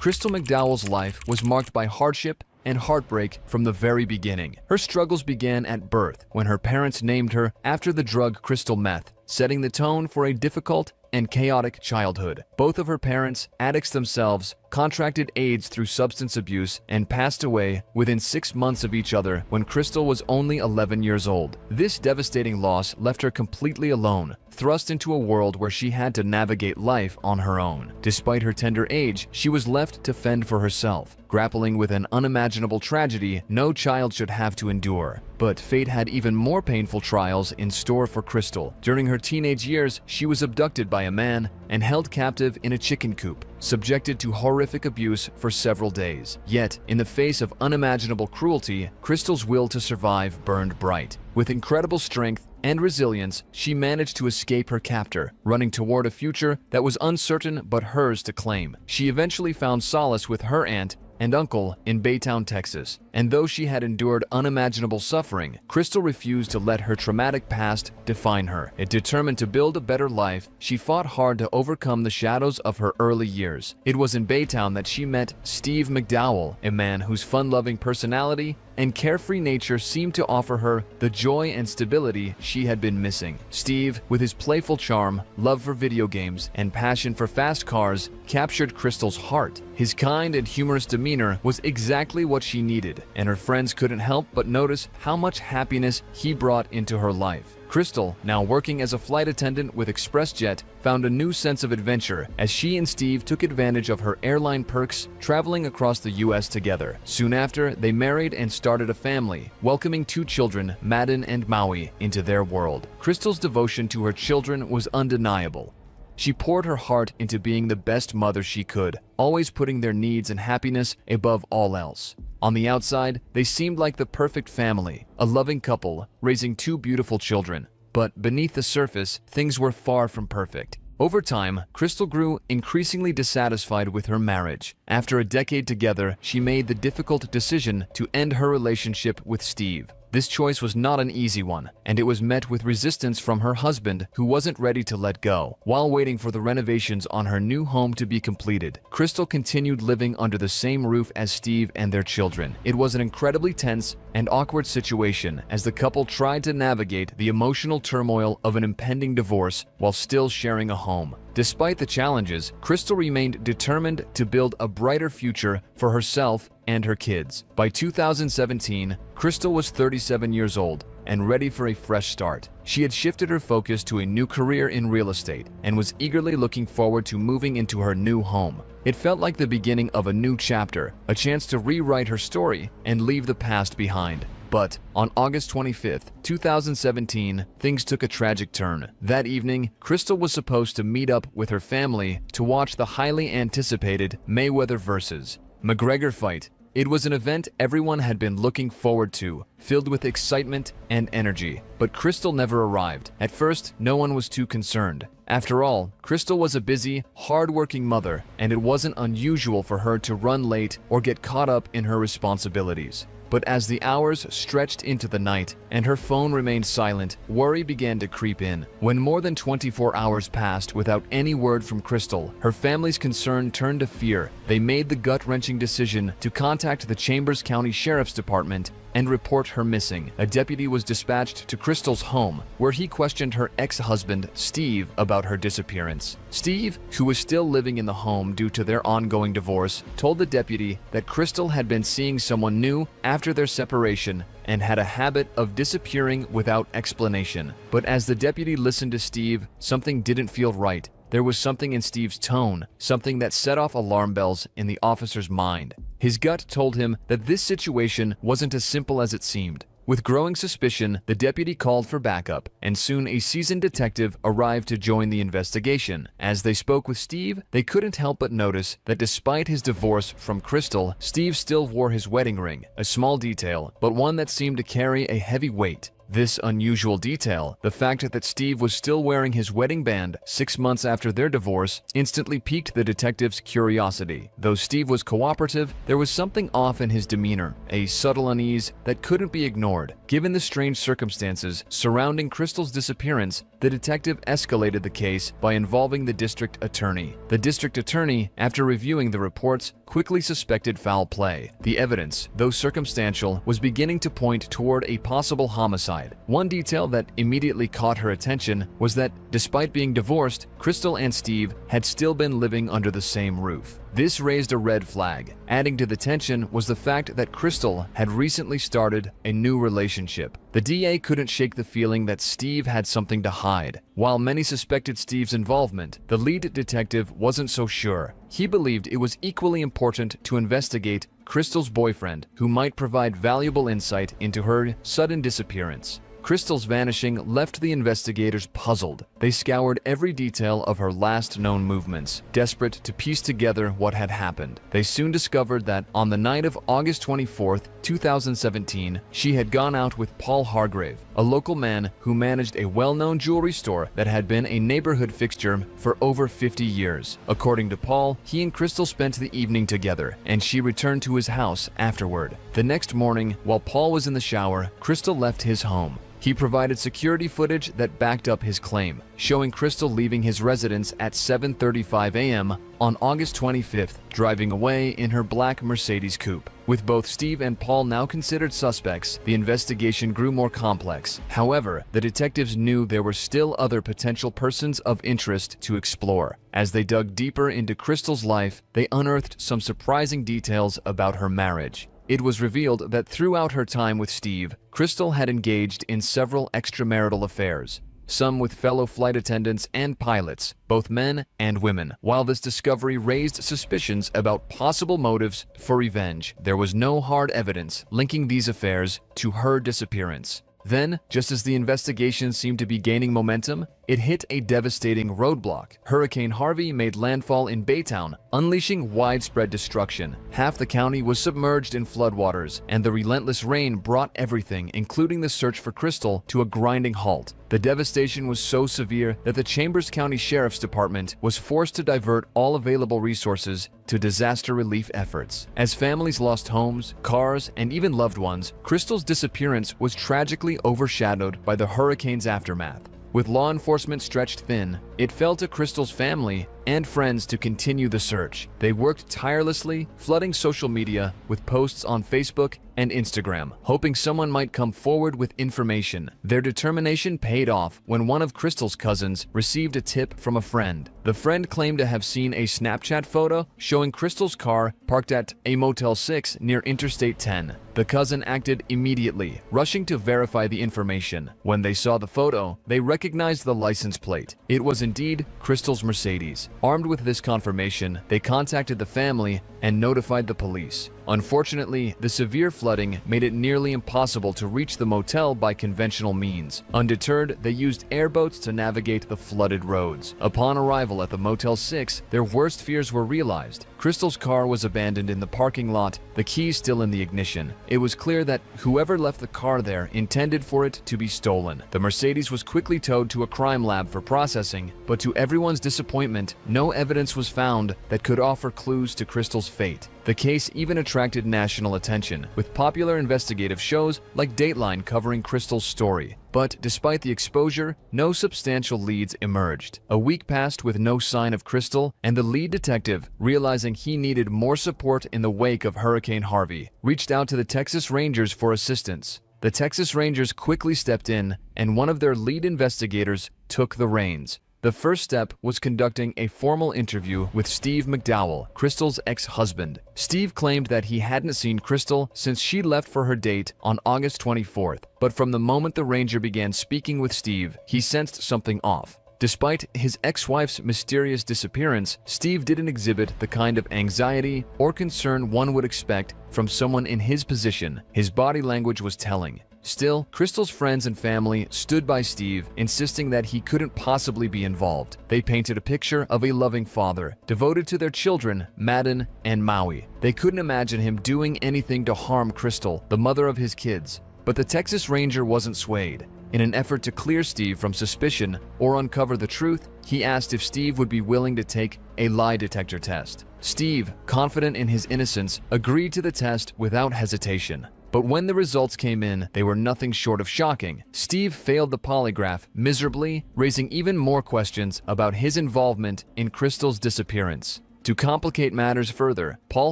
Crystal McDowell's life was marked by hardship and heartbreak from the very beginning. Her struggles began at birth when her parents named her after the drug crystal meth, setting the tone for a difficult and chaotic childhood. Both of her parents, addicts themselves, contracted AIDS through substance abuse and passed away within 6 months of each other when Crystal was only 11 years old. This devastating loss left her completely alone, thrust into a world where she had to navigate life on her own. Despite her tender age, she was left to fend for herself, grappling with an unimaginable tragedy no child should have to endure. But fate had even more painful trials in store for Crystal. During her teenage years, she was abducted by a man and held captive in a chicken coop, subjected to horrific abuse for several days. Yet, in the face of unimaginable cruelty, Crystal's will to survive burned bright. With incredible strength and resilience, she managed to escape her captor, running toward a future that was uncertain but hers to claim. She eventually found solace with her aunt and uncle in Baytown, Texas. And though she had endured unimaginable suffering, Crystal refused to let her traumatic past define her. Determined to build a better life, she fought hard to overcome the shadows of her early years. It was in Baytown that she met Steve McDowell, a man whose fun-loving personality and carefree nature seemed to offer her the joy and stability she had been missing. Steve, with his playful charm, love for video games, and passion for fast cars, captured Crystal's heart. His kind and humorous demeanor was exactly what she needed, and her friends couldn't help but notice how much happiness he brought into her life. Crystal, now working as a flight attendant with ExpressJet, found a new sense of adventure as she and Steve took advantage of her airline perks, traveling across the U.S. together. Soon after, they married and started a family, welcoming 2 children, Madden and Maui, into their world. Crystal's devotion to her children was undeniable. She poured her heart into being the best mother she could, always putting their needs and happiness above all else. On the outside, they seemed like the perfect family, a loving couple, raising 2 beautiful children. But beneath the surface, things were far from perfect. Over time, Crystal grew increasingly dissatisfied with her marriage. After a decade together, she made the difficult decision to end her relationship with Steve. This choice was not an easy one, and it was met with resistance from her husband, who wasn't ready to let go. While waiting for the renovations on her new home to be completed, Crystal continued living under the same roof as Steve and their children. It was an incredibly tense and awkward situation as the couple tried to navigate the emotional turmoil of an impending divorce while still sharing a home. Despite the challenges, Crystal remained determined to build a brighter future for herself and her kids. By 2017, Crystal was 37 years old and ready for a fresh start. She had shifted her focus to a new career in real estate and was eagerly looking forward to moving into her new home. It felt like the beginning of a new chapter, a chance to rewrite her story and leave the past behind. But on August 25, 2017, things took a tragic turn. That evening, Crystal was supposed to meet up with her family to watch the highly anticipated Mayweather vs. McGregor fight. It was an event everyone had been looking forward to, filled with excitement and energy. But Crystal never arrived. At first, no one was too concerned. After all, Crystal was a busy, hard-working mother, and it wasn't unusual for her to run late or get caught up in her responsibilities. But as the hours stretched into the night and her phone remained silent, worry began to creep in. When more than 24 hours passed without any word from Crystal, her family's concern turned to fear. They made the gut-wrenching decision to contact the Chambers County Sheriff's Department and report her missing. A deputy was dispatched to Crystal's home, where he questioned her ex-husband, Steve, about her disappearance. Steve, who was still living in the home due to their ongoing divorce, told the deputy that Crystal had been seeing someone new after their separation and had a habit of disappearing without explanation. But as the deputy listened to Steve, something didn't feel right. There was something in Steve's tone, something that set off alarm bells in the officer's mind. His gut told him that this situation wasn't as simple as it seemed. With growing suspicion, the deputy called for backup, and soon a seasoned detective arrived to join the investigation. As they spoke with Steve, they couldn't help but notice that despite his divorce from Crystal, Steve still wore his wedding ring, a small detail, but one that seemed to carry a heavy weight. This unusual detail, the fact that Steve was still wearing his wedding band 6 months after their divorce, instantly piqued the detective's curiosity. Though Steve was cooperative, there was something off in his demeanor, a subtle unease that couldn't be ignored. Given the strange circumstances surrounding Crystal's disappearance, the detective escalated the case by involving the district attorney. The district attorney, after reviewing the reports, quickly suspected foul play. The evidence, though circumstantial, was beginning to point toward a possible homicide. One detail that immediately caught her attention was that, despite being divorced, Crystal and Steve had still been living under the same roof. This raised a red flag. Adding to the tension was the fact that Crystal had recently started a new relationship. The DA couldn't shake the feeling that Steve had something to hide. While many suspected Steve's involvement, the lead detective wasn't so sure. He believed it was equally important to investigate Crystal's boyfriend, who might provide valuable insight into her sudden disappearance. Crystal's vanishing left the investigators puzzled. They scoured every detail of her last known movements, desperate to piece together what had happened. They soon discovered that on the night of August 24, 2017, she had gone out with Paul Hargrave, a local man who managed a well-known jewelry store that had been a neighborhood fixture for over 50 years. According to Paul, he and Crystal spent the evening together, and she returned to his house afterward. The next morning, while Paul was in the shower, Crystal left his home. He provided security footage that backed up his claim, showing Crystal leaving his residence at 7:35 a.m. on August 25th, driving away in her black Mercedes coupe. With both Steve and Paul now considered suspects, the investigation grew more complex. However, the detectives knew there were still other potential persons of interest to explore. As they dug deeper into Crystal's life, they unearthed some surprising details about her marriage. It was revealed that throughout her time with Steve, Crystal had engaged in several extramarital affairs, some with fellow flight attendants and pilots, both men and women. While this discovery raised suspicions about possible motives for revenge, there was no hard evidence linking these affairs to her disappearance. Then, just as the investigation seemed to be gaining momentum, it hit a devastating roadblock. Hurricane Harvey made landfall in Baytown, unleashing widespread destruction. Half the county was submerged in floodwaters, and the relentless rain brought everything, including the search for Crystal, to a grinding halt. The devastation was so severe that the Chambers County Sheriff's Department was forced to divert all available resources to disaster relief efforts. As families lost homes, cars, and even loved ones, Crystal's disappearance was tragically overshadowed by the hurricane's aftermath. With law enforcement stretched thin, it fell to Crystal's family and friends to continue the search. They worked tirelessly, flooding social media with posts on Facebook and Instagram, hoping someone might come forward with information. Their determination paid off when one of Crystal's cousins received a tip from a friend. The friend claimed to have seen a Snapchat photo showing Crystal's car parked at a Motel 6 near Interstate 10. The cousin acted immediately, rushing to verify the information. When they saw the photo, they recognized the license plate. It was indeed Crystal's Mercedes. Armed with this confirmation, they contacted the family and notified the police. Unfortunately, the severe flooding made it nearly impossible to reach the motel by conventional means. Undeterred, they used airboats to navigate the flooded roads. Upon arrival at the Motel 6, their worst fears were realized. Crystal's car was abandoned in the parking lot, the keys still in the ignition. It was clear that whoever left the car there intended for it to be stolen. The Mercedes was quickly towed to a crime lab for processing, but to everyone's disappointment, no evidence was found that could offer clues to Crystal's fate. The case even attracted national attention, with popular investigative shows like Dateline covering Crystal's story. But despite the exposure, no substantial leads emerged. A week passed with no sign of Crystal, and the lead detective, realizing he needed more support in the wake of Hurricane Harvey, reached out to the Texas Rangers for assistance. The Texas Rangers quickly stepped in, and one of their lead investigators took the reins. The first step was conducting a formal interview with Steve McDowell, Crystal's ex-husband. Steve claimed that he hadn't seen Crystal since she left for her date on August 24th, but from the moment the ranger began speaking with Steve, he sensed something off. Despite his ex-wife's mysterious disappearance, Steve didn't exhibit the kind of anxiety or concern one would expect from someone in his position. His body language was telling. Still, Crystal's friends and family stood by Steve, insisting that he couldn't possibly be involved. They painted a picture of a loving father, devoted to their children, Madden and Maui. They couldn't imagine him doing anything to harm Crystal, the mother of his kids. But the Texas Ranger wasn't swayed. In an effort to clear Steve from suspicion or uncover the truth, he asked if Steve would be willing to take a lie detector test. Steve, confident in his innocence, agreed to the test without hesitation. But when the results came in, they were nothing short of shocking. Steve failed the polygraph miserably, raising even more questions about his involvement in Crystal's disappearance. To complicate matters further, Paul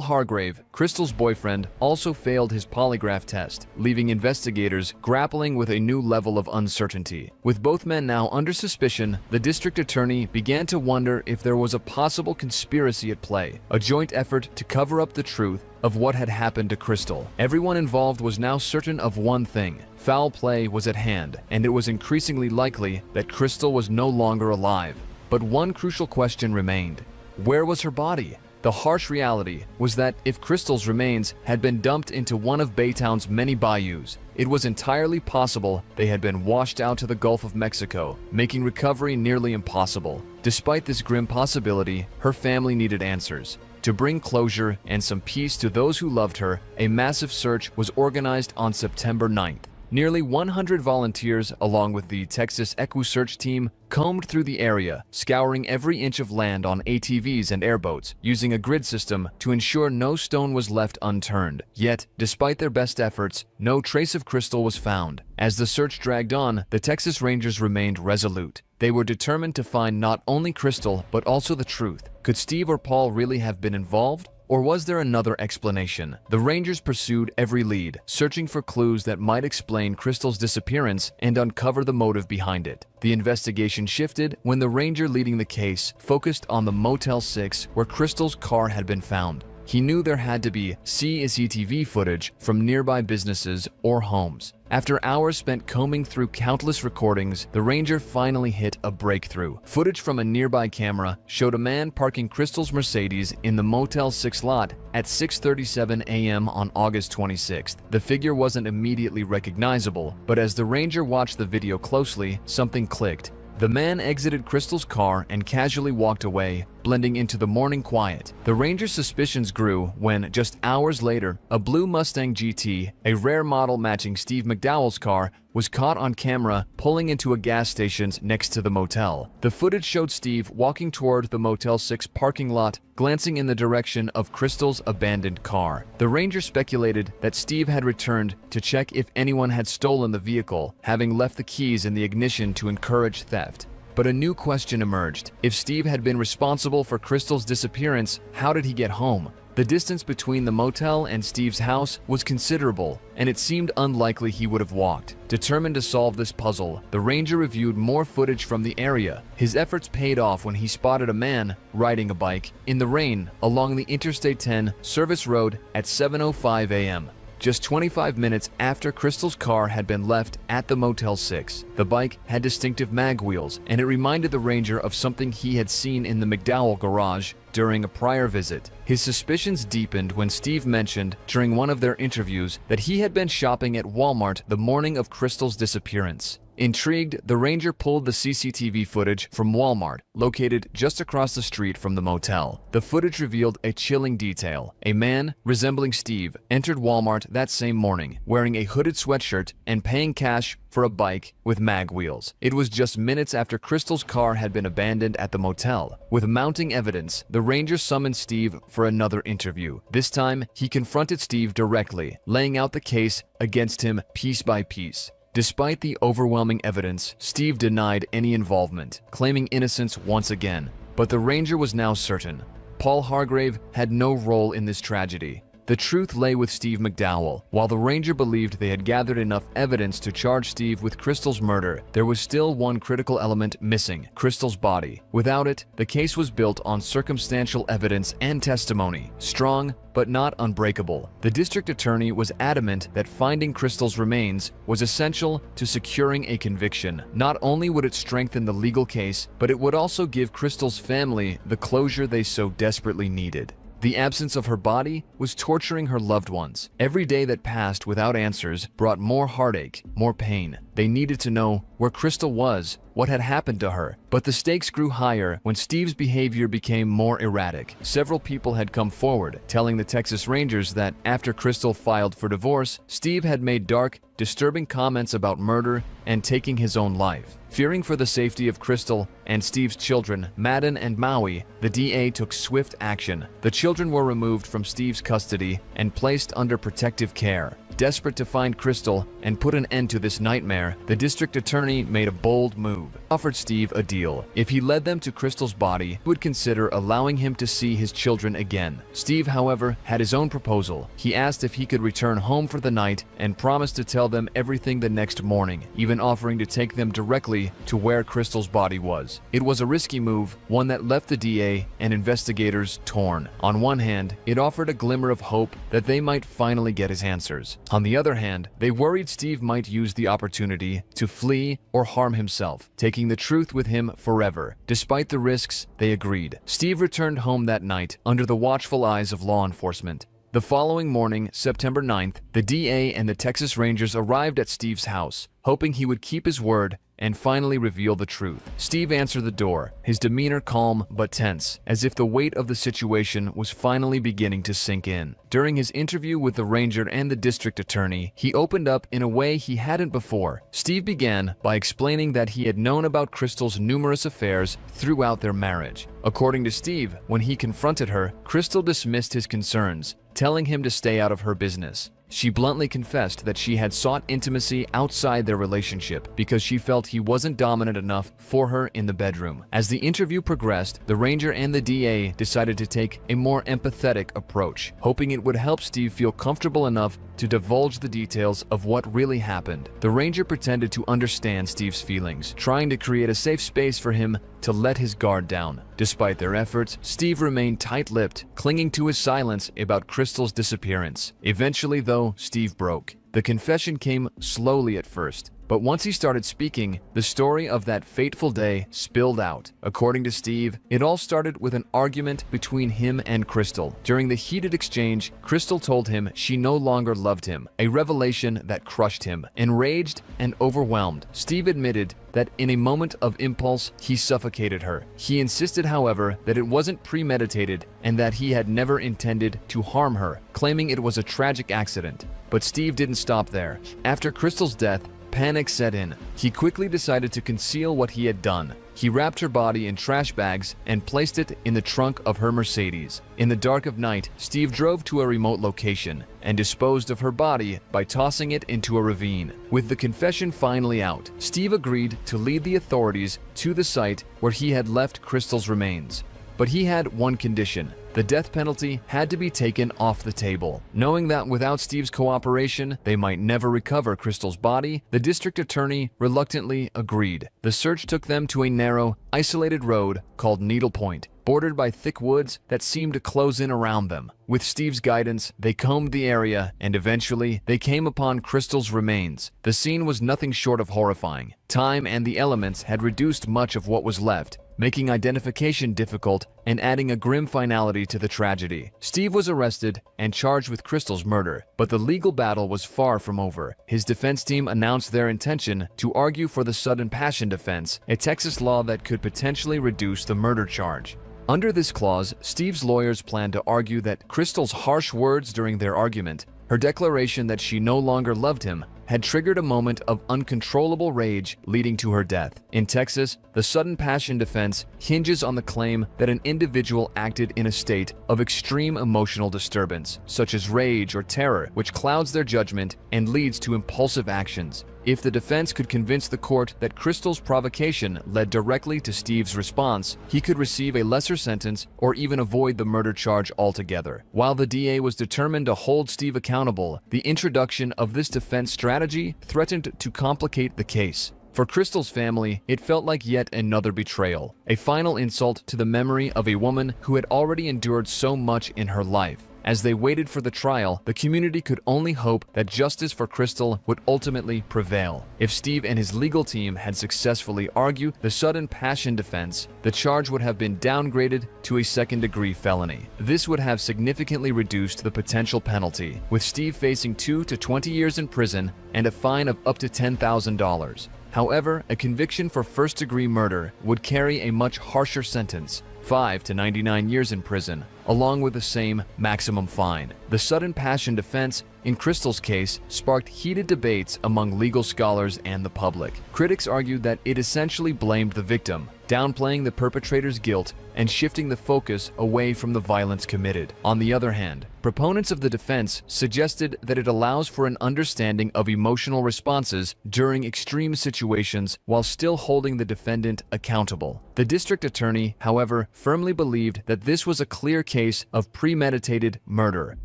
Hargrave, Crystal's boyfriend, also failed his polygraph test, leaving investigators grappling with a new level of uncertainty. With both men now under suspicion, the district attorney began to wonder if there was a possible conspiracy at play, a joint effort to cover up the truth of what had happened to Crystal. Everyone involved was now certain of one thing: foul play was at hand, and it was increasingly likely that Crystal was no longer alive. But one crucial question remained: where was her body? The harsh reality was that if Crystal's remains had been dumped into one of Baytown's many bayous, it was entirely possible they had been washed out to the Gulf of Mexico, making recovery nearly impossible. Despite this grim possibility, her family needed answers. To bring closure and some peace to those who loved her, a massive search was organized on September 9th. Nearly 100 volunteers, along with the Texas EquiSearch team, combed through the area, scouring every inch of land on ATVs and airboats, using a grid system to ensure no stone was left unturned. Yet, despite their best efforts, no trace of Crystal was found. As the search dragged on, the Texas Rangers remained resolute. They were determined to find not only Crystal, but also the truth. Could Steve or Paul really have been involved? Or was there another explanation? The Rangers pursued every lead, searching for clues that might explain Crystal's disappearance and uncover the motive behind it. The investigation shifted when the ranger leading the case focused on the Motel 6 where Crystal's car had been found. He knew there had to be CCTV footage from nearby businesses or homes. After hours spent combing through countless recordings, the ranger finally hit a breakthrough. Footage from a nearby camera showed a man parking Crystal's Mercedes in the Motel 6 lot at 6:37 a.m. on August 26th. The figure wasn't immediately recognizable, but as the ranger watched the video closely, something clicked. The man exited Crystal's car and casually walked away, blending into the morning quiet. The ranger's suspicions grew when, just hours later, a blue Mustang GT, a rare model matching Steve McDowell's car, was caught on camera pulling into a gas station next to the motel. The footage showed Steve walking toward the Motel 6 parking lot, glancing in the direction of Crystal's abandoned car. The ranger speculated that Steve had returned to check if anyone had stolen the vehicle, having left the keys in the ignition to encourage theft. But a new question emerged. If Steve had been responsible for Crystal's disappearance, how did he get home? The distance between the motel and Steve's house was considerable, and it seemed unlikely he would have walked. Determined to solve this puzzle, the ranger reviewed more footage from the area. His efforts paid off when he spotted a man riding a bike in the rain along the Interstate 10 service road at 7:05 a.m. Just 25 minutes after Crystal's car had been left at the Motel 6. The bike had distinctive mag wheels, and it reminded the ranger of something he had seen in the McDowell garage during a prior visit. His suspicions deepened when Steve mentioned during one of their interviews that he had been shopping at Walmart the morning of Crystal's disappearance. Intrigued, the ranger pulled the CCTV footage from Walmart, located just across the street from the motel. The footage revealed a chilling detail. A man, resembling Steve, entered Walmart that same morning, wearing a hooded sweatshirt and paying cash for a bike with mag wheels. It was just minutes after Crystal's car had been abandoned at the motel. With mounting evidence, the ranger summoned Steve for another interview. This time, he confronted Steve directly, laying out the case against him piece by piece. Despite the overwhelming evidence, Steve denied any involvement, claiming innocence once again. But the ranger was now certain. Paul Hargrave had no role in this tragedy. The truth lay with Steve McDowell. While the ranger believed they had gathered enough evidence to charge Steve with Crystal's murder, there was still one critical element missing: Crystal's body. Without it, the case was built on circumstantial evidence and testimony, strong but not unbreakable. The district attorney was adamant that finding Crystal's remains was essential to securing a conviction. Not only would it strengthen the legal case, but it would also give Crystal's family the closure they so desperately needed. The absence of her body was torturing her loved ones. Every day that passed without answers brought more heartache, more pain. They needed to know where Crystal was, what had happened to her. But the stakes grew higher when Steve's behavior became more erratic. Several people had come forward, telling the Texas Rangers that after Crystal filed for divorce, Steve had made dark, disturbing comments about murder and taking his own life. Fearing for the safety of Crystal and Steve's children, Madden and Maui, the DA took swift action. The children were removed from Steve's custody and placed under protective care. Desperate to find Crystal and put an end to this nightmare, the district attorney made a bold move. Offered Steve a deal. If he led them to Crystal's body, he would consider allowing him to see his children again. Steve, however, had his own proposal. He asked if he could return home for the night and promised to tell them everything the next morning, even offering to take them directly to where Crystal's body was. It was a risky move, one that left the DA and investigators torn. On one hand, it offered a glimmer of hope that they might finally get his answers. On the other hand, they worried Steve might use the opportunity to flee or harm himself, taking the truth with him forever. Despite the risks, they agreed. Steve returned home that night under the watchful eyes of law enforcement. The following morning, September 9th, the DA and the Texas Rangers arrived at Steve's house, hoping he would keep his word and finally reveal the truth. Steve answered the door, his demeanor calm but tense, as if the weight of the situation was finally beginning to sink in. During his interview with the ranger and the district attorney, he opened up in a way he hadn't before. Steve began by explaining that he had known about Crystal's numerous affairs throughout their marriage. According to Steve, when he confronted her, Crystal dismissed his concerns, telling him to stay out of her business. She bluntly confessed that she had sought intimacy outside their relationship because she felt he wasn't dominant enough for her in the bedroom. As the interview progressed, the ranger and the DA decided to take a more empathetic approach, hoping it would help Steve feel comfortable enough to divulge the details of what really happened. The ranger pretended to understand Steve's feelings, trying to create a safe space for him to let his guard down. Despite their efforts, Steve remained tight-lipped, clinging to his silence about Crystal's disappearance. Eventually, though, Steve broke. The confession came slowly at first, but once he started speaking, the story of that fateful day spilled out. According to Steve, it all started with an argument between him and Crystal. During the heated exchange, Crystal told him she no longer loved him, a revelation that crushed him. Enraged and overwhelmed, Steve admitted that in a moment of impulse, he suffocated her. He insisted, however, that it wasn't premeditated and that he had never intended to harm her, claiming it was a tragic accident. But Steve didn't stop there. After Crystal's death, panic set in. He quickly decided to conceal what he had done. He wrapped her body in trash bags and placed it in the trunk of her Mercedes. In the dark of night, Steve drove to a remote location and disposed of her body by tossing it into a ravine. With the confession finally out, Steve agreed to lead the authorities to the site where he had left Crystal's remains. But he had one condition. The death penalty had to be taken off the table. Knowing that without Steve's cooperation, they might never recover Crystal's body, the district attorney reluctantly agreed. The search took them to a narrow, isolated road called Needle Point, bordered by thick woods that seemed to close in around them. With Steve's guidance, they combed the area and eventually they came upon Crystal's remains. The scene was nothing short of horrifying. Time and the elements had reduced much of what was left, making identification difficult and adding a grim finality to the tragedy. Steve was arrested and charged with Crystal's murder, but the legal battle was far from over. His defense team announced their intention to argue for the sudden passion defense, a Texas law that could potentially reduce the murder charge. Under this clause, Steve's lawyers planned to argue that Crystal's harsh words during their argument, her declaration that she no longer loved him, had triggered a moment of uncontrollable rage leading to her death. In Texas, the sudden passion defense hinges on the claim that an individual acted in a state of extreme emotional disturbance, such as rage or terror, which clouds their judgment and leads to impulsive actions. If the defense could convince the court that Crystal's provocation led directly to Steve's response, he could receive a lesser sentence or even avoid the murder charge altogether. While the DA was determined to hold Steve accountable, the introduction of this defense strategy threatened to complicate the case. For Crystal's family, it felt like yet another betrayal, a final insult to the memory of a woman who had already endured so much in her life. As they waited for the trial, the community could only hope that justice for Crystal would ultimately prevail. If Steve and his legal team had successfully argued the sudden passion defense, the charge would have been downgraded to a second-degree felony. This would have significantly reduced the potential penalty, with Steve facing 2 to 20 years in prison and a fine of up to $10,000. However, a conviction for first-degree murder would carry a much harsher sentence, 5 to 99 years in prison, along with the same maximum fine. The sudden passion defense in Crystal's case sparked heated debates among legal scholars and the public. Critics argued that it essentially blamed the victim, downplaying the perpetrator's guilt and shifting the focus away from the violence committed. On the other hand, proponents of the defense suggested that it allows for an understanding of emotional responses during extreme situations while still holding the defendant accountable. The district attorney, however, firmly believed that this was a clear case of premeditated murder,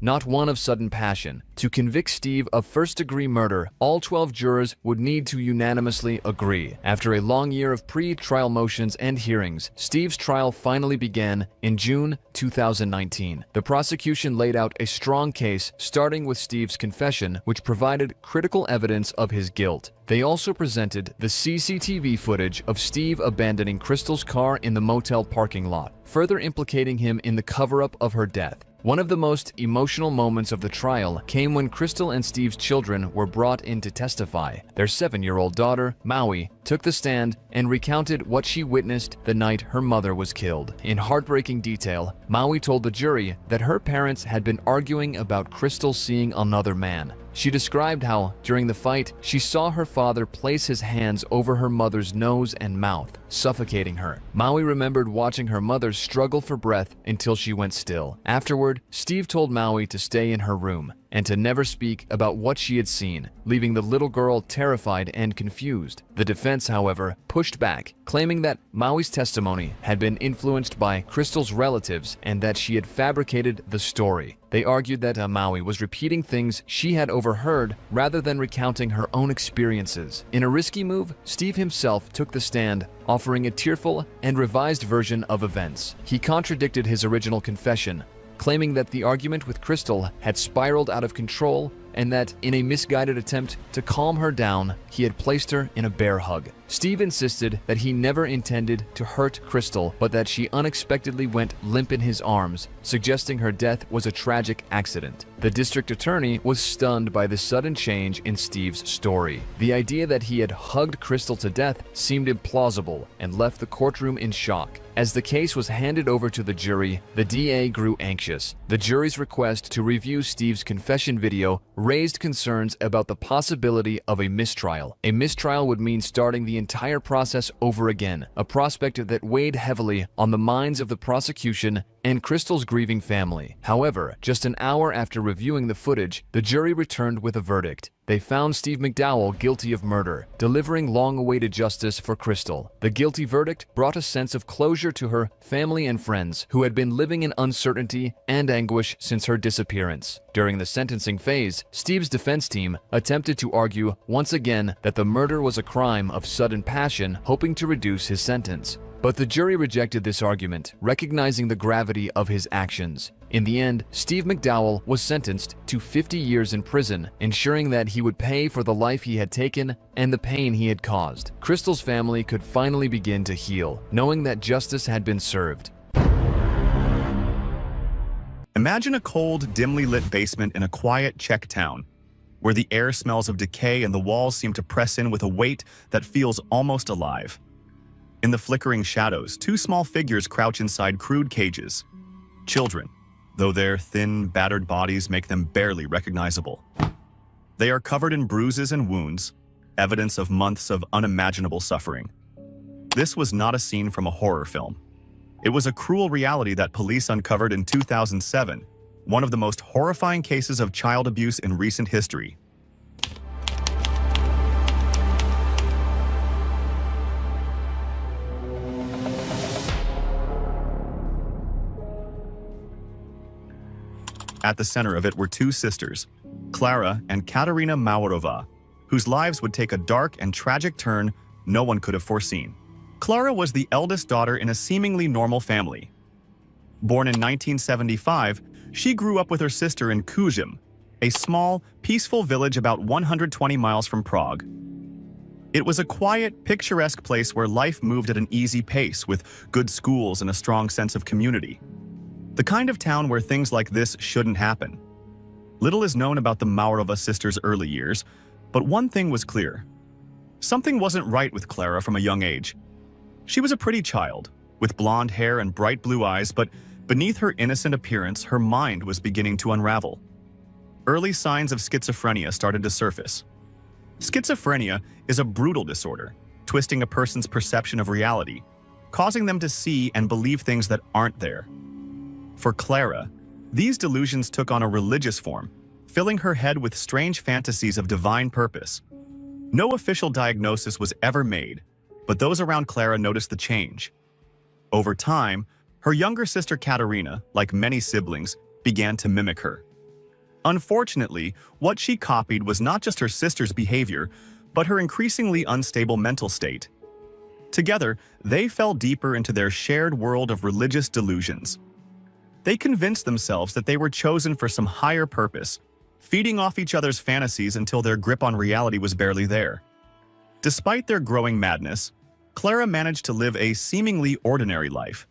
not one of sudden passion. To convict Steve of first-degree murder, all 12 jurors would need to unanimously agree. After a long year of pre-trial motions and hearings, Steve's trial finally began in June 2019. The prosecution laid out a strong case, starting with Steve's confession, which provided critical evidence of his guilt. They also presented the CCTV footage of Steve abandoning Crystal's car in the motel parking lot, further implicating him in the cover-up of her death. One of the most emotional moments of the trial came when Crystal and Steve's children were brought in to testify. Their 7-year-old daughter, Maui, took the stand and recounted what she witnessed the night her mother was killed. In heartbreaking detail, Maui told the jury that her parents had been arguing about Crystal seeing another man. She described how, during the fight, she saw her father place his hands over her mother's nose and mouth, suffocating her. Maui remembered watching her mother struggle for breath until she went still. Afterward, Steve told Maui to stay in her room and to never speak about what she had seen, leaving the little girl terrified and confused. The defense, however, pushed back, claiming that Maui's testimony had been influenced by Crystal's relatives and that she had fabricated the story. They argued that Maui was repeating things she had overheard rather than recounting her own experiences. In a risky move, Steve himself took the stand, offering a tearful and revised version of events. He contradicted his original confession, claiming that the argument with Crystal had spiraled out of control and that, in a misguided attempt to calm her down, he had placed her in a bear hug. Steve insisted that he never intended to hurt Crystal, but that she unexpectedly went limp in his arms, suggesting her death was a tragic accident. The district attorney was stunned by the sudden change in Steve's story. The idea that he had hugged Crystal to death seemed implausible and left the courtroom in shock. As the case was handed over to the jury, the DA grew anxious. The jury's request to review Steve's confession video raised concerns about the possibility of a mistrial. A mistrial would mean starting the entire process over again, a prospect that weighed heavily on the minds of the prosecution and Crystal's grieving family. However, just an hour after reviewing the footage, the jury returned with a verdict. They found Steve McDowell guilty of murder, delivering long-awaited justice for Crystal. The guilty verdict brought a sense of closure to her family and friends, who had been living in uncertainty and anguish since her disappearance. During the sentencing phase, Steve's defense team attempted to argue once again that the murder was a crime of sudden passion, hoping to reduce his sentence. But the jury rejected this argument, recognizing the gravity of his actions. In the end, Steve McDowell was sentenced to 50 years in prison, ensuring that he would pay for the life he had taken and the pain he had caused. Crystal's family could finally begin to heal, knowing that justice had been served. Imagine a cold, dimly lit basement in a quiet Czech town, where the air smells of decay and the walls seem to press in with a weight that feels almost alive. In the flickering shadows, two small figures crouch inside crude cages. Children, though their thin, battered bodies make them barely recognizable. They are covered in bruises and wounds, evidence of months of unimaginable suffering. This was not a scene from a horror film. It was a cruel reality that police uncovered in 2007, one of the most horrifying cases of child abuse in recent history. At the center of it were two sisters, Klara and Katerina Maurova, whose lives would take a dark and tragic turn no one could have foreseen. Klara was the eldest daughter in a seemingly normal family. Born in 1975, she grew up with her sister in Kuzim, a small, peaceful village about 120 miles from Prague. It was a quiet, picturesque place where life moved at an easy pace with good schools and a strong sense of community. The kind of town where things like this shouldn't happen. Little is known about the Maurova sisters' early years, but one thing was clear. Something wasn't right with Klara from a young age. She was a pretty child, with blonde hair and bright blue eyes, but beneath her innocent appearance, her mind was beginning to unravel. early signs of schizophrenia started to surface. Schizophrenia is a brutal disorder, twisting a person's perception of reality, causing them to see and believe things that aren't there. For Clara, these delusions took on a religious form, filling her head with strange fantasies of divine purpose. No official diagnosis was ever made, but those around Clara noticed the change. Over time, her younger sister Katerina, like many siblings, began to mimic her. Unfortunately, what she copied was not just her sister's behavior, but her increasingly unstable mental state. Together, they fell deeper into their shared world of religious delusions. They convinced themselves that they were chosen for some higher purpose, feeding off each other's fantasies until their grip on reality was barely there. Despite their growing madness, Clara managed to live a seemingly ordinary life.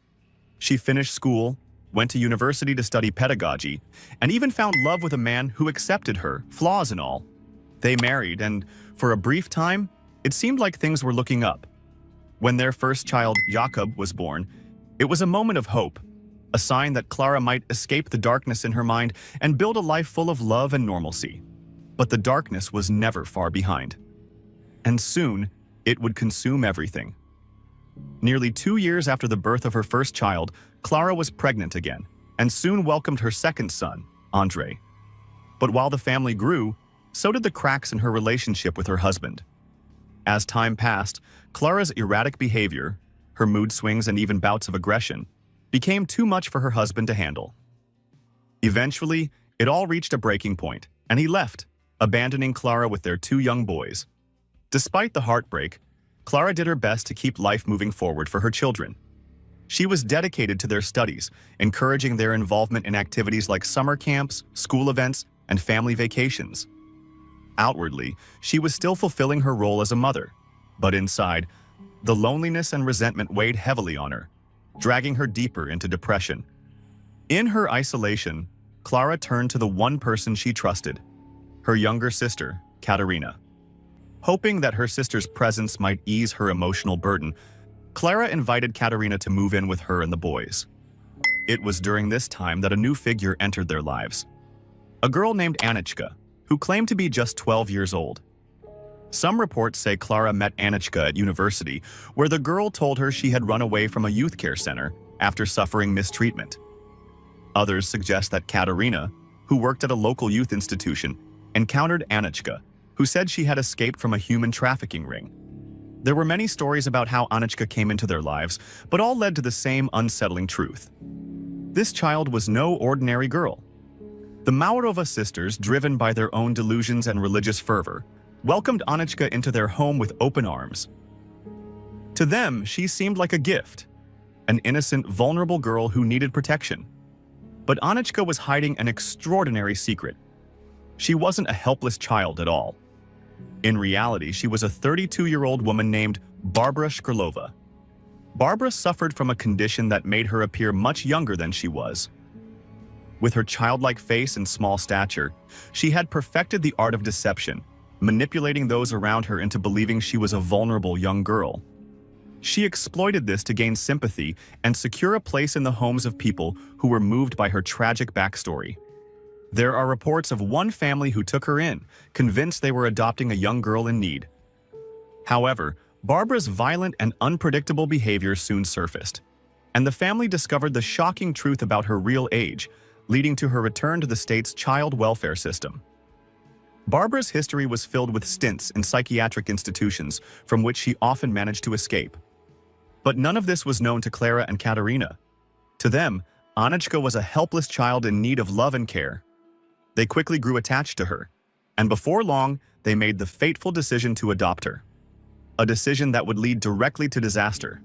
She finished school, went to university to study pedagogy, and even found love with a man who accepted her, flaws and all. They married, and for a brief time, it seemed like things were looking up. When their first child, Jakob, was born, it was a moment of hope, a sign that Clara might escape the darkness in her mind and build a life full of love and normalcy. But the darkness was never far behind. And soon, it would consume everything. Nearly 2 years after the birth of her first child, Clara was pregnant again, and soon welcomed her second son, Andre. But while the family grew, so did the cracks in her relationship with her husband. As time passed, Clara's erratic behavior, her mood swings and even bouts of aggression, became too much for her husband to handle. Eventually, it all reached a breaking point, and he left, abandoning Clara with their 2 young boys. Despite the heartbreak, Clara did her best to keep life moving forward for her children. She was dedicated to their studies, encouraging their involvement in activities like summer camps, school events, and family vacations. Outwardly, she was still fulfilling her role as a mother, but inside, the loneliness and resentment weighed heavily on her, dragging her deeper into depression. In her isolation, Clara turned to the one person she trusted, her younger sister, Katerina. Hoping that her sister's presence might ease her emotional burden, Clara invited Katerina to move in with her and the boys. It was during this time that a new figure entered their lives. A girl named Anichka, who claimed to be just 12 years old. Some reports say Clara met Anichka at university, where the girl told her she had run away from a youth care center after suffering mistreatment. Others suggest that Katerina, who worked at a local youth institution, encountered Anichka, who said she had escaped from a human trafficking ring. There were many stories about how Anichka came into their lives, but all led to the same unsettling truth. This child was no ordinary girl. The Maurova sisters, driven by their own delusions and religious fervor, welcomed Anichka into their home with open arms. To them, she seemed like a gift, an innocent, vulnerable girl who needed protection. But Anichka was hiding an extraordinary secret. She wasn't a helpless child at all. In reality, she was a 32-year-old woman named Barbara Shkrlova. Barbara suffered from a condition that made her appear much younger than she was. With her childlike face and small stature, she had perfected the art of deception, manipulating those around her into believing she was a vulnerable young girl. She exploited this to gain sympathy and secure a place in the homes of people who were moved by her tragic backstory. There are reports of one family who took her in, convinced they were adopting a young girl in need. However, Barbara's violent and unpredictable behavior soon surfaced, and the family discovered the shocking truth about her real age, leading to her return to the state's child welfare system. Barbara's history was filled with stints in psychiatric institutions from which she often managed to escape. But none of this was known to Clara and Katerina. To them, Anichka was a helpless child in need of love and care. They quickly grew attached to her, and before long, they made the fateful decision to adopt her. A decision that would lead directly to disaster.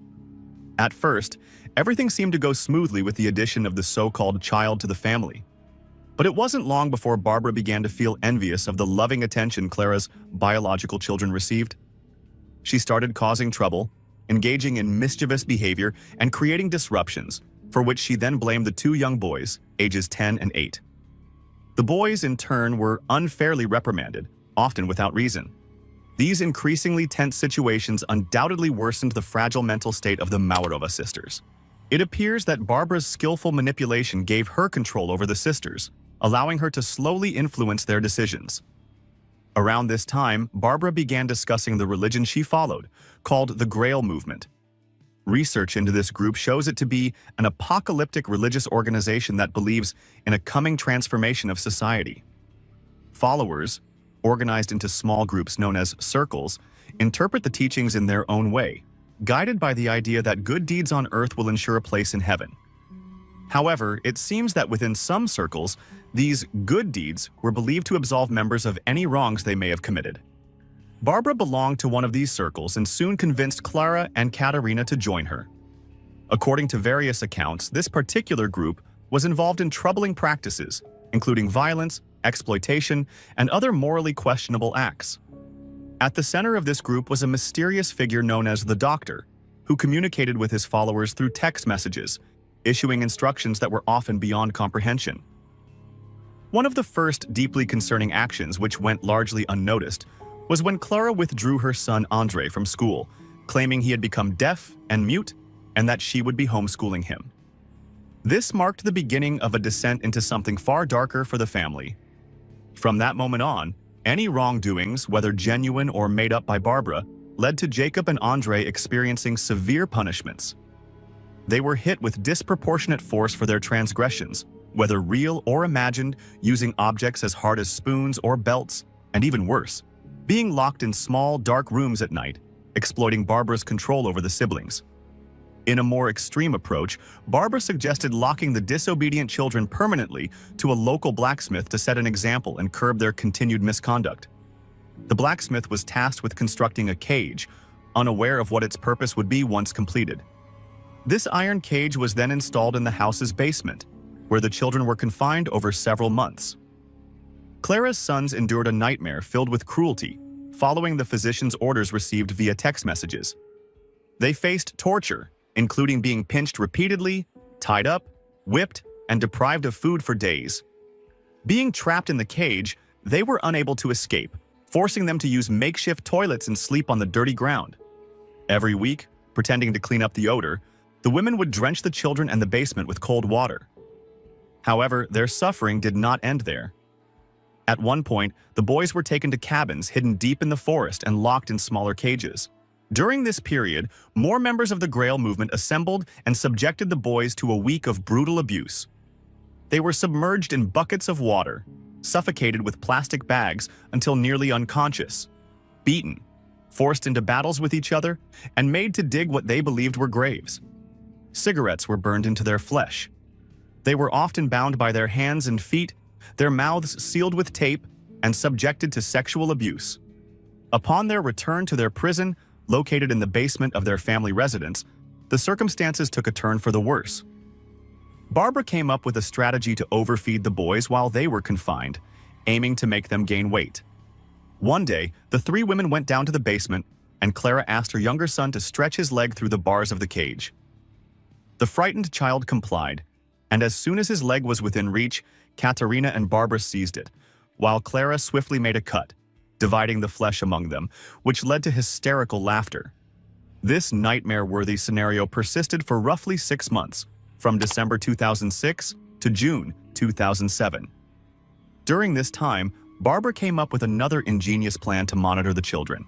At first, everything seemed to go smoothly with the addition of the so-called child to the family. But it wasn't long before Barbara began to feel envious of the loving attention Clara's biological children received. She started causing trouble, engaging in mischievous behavior, and creating disruptions, for which she then blamed the 2 young boys, ages 10 and 8. The boys, in turn, were unfairly reprimanded, often without reason. These increasingly tense situations undoubtedly worsened the fragile mental state of the Maurova sisters. It appears that Barbara's skillful manipulation gave her control over the sisters, allowing her to slowly influence their decisions. Around this time, Barbara began discussing the religion she followed, called the Grail Movement. Research into this group shows it to be an apocalyptic religious organization that believes in a coming transformation of society. Followers, organized into small groups known as circles, interpret the teachings in their own way, guided by the idea that good deeds on earth will ensure a place in heaven. However, it seems that within some circles, these good deeds were believed to absolve members of any wrongs they may have committed. Barbara belonged to one of these circles and soon convinced Clara and Katerina to join her. According to various accounts, this particular group was involved in troubling practices, including violence, exploitation, and other morally questionable acts. At the center of this group was a mysterious figure known as the Doctor, who communicated with his followers through text messages, issuing instructions that were often beyond comprehension. One of the first deeply concerning actions, which went largely unnoticed, was when Clara withdrew her son Andre from school, claiming he had become deaf and mute and that she would be homeschooling him. This marked the beginning of a descent into something far darker for the family. From that moment on, any wrongdoings, whether genuine or made up by Barbara, led to Jacob and Andre experiencing severe punishments. They were hit with disproportionate force for their transgressions, whether real or imagined, using objects as hard as spoons or belts, and even worse, being locked in small, dark rooms at night, exploiting Barbara's control over the siblings. In a more extreme approach, Barbara suggested locking the disobedient children permanently to a local blacksmith to set an example and curb their continued misconduct. The blacksmith was tasked with constructing a cage, unaware of what its purpose would be once completed. This iron cage was then installed in the house's basement, where the children were confined over several months. Clara's sons endured a nightmare filled with cruelty, following the physician's orders received via text messages. They faced torture, including being pinched repeatedly, tied up, whipped, and deprived of food for days. Being trapped in the cage, they were unable to escape, forcing them to use makeshift toilets and sleep on the dirty ground. Every week, pretending to clean up the odor, the women would drench the children and the basement with cold water. However, their suffering did not end there. At one point, the boys were taken to cabins hidden deep in the forest and locked in smaller cages. During this period, more members of the Grail movement assembled and subjected the boys to a week of brutal abuse. They were submerged in buckets of water, suffocated with plastic bags until nearly unconscious, beaten, forced into battles with each other, and made to dig what they believed were graves. Cigarettes were burned into their flesh. They were often bound by their hands and feet, their mouths sealed with tape, and subjected to sexual abuse. Upon their return to their prison, located in the basement of their family residence, the circumstances took a turn for the worse. Barbara came up with a strategy to overfeed the boys while they were confined, aiming to make them gain weight. One day, the three women went down to the basement, and Clara asked her younger son to stretch his leg through the bars of the cage. The frightened child complied, and as soon as his leg was within reach, Katerina and Barbara seized it, while Clara swiftly made a cut, dividing the flesh among them, which led to hysterical laughter. This nightmare-worthy scenario persisted for roughly 6 months, from December 2006 to June 2007. During this time, Barbara came up with another ingenious plan to monitor the children.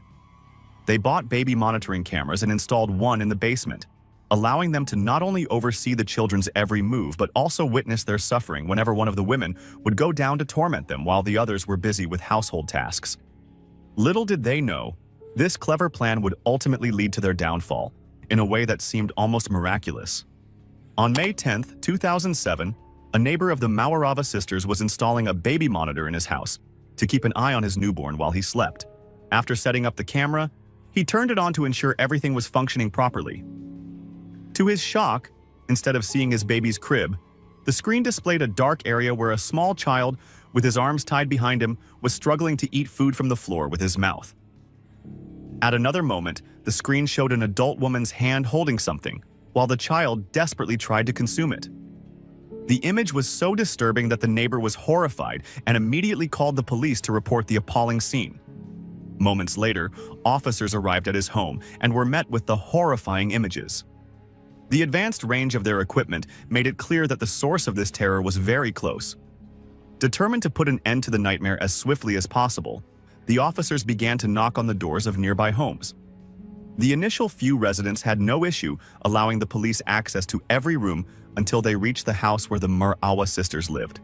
They bought baby monitoring cameras and installed one in the basement, allowing them to not only oversee the children's every move but also witness their suffering whenever one of the women would go down to torment them while the others were busy with household tasks. Little did they know, this clever plan would ultimately lead to their downfall, in a way that seemed almost miraculous. On May 10, 2007, a neighbor of the Mawarava sisters was installing a baby monitor in his house to keep an eye on his newborn while he slept. After setting up the camera, he turned it on to ensure everything was functioning properly. To his shock, instead of seeing his baby's crib, the screen displayed a dark area where a small child, with his arms tied behind him, was struggling to eat food from the floor with his mouth. At another moment, the screen showed an adult woman's hand holding something, while the child desperately tried to consume it. The image was so disturbing that the neighbor was horrified and immediately called the police to report the appalling scene. Moments later, officers arrived at his home and were met with the horrifying images. The advanced range of their equipment made it clear that the source of this terror was very close. Determined to put an end to the nightmare as swiftly as possible, the officers began to knock on the doors of nearby homes. The initial few residents had no issue allowing the police access to every room until they reached the house where the Murawa sisters lived.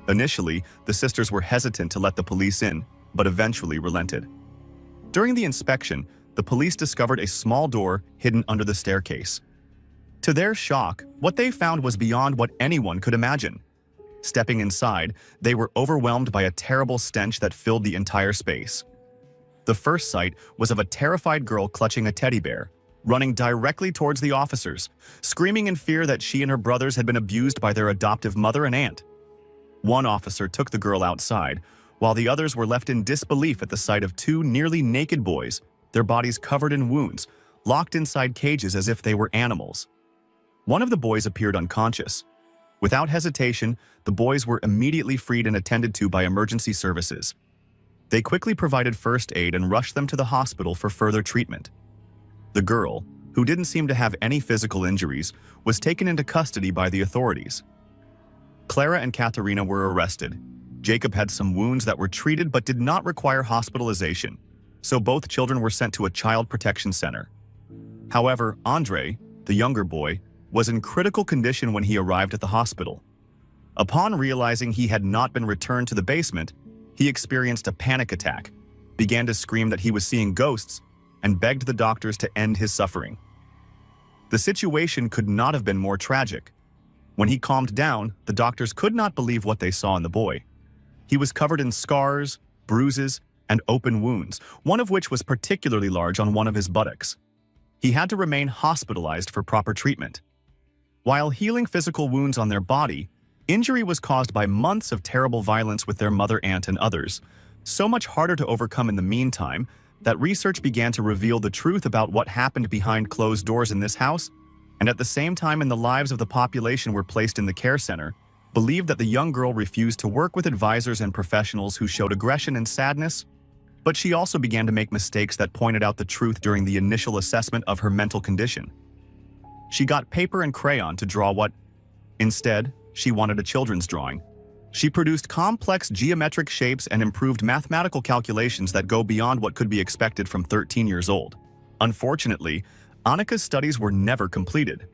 Initially, the sisters were hesitant to let the police in, but eventually relented. During the inspection, the police discovered a small door hidden under the staircase. To their shock, what they found was beyond what anyone could imagine. Stepping inside, they were overwhelmed by a terrible stench that filled the entire space. The first sight was of a terrified girl clutching a teddy bear, running directly towards the officers, screaming in fear that she and her brothers had been abused by their adoptive mother and aunt. One officer took the girl outside, while the others were left in disbelief at the sight of two nearly naked boys, their bodies covered in wounds, locked inside cages as if they were animals. One of the boys appeared unconscious. Without hesitation, the boys were immediately freed and attended to by emergency services. They quickly provided first aid and rushed them to the hospital for further treatment. The girl, who didn't seem to have any physical injuries, was taken into custody by the authorities. Clara and Katharina were arrested. Jacob had some wounds that were treated but did not require hospitalization, so both children were sent to a child protection center. However, Andre, the younger boy, was in critical condition when he arrived at the hospital. Upon realizing he had not been returned to the basement, he experienced a panic attack, began to scream that he was seeing ghosts, and begged the doctors to end his suffering. The situation could not have been more tragic. When he calmed down, the doctors could not believe what they saw in the boy. He was covered in scars, bruises, and open wounds, one of which was particularly large on one of his buttocks. He had to remain hospitalized for proper treatment. While healing physical wounds on their body, injury was caused by months of terrible violence with their mother, aunt, and others, so much harder to overcome in the meantime that research began to reveal the truth about what happened behind closed doors in this house, and at the same time in the lives of the population were placed in the care center, believed that the young girl refused to work with advisors and professionals who showed aggression and sadness, but she also began to make mistakes that pointed out the truth during the initial assessment of her mental condition. She got paper and crayon to draw what, instead, she wanted a children's drawing. She produced complex geometric shapes and improved mathematical calculations that go beyond what could be expected from 13 years old. Unfortunately, Annika's studies were never completed.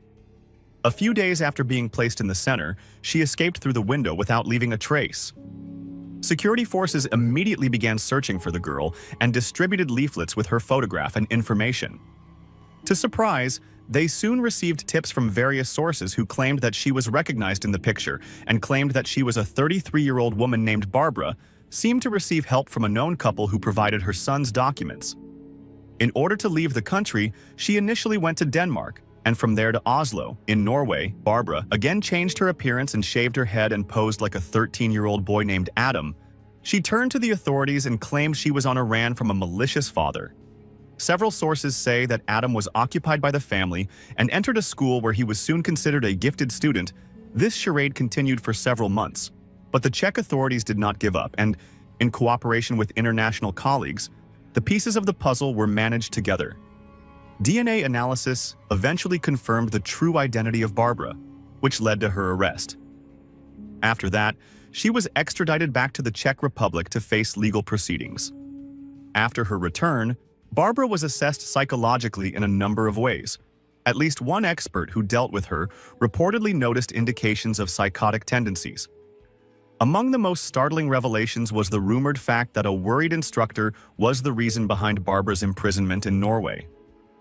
A few days after being placed in the center, she escaped through the window without leaving a trace. Security forces immediately began searching for the girl and distributed leaflets with her photograph and information. To surprise, they soon received tips from various sources who claimed that she was recognized in the picture and claimed that she was a 33-year-old woman named Barbara, seemed to receive help from a known couple who provided her son's documents. In order to leave the country, she initially went to Denmark, and from there to Oslo. In Norway, Barbara again changed her appearance and shaved her head and posed like a 13-year-old boy named Adam. She turned to the authorities and claimed she was on a ran from a malicious father. Several sources say that Adam was occupied by the family and entered a school where he was soon considered a gifted student. This charade continued for several months, but the Czech authorities did not give up, and, in cooperation with international colleagues, the pieces of the puzzle were managed together. DNA analysis eventually confirmed the true identity of Barbara, which led to her arrest. After that, she was extradited back to the Czech Republic to face legal proceedings. After her return, Barbara was assessed psychologically in a number of ways. At least one expert who dealt with her reportedly noticed indications of psychotic tendencies. Among the most startling revelations was the rumored fact that a worried instructor was the reason behind Barbara's imprisonment in Norway.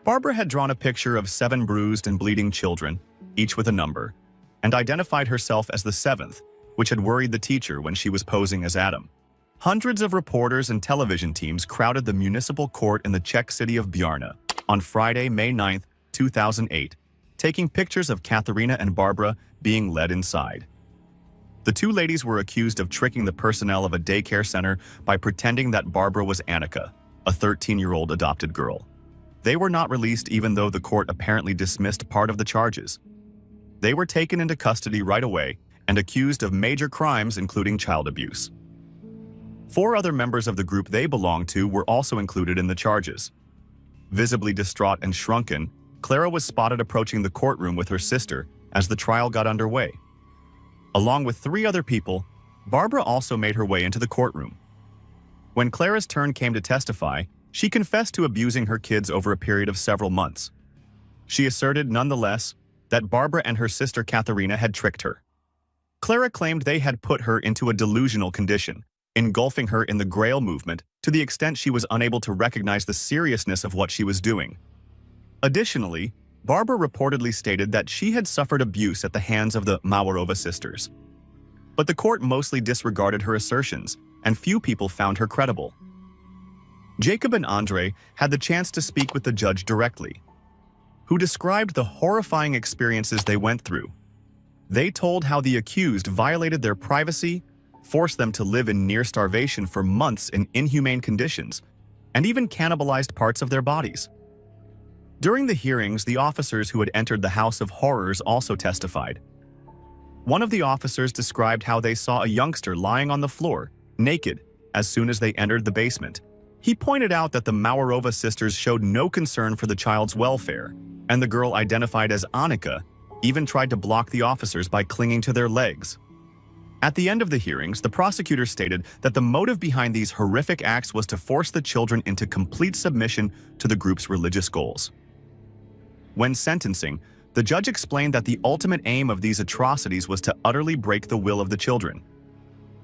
Barbara had drawn a picture of 7 bruised and bleeding children, each with a number, and identified herself as the 7th, which had worried the teacher when she was posing as Adam. Hundreds of reporters and television teams crowded the municipal court in the Czech city of Bjarna on Friday, May 9, 2008, taking pictures of Katharina and Barbara being led inside. The two ladies were accused of tricking the personnel of a daycare center by pretending that Barbara was Annika, a 13-year-old adopted girl. They were not released even though the court apparently dismissed part of the charges. They were taken into custody right away and accused of major crimes including child abuse. 4 other members of the group they belonged to were also included in the charges. Visibly distraught and shrunken, Clara was spotted approaching the courtroom with her sister as the trial got underway. Along with 3 other people, Barbara also made her way into the courtroom. When Clara's turn came to testify, she confessed to abusing her kids over a period of several months. She asserted, nonetheless, that Barbara and her sister Katharina had tricked her. Clara claimed they had put her into a delusional condition, engulfing her in the Grail movement to the extent she was unable to recognize the seriousness of what she was doing. Additionally, Barbara reportedly stated that she had suffered abuse at the hands of the Mawarova sisters. But the court mostly disregarded her assertions, and few people found her credible. Jacob and Andre had the chance to speak with the judge directly, who described the horrifying experiences they went through. They told how the accused violated their privacy, forced them to live in near starvation for months in inhumane conditions, and even cannibalized parts of their bodies. During the hearings, the officers who had entered the House of Horrors also testified. One of the officers described how they saw a youngster lying on the floor, naked, as soon as they entered the basement. He pointed out that the Mawarova sisters showed no concern for the child's welfare, and the girl identified as Annika even tried to block the officers by clinging to their legs. At the end of the hearings, the prosecutor stated that the motive behind these horrific acts was to force the children into complete submission to the group's religious goals. When sentencing, the judge explained that the ultimate aim of these atrocities was to utterly break the will of the children.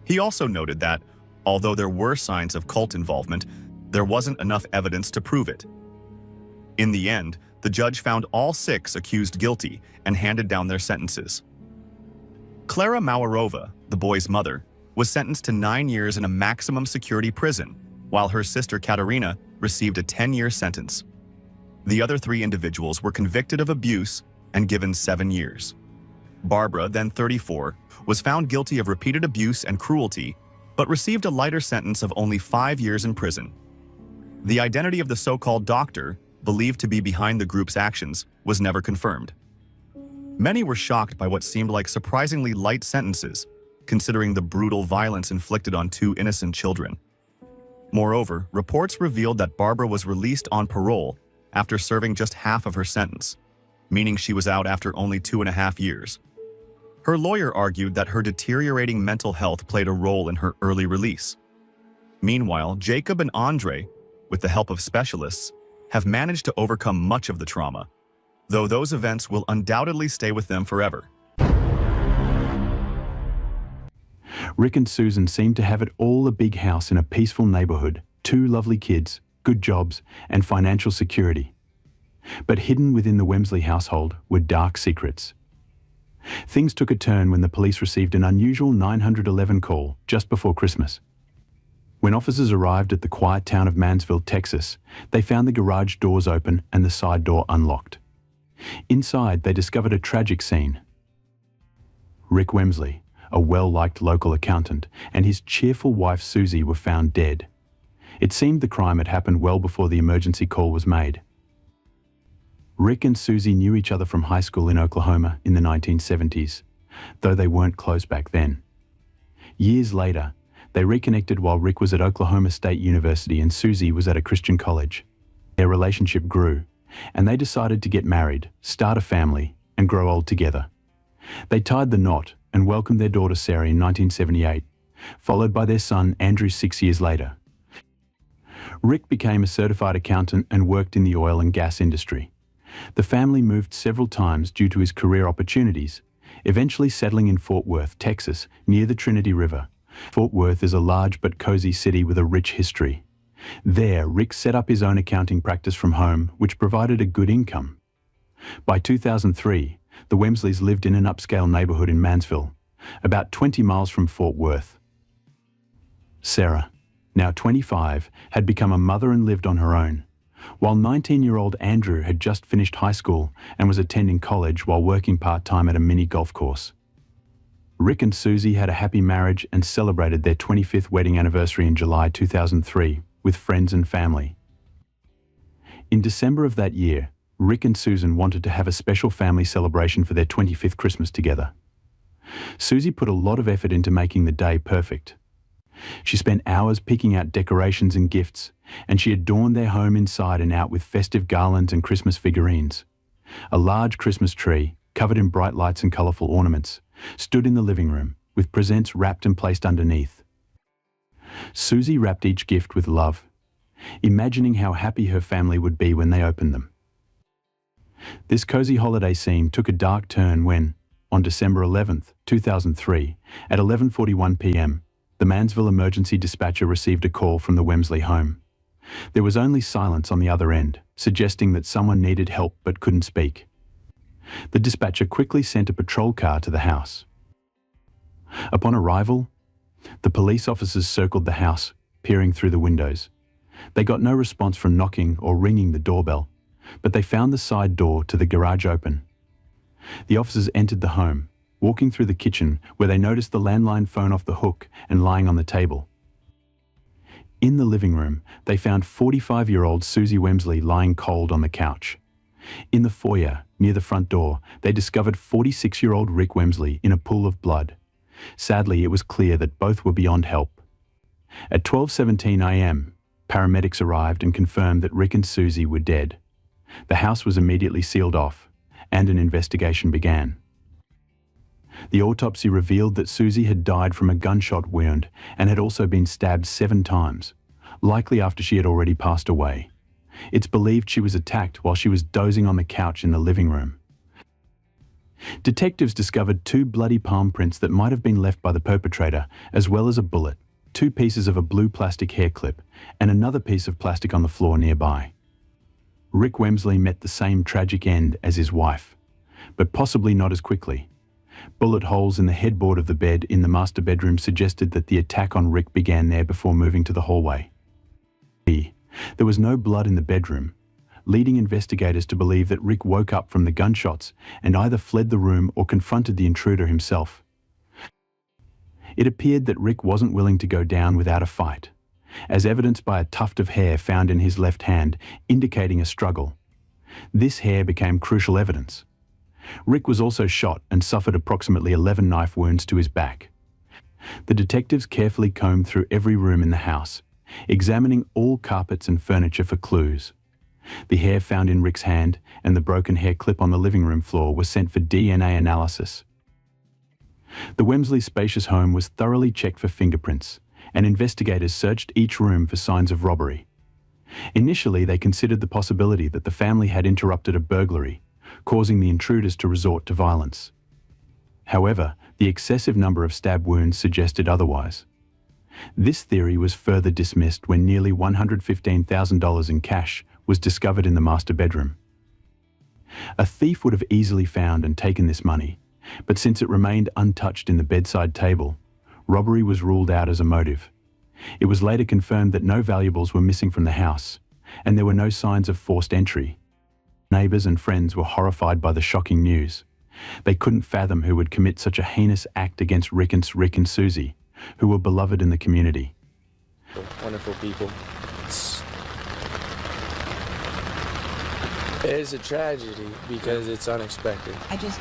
He also noted that, although there were signs of cult involvement, there wasn't enough evidence to prove it. In the end, the judge found all 6 accused guilty and handed down their sentences. Klara Mawarova, the boy's mother, was sentenced to 9 years in a maximum security prison, while her sister Katerina received a 10-year sentence. The other 3 individuals were convicted of abuse and given 7 years. Barbara, then 34, was found guilty of repeated abuse and cruelty, but received a lighter sentence of only 5 years in prison. The identity of the so-called doctor, believed to be behind the group's actions, was never confirmed. Many were shocked by what seemed like surprisingly light sentences, considering the brutal violence inflicted on 2 innocent children. Moreover, reports revealed that Barbara was released on parole after serving just half of her sentence, meaning she was out after only 2.5 years. Her lawyer argued that her deteriorating mental health played a role in her early release. Meanwhile, Jacob and Andre, with the help of specialists, have managed to overcome much of the trauma, though those events will undoubtedly stay with them forever. Rick and Susan seemed to have it all: a big house in a peaceful neighborhood, 2 lovely kids, good jobs, and financial security. But hidden within the Wemsley household were dark secrets. Things took a turn when the police received an unusual 911 call just before Christmas. When officers arrived at the quiet town of Mansfield, Texas, they found the garage doors open and the side door unlocked. Inside, they discovered a tragic scene. Rick Wemsley, a well-liked local accountant, and his cheerful wife Susie were found dead. It seemed the crime had happened well before the emergency call was made. Rick and Susie knew each other from high school in Oklahoma in the 1970s, though they weren't close back then. Years later, they reconnected while Rick was at Oklahoma State University and Susie was at a Christian college. Their relationship grew, and they decided to get married, start a family, and grow old together. They tied the knot and welcomed their daughter Sarah in 1978, followed by their son Andrew 6 years later. Rick became a certified accountant and worked in the oil and gas industry. The family moved several times due to his career opportunities, eventually settling in Fort Worth, Texas, near the Trinity River. Fort Worth is a large but cozy city with a rich history. There, Rick set up his own accounting practice from home, which provided a good income. By 2003, the Wemsleys lived in an upscale neighborhood in Mansfield, about 20 miles from Fort Worth. Sarah, now 25, had become a mother and lived on her own, while 19-year-old Andrew had just finished high school and was attending college while working part-time at a mini golf course. Rick and Susie had a happy marriage and celebrated their 25th wedding anniversary in July 2003 with friends and family. In December of that year, Rick and Susan wanted to have a special family celebration for their 25th Christmas together. Susie put a lot of effort into making the day perfect. She spent hours picking out decorations and gifts, and she adorned their home inside and out with festive garlands and Christmas figurines. A large Christmas tree, covered in bright lights and colourful ornaments, stood in the living room, with presents wrapped and placed underneath. Susie wrapped each gift with love, imagining how happy her family would be when they opened them. This cozy holiday scene took a dark turn when, on December 11, 2003, at 11:41 p.m., the Mansville emergency dispatcher received a call from the Wemsley home. There was only silence on the other end, suggesting that someone needed help but couldn't speak. The dispatcher quickly sent a patrol car to the house. Upon arrival, the police officers circled the house, peering through the windows. They got no response from knocking or ringing the doorbell, but they found the side door to the garage open. The officers entered the home, walking through the kitchen where they noticed the landline phone off the hook and lying on the table. In the living room, they found 45-year-old Susie Wemsley lying cold on the couch. In the foyer, near the front door, they discovered 46-year-old Rick Wemsley in a pool of blood. Sadly, it was clear that both were beyond help. At 12:17 a.m., paramedics arrived and confirmed that Rick and Susie were dead. The house was immediately sealed off, and an investigation began. The autopsy revealed that Susie had died from a gunshot wound and had also been stabbed 7 times, likely after she had already passed away. It's believed she was attacked while she was dozing on the couch in the living room. Detectives discovered 2 bloody palm prints that might have been left by the perpetrator, as well as a bullet, 2 pieces of a blue plastic hair clip, and another piece of plastic on the floor nearby. Rick Wemsley met the same tragic end as his wife, but possibly not as quickly. Bullet holes in the headboard of the bed in the master bedroom suggested that the attack on Rick began there before moving to the hallway. There was no blood in the bedroom, leading investigators to believe that Rick woke up from the gunshots and either fled the room or confronted the intruder himself. It appeared that Rick wasn't willing to go down without a fight, as evidenced by a tuft of hair found in his left hand, indicating a struggle. This hair became crucial evidence. Rick was also shot and suffered approximately 11 knife wounds to his back. The detectives carefully combed through every room in the house, examining all carpets and furniture for clues. The hair found in Rick's hand and the broken hair clip on the living room floor was sent for DNA analysis. The Wemsley spacious home was thoroughly checked for fingerprints, and investigators searched each room for signs of robbery. Initially, they considered the possibility that the family had interrupted a burglary, causing the intruders to resort to violence. However, the excessive number of stab wounds suggested otherwise. This theory was further dismissed when nearly $115,000 in cash was discovered in the master bedroom. A thief would have easily found and taken this money, but since it remained untouched in the bedside table, robbery was ruled out as a motive. It was later confirmed that no valuables were missing from the house, and there were no signs of forced entry. Neighbors and friends were horrified by the shocking news. They couldn't fathom who would commit such a heinous act against Rick and Susie, who were beloved in the community. Wonderful people. It is a tragedy because it's unexpected. I just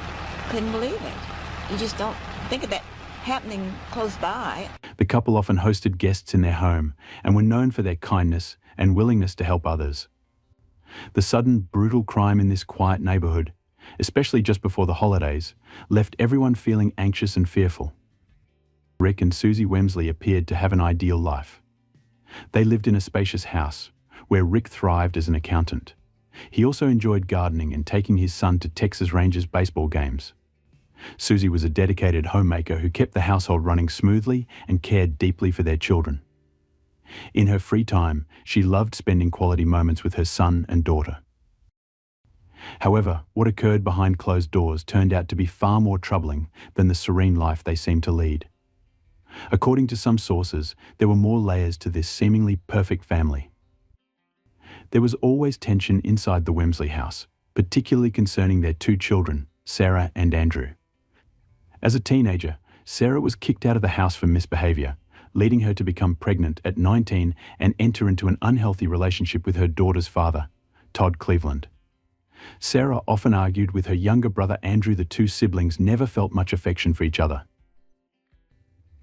couldn't believe it. You just don't think of that happening close by. The couple often hosted guests in their home and were known for their kindness and willingness to help others. The sudden, brutal crime in this quiet neighborhood, especially just before the holidays, left everyone feeling anxious and fearful. Rick and Susie Wemsley appeared to have an ideal life. They lived in a spacious house, where Rick thrived as an accountant. He also enjoyed gardening and taking his son to Texas Rangers baseball games. Susie was a dedicated homemaker who kept the household running smoothly and cared deeply for their children. In her free time, she loved spending quality moments with her son and daughter. However, what occurred behind closed doors turned out to be far more troubling than the serene life they seemed to lead. According to some sources, there were more layers to this seemingly perfect family. There was always tension inside the Wemsley house, particularly concerning their 2 children, Sarah and Andrew. As a teenager, Sarah was kicked out of the house for misbehavior, leading her to become pregnant at 19 and enter into an unhealthy relationship with her daughter's father, Todd Cleveland. Sarah often argued with her younger brother Andrew. The 2 siblings never felt much affection for each other.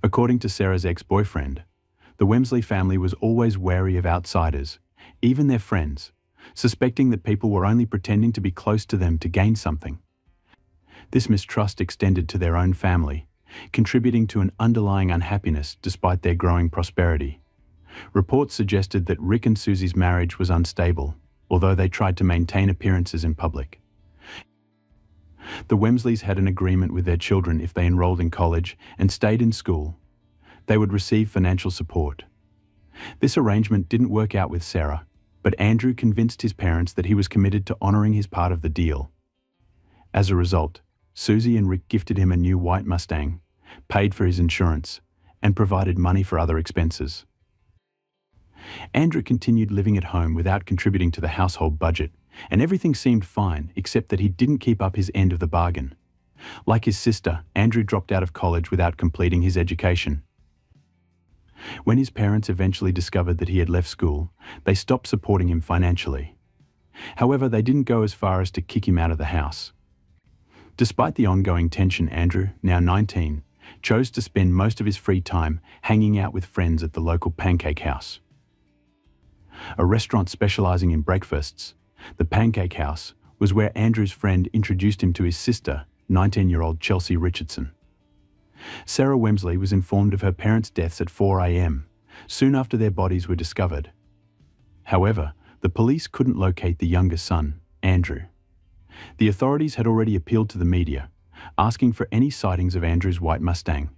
According to Sarah's ex-boyfriend, the Wemsley family was always wary of outsiders, even their friends, suspecting that people were only pretending to be close to them to gain something. This mistrust extended to their own family, contributing to an underlying unhappiness despite their growing prosperity. Reports suggested that Rick and Susie's marriage was unstable, although they tried to maintain appearances in public. The Wemsleys had an agreement with their children if they enrolled in college and stayed in school, they would receive financial support. This arrangement didn't work out with Sarah, but Andrew convinced his parents that he was committed to honoring his part of the deal. As a result, Susie and Rick gifted him a new white Mustang, paid for his insurance, and provided money for other expenses. Andrew continued living at home without contributing to the household budget, and everything seemed fine except that he didn't keep up his end of the bargain. Like his sister, Andrew dropped out of college without completing his education. When his parents eventually discovered that he had left school, they stopped supporting him financially. However, they didn't go as far as to kick him out of the house. Despite the ongoing tension, Andrew, now 19, chose to spend most of his free time hanging out with friends at the local pancake house. A restaurant specializing in breakfasts, the Pancake House was where Andrew's friend introduced him to his sister, 19-year-old Chelsea Richardson. Sarah Wemsley was informed of her parents' deaths at 4 a.m., soon after their bodies were discovered. However, the police couldn't locate the younger son, Andrew. The authorities had already appealed to the media, asking for any sightings of Andrew's white Mustang.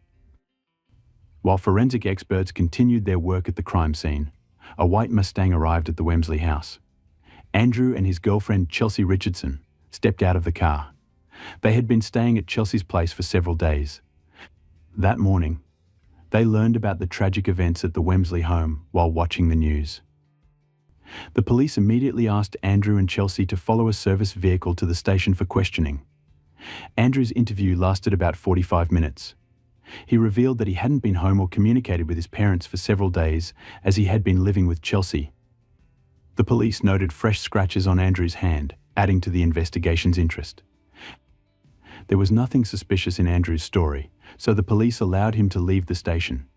While forensic experts continued their work at the crime scene, a white Mustang arrived at the Wemsley house. Andrew and his girlfriend Chelsea Richardson stepped out of the car. They had been staying at Chelsea's place for several days. That morning, they learned about the tragic events at the Wemsley home while watching the news. The police immediately asked Andrew and Chelsea to follow a service vehicle to the station for questioning. Andrew's interview lasted about 45 minutes. He revealed that he hadn't been home or communicated with his parents for several days as he had been living with Chelsea. The police noted fresh scratches on Andrew's hand, adding to the investigation's interest. There was nothing suspicious in Andrew's story, so the police allowed him to leave the station.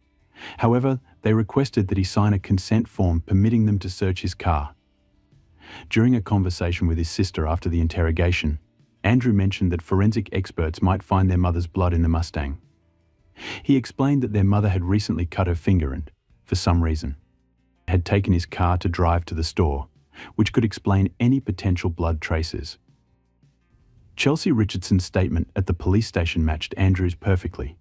However, they requested that he sign a consent form permitting them to search his car. During a conversation with his sister after the interrogation, Andrew mentioned that forensic experts might find their mother's blood in the Mustang. He explained that their mother had recently cut her finger and, for some reason, had taken his car to drive to the store, which could explain any potential blood traces. Chelsea Richardson's statement at the police station matched Andrew's perfectly.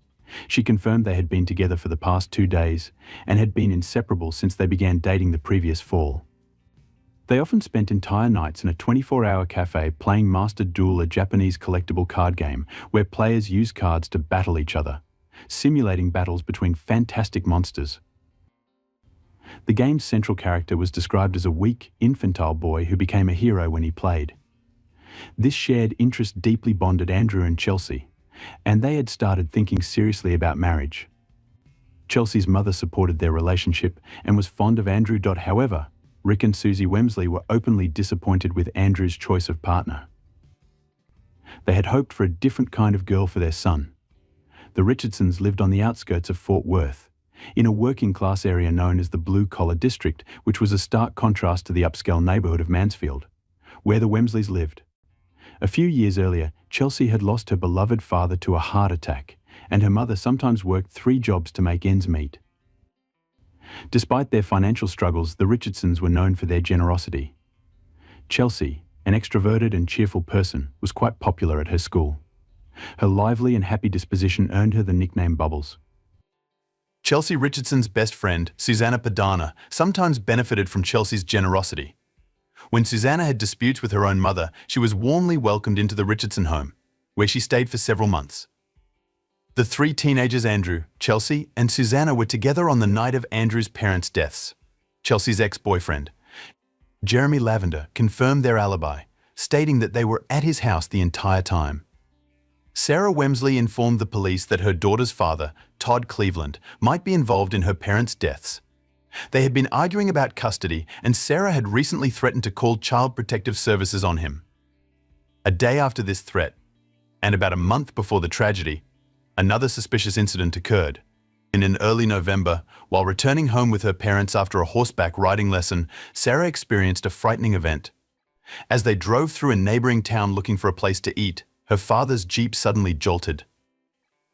She confirmed they had been together for the past 2 days and had been inseparable since they began dating the previous fall. They often spent entire nights in a 24-hour cafe playing Master Duel, a Japanese collectible card game where players use cards to battle each other, simulating battles between fantastic monsters. The game's central character was described as a weak, infantile boy who became a hero when he played. This shared interest deeply bonded Andrew and Chelsea, and they had started thinking seriously about marriage. Chelsea's mother supported their relationship and was fond of Andrew. However, Rick and Susie Wemsley were openly disappointed with Andrew's choice of partner. They had hoped for a different kind of girl for their son. The Richardsons lived on the outskirts of Fort Worth, in a working-class area known as the Blue Collar District, which was a stark contrast to the upscale neighborhood of Mansfield, where the Wemsleys lived. A few years earlier, Chelsea had lost her beloved father to a heart attack, and her mother sometimes worked 3 jobs to make ends meet. Despite their financial struggles, the Richardsons were known for their generosity. Chelsea, an extroverted and cheerful person, was quite popular at her school. Her lively and happy disposition earned her the nickname Bubbles. Chelsea Richardson's best friend, Susanna Padana, sometimes benefited from Chelsea's generosity. When Susanna had disputes with her own mother, she was warmly welcomed into the Richardson home, where she stayed for several months. The 3 teenagers, Andrew, Chelsea, and Susanna, were together on the night of Andrew's parents' deaths. Chelsea's ex-boyfriend, Jeremy Lavender, confirmed their alibi, stating that they were at his house the entire time. Sarah Wemsley informed the police that her daughter's father, Todd Cleveland, might be involved in her parents' deaths. They had been arguing about custody, and Sarah had recently threatened to call Child Protective Services on him. A day after this threat, and about a month before the tragedy, another suspicious incident occurred. In early November, while returning home with her parents after a horseback riding lesson, Sarah experienced a frightening event. As they drove through a neighboring town looking for a place to eat, her father's Jeep suddenly jolted.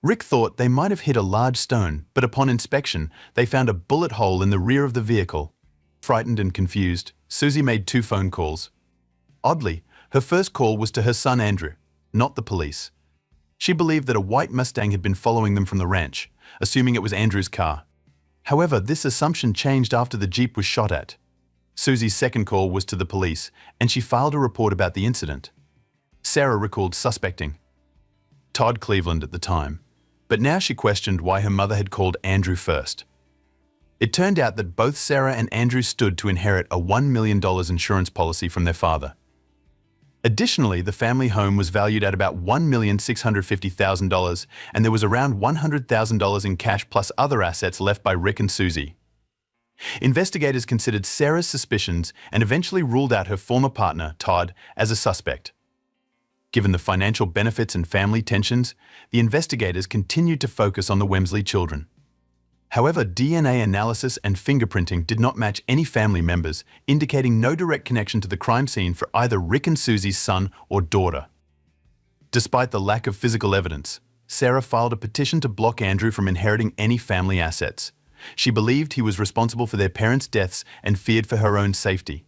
Rick thought they might have hit a large stone, but upon inspection, they found a bullet hole in the rear of the vehicle. Frightened and confused, Susie made 2 phone calls. Oddly, her first call was to her son Andrew, not the police. She believed that a white Mustang had been following them from the ranch, assuming it was Andrew's car. However, this assumption changed after the Jeep was shot at. Susie's second call was to the police, and she filed a report about the incident. Sarah recalled suspecting Todd Cleveland at the time, but now she questioned why her mother had called Andrew first. It turned out that both Sarah and Andrew stood to inherit a $1 million insurance policy from their father. Additionally, the family home was valued at about $1,650,000, and there was around $100,000 in cash plus other assets left by Rick and Susie. Investigators considered Sarah's suspicions and eventually ruled out her former partner, Todd, as a suspect. Given the financial benefits and family tensions, the investigators continued to focus on the Wemsley children. However, DNA analysis and fingerprinting did not match any family members, indicating no direct connection to the crime scene for either Rick and Susie's son or daughter. Despite the lack of physical evidence, Sarah filed a petition to block Andrew from inheriting any family assets. She believed he was responsible for their parents' deaths and feared for her own safety.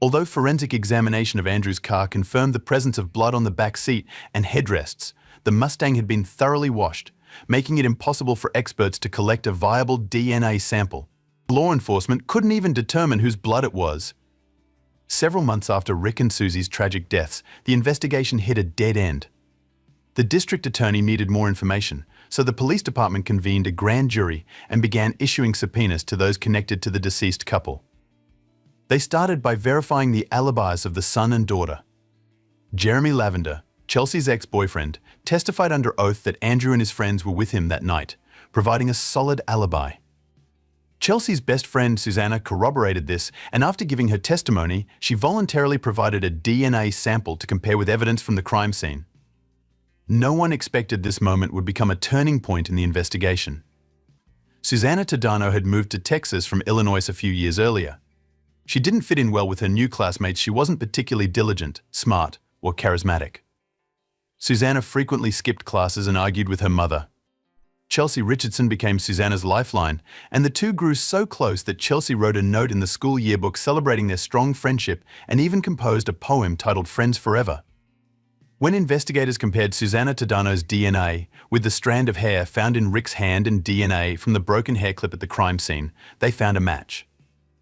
Although forensic examination of Andrew's car confirmed the presence of blood on the back seat and headrests, the Mustang had been thoroughly washed, making it impossible for experts to collect a viable DNA sample. Law enforcement couldn't even determine whose blood it was. Several months after Rick and Susie's tragic deaths, the investigation hit a dead end. The district attorney needed more information, so the police department convened a grand jury and began issuing subpoenas to those connected to the deceased couple. They started by verifying the alibis of the son and daughter. Jeremy Lavender, Chelsea's ex-boyfriend, testified under oath that Andrew and his friends were with him that night, providing a solid alibi. Chelsea's best friend Susanna corroborated this, and after giving her testimony, she voluntarily provided a DNA sample to compare with evidence from the crime scene. No one expected this moment would become a turning point in the investigation. Susanna Tadano had moved to Texas from Illinois a few years earlier. She didn't fit in well with her new classmates. She wasn't particularly diligent, smart, or charismatic. Susanna frequently skipped classes and argued with her mother. Chelsea Richardson became Susanna's lifeline, and the two grew so close that Chelsea wrote a note in the school yearbook celebrating their strong friendship and even composed a poem titled Friends Forever. When investigators compared Susanna Tadano's DNA with the strand of hair found in Rick's hand and DNA from the broken hair clip at the crime scene, they found a match.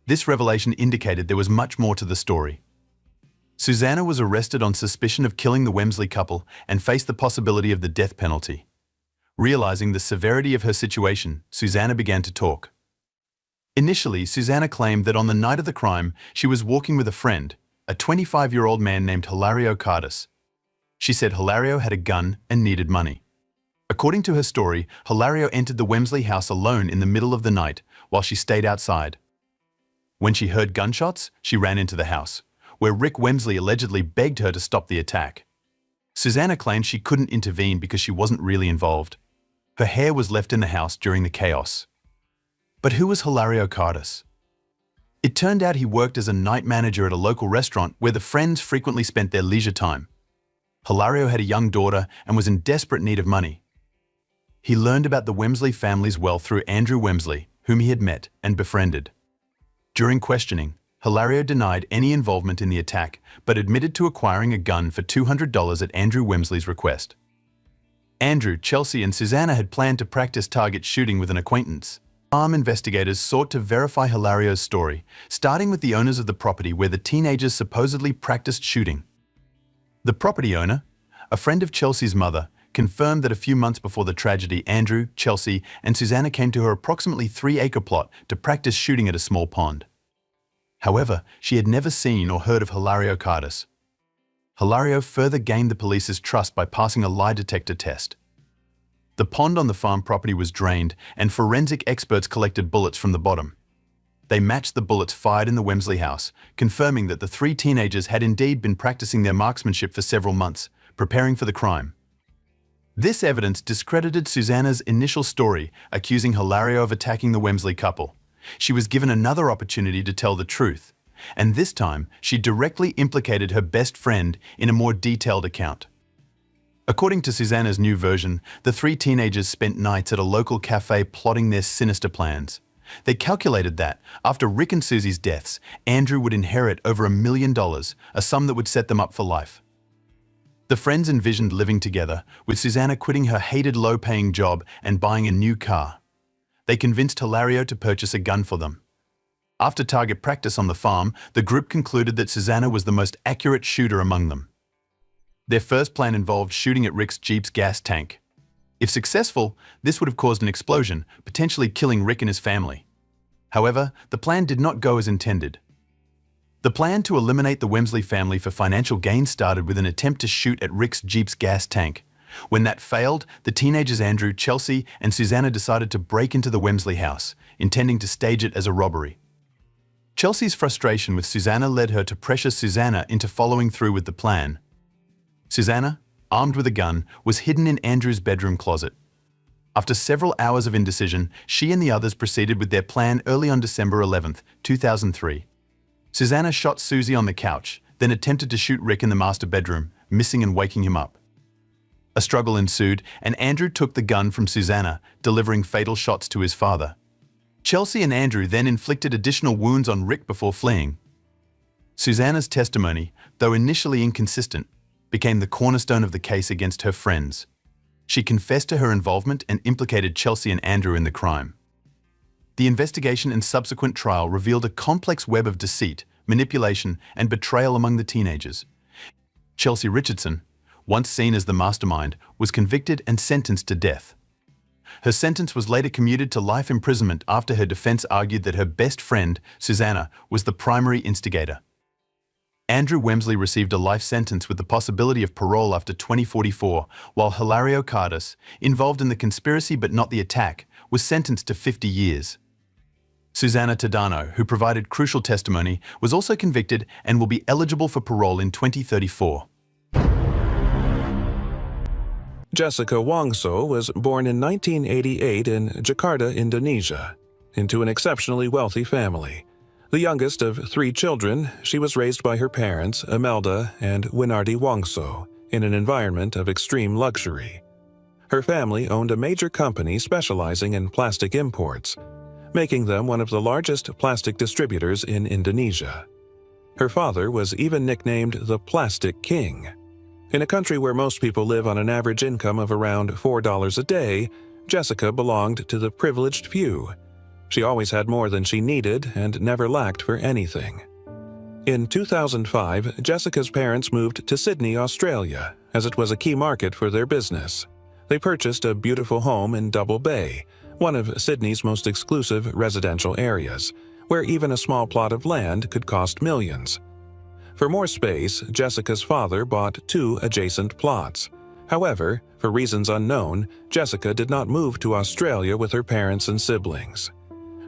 This revelation indicated there was much more to the story. Susanna was arrested on suspicion of killing the Wemsley couple and faced the possibility of the death penalty. Realizing the severity of her situation, Susanna began to talk. Initially, Susanna claimed that on the night of the crime, she was walking with a friend, a 25-year-old man named Hilario Cardis. She said Hilario had a gun and needed money. According to her story, Hilario entered the Wemsley house alone in the middle of the night while she stayed outside. When she heard gunshots, she ran into the house, where Rick Wemsley allegedly begged her to stop the attack. Susanna claimed she couldn't intervene because she wasn't really involved. Her hair was left in the house during the chaos. But who was Hilario Cardis? It turned out he worked as a night manager at a local restaurant where the friends frequently spent their leisure time. Hilario had a young daughter and was in desperate need of money. He learned about the Wemsley family's wealth through Andrew Wemsley, whom he had met and befriended. During questioning, Hilario denied any involvement in the attack, but admitted to acquiring a gun for $200 at Andrew Wemsley's request. Andrew, Chelsea, and Susanna had planned to practice target shooting with an acquaintance. Armed investigators sought to verify Hilario's story, starting with the owners of the property where the teenagers supposedly practiced shooting. The property owner, a friend of Chelsea's mother, confirmed that a few months before the tragedy, Andrew, Chelsea, and Susanna came to her approximately 3-acre plot to practice shooting at a small pond. However, she had never seen or heard of Hilario Cardis. Hilario further gained the police's trust by passing a lie detector test. The pond on the farm property was drained, and forensic experts collected bullets from the bottom. They matched the bullets fired in the Wemsley house, confirming that the 3 teenagers had indeed been practicing their marksmanship for several months, preparing for the crime. This evidence discredited Susanna's initial story, accusing Hilario of attacking the Wemsley couple. She was given another opportunity to tell the truth, and this time she directly implicated her best friend in a more detailed account. According to Susanna's new version, the three teenagers spent nights at a local cafe plotting their sinister plans. They calculated that, after Rick and Susie's deaths, Andrew would inherit over $1 million, a sum that would set them up for life. The friends envisioned living together, with Susanna quitting her hated low-paying job and buying a new car. They convinced Hilario to purchase a gun for them. After target practice on the farm, the group concluded that Susanna was the most accurate shooter among them. Their first plan involved shooting at Rick's Jeep's gas tank. If successful, this would have caused an explosion, potentially killing Rick and his family. However, the plan did not go as intended. The plan to eliminate the Wemsley family for financial gain started with an attempt to shoot at Rick's Jeep's gas tank. When that failed, the teenagers Andrew, Chelsea, and Susanna decided to break into the Wemsley house, intending to stage it as a robbery. Chelsea's frustration with Susanna led her to pressure Susanna into following through with the plan. Susanna, armed with a gun, was hidden in Andrew's bedroom closet. After several hours of indecision, she and the others proceeded with their plan early on December 11, 2003. Susanna shot Susie on the couch, then attempted to shoot Rick in the master bedroom, missing and waking him up. A struggle ensued, and Andrew took the gun from Susanna, delivering fatal shots to his father. Chelsea and Andrew then inflicted additional wounds on Rick before fleeing. Susanna's testimony, though initially inconsistent, became the cornerstone of the case against her friends. She confessed to her involvement and implicated Chelsea and Andrew in the crime. The investigation and subsequent trial revealed a complex web of deceit, manipulation, and betrayal among the teenagers. Chelsea Richardson, once seen as the mastermind, was convicted and sentenced to death. Her sentence was later commuted to life imprisonment after her defense argued that her best friend, Susanna, was the primary instigator. Andrew Wemsley received a life sentence with the possibility of parole after 2044, while Hilario Cardas, involved in the conspiracy but not the attack, was sentenced to 50 years. Susanna Tadano, who provided crucial testimony, was also convicted and will be eligible for parole in 2034. Jessica Wongso was born in 1988 in Jakarta, Indonesia, into an exceptionally wealthy family. The youngest of 3 children, she was raised by her parents, Imelda and Winardi Wongso, in an environment of extreme luxury. Her family owned a major company specializing in plastic imports, making them one of the largest plastic distributors in Indonesia. Her father was even nicknamed the Plastic King. In a country where most people live on an average income of around $4 a day, Jessica belonged to the privileged few. She always had more than she needed and never lacked for anything. In 2005, Jessica's parents moved to Sydney, Australia, as it was a key market for their business. They purchased a beautiful home in Double Bay, one of Sydney's most exclusive residential areas, where even a small plot of land could cost millions. For more space, Jessica's father bought 2 adjacent plots. However, for reasons unknown, Jessica did not move to Australia with her parents and siblings.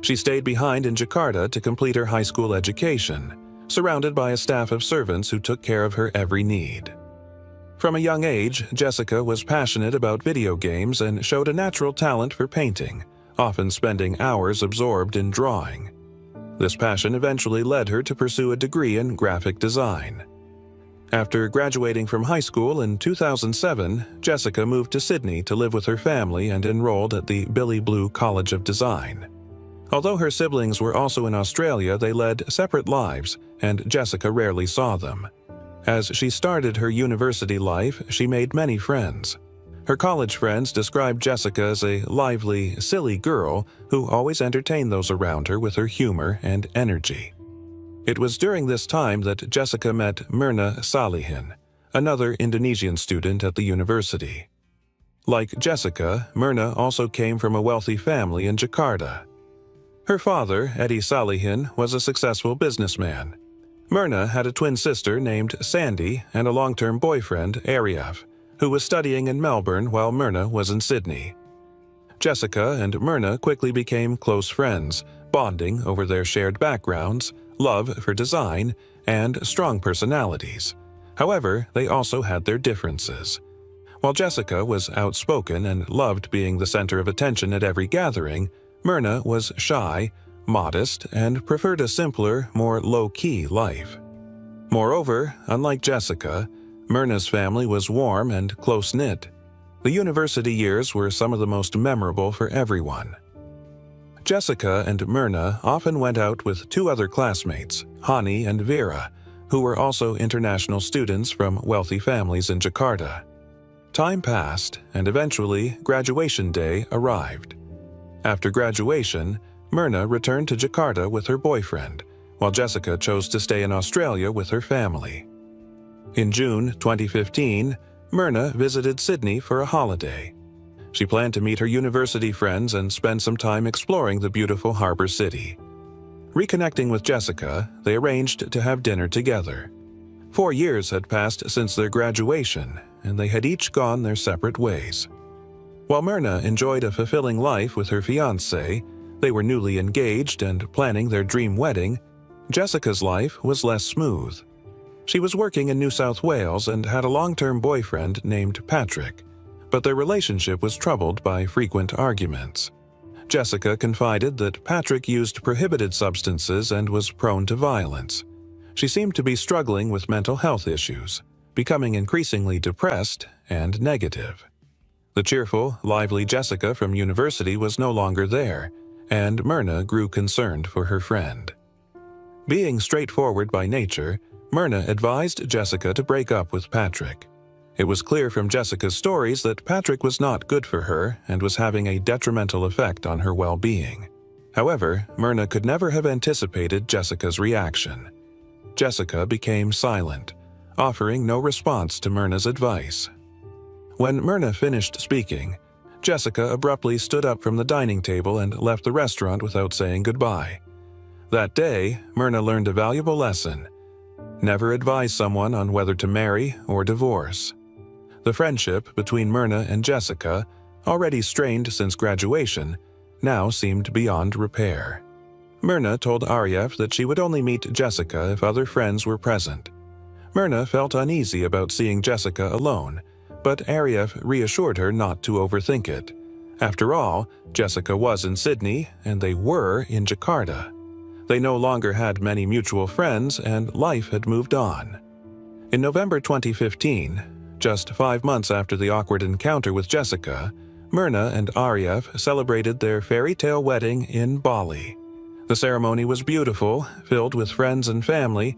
She stayed behind in Jakarta to complete her high school education, surrounded by a staff of servants who took care of her every need. From a young age, Jessica was passionate about video games and showed a natural talent for painting, often spending hours absorbed in drawing. This passion eventually led her to pursue a degree in graphic design. After graduating from high school in 2007, Jessica moved to Sydney to live with her family and enrolled at the Billy Blue College of Design. Although her siblings were also in Australia, they led separate lives, and Jessica rarely saw them. As she started her university life, she made many friends. Her college friends described Jessica as a lively, silly girl who always entertained those around her with her humor and energy. It was during this time that Jessica met Myrna Salihin, another Indonesian student at the university. Like Jessica, Myrna also came from a wealthy family in Jakarta. Her father, Eddie Salihin, was a successful businessman. Myrna had a twin sister named Sandy and a long-term boyfriend, Ariev, who was studying in Melbourne while Myrna was in Sydney. Jessica and Myrna quickly became close friends, bonding over their shared backgrounds, love for design, and strong personalities. However, they also had their differences. While Jessica was outspoken and loved being the center of attention at every gathering, Myrna was shy, modest, and preferred a simpler, more low-key life. Moreover, unlike Jessica, Myrna's family was warm and close-knit. The university years were some of the most memorable for everyone. Jessica and Myrna often went out with two other classmates, Hani and Vera, who were also international students from wealthy families in Jakarta. Time passed, and eventually graduation day arrived. After graduation, Myrna returned to Jakarta with her boyfriend, while Jessica chose to stay in Australia with her family. In June 2015, Myrna visited Sydney for a holiday. She planned to meet her university friends and spend some time exploring the beautiful harbor city. Reconnecting with Jessica, they arranged to have dinner together. 4 years had passed since their graduation, and they had each gone their separate ways. While Myrna enjoyed a fulfilling life with her fiancé, they were newly engaged and planning their dream wedding, Jessica's life was less smooth. She was working in New South Wales and had a long-term boyfriend named Patrick, but their relationship was troubled by frequent arguments. Jessica confided that Patrick used prohibited substances and was prone to violence. She seemed to be struggling with mental health issues, becoming increasingly depressed and negative. The cheerful, lively Jessica from university was no longer there, and Myrna grew concerned for her friend. Being straightforward by nature, Myrna advised Jessica to break up with Patrick. It was clear from Jessica's stories that Patrick was not good for her and was having a detrimental effect on her well-being. However, Myrna could never have anticipated Jessica's reaction. Jessica became silent, offering no response to Myrna's advice. When Myrna finished speaking, Jessica abruptly stood up from the dining table and left the restaurant without saying goodbye. That day, Myrna learned a valuable lesson. Never advise someone on whether to marry or divorce. The friendship between Myrna and Jessica, already strained since graduation, now seemed beyond repair. Myrna told Ariev that she would only meet Jessica if other friends were present. Myrna felt uneasy about seeing Jessica alone, but Ariev reassured her not to overthink it. After all, Jessica was in Sydney and they were in Jakarta. They no longer had many mutual friends and life had moved on. In November 2015, just 5 months after the awkward encounter with Jessica, Myrna and Ariev celebrated their fairy tale wedding in Bali. The ceremony was beautiful, filled with friends and family,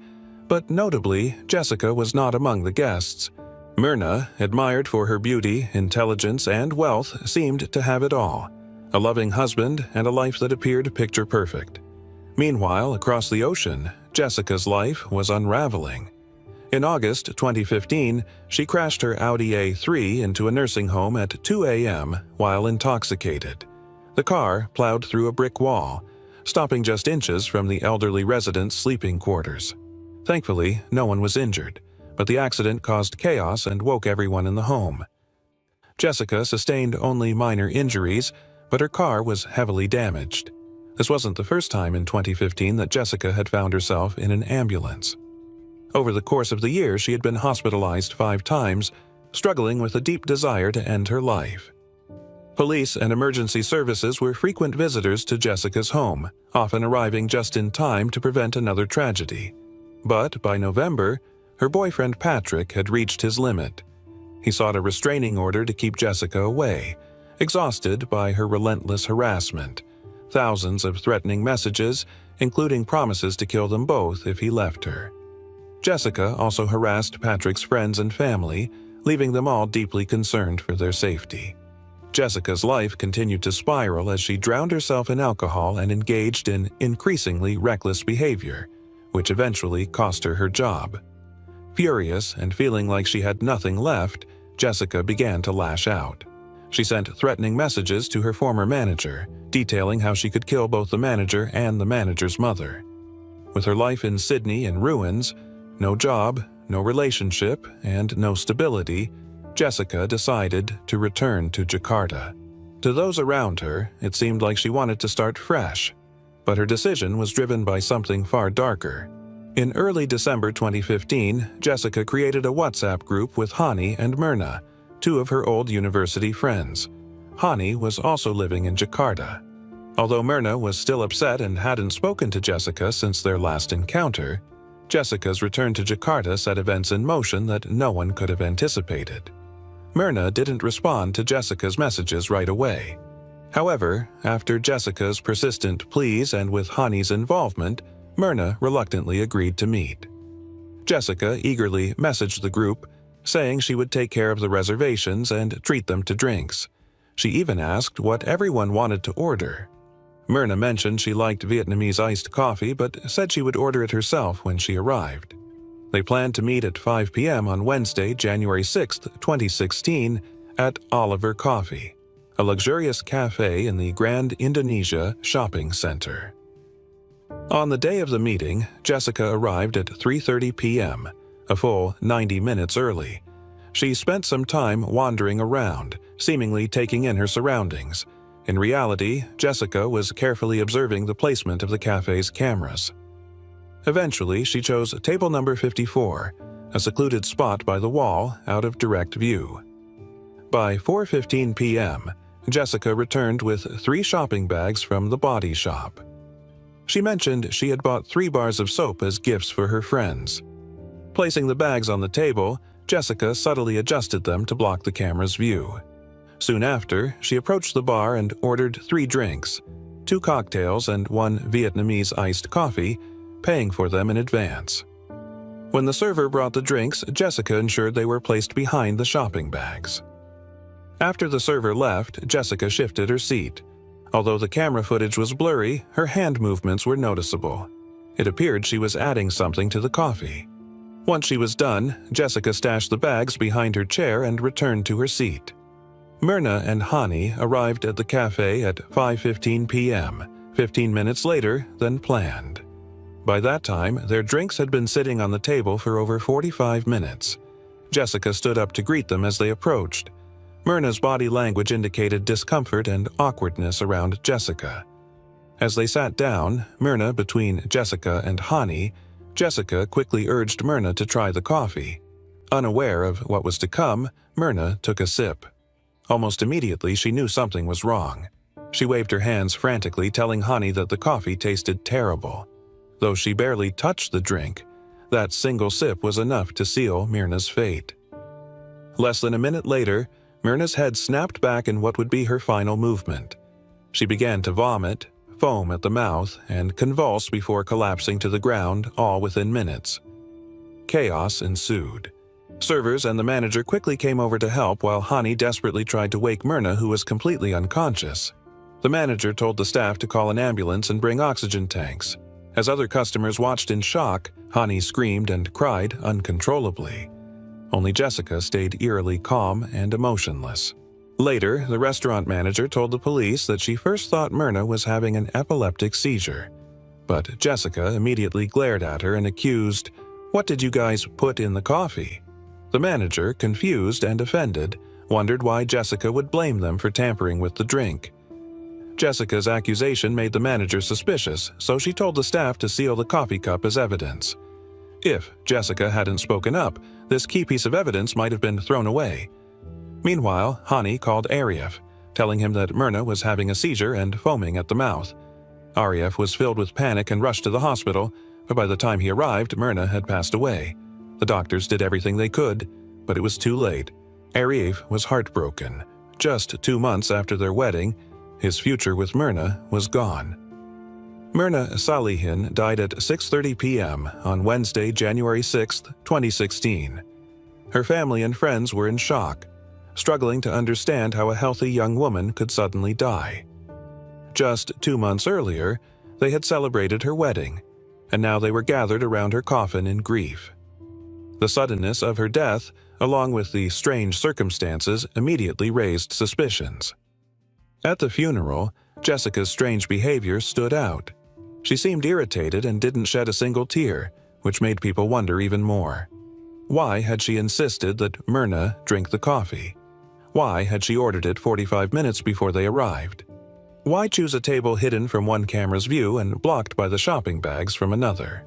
but notably, Jessica was not among the guests. Myrna, admired for her beauty, intelligence, and wealth, seemed to have it all: a loving husband and a life that appeared picture perfect. Meanwhile, across the ocean, Jessica's life was unraveling. In August 2015, she crashed her Audi A3 into a nursing home at 2 a.m. while intoxicated. The car plowed through a brick wall, stopping just inches from the elderly residents' sleeping quarters. Thankfully, no one was injured, but the accident caused chaos and woke everyone in the home. Jessica sustained only minor injuries, but her car was heavily damaged. This wasn't the first time in 2015 that Jessica had found herself in an ambulance. Over the course of the year, she had been hospitalized 5 times, struggling with a deep desire to end her life. Police and emergency services were frequent visitors to Jessica's home, often arriving just in time to prevent another tragedy. But by November, her boyfriend Patrick had reached his limit. He sought a restraining order to keep Jessica away, exhausted by her relentless harassment. Thousands of threatening messages, including promises to kill them both if he left her. Jessica also harassed Patrick's friends and family, leaving them all deeply concerned for their safety. Jessica's life continued to spiral as she drowned herself in alcohol and engaged in increasingly reckless behavior, which eventually cost her her job. Furious and feeling like she had nothing left, Jessica began to lash out. She sent threatening messages to her former manager, detailing how she could kill both the manager and the manager's mother. With her life in Sydney in ruins, no job, no relationship, and no stability, Jessica decided to return to Jakarta. To those around her, it seemed like she wanted to start fresh, but her decision was driven by something far darker. In early December 2015, Jessica created a WhatsApp group with Hani and Myrna, 2 of her old university friends. Hani was also living in Jakarta. Although Myrna was still upset and hadn't spoken to Jessica since their last encounter, Jessica's return to Jakarta set events in motion that no one could have anticipated. Myrna didn't respond to Jessica's messages right away. However, after Jessica's persistent pleas and with Hani's involvement, Myrna reluctantly agreed to meet. Jessica eagerly messaged the group, saying she would take care of the reservations and treat them to drinks. She even asked what everyone wanted to order. Myrna mentioned she liked Vietnamese iced coffee but said she would order it herself when she arrived. They planned to meet at 5 p.m. on Wednesday, January 6, 2016, at Oliver Coffee, a luxurious cafe in the Grand Indonesia Shopping Center. On the day of the meeting, Jessica arrived at 3:30 p.m., a full 90 minutes early. She spent some time wandering around, seemingly taking in her surroundings. In reality, Jessica was carefully observing the placement of the cafe's cameras. Eventually, she chose table number 54, a secluded spot by the wall out of direct view. By 4:15 p.m., Jessica returned with 3 shopping bags from the body shop. She mentioned she had bought 3 bars of soap as gifts for her friends. Placing the bags on the table, Jessica subtly adjusted them to block the camera's view. Soon after, she approached the bar and ordered 3 drinks, 2 cocktails and 1 Vietnamese iced coffee, paying for them in advance. When the server brought the drinks, Jessica ensured they were placed behind the shopping bags. After the server left, Jessica shifted her seat. Although the camera footage was blurry, her hand movements were noticeable. It appeared she was adding something to the coffee. Once she was done, Jessica stashed the bags behind her chair and returned to her seat. Myrna and Hani arrived at the cafe at 5:15 p.m., 15 minutes later than planned. By that time, their drinks had been sitting on the table for over 45 minutes. Jessica stood up to greet them as they approached. Myrna's body language indicated discomfort and awkwardness around Jessica. As they sat down, Myrna between Jessica and Hani, Jessica quickly urged Myrna to try the coffee. Unaware of what was to come, Myrna took a sip. Almost immediately, she knew something was wrong. She waved her hands frantically, telling Hani that the coffee tasted terrible. Though she barely touched the drink, that single sip was enough to seal Myrna's fate. Less than a minute later, Myrna's head snapped back in what would be her final movement. She began to vomit, foam at the mouth, and convulse before collapsing to the ground, all within minutes. Chaos ensued. Servers and the manager quickly came over to help while Hani desperately tried to wake Myrna, who was completely unconscious. The manager told the staff to call an ambulance and bring oxygen tanks. As other customers watched in shock, Hani screamed and cried uncontrollably. Only Jessica stayed eerily calm and emotionless. Later, the restaurant manager told the police that she first thought Myrna was having an epileptic seizure. But Jessica immediately glared at her and accused, "What did you guys put in the coffee?" The manager, confused and offended, wondered why Jessica would blame them for tampering with the drink. Jessica's accusation made the manager suspicious, so she told the staff to seal the coffee cup as evidence. If Jessica hadn't spoken up, this key piece of evidence might have been thrown away. Meanwhile, Hani called Arif, telling him that Myrna was having a seizure and foaming at the mouth. Arif was filled with panic and rushed to the hospital, but by the time he arrived, Myrna had passed away. The doctors did everything they could, but it was too late. Arif was heartbroken. Just 2 months after their wedding, his future with Myrna was gone. Myrna Salihin died at 6:30 p.m. on Wednesday, January 6, 2016. Her family and friends were in shock, struggling to understand how a healthy young woman could suddenly die. Just 2 months earlier, they had celebrated her wedding, and now they were gathered around her coffin in grief. The suddenness of her death, along with the strange circumstances, immediately raised suspicions. At the funeral, Jessica's strange behavior stood out. She seemed irritated and didn't shed a single tear, which made people wonder even more. Why had she insisted that Myrna drink the coffee? Why had she ordered it 45 minutes before they arrived? Why choose a table hidden from one camera's view and blocked by the shopping bags from another?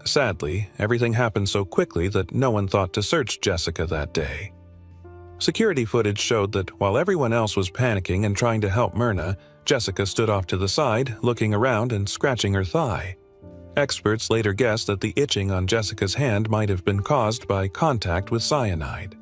Sadly, everything happened so quickly that no one thought to search Jessica that day. Security footage showed that while everyone else was panicking and trying to help Myrna, Jessica stood off to the side, looking around and scratching her thigh. Experts later guessed that the itching on Jessica's hand might have been caused by contact with cyanide.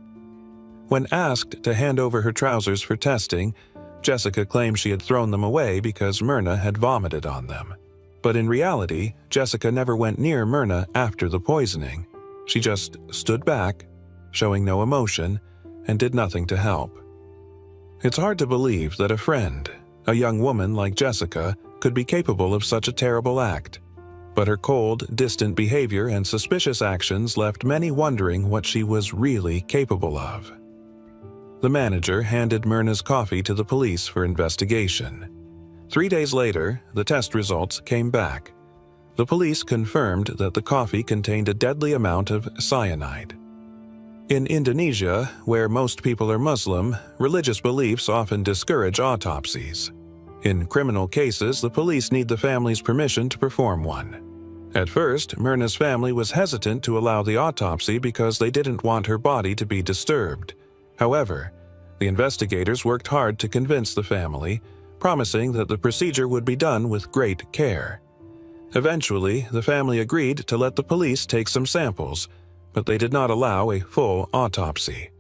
When asked to hand over her trousers for testing, Jessica claimed she had thrown them away because Myrna had vomited on them. But in reality, Jessica never went near Myrna after the poisoning. She just stood back, showing no emotion, and did nothing to help. It's hard to believe that a friend, a young woman like Jessica, could be capable of such a terrible act. But her cold, distant behavior and suspicious actions left many wondering what she was really capable of. The manager handed Myrna's coffee to the police for investigation. 3 days later, the test results came back. The police confirmed that the coffee contained a deadly amount of cyanide. In Indonesia, where most people are Muslim, religious beliefs often discourage autopsies. In criminal cases, the police need the family's permission to perform one. At first, Myrna's family was hesitant to allow the autopsy because they didn't want her body to be disturbed. However, the investigators worked hard to convince the family, promising that the procedure would be done with great care. Eventually, the family agreed to let the police take some samples, but they did not allow a full autopsy.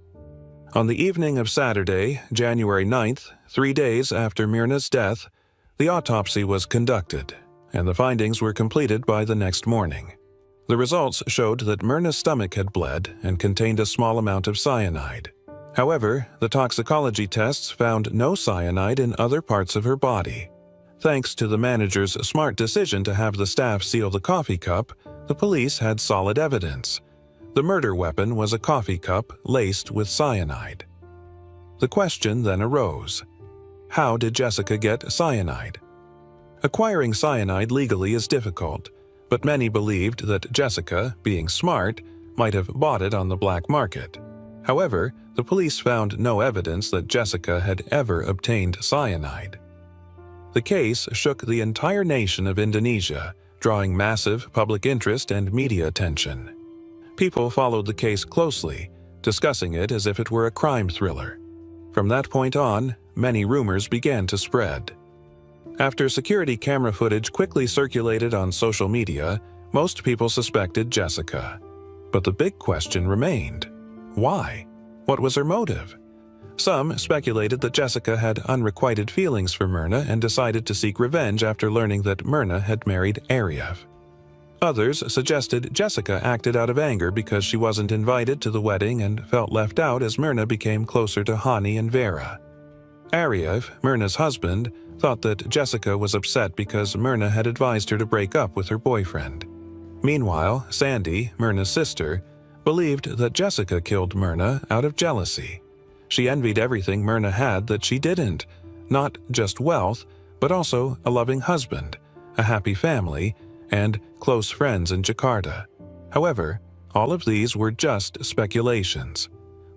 On the evening of Saturday, January 9th, 3 days after Myrna's death, the autopsy was conducted, and the findings were completed by the next morning. The results showed that Myrna's stomach had bled and contained a small amount of cyanide. However, the toxicology tests found no cyanide in other parts of her body. Thanks to the manager's smart decision to have the staff seal the coffee cup, the police had solid evidence. The murder weapon was a coffee cup laced with cyanide. The question then arose: how did Jessica get cyanide? Acquiring cyanide legally is difficult, but many believed that Jessica, being smart, might have bought it on the black market. However, the police found no evidence that Jessica had ever obtained cyanide. The case shook the entire nation of Indonesia, drawing massive public interest and media attention. People followed the case closely, discussing it as if it were a crime thriller. From that point on, many rumors began to spread. After security camera footage quickly circulated on social media, most people suspected Jessica. But the big question remained: why? What was her motive? Some speculated that Jessica had unrequited feelings for Myrna and decided to seek revenge after learning that Myrna had married Ariev. Others suggested Jessica acted out of anger because she wasn't invited to the wedding and felt left out as Myrna became closer to Hani and Vera. Ariev, Myrna's husband, thought that Jessica was upset because Myrna had advised her to break up with her boyfriend. Meanwhile, Sandy, Myrna's sister, believed that Jessica killed Myrna out of jealousy. She envied everything Myrna had that she didn't, not just wealth, but also a loving husband, a happy family, and close friends in Jakarta. However, all of these were just speculations.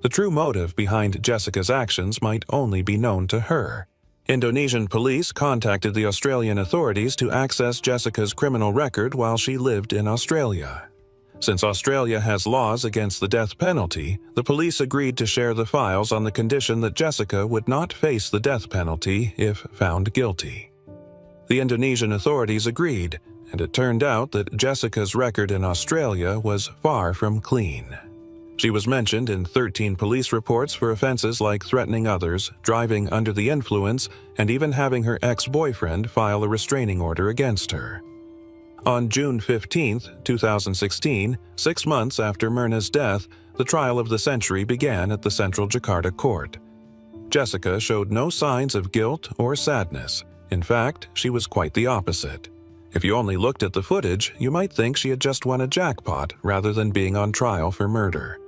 The true motive behind Jessica's actions might only be known to her. Indonesian police contacted the Australian authorities to access Jessica's criminal record while she lived in Australia. Since Australia has laws against the death penalty, the police agreed to share the files on the condition that Jessica would not face the death penalty if found guilty. The Indonesian authorities agreed, and it turned out that Jessica's record in Australia was far from clean. She was mentioned in 13 police reports for offenses like threatening others, driving under the influence, and even having her ex-boyfriend file a restraining order against her. On June 15, 2016, 6 months after Myrna's death, the trial of the century began at the Central Jakarta Court. Jessica showed no signs of guilt or sadness. In fact, she was quite the opposite. If you only looked at the footage, you might think she had just won a jackpot rather than being on trial for murder.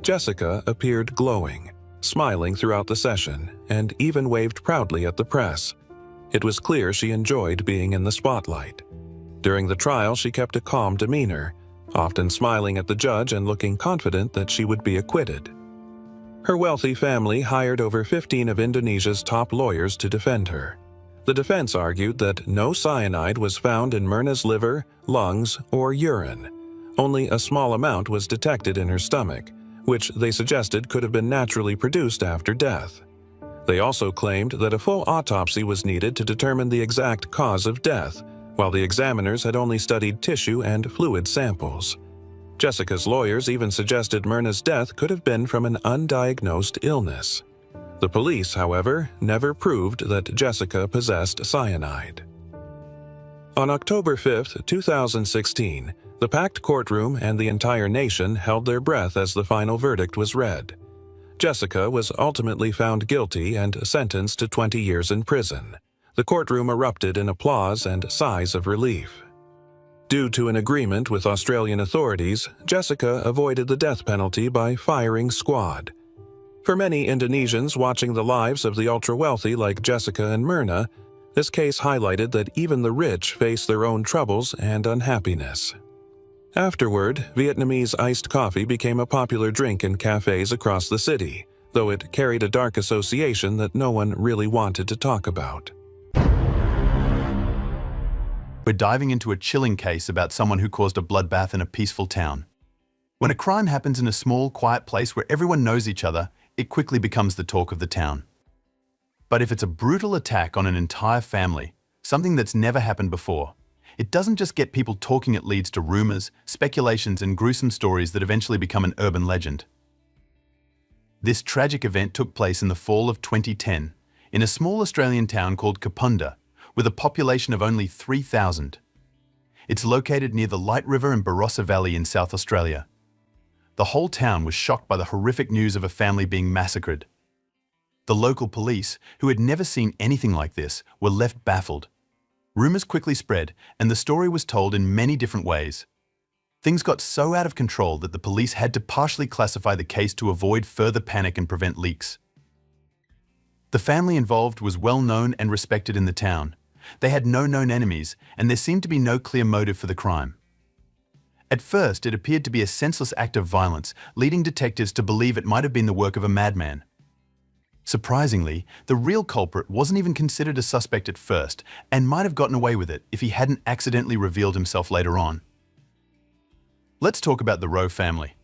Jessica appeared glowing, smiling throughout the session, and even waved proudly at the press. It was clear she enjoyed being in the spotlight. During the trial, she kept a calm demeanor, often smiling at the judge and looking confident that she would be acquitted. Her wealthy family hired over 15 of Indonesia's top lawyers to defend her. The defense argued that no cyanide was found in Myrna's liver, lungs, or urine. Only a small amount was detected in her stomach, which they suggested could have been naturally produced after death. They also claimed that a full autopsy was needed to determine the exact cause of death, while the examiners had only studied tissue and fluid samples. Jessica's lawyers even suggested Myrna's death could have been from an undiagnosed illness. The police, however, never proved that Jessica possessed cyanide. On October 5, 2016, the packed courtroom and the entire nation held their breath as the final verdict was read. Jessica was ultimately found guilty and sentenced to 20 years in prison. The courtroom erupted in applause and sighs of relief. Due to an agreement with Australian authorities, Jessica avoided the death penalty by firing squad. For many Indonesians watching the lives of the ultra-wealthy like Jessica and Myrna, this case highlighted that even the rich face their own troubles and unhappiness. Afterward, Vietnamese iced coffee became a popular drink in cafes across the city, though it carried a dark association that no one really wanted to talk about. We're diving into a chilling case about someone who caused a bloodbath in a peaceful town. When a crime happens in a small, quiet place where everyone knows each other, it quickly becomes the talk of the town. But if it's a brutal attack on an entire family, something that's never happened before, it doesn't just get people talking, it leads to rumors, speculations, and gruesome stories that eventually become an urban legend. This tragic event took place in the fall of 2010 in a small Australian town called Kapunda, with a population of only 3,000. It's located near the Light River and Barossa Valley in South Australia. The whole town was shocked by the horrific news of a family being massacred. The local police, who had never seen anything like this, were left baffled. Rumors quickly spread, and the story was told in many different ways. Things got so out of control that the police had to partially classify the case to avoid further panic and prevent leaks. The family involved was well known and respected in the town. They had no known enemies, and there seemed to be no clear motive for the crime. At first, it appeared to be a senseless act of violence, leading detectives to believe it might have been the work of a madman. Surprisingly, the real culprit wasn't even considered a suspect at first, and might have gotten away with it if he hadn't accidentally revealed himself later on. Let's talk about the Rowe family.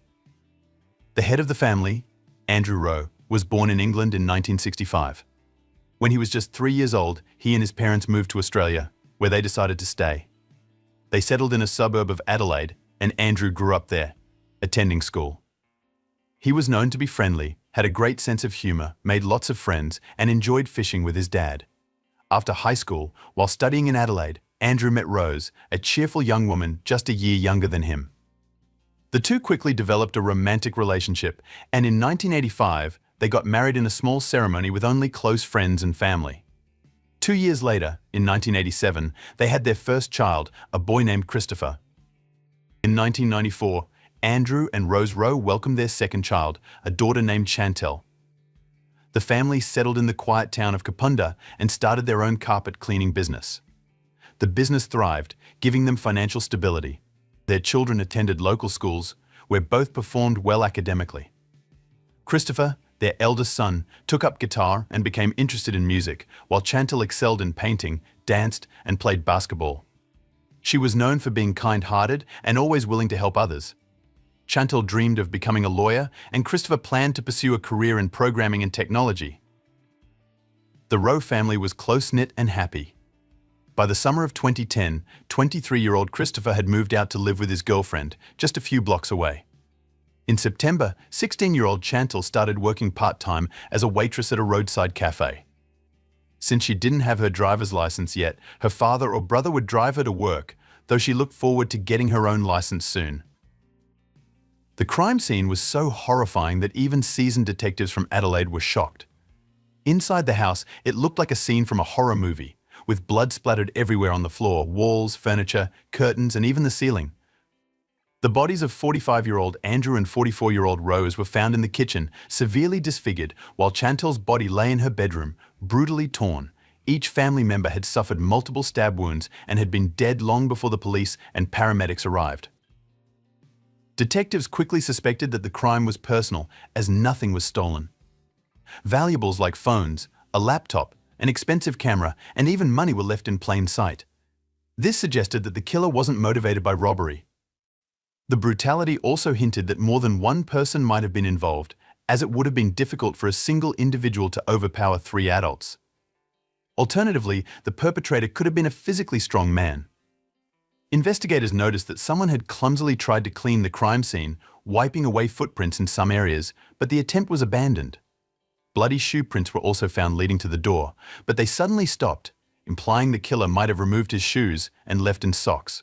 The head of the family, Andrew Rowe, was born in England in 1965. When he was just 3 years old, he and his parents moved to Australia, where they decided to stay. They settled in a suburb of Adelaide, and Andrew grew up there, attending school. He was known to be friendly, had a great sense of humor, made lots of friends, and enjoyed fishing with his dad. After high school, while studying in Adelaide, Andrew met Rose, a cheerful young woman just a year younger than him. The two quickly developed a romantic relationship, and in 1985, they got married in a small ceremony with only close friends and family. 2 years later, in 1987, they had their first child, a boy named Christopher. In 1994, Andrew and Rose Rowe welcomed their second child, a daughter named Chantel. The family settled in the quiet town of Kapunda and started their own carpet cleaning business. The business thrived, giving them financial stability. Their children attended local schools, where both performed well academically. Christopher, their eldest son, took up guitar and became interested in music, while Chantel excelled in painting, danced, and played basketball. She was known for being kind-hearted and always willing to help others. Chantel dreamed of becoming a lawyer, and Christopher planned to pursue a career in programming and technology. The Rowe family was close-knit and happy. By the summer of 2010, 23-year-old Christopher had moved out to live with his girlfriend, just a few blocks away. In September, 16-year-old Chantel started working part-time as a waitress at a roadside cafe. Since she didn't have her driver's license yet, her father or brother would drive her to work, though she looked forward to getting her own license soon. The crime scene was so horrifying that even seasoned detectives from Adelaide were shocked. Inside the house, it looked like a scene from a horror movie, with blood splattered everywhere on the floor, walls, furniture, curtains, and even the ceiling. The bodies of 45-year-old Andrew and 44-year-old Rose were found in the kitchen, severely disfigured, while Chantel's body lay in her bedroom, brutally torn. Each family member had suffered multiple stab wounds and had been dead long before the police and paramedics arrived. Detectives quickly suspected that the crime was personal, as nothing was stolen. Valuables like phones, a laptop, an expensive camera, and even money were left in plain sight. This suggested that the killer wasn't motivated by robbery. The brutality also hinted that more than one person might have been involved, as it would have been difficult for a single individual to overpower 3 adults. Alternatively, the perpetrator could have been a physically strong man. Investigators noticed that someone had clumsily tried to clean the crime scene, wiping away footprints in some areas, but the attempt was abandoned. Bloody shoe prints were also found leading to the door, but they suddenly stopped, implying the killer might have removed his shoes and left in socks.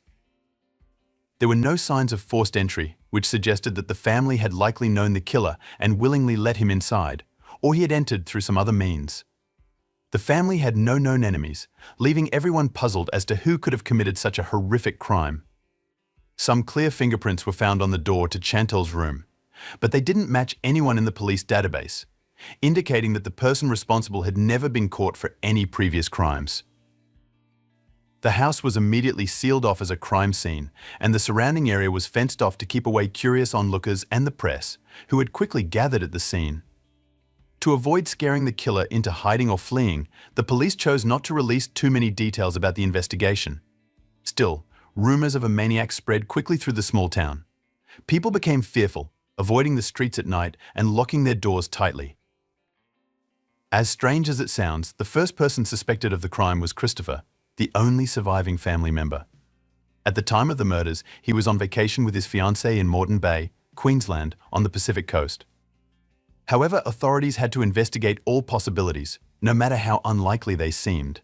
There were no signs of forced entry, which suggested that the family had likely known the killer and willingly let him inside, or he had entered through some other means. The family had no known enemies, leaving everyone puzzled as to who could have committed such a horrific crime. Some clear fingerprints were found on the door to Chantal's room, but they didn't match anyone in the police database, indicating that the person responsible had never been caught for any previous crimes. The house was immediately sealed off as a crime scene, and the surrounding area was fenced off to keep away curious onlookers and the press, who had quickly gathered at the scene. To avoid scaring the killer into hiding or fleeing, the police chose not to release too many details about the investigation. Still, rumors of a maniac spread quickly through the small town. People became fearful, avoiding the streets at night and locking their doors tightly. As strange as it sounds, the first person suspected of the crime was Christopher, the only surviving family member. At the time of the murders, he was on vacation with his fiancée in Moreton Bay, Queensland, on the Pacific coast. However, authorities had to investigate all possibilities, no matter how unlikely they seemed.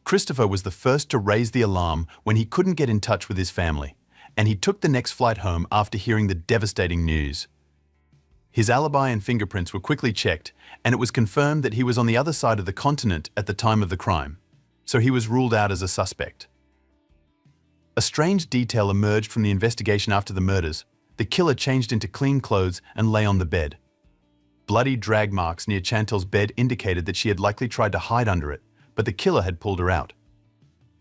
Christopher was the first to raise the alarm when he couldn't get in touch with his family, and he took the next flight home after hearing the devastating news. His alibi and fingerprints were quickly checked, and it was confirmed that he was on the other side of the continent at the time of the crime, so he was ruled out as a suspect. A strange detail emerged from the investigation after the murders. The killer changed into clean clothes and lay on the bed. Bloody drag marks near Chantal's bed indicated that she had likely tried to hide under it, but the killer had pulled her out.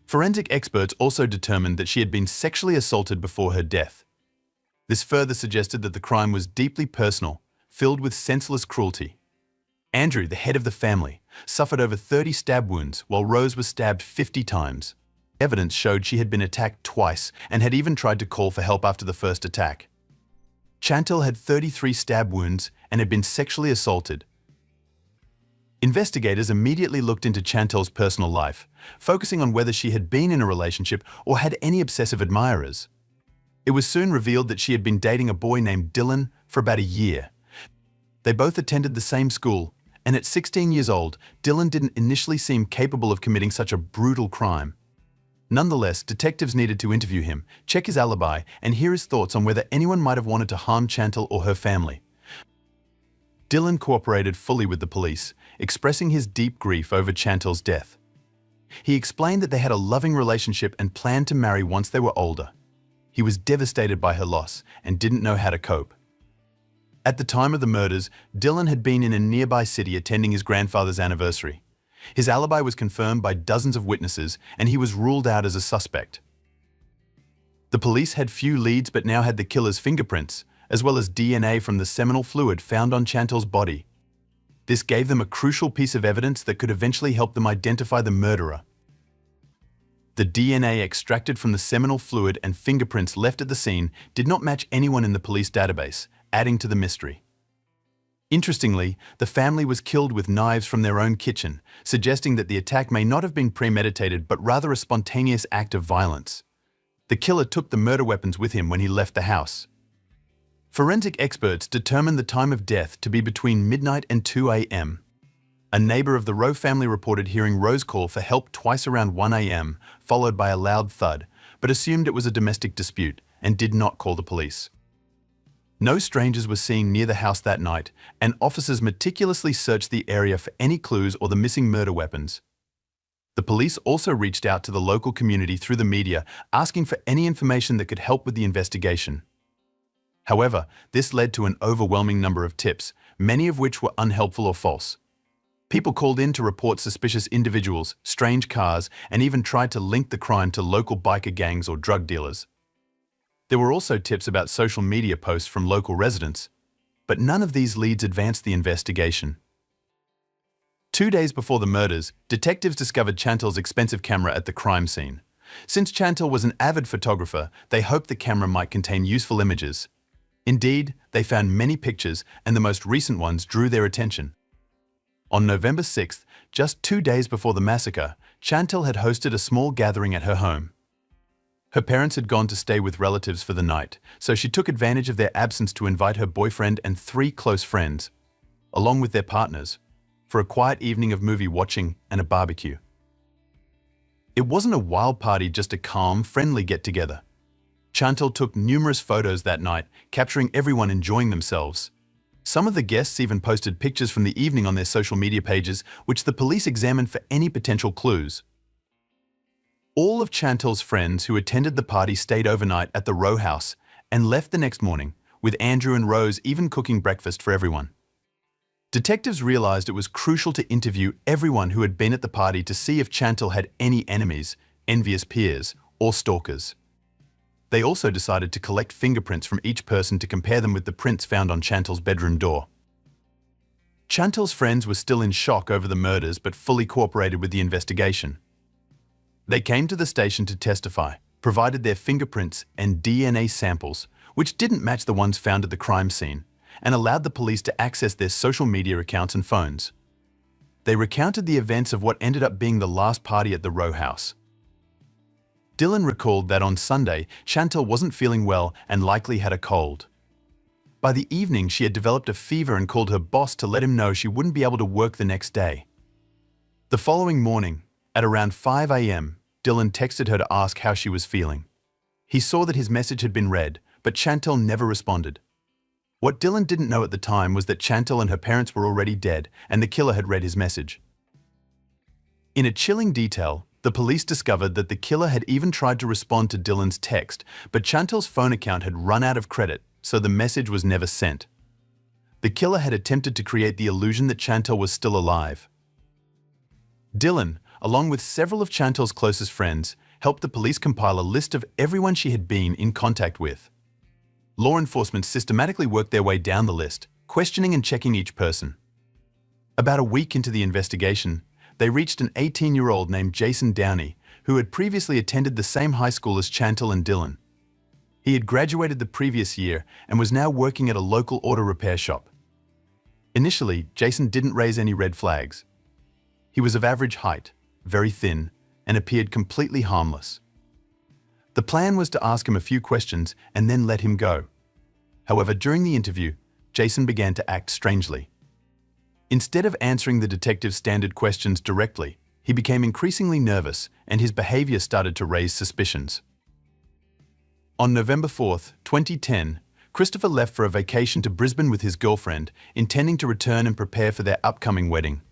Forensic experts also determined that she had been sexually assaulted before her death. This further suggested that the crime was deeply personal, filled with senseless cruelty. Andrew, the head of the family, suffered over 30 stab wounds, while Rose was stabbed 50 times. Evidence showed she had been attacked twice and had even tried to call for help after the first attack. Chantal had 33 stab wounds and had been sexually assaulted. Investigators immediately looked into Chantal's personal life, focusing on whether she had been in a relationship or had any obsessive admirers. It was soon revealed that she had been dating a boy named Dylan for about a year. They both attended the same school, and at 16 years old, Dylan didn't initially seem capable of committing such a brutal crime. Nonetheless, detectives needed to interview him, check his alibi, and hear his thoughts on whether anyone might have wanted to harm Chantal or her family. Dylan cooperated fully with the police, expressing his deep grief over Chantal's death. He explained that they had a loving relationship and planned to marry once they were older. He was devastated by her loss and didn't know how to cope. At the time of the murders, Dylan had been in a nearby city attending his grandfather's anniversary. His alibi was confirmed by dozens of witnesses, and he was ruled out as a suspect. The police had few leads but now had the killer's fingerprints, as well as DNA from the seminal fluid found on Chantal's body. This gave them a crucial piece of evidence that could eventually help them identify the murderer. The DNA extracted from the seminal fluid and fingerprints left at the scene did not match anyone in the police database, adding to the mystery. Interestingly, the family was killed with knives from their own kitchen, suggesting that the attack may not have been premeditated but rather a spontaneous act of violence. The killer took the murder weapons with him when he left the house. Forensic experts determined the time of death to be between midnight and 2 a.m. A neighbor of the Rowe family reported hearing Rose call for help twice around 1 a.m., followed by a loud thud, but assumed it was a domestic dispute and did not call the police. No strangers were seen near the house that night, and officers meticulously searched the area for any clues or the missing murder weapons. The police also reached out to the local community through the media, asking for any information that could help with the investigation. However, this led to an overwhelming number of tips, many of which were unhelpful or false. People called in to report suspicious individuals, strange cars, and even tried to link the crime to local biker gangs or drug dealers. There were also tips about social media posts from local residents, but none of these leads advanced the investigation. 2 days before the murders, detectives discovered Chantal's expensive camera at the crime scene. Since Chantal was an avid photographer, they hoped the camera might contain useful images. Indeed, they found many pictures, and the most recent ones drew their attention. On November 6th, just 2 days before the massacre, Chantal had hosted a small gathering at her home. Her parents had gone to stay with relatives for the night, so she took advantage of their absence to invite her boyfriend and 3 close friends, along with their partners, for a quiet evening of movie watching and a barbecue. It wasn't a wild party, just a calm, friendly get-together. Chantal took numerous photos that night, capturing everyone enjoying themselves. Some of the guests even posted pictures from the evening on their social media pages, which the police examined for any potential clues. All of Chantal's friends who attended the party stayed overnight at the row house and left the next morning, with Andrew and Rose even cooking breakfast for everyone. Detectives realized it was crucial to interview everyone who had been at the party to see if Chantal had any enemies, envious peers, or stalkers. They also decided to collect fingerprints from each person to compare them with the prints found on Chantal's bedroom door. Chantal's friends were still in shock over the murders but fully cooperated with the investigation. They came to the station to testify, provided their fingerprints and DNA samples, which didn't match the ones found at the crime scene, and allowed the police to access their social media accounts and phones. They recounted the events of what ended up being the last party at the row house. Dylan recalled that on Sunday, Chantal wasn't feeling well and likely had a cold. By the evening, she had developed a fever and called her boss to let him know she wouldn't be able to work the next day. The following morning, at around 5 a.m., Dylan texted her to ask how she was feeling. He saw that his message had been read, but Chantal never responded. What Dylan didn't know at the time was that Chantal and her parents were already dead, and the killer had read his message. In a chilling detail, the police discovered that the killer had even tried to respond to Dylan's text, but Chantal's phone account had run out of credit, so the message was never sent. The killer had attempted to create the illusion that Chantal was still alive. Dylan, along with several of Chantal's closest friends, helped the police compile a list of everyone she had been in contact with. Law enforcement systematically worked their way down the list, questioning and checking each person. About a week into the investigation, they reached an 18-year-old named Jason Downey, who had previously attended the same high school as Chantal and Dylan. He had graduated the previous year and was now working at a local auto repair shop. Initially, Jason didn't raise any red flags. He was of average height, very thin, and appeared completely harmless. The plan was to ask him a few questions and then let him go. However, during the interview, Jason began to act strangely. Instead of answering the detective's standard questions directly, he became increasingly nervous and his behavior started to raise suspicions. On November 4, 2010, Christopher left for a vacation to Brisbane with his girlfriend, intending to return and prepare for their upcoming wedding.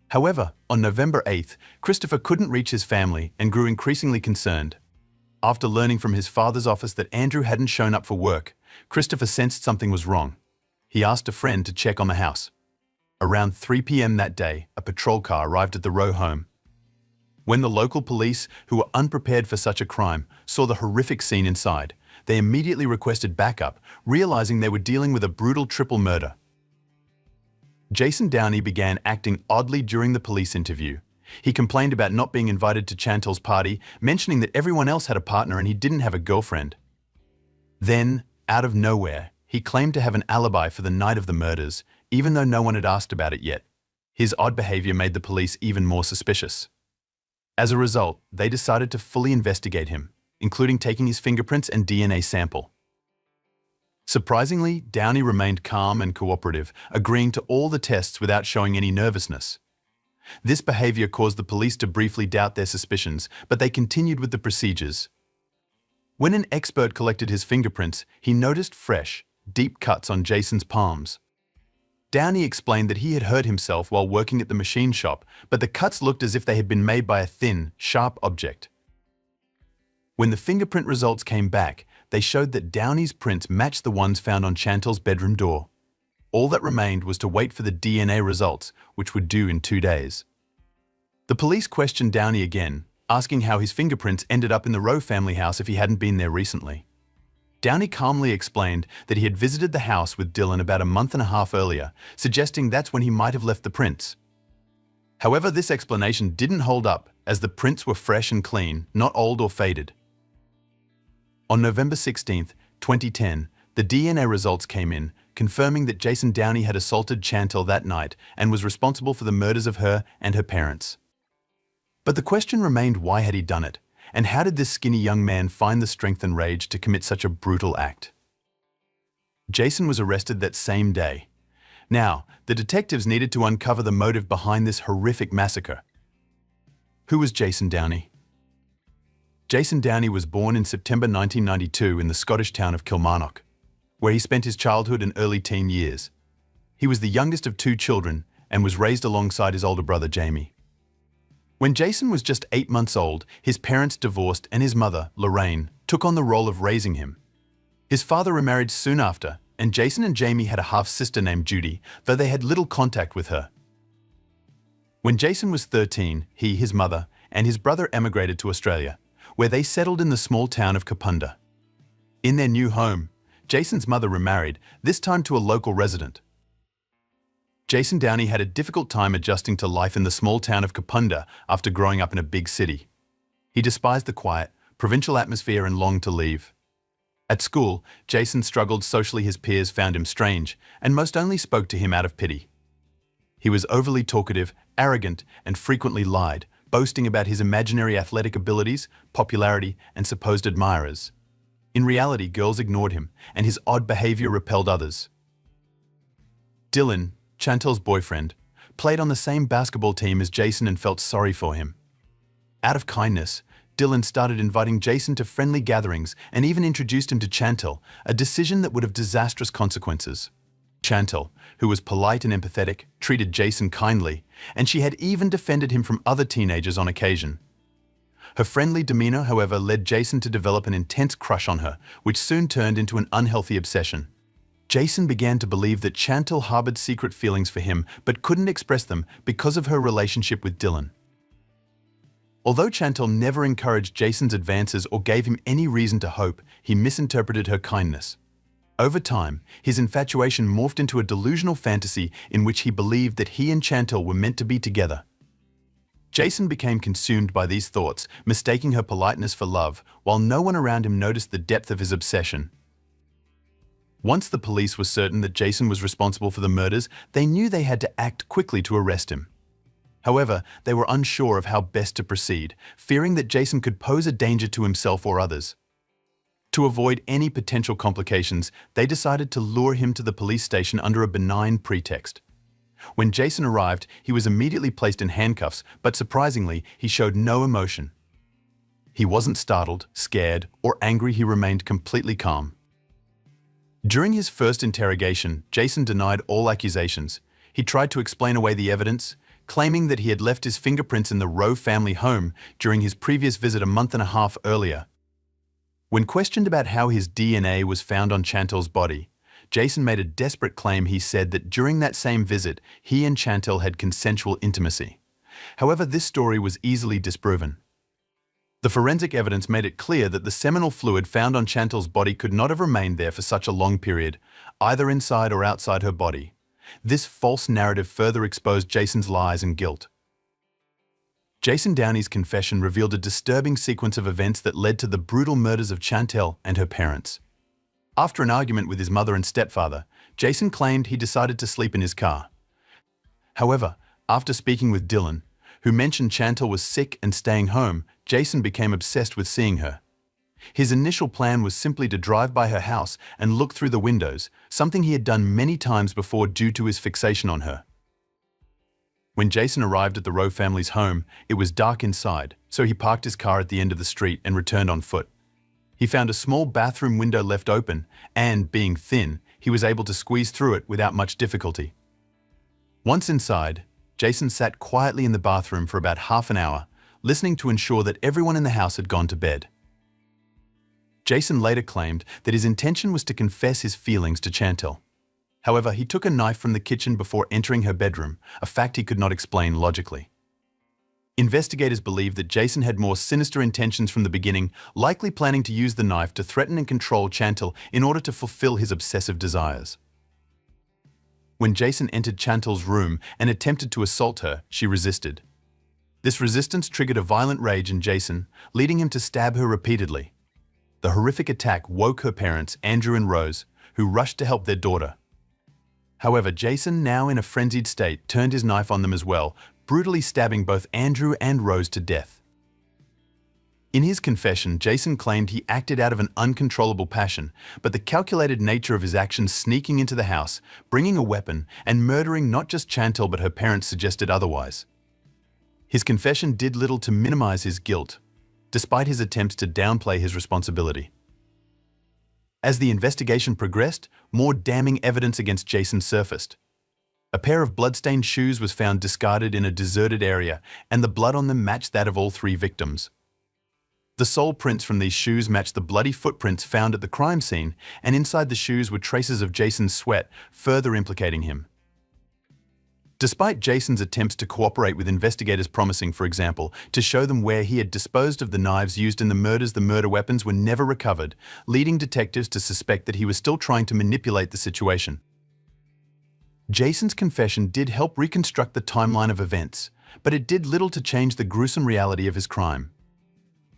However, on November 8th, Christopher couldn't reach his family and grew increasingly concerned. After learning from his father's office that Andrew hadn't shown up for work, Christopher sensed something was wrong. He asked a friend to check on the house. Around 3 p.m. that day, a patrol car arrived at the row home. When the local police, who were unprepared for such a crime, saw the horrific scene inside, they immediately requested backup, realizing they were dealing with a brutal triple murder. Jason Downey began acting oddly during the police interview. He complained about not being invited to Chantal's party, mentioning that everyone else had a partner and he didn't have a girlfriend. Then, out of nowhere, he claimed to have an alibi for the night of the murders, even though no one had asked about it yet. His odd behavior made the police even more suspicious. As a result, they decided to fully investigate him, including taking his fingerprints and DNA sample. Surprisingly, Downey remained calm and cooperative, agreeing to all the tests without showing any nervousness. This behavior caused the police to briefly doubt their suspicions, but they continued with the procedures. When an expert collected his fingerprints, he noticed fresh, deep cuts on Jason's palms. Downey explained that he had hurt himself while working at the machine shop, but the cuts looked as if they had been made by a thin, sharp object. When the fingerprint results came back, they showed that Downey's prints matched the ones found on Chantal's bedroom door. All that remained was to wait for the DNA results, which were due in 2 days. The police questioned Downey again, asking how his fingerprints ended up in the Rowe family house if he hadn't been there recently. Downey calmly explained that he had visited the house with Dylan about a month and a half earlier, suggesting that's when he might have left the prints. However, this explanation didn't hold up, as the prints were fresh and clean, not old or faded. On November 16, 2010, the DNA results came in, confirming that Jason Downey had assaulted Chantal that night and was responsible for the murders of her and her parents. But the question remained, why had he done it? And how did this skinny young man find the strength and rage to commit such a brutal act? Jason was arrested that same day. Now, the detectives needed to uncover the motive behind this horrific massacre. Who was Jason Downey? Jason Downey was born in September 1992 in the Scottish town of Kilmarnock, where he spent his childhood and early teen years. He was the youngest of 2 children and was raised alongside his older brother Jamie. When Jason was just 8 months old, his parents divorced and his mother, Lorraine, took on the role of raising him. His father remarried soon after, and Jason and Jamie had a half-sister named Judy, though they had little contact with her. When Jason was 13, he, his mother, and his brother emigrated to Australia, where they settled in the small town of Kapunda. In their new home, Jason's mother remarried, this time to a local resident. Jason Downey had a difficult time adjusting to life in the small town of Kapunda after growing up in a big city. He despised the quiet, provincial atmosphere and longed to leave. At school, Jason struggled socially. His peers found him strange and most only spoke to him out of pity. He was overly talkative, arrogant, and frequently lied, boasting about his imaginary athletic abilities, popularity, and supposed admirers. In reality, girls ignored him, and his odd behavior repelled others. Dylan, Chantel's boyfriend, played on the same basketball team as Jason and felt sorry for him. Out of kindness, Dylan started inviting Jason to friendly gatherings and even introduced him to Chantel, a decision that would have disastrous consequences. Chantel, who was polite and empathetic, treated Jason kindly, and she had even defended him from other teenagers on occasion. Her friendly demeanor, however, led Jason to develop an intense crush on her, which soon turned into an unhealthy obsession. Jason began to believe that Chantel harbored secret feelings for him but couldn't express them because of her relationship with Dylan. Although Chantel never encouraged Jason's advances or gave him any reason to hope, he misinterpreted her kindness. Over time, his infatuation morphed into a delusional fantasy in which he believed that he and Chantel were meant to be together. Jason became consumed by these thoughts, mistaking her politeness for love, while no one around him noticed the depth of his obsession. Once the police were certain that Jason was responsible for the murders, they knew they had to act quickly to arrest him. However, they were unsure of how best to proceed, fearing that Jason could pose a danger to himself or others. To avoid any potential complications, they decided to lure him to the police station under a benign pretext. When Jason arrived, he was immediately placed in handcuffs, but surprisingly, he showed no emotion. He wasn't startled, scared, or angry. He remained completely calm. During his first interrogation, Jason denied all accusations. He tried to explain away the evidence, claiming that he had left his fingerprints in the Rowe family home during his previous visit a month and a half earlier. When questioned about how his DNA was found on Chantel's body, Jason made a desperate claim. He said that during that same visit, he and Chantel had consensual intimacy. However, this story was easily disproven. The forensic evidence made it clear that the seminal fluid found on Chantel's body could not have remained there for such a long period, either inside or outside her body. This false narrative further exposed Jason's lies and guilt. Jason Downey's confession revealed a disturbing sequence of events that led to the brutal murders of Chantel and her parents. After an argument with his mother and stepfather, Jason claimed he decided to sleep in his car. However, after speaking with Dylan, who mentioned Chantel was sick and staying home, Jason became obsessed with seeing her. His initial plan was simply to drive by her house and look through the windows, something he had done many times before due to his fixation on her. When Jason arrived at the Rowe family's home, it was dark inside, so he parked his car at the end of the street and returned on foot. He found a small bathroom window left open, and, being thin, he was able to squeeze through it without much difficulty. Once inside, Jason sat quietly in the bathroom for about half an hour, listening to ensure that everyone in the house had gone to bed. Jason later claimed that his intention was to confess his feelings to Chantel. However, he took a knife from the kitchen before entering her bedroom, a fact he could not explain logically. Investigators believe that Jason had more sinister intentions from the beginning, likely planning to use the knife to threaten and control Chantel in order to fulfill his obsessive desires. When Jason entered Chantel's room and attempted to assault her, she resisted. This resistance triggered a violent rage in Jason, leading him to stab her repeatedly. The horrific attack woke her parents, Andrew and Rose, who rushed to help their daughter. However, Jason, now in a frenzied state, turned his knife on them as well, brutally stabbing both Andrew and Rose to death. In his confession, Jason claimed he acted out of an uncontrollable passion, but the calculated nature of his actions sneaking into the house, bringing a weapon, and murdering not just Chantel but her parents suggested otherwise. His confession did little to minimize his guilt, despite his attempts to downplay his responsibility. As the investigation progressed, more damning evidence against Jason surfaced. A pair of blood-stained shoes was found discarded in a deserted area, and the blood on them matched that of all three victims. The sole prints from these shoes matched the bloody footprints found at the crime scene, and inside the shoes were traces of Jason's sweat, further implicating him. Despite Jason's attempts to cooperate with investigators promising, for example, to show them where he had disposed of the knives used in the murders, the murder weapons were never recovered, leading detectives to suspect that he was still trying to manipulate the situation. Jason's confession did help reconstruct the timeline of events, but it did little to change the gruesome reality of his crime.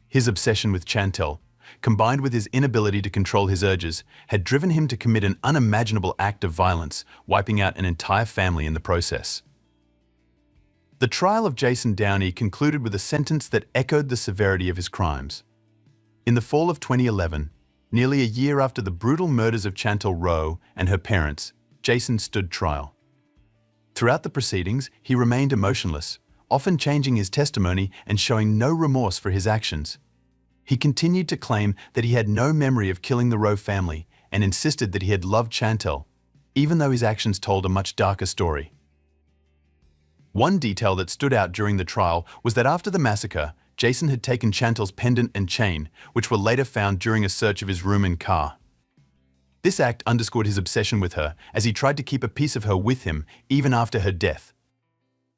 His obsession with Chantel, combined with his inability to control his urges, had driven him to commit an unimaginable act of violence, wiping out an entire family in the process. The trial of Jason Downey concluded with a sentence that echoed the severity of his crimes. In the fall of 2011, nearly a year after the brutal murders of Chantel Rowe and her parents, Jason stood trial. Throughout the proceedings, he remained emotionless, often changing his testimony and showing no remorse for his actions. He continued to claim that he had no memory of killing the Rowe family and insisted that he had loved Chantel, even though his actions told a much darker story. One detail that stood out during the trial was that after the massacre, Jason had taken Chantel's pendant and chain, which were later found during a search of his room and car. This act underscored his obsession with her, as he tried to keep a piece of her with him even after her death.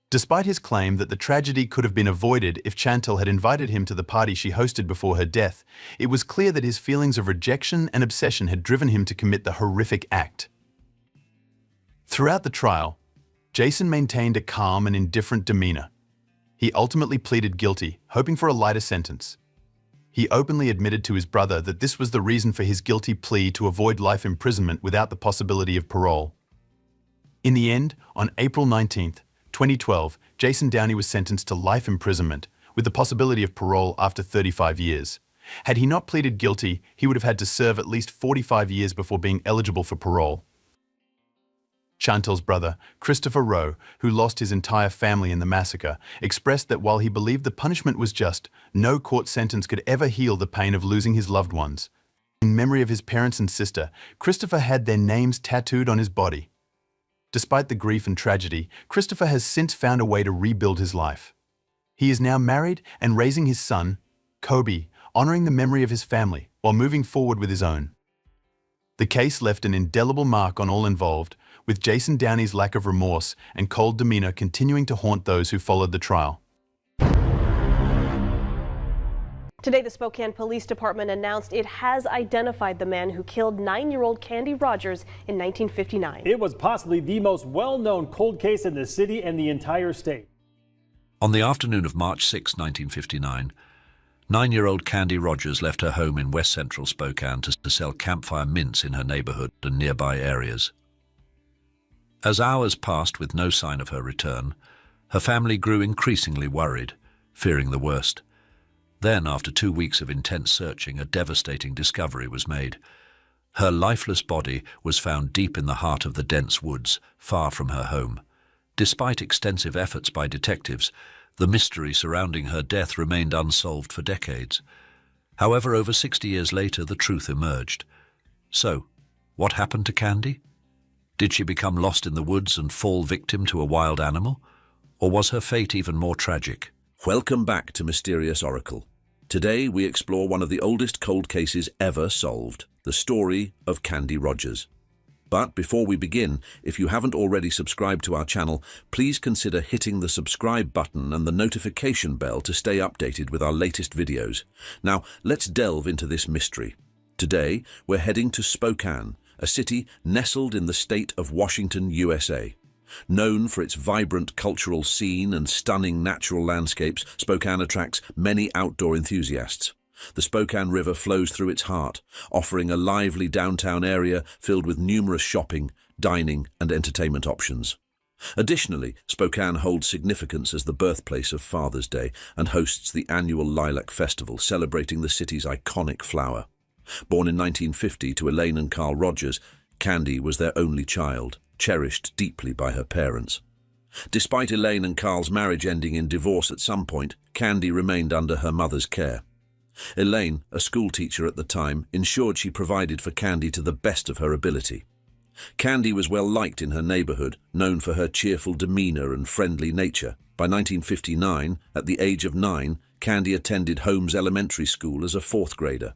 Despite his claim that the tragedy could have been avoided if Chantel had invited him to the party she hosted before her death, it was clear that his feelings of rejection and obsession had driven him to commit the horrific act. Throughout the trial, Jason maintained a calm and indifferent demeanor. He ultimately pleaded guilty, hoping for a lighter sentence. He openly admitted to his brother that this was the reason for his guilty plea to avoid life imprisonment without the possibility of parole. In the end, on April 19th, 2012, Jason Downey was sentenced to life imprisonment, with the possibility of parole after 35 years. Had he not pleaded guilty, he would have had to serve at least 45 years before being eligible for parole. Chantel's brother, Christopher Rowe, who lost his entire family in the massacre, expressed that while he believed the punishment was just, no court sentence could ever heal the pain of losing his loved ones. In memory of his parents and sister, Christopher had their names tattooed on his body. Despite the grief and tragedy, Christopher has since found a way to rebuild his life. He is now married and raising his son, Kobe, honoring the memory of his family while moving forward with his own. The case left an indelible mark on all involved, with Jason Downey's lack of remorse and cold demeanor continuing to haunt those who followed the trial. Today, the Spokane Police Department announced it has identified the man who killed 9-year-old Candy Rogers in 1959. It was possibly the most well-known cold case in the city and the entire state. On the afternoon of March 6, 1959, 9-year-old Candy Rogers left her home in west central Spokane to sell campfire mints in her neighborhood and nearby areas. As hours passed with no sign of her return, her family grew increasingly worried, fearing the worst. Then, after 2 weeks of intense searching, a devastating discovery was made. Her lifeless body was found deep in the heart of the dense woods, far from her home. Despite extensive efforts by detectives, the mystery surrounding her death remained unsolved for decades. However, over 60 years later, the truth emerged. So, what happened to Candy? Did she become lost in the woods and fall victim to a wild animal? Or was her fate even more tragic? Welcome back to Mysterious Oracle. Today we explore one of the oldest cold cases ever solved, the story of Candy Rogers. But before we begin, if you haven't already subscribed to our channel, please consider hitting the subscribe button and the notification bell to stay updated with our latest videos. Now, let's delve into this mystery. Today, we're heading to Spokane, a city nestled in the state of Washington, USA. Known for its vibrant cultural scene and stunning natural landscapes, Spokane attracts many outdoor enthusiasts. The Spokane River flows through its heart, offering a lively downtown area filled with numerous shopping, dining, and entertainment options. Additionally, Spokane holds significance as the birthplace of Father's Day and hosts the annual Lilac Festival, celebrating the city's iconic flower. Born in 1950 to Elaine and Carl Rogers, Candy was their only child, cherished deeply by her parents. Despite Elaine and Carl's marriage ending in divorce at some point, Candy remained under her mother's care. Elaine, a schoolteacher at the time, ensured she provided for Candy to the best of her ability. Candy was well liked in her neighborhood, known for her cheerful demeanor and friendly nature. By 1959, at the age of 9, Candy attended Holmes Elementary School as a fourth grader.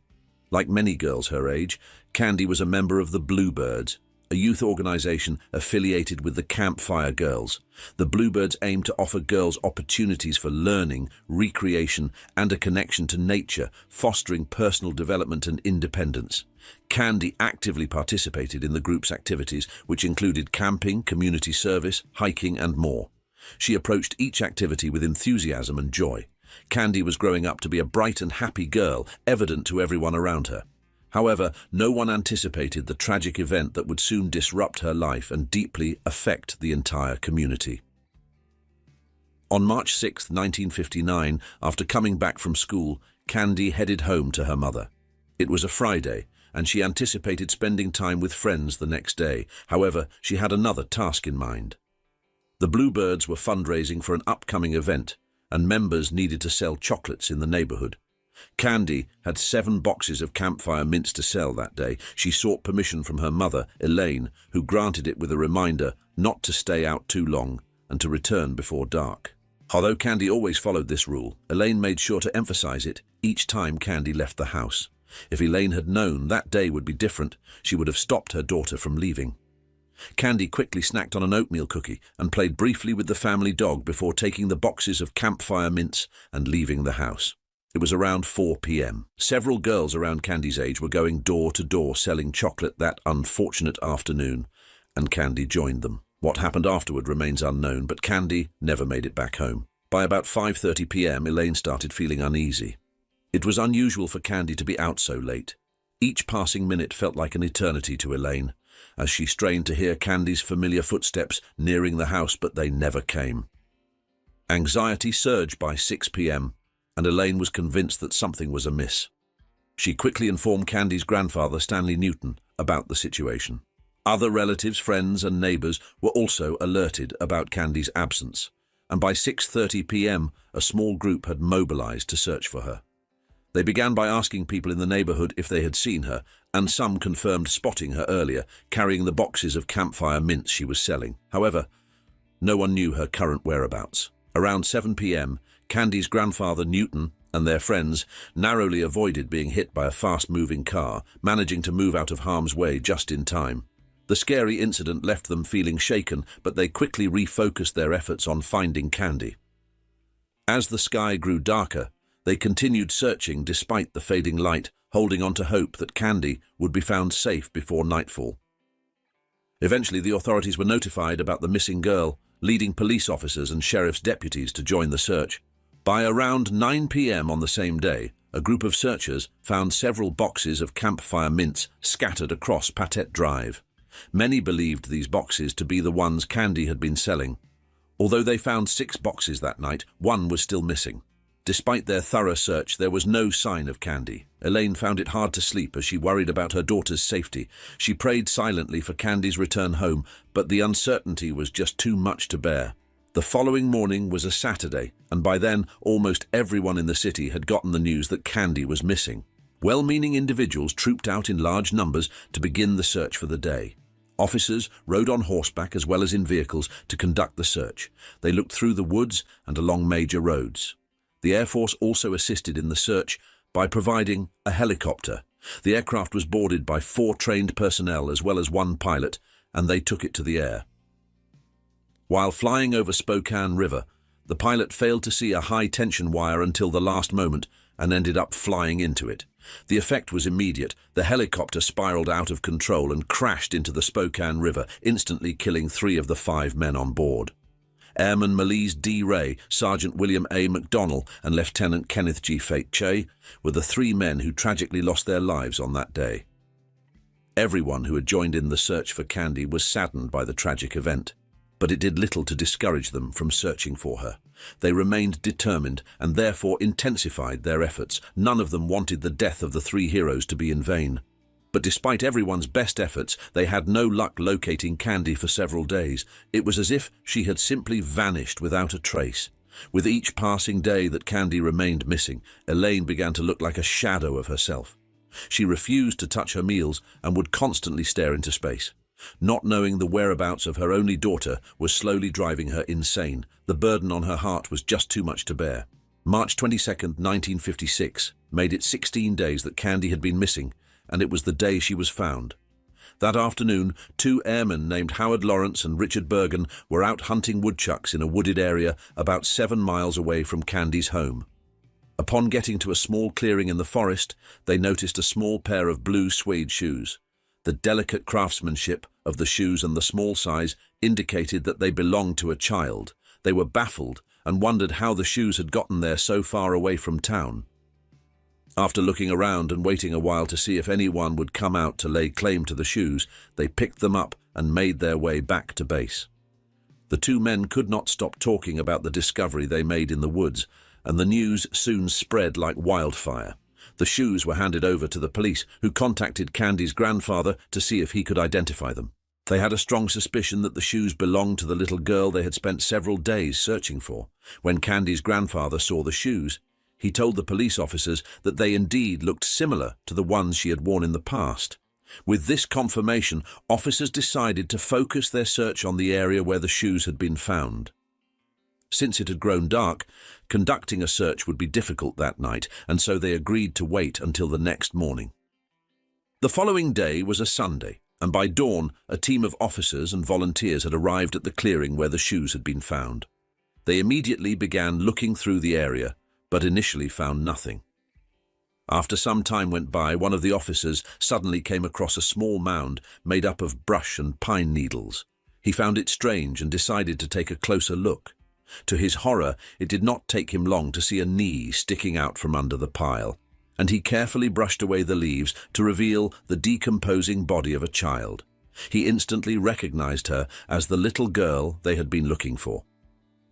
Like many girls her age, Candy was a member of the Bluebirds, a youth organization affiliated with the Campfire Girls. The Bluebirds aimed to offer girls opportunities for learning, recreation, and a connection to nature, fostering personal development and independence. Candy actively participated in the group's activities, which included camping, community service, hiking, and more. She approached each activity with enthusiasm and joy. Candy was growing up to be a bright and happy girl, evident to everyone around her. However, no one anticipated the tragic event that would soon disrupt her life and deeply affect the entire community. On March 6, 1959, after coming back from school, Candy headed home to her mother. It was a Friday, and she anticipated spending time with friends the next day. However, she had another task in mind. The Bluebirds were fundraising for an upcoming event, and members needed to sell chocolates in the neighborhood. Candy had 7 boxes of Campfire mints to sell that day. She sought permission from her mother, Elaine, who granted it with a reminder not to stay out too long and to return before dark. Although Candy always followed this rule, Elaine made sure to emphasize it each time Candy left the house. If Elaine had known that day would be different, she would have stopped her daughter from leaving. Candy quickly snacked on an oatmeal cookie and played briefly with the family dog before taking the boxes of Campfire mints and leaving the house. It was around 4 p.m. Several girls around Candy's age were going door to door selling chocolate that unfortunate afternoon, and Candy joined them. What happened afterward remains unknown, but Candy never made it back home. By about 5:30 p.m., Elaine started feeling uneasy. It was unusual for Candy to be out so late. Each passing minute felt like an eternity to Elaine, as she strained to hear Candy's familiar footsteps nearing the house, but they never came. Anxiety surged by 6 p.m., and Elaine was convinced that something was amiss. She quickly informed Candy's grandfather, Stanley Newton, about the situation. Other relatives, friends, and neighbors were also alerted about Candy's absence, and by 6:30 p.m., a small group had mobilized to search for her. They began by asking people in the neighborhood if they had seen her, and some confirmed spotting her earlier, carrying the boxes of Campfire mints she was selling. However, no one knew her current whereabouts. Around 7 p.m., Candy's grandfather, Newton, and their friends narrowly avoided being hit by a fast-moving car, managing to move out of harm's way just in time. The scary incident left them feeling shaken, but they quickly refocused their efforts on finding Candy. As the sky grew darker, they continued searching despite the fading light, holding on to hope that Candy would be found safe before nightfall. Eventually, the authorities were notified about the missing girl, leading police officers and sheriff's deputies to join the search. By around 9 p.m. on the same day, a group of searchers found several boxes of Campfire mints scattered across Patette Drive. Many believed these boxes to be the ones Candy had been selling. Although they found 6 boxes that night, one was still missing. Despite their thorough search, there was no sign of Candy. Elaine found it hard to sleep as she worried about her daughter's safety. She prayed silently for Candy's return home, but the uncertainty was just too much to bear. The following morning was a Saturday, and by then, almost everyone in the city had gotten the news that Candy was missing. Well-meaning individuals trooped out in large numbers to begin the search for the day. Officers rode on horseback as well as in vehicles to conduct the search. They looked through the woods and along major roads. The Air Force also assisted in the search by providing a helicopter. The aircraft was boarded by 4 trained personnel as well as 1 pilot, and they took it to the air. While flying over Spokane River, the pilot failed to see a high-tension wire until the last moment and ended up flying into it. The effect was immediate. The helicopter spiraled out of control and crashed into the Spokane River, instantly killing 3 of the 5 men on board. Airman Melise D. Ray, Sergeant William A. McDonnell, and Lieutenant Kenneth G. Fate Che were the 3 men who tragically lost their lives on that day. Everyone who had joined in the search for Candy was saddened by the tragic event. but it did little to discourage them from searching for her. They remained determined and therefore intensified their efforts. None of them wanted the death of the three heroes to be in vain. But despite everyone's best efforts, they had no luck locating Candy for several days. It was as if she had simply vanished without a trace. With each passing day that Candy remained missing, Elaine began to look like a shadow of herself. She refused to touch her meals and would constantly stare into space. Not knowing the whereabouts of her only daughter was slowly driving her insane. The burden on her heart was just too much to bear. March 22nd, 1956, made it 16 days that Candy had been missing, and it was the day she was found. That afternoon, two airmen named Howard Lawrence and Richard Bergen were out hunting woodchucks in a wooded area about 7 miles away from Candy's home. Upon getting to a small clearing in the forest, they noticed a small pair of blue suede shoes. The delicate craftsmanship of the shoes and the small size indicated that they belonged to a child. They were baffled and wondered how the shoes had gotten there so far away from town. After looking around and waiting a while to see if anyone would come out to lay claim to the shoes, they picked them up and made their way back to base. The two men could not stop talking about the discovery they made in the woods, and the news soon spread like wildfire. The shoes were handed over to the police, who contacted Candy's grandfather to see if he could identify them. They had a strong suspicion that the shoes belonged to the little girl they had spent several days searching for. When Candy's grandfather saw the shoes, he told the police officers that they indeed looked similar to the ones she had worn in the past. With this confirmation, officers decided to focus their search on the area where the shoes had been found. Since it had grown dark, conducting a search would be difficult that night, and so they agreed to wait until the next morning. The following day was a Sunday, and by dawn, a team of officers and volunteers had arrived at the clearing where the shoes had been found. They immediately began looking through the area, but initially found nothing. After some time went by, one of the officers suddenly came across a small mound made up of brush and pine needles. He found it strange and decided to take a closer look. To his horror, it did not take him long to see a knee sticking out from under the pile, and he carefully brushed away the leaves to reveal the decomposing body of a child. He instantly recognized her as the little girl they had been looking for.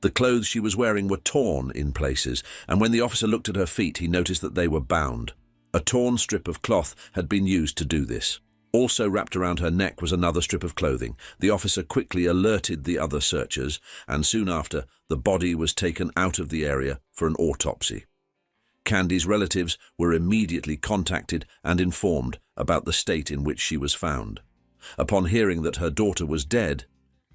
The clothes she was wearing were torn in places, and when the officer looked at her feet, he noticed that they were bound. A torn strip of cloth had been used to do this. Also wrapped around her neck was another strip of clothing. The officer quickly alerted the other searchers, and soon after, the body was taken out of the area for an autopsy. Candy's relatives were immediately contacted and informed about the state in which she was found. Upon hearing that her daughter was dead,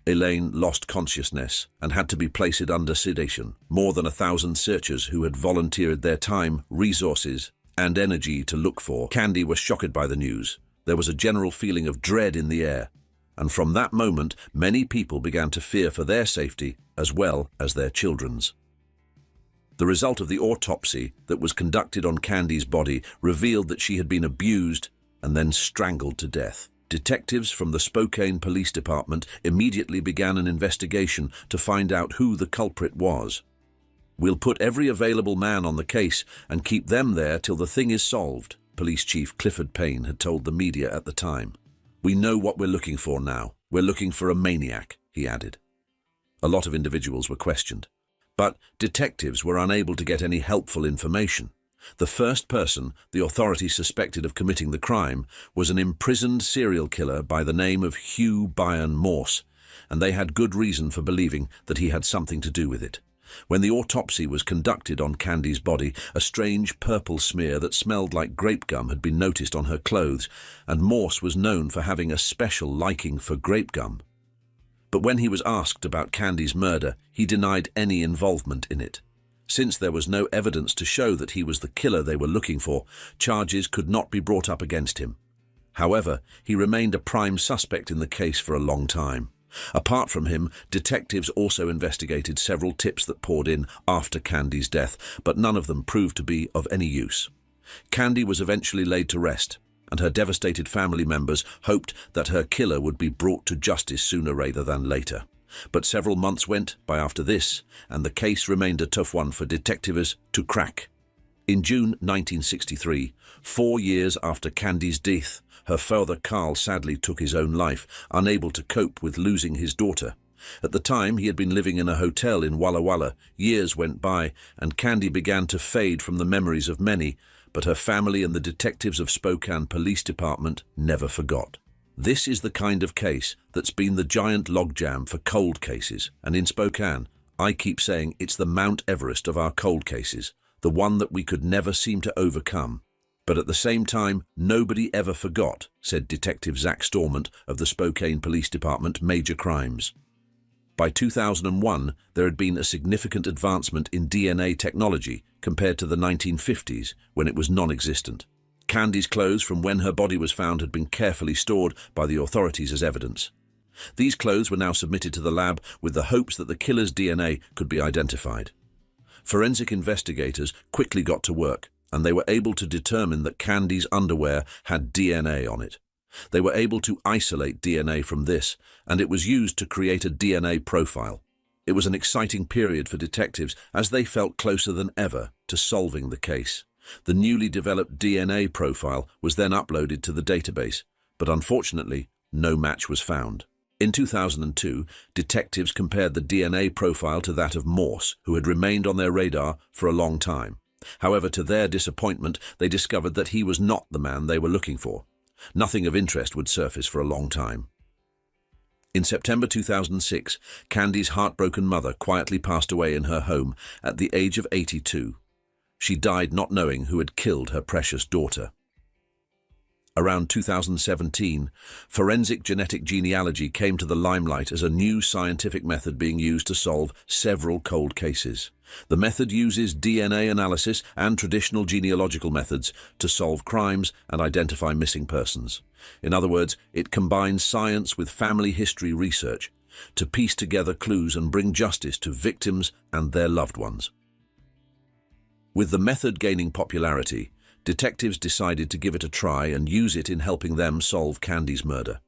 Elaine lost consciousness and had to be placed under sedation. More than 1,000 searchers who had volunteered their time, resources, and energy to look for Candy were shocked by the news. There was a general feeling of dread in the air, and from that moment, many people began to fear for their safety as well as their children's. The result of the autopsy that was conducted on Candy's body revealed that she had been abused and then strangled to death. Detectives from the Spokane Police Department immediately began an investigation to find out who the culprit was. "We'll put every available man on the case and keep them there till the thing is solved," Police Chief Clifford Payne had told the media at the time. "We know what we're looking for now. We're looking for a maniac," he added. A lot of individuals were questioned, but detectives were unable to get any helpful information. The first person the authorities suspected of committing the crime was an imprisoned serial killer by the name of Hugh Byron Morse, and they had good reason for believing that he had something to do with it. When the autopsy was conducted on Candy's body, a strange purple smear that smelled like grape gum had been noticed on her clothes, and Morse was known for having a special liking for grape gum. But when he was asked about Candy's murder, he denied any involvement in it. Since there was no evidence to show that he was the killer they were looking for, charges could not be brought up against him. However, he remained a prime suspect in the case for a long time. Apart from him, detectives also investigated several tips that poured in after Candy's death, but none of them proved to be of any use. Candy was eventually laid to rest, and her devastated family members hoped that her killer would be brought to justice sooner rather than later. But several months went by after this, and the case remained a tough one for detectives to crack. In June 1963, 4 years after Candy's death, her father Carl sadly took his own life, unable to cope with losing his daughter. At the time, he had been living in a hotel in Walla Walla. Years went by, and Candy began to fade from the memories of many, but her family and the detectives of Spokane Police Department never forgot. This is the kind of case that's been the giant logjam for cold cases, and in Spokane, I keep saying it's the Mount Everest of our cold cases, the one that we could never seem to overcome. But at the same time, nobody ever forgot, said Detective Zach Stormont of the Spokane Police Department Major Crimes. By 2001, there had been a significant advancement in DNA technology compared to the 1950s, when it was non-existent. Candy's clothes from when her body was found had been carefully stored by the authorities as evidence. These clothes were now submitted to the lab with the hopes that the killer's DNA could be identified. Forensic investigators quickly got to work, and they were able to determine that Candy's underwear had DNA on it. They were able to isolate DNA from this, and it was used to create a DNA profile. It was an exciting period for detectives as they felt closer than ever to solving the case. The newly developed DNA profile was then uploaded to the database, but unfortunately, no match was found. In 2002, detectives compared the DNA profile to that of Morse, who had remained on their radar for a long time. However, to their disappointment, they discovered that he was not the man they were looking for. Nothing of interest would surface for a long time. In September 2006, Candy's heartbroken mother quietly passed away in her home at the age of 82. She died not knowing who had killed her precious daughter. Around 2017, forensic genetic genealogy came to the limelight as a new scientific method being used to solve several cold cases. The method uses DNA analysis and traditional genealogical methods to solve crimes and identify missing persons. In other words, it combines science with family history research to piece together clues and bring justice to victims and their loved ones. With the method gaining popularity, detectives decided to give it a try and use it in helping them solve Candy's murder.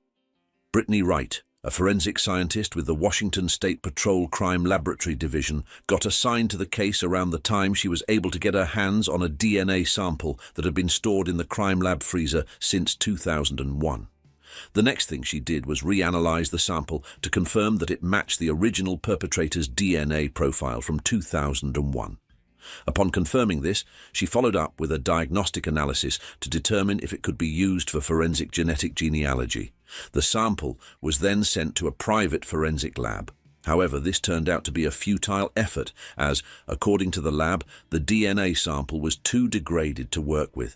Brittany Wright, a forensic scientist with the Washington State Patrol Crime Laboratory Division, got assigned to the case around the time she was able to get her hands on a DNA sample that had been stored in the crime lab freezer since 2001. The next thing she did was reanalyze the sample to confirm that it matched the original perpetrator's DNA profile from 2001. Upon confirming this, she followed up with a diagnostic analysis to determine if it could be used for forensic genetic genealogy. The sample was then sent to a private forensic lab. However, this turned out to be a futile effort as, according to the lab, the DNA sample was too degraded to work with.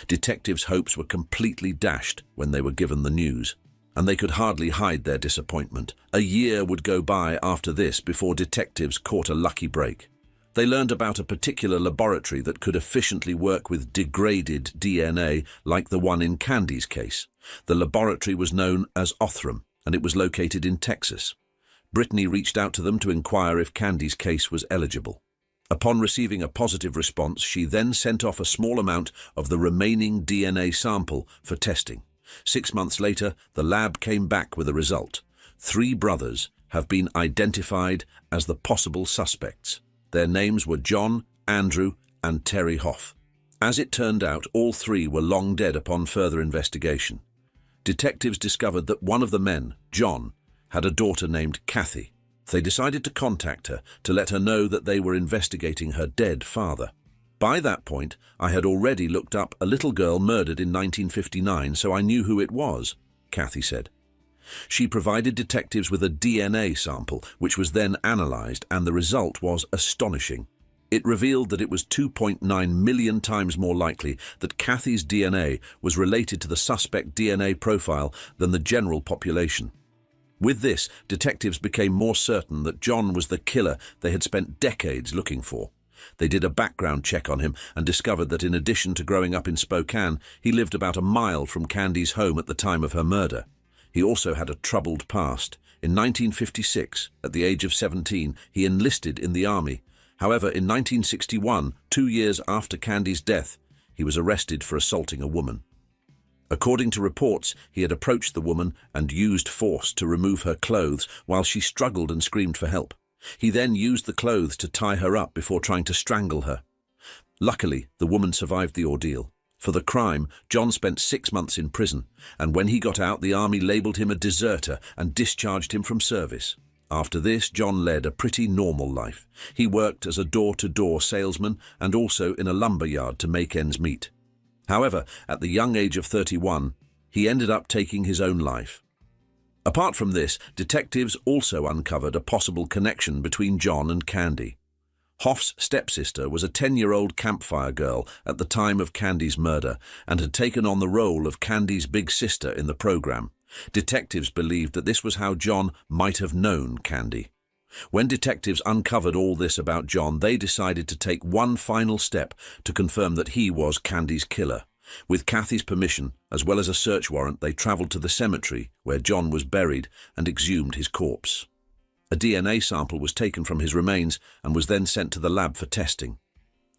Detectives' hopes were completely dashed when they were given the news, and they could hardly hide their disappointment. A year would go by after this before detectives caught a lucky break. They learned about a particular laboratory that could efficiently work with degraded DNA like the one in Candy's case. The laboratory was known as Othram, and it was located in Texas. Brittany reached out to them to inquire if Candy's case was eligible. Upon receiving a positive response, she then sent off a small amount of the remaining DNA sample for testing. 6 months later, the lab came back with a result. 3 brothers have been identified as the possible suspects. Their names were John, Andrew, and Terry Hoff. As it turned out, all 3 were long dead upon further investigation. Detectives discovered that one of the men, John, had a daughter named Kathy. They decided to contact her to let her know that they were investigating her dead father. By that point, I had already looked up a little girl murdered in 1959, so I knew who it was, Kathy said. She provided detectives with a DNA sample, which was then analyzed, and the result was astonishing. It revealed that it was 2.9 million times more likely that Kathy's DNA was related to the suspect DNA profile than the general population. With this, detectives became more certain that John was the killer they had spent decades looking for. They did a background check on him and discovered that in addition to growing up in Spokane, he lived about a mile from Candy's home at the time of her murder. He also had a troubled past. In 1956, at the age of 17, he enlisted in the army. However, in 1961, 2 years after Candy's death, he was arrested for assaulting a woman. According to reports, he had approached the woman and used force to remove her clothes while she struggled and screamed for help. He then used the clothes to tie her up before trying to strangle her. Luckily, the woman survived the ordeal. For the crime, John spent 6 months in prison, and when he got out, the army labeled him a deserter and discharged him from service. After this, John led a pretty normal life. He worked as a door-to-door salesman and also in a lumber yard to make ends meet. However, at the young age of 31, he ended up taking his own life. Apart from this, detectives also uncovered a possible connection between John and Candy. Hoff's stepsister was a 10-year-old campfire girl at the time of Candy's murder and had taken on the role of Candy's big sister in the program. Detectives believed that this was how John might have known Candy. When detectives uncovered all this about John, they decided to take one final step to confirm that he was Candy's killer. With Kathy's permission, as well as a search warrant, they travelled to the cemetery where John was buried and exhumed his corpse. A DNA sample was taken from his remains and was then sent to the lab for testing.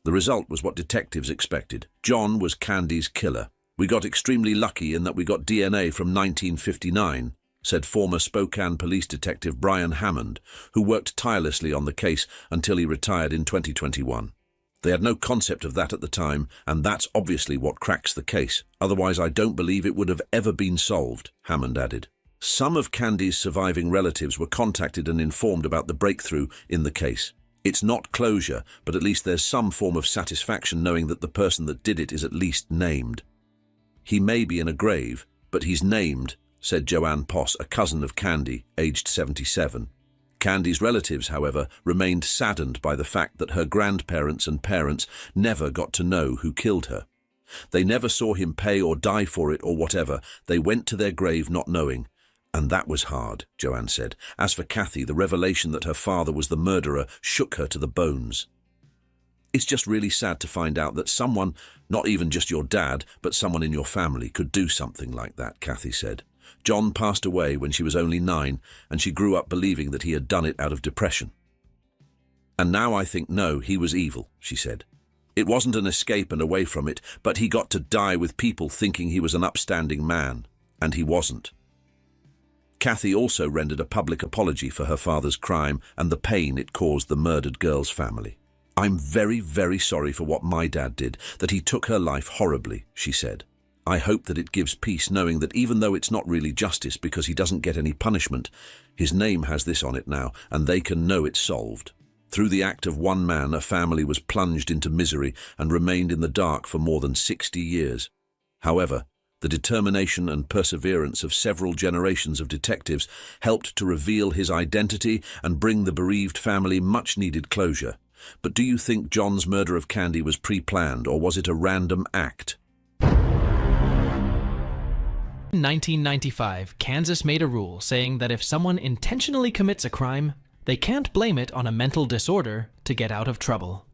The result was what detectives expected. John was Candy's killer. "We got extremely lucky in that we got DNA from 1959, said former Spokane police detective Brian Hammond, who worked tirelessly on the case until he retired in 2021. They had no concept of that at the time, and that's obviously what cracks the case. Otherwise, I don't believe it would have ever been solved," Hammond added. Some of Candy's surviving relatives were contacted and informed about the breakthrough in the case. It's not closure, but at least there's some form of satisfaction knowing that the person that did it is at least named. "He may be in a grave, but he's named," said Joanne Poss, a cousin of Candy, aged 77. Candy's relatives, however, remained saddened by the fact that her grandparents and parents never got to know who killed her. They never saw him pay or die for it or whatever. They went to their grave not knowing. And that was hard, Joanne said. As for Kathy, the revelation that her father was the murderer shook her to the bones. "It's just really sad to find out that someone, not even just your dad, but someone in your family, could do something like that," Kathy said. "John passed away when she was only 9, and she grew up believing that he had done it out of depression. And now I think, no, he was evil," she said. "It wasn't an escape and away from it, but he got to die with people thinking he was an upstanding man, and he wasn't." Kathy also rendered a public apology for her father's crime and the pain it caused the murdered girl's family. "I'm very, very sorry for what my dad did, that he took her life horribly," she said. "I hope that it gives peace knowing that even though it's not really justice because he doesn't get any punishment, his name has this on it now, and they can know it's solved." Through the act of one man, a family was plunged into misery and remained in the dark for more than 60 years. However, the determination and perseverance of several generations of detectives helped to reveal his identity and bring the bereaved family much-needed closure. But do you think John's murder of Candy was pre-planned, or was it a random act? In 1995, Kansas made a rule saying that if someone intentionally commits a crime, they can't blame it on a mental disorder to get out of trouble.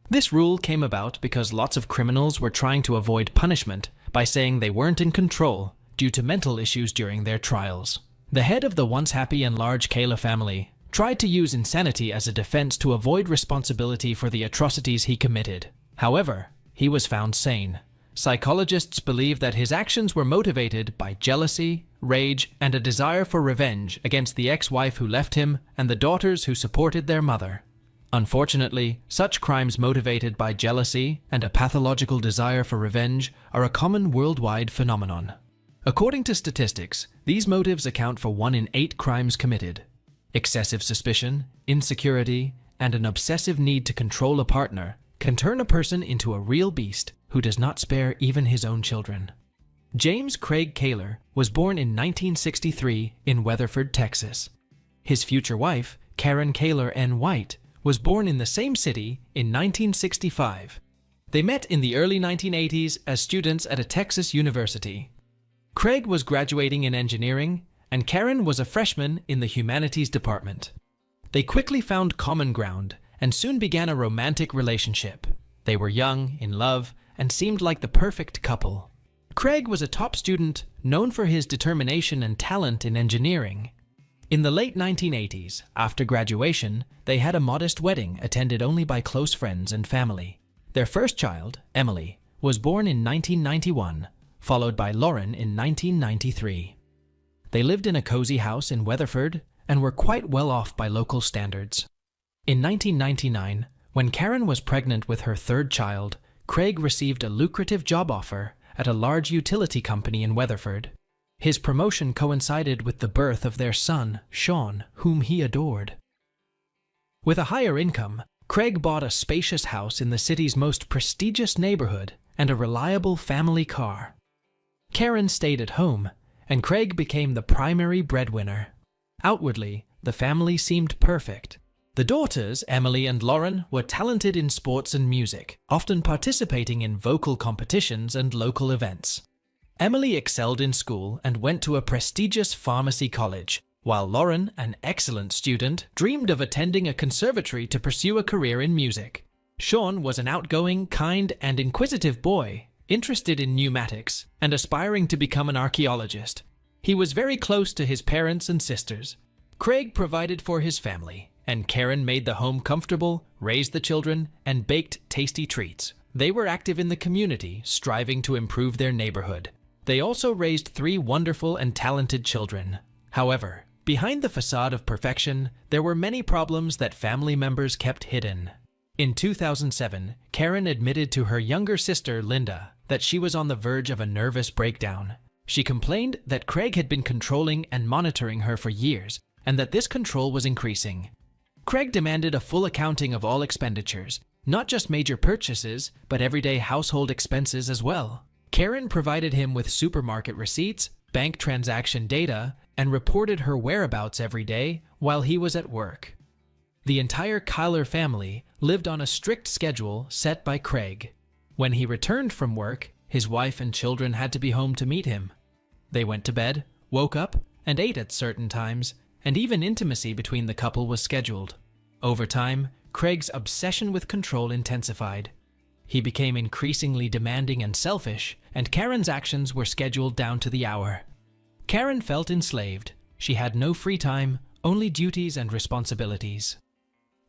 This rule came about because lots of criminals were trying to avoid punishment by saying they weren't in control due to mental issues during their trials. The head of the once happy and large Kayla family tried to use insanity as a defense to avoid responsibility for the atrocities he committed. However, he was found sane. Psychologists believe that his actions were motivated by jealousy, rage, and a desire for revenge against the ex-wife who left him and the daughters who supported their mother. Unfortunately, such crimes motivated by jealousy and a pathological desire for revenge are a common worldwide phenomenon. According to statistics, these motives account for 1 in 8 crimes committed. Excessive suspicion, insecurity, and an obsessive need to control a partner can turn a person into a real beast who does not spare even his own children. James Craig Kaler was born in 1963 in Weatherford, Texas. His future wife, Karen Kaler N. White, was born in the same city in 1965. They met in the early 1980s as students at a Texas university. Craig was graduating in engineering, and Karen was a freshman in the humanities department. They quickly found common ground and soon began a romantic relationship. They were young, in love, and seemed like the perfect couple. Craig was a top student known for his determination and talent in engineering. In the late 1980s, after graduation, they had a modest wedding attended only by close friends and family. Their first child, Emily, was born in 1991, followed by Lauren in 1993. They lived in a cozy house in Weatherford and were quite well off by local standards. In 1999, when Karen was pregnant with her third child, Craig received a lucrative job offer at a large utility company in Weatherford. His promotion coincided with the birth of their son, Sean, whom he adored. With a higher income, Craig bought a spacious house in the city's most prestigious neighborhood and a reliable family car. Karen stayed at home, and Craig became the primary breadwinner. Outwardly, the family seemed perfect. The daughters, Emily and Lauren, were talented in sports and music, often participating in vocal competitions and local events. Emily excelled in school and went to a prestigious pharmacy college, while Lauren, an excellent student, dreamed of attending a conservatory to pursue a career in music. Sean was an outgoing, kind, and inquisitive boy, interested in pneumatics and aspiring to become an archaeologist. He was very close to his parents and sisters. Craig provided for his family, and Karen made the home comfortable, raised the children, and baked tasty treats. They were active in the community, striving to improve their neighborhood. They also raised 3 wonderful and talented children. However, behind the facade of perfection, there were many problems that family members kept hidden. In 2007, Karen admitted to her younger sister, Linda, that she was on the verge of a nervous breakdown. She complained that Craig had been controlling and monitoring her for years, and that this control was increasing. Craig demanded a full accounting of all expenditures, not just major purchases, but everyday household expenses as well. Karen provided him with supermarket receipts, bank transaction data, and reported her whereabouts every day while he was at work. The entire Kyler family lived on a strict schedule set by Craig. When he returned from work, his wife and children had to be home to meet him. They went to bed, woke up, and ate at certain times, and even intimacy between the couple was scheduled. Over time, Craig's obsession with control intensified. He became increasingly demanding and selfish, and Karen's actions were scheduled down to the hour. Karen felt enslaved. She had no free time, only duties and responsibilities.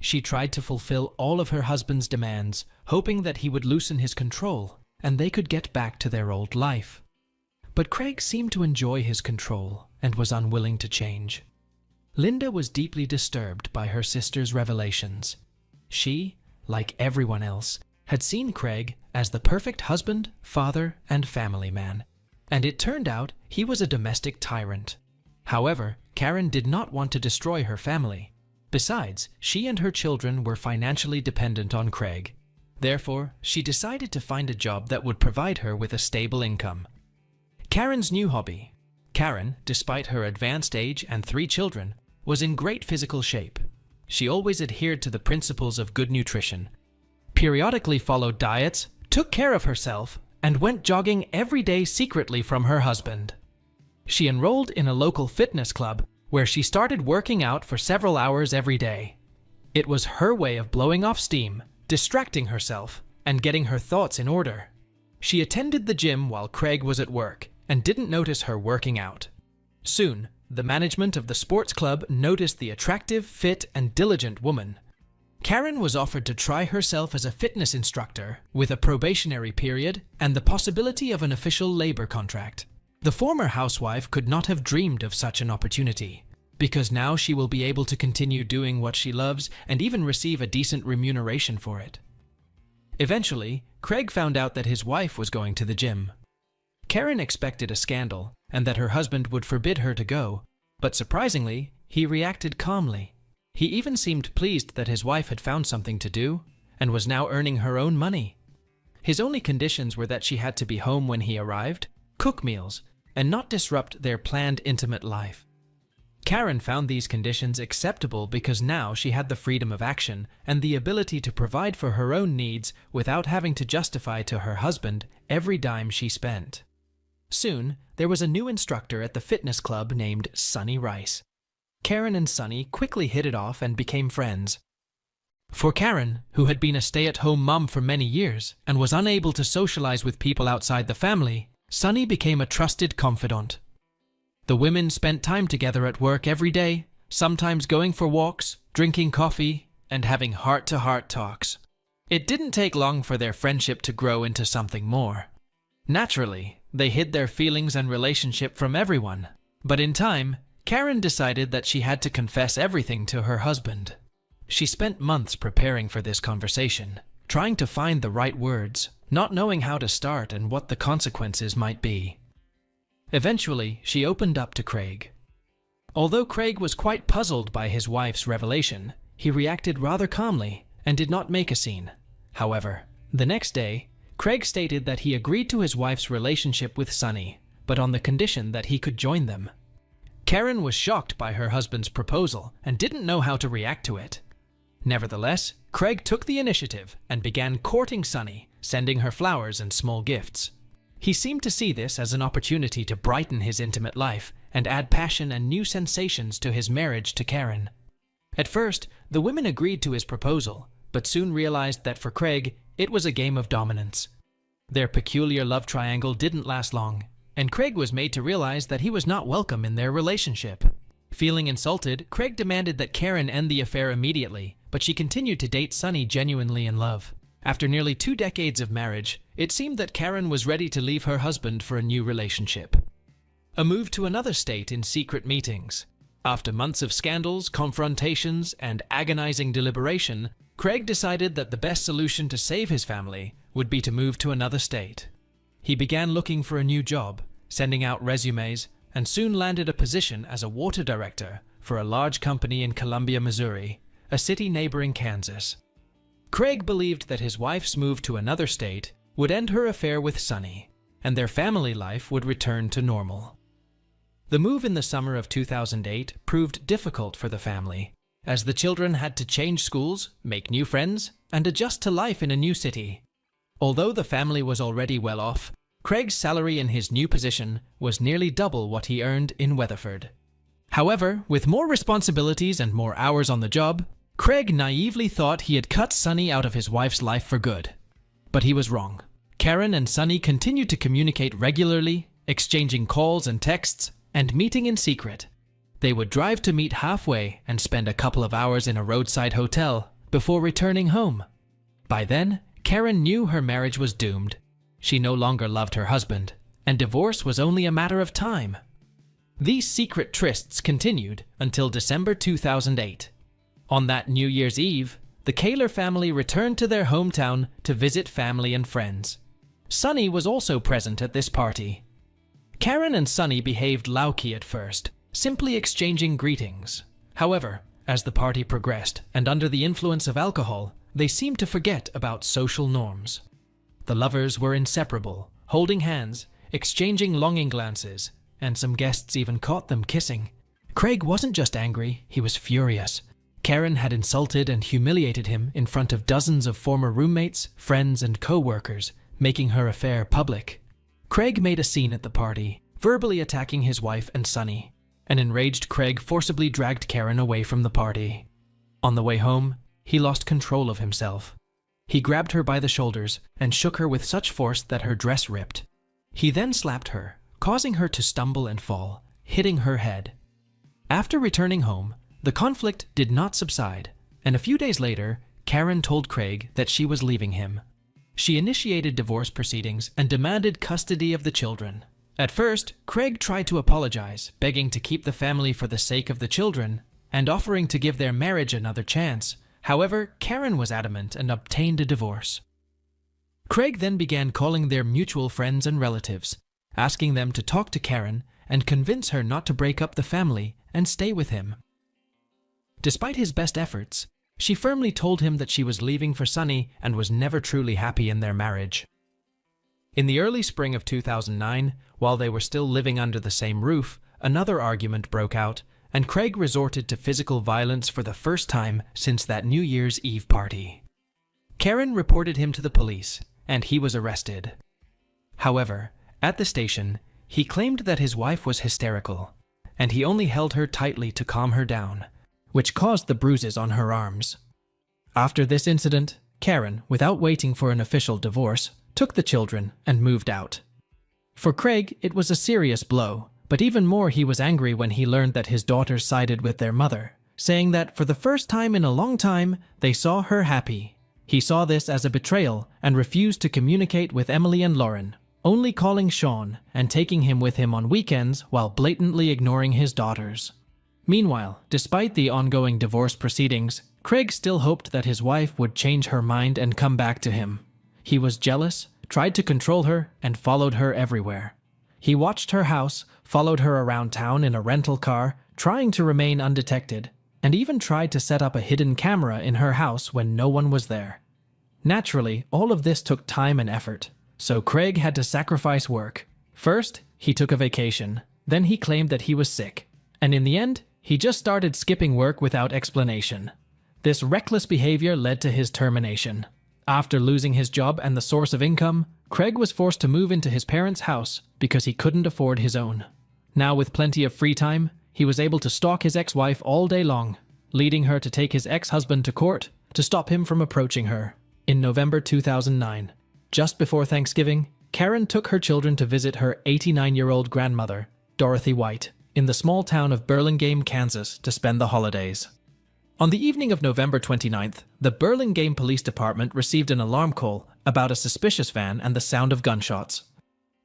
She tried to fulfill all of her husband's demands, hoping that he would loosen his control, and they could get back to their old life. But Craig seemed to enjoy his control and was unwilling to change. Linda was deeply disturbed by her sister's revelations. She, like everyone else, had seen Craig as the perfect husband, father, and family man, and it turned out he was a domestic tyrant. However, Karen did not want to destroy her family. Besides, she and her children were financially dependent on Craig. Therefore, she decided to find a job that would provide her with a stable income. Karen's new hobby. Karen, despite her advanced age and 3 children, was in great physical shape. She always adhered to the principles of good nutrition, periodically followed diets, took care of herself, and went jogging every day secretly from her husband. She enrolled in a local fitness club where she started working out for several hours every day. It was her way of blowing off steam, distracting herself, and getting her thoughts in order. She attended the gym while Craig was at work and didn't notice her working out. Soon, the management of the sports club noticed the attractive, fit, and diligent woman. Karen was offered to try herself as a fitness instructor with a probationary period and the possibility of an official labor contract. The former housewife could not have dreamed of such an opportunity, because now she will be able to continue doing what she loves and even receive a decent remuneration for it. Eventually, Craig found out that his wife was going to the gym. Karen expected a scandal and that her husband would forbid her to go, but surprisingly, he reacted calmly. He even seemed pleased that his wife had found something to do and was now earning her own money. His only conditions were that she had to be home when he arrived, cook meals, and not disrupt their planned intimate life. Karen found these conditions acceptable because now she had the freedom of action and the ability to provide for her own needs without having to justify to her husband every dime she spent. Soon, there was a new instructor at the fitness club named Sunny Rice. Karen and Sunny quickly hit it off and became friends. For Karen, who had been a stay-at-home mom for many years and was unable to socialize with people outside the family, Sunny became a trusted confidant. The women spent time together at work every day, sometimes going for walks, drinking coffee, and having heart-to-heart talks. It didn't take long for their friendship to grow into something more. Naturally, they hid their feelings and relationship from everyone, but in time, Karen decided that she had to confess everything to her husband. She spent months preparing for this conversation, trying to find the right words, not knowing how to start and what the consequences might be. Eventually, she opened up to Craig. Although Craig was quite puzzled by his wife's revelation, he reacted rather calmly and did not make a scene. However, the next day, Craig stated that he agreed to his wife's relationship with Sunny, but on the condition that he could join them. Karen was shocked by her husband's proposal and didn't know how to react to it. Nevertheless, Craig took the initiative and began courting Sunny, sending her flowers and small gifts. He seemed to see this as an opportunity to brighten his intimate life and add passion and new sensations to his marriage to Karen. At first, the women agreed to his proposal, but soon realized that for Craig, it was a game of dominance. Their peculiar love triangle didn't last long, and Craig was made to realize that he was not welcome in their relationship. Feeling insulted, Craig demanded that Karen end the affair immediately, but she continued to date Sunny genuinely in love. After nearly 2 decades of marriage, it seemed that Karen was ready to leave her husband for a new relationship. A move to another state in secret meetings. After months of scandals, confrontations, and agonizing deliberation, Craig decided that the best solution to save his family would be to move to another state. He began looking for a new job, sending out resumes, and soon landed a position as a water director for a large company in Columbia, Missouri, a city neighboring Kansas. Craig believed that his wife's move to another state would end her affair with Sunny, and their family life would return to normal. The move in the summer of 2008 proved difficult for the family, as the children had to change schools, make new friends, and adjust to life in a new city. Although the family was already well off, Craig's salary in his new position was nearly double what he earned in Weatherford. However, with more responsibilities and more hours on the job, Craig naively thought he had cut Sunny out of his wife's life for good. But he was wrong. Karen and Sunny continued to communicate regularly, exchanging calls and texts, and meeting in secret. They would drive to meet halfway and spend a couple of hours in a roadside hotel before returning home. By then, Karen knew her marriage was doomed. She no longer loved her husband, and divorce was only a matter of time. These secret trysts continued until December 2008. On that New Year's Eve, the Kaler family returned to their hometown to visit family and friends. Sunny was also present at this party. Karen and Sunny behaved low-key at first, simply exchanging greetings. However, as the party progressed and under the influence of alcohol, they seemed to forget about social norms. The lovers were inseparable, holding hands, exchanging longing glances, and some guests even caught them kissing. Craig wasn't just angry, he was furious. Karen had insulted and humiliated him in front of dozens of former roommates, friends, and co-workers, making her affair public. Craig made a scene at the party, verbally attacking his wife and Sunny. An enraged Craig forcibly dragged Karen away from the party. On the way home, he lost control of himself. He grabbed her by the shoulders and shook her with such force that her dress ripped. He then slapped her, causing her to stumble and fall, hitting her head. After returning home, the conflict did not subside, and a few days later, Karen told Craig that she was leaving him. She initiated divorce proceedings and demanded custody of the children. At first, Craig tried to apologize, begging to keep the family for the sake of the children, and offering to give their marriage another chance. However, Karen was adamant and obtained a divorce. Craig then began calling their mutual friends and relatives, asking them to talk to Karen and convince her not to break up the family and stay with him. Despite his best efforts, she firmly told him that she was leaving for Sunny and was never truly happy in their marriage. In the early spring of 2009, while they were still living under the same roof, another argument broke out, and Craig resorted to physical violence for the first time since that New Year's Eve party. Karen reported him to the police, and he was arrested. However, at the station, he claimed that his wife was hysterical, and he only held her tightly to calm her down, which caused the bruises on her arms. After this incident, Karen, without waiting for an official divorce, took the children and moved out. For Craig, it was a serious blow, but even more he was angry when he learned that his daughters sided with their mother, saying that for the first time in a long time, they saw her happy. He saw this as a betrayal and refused to communicate with Emily and Lauren, only calling Sean and taking him with him on weekends while blatantly ignoring his daughters. Meanwhile, despite the ongoing divorce proceedings, Craig still hoped that his wife would change her mind and come back to him. He was jealous, tried to control her, and followed her everywhere. He watched her house, followed her around town in a rental car, trying to remain undetected, and even tried to set up a hidden camera in her house when no one was there. Naturally, all of this took time and effort, so Craig had to sacrifice work. First, he took a vacation. Then he claimed that he was sick. And in the end, he just started skipping work without explanation. This reckless behavior led to his termination. After losing his job and the source of income, Craig was forced to move into his parents' house because he couldn't afford his own. Now with plenty of free time, he was able to stalk his ex-wife all day long, leading her to take his ex-husband to court to stop him from approaching her. In November 2009, just before Thanksgiving, Karen took her children to visit her 89-year-old grandmother, Dorothy White, in the small town of Burlingame, Kansas, to spend the holidays. On the evening of November 29th, the Burlingame Police Department received an alarm call about a suspicious van and the sound of gunshots.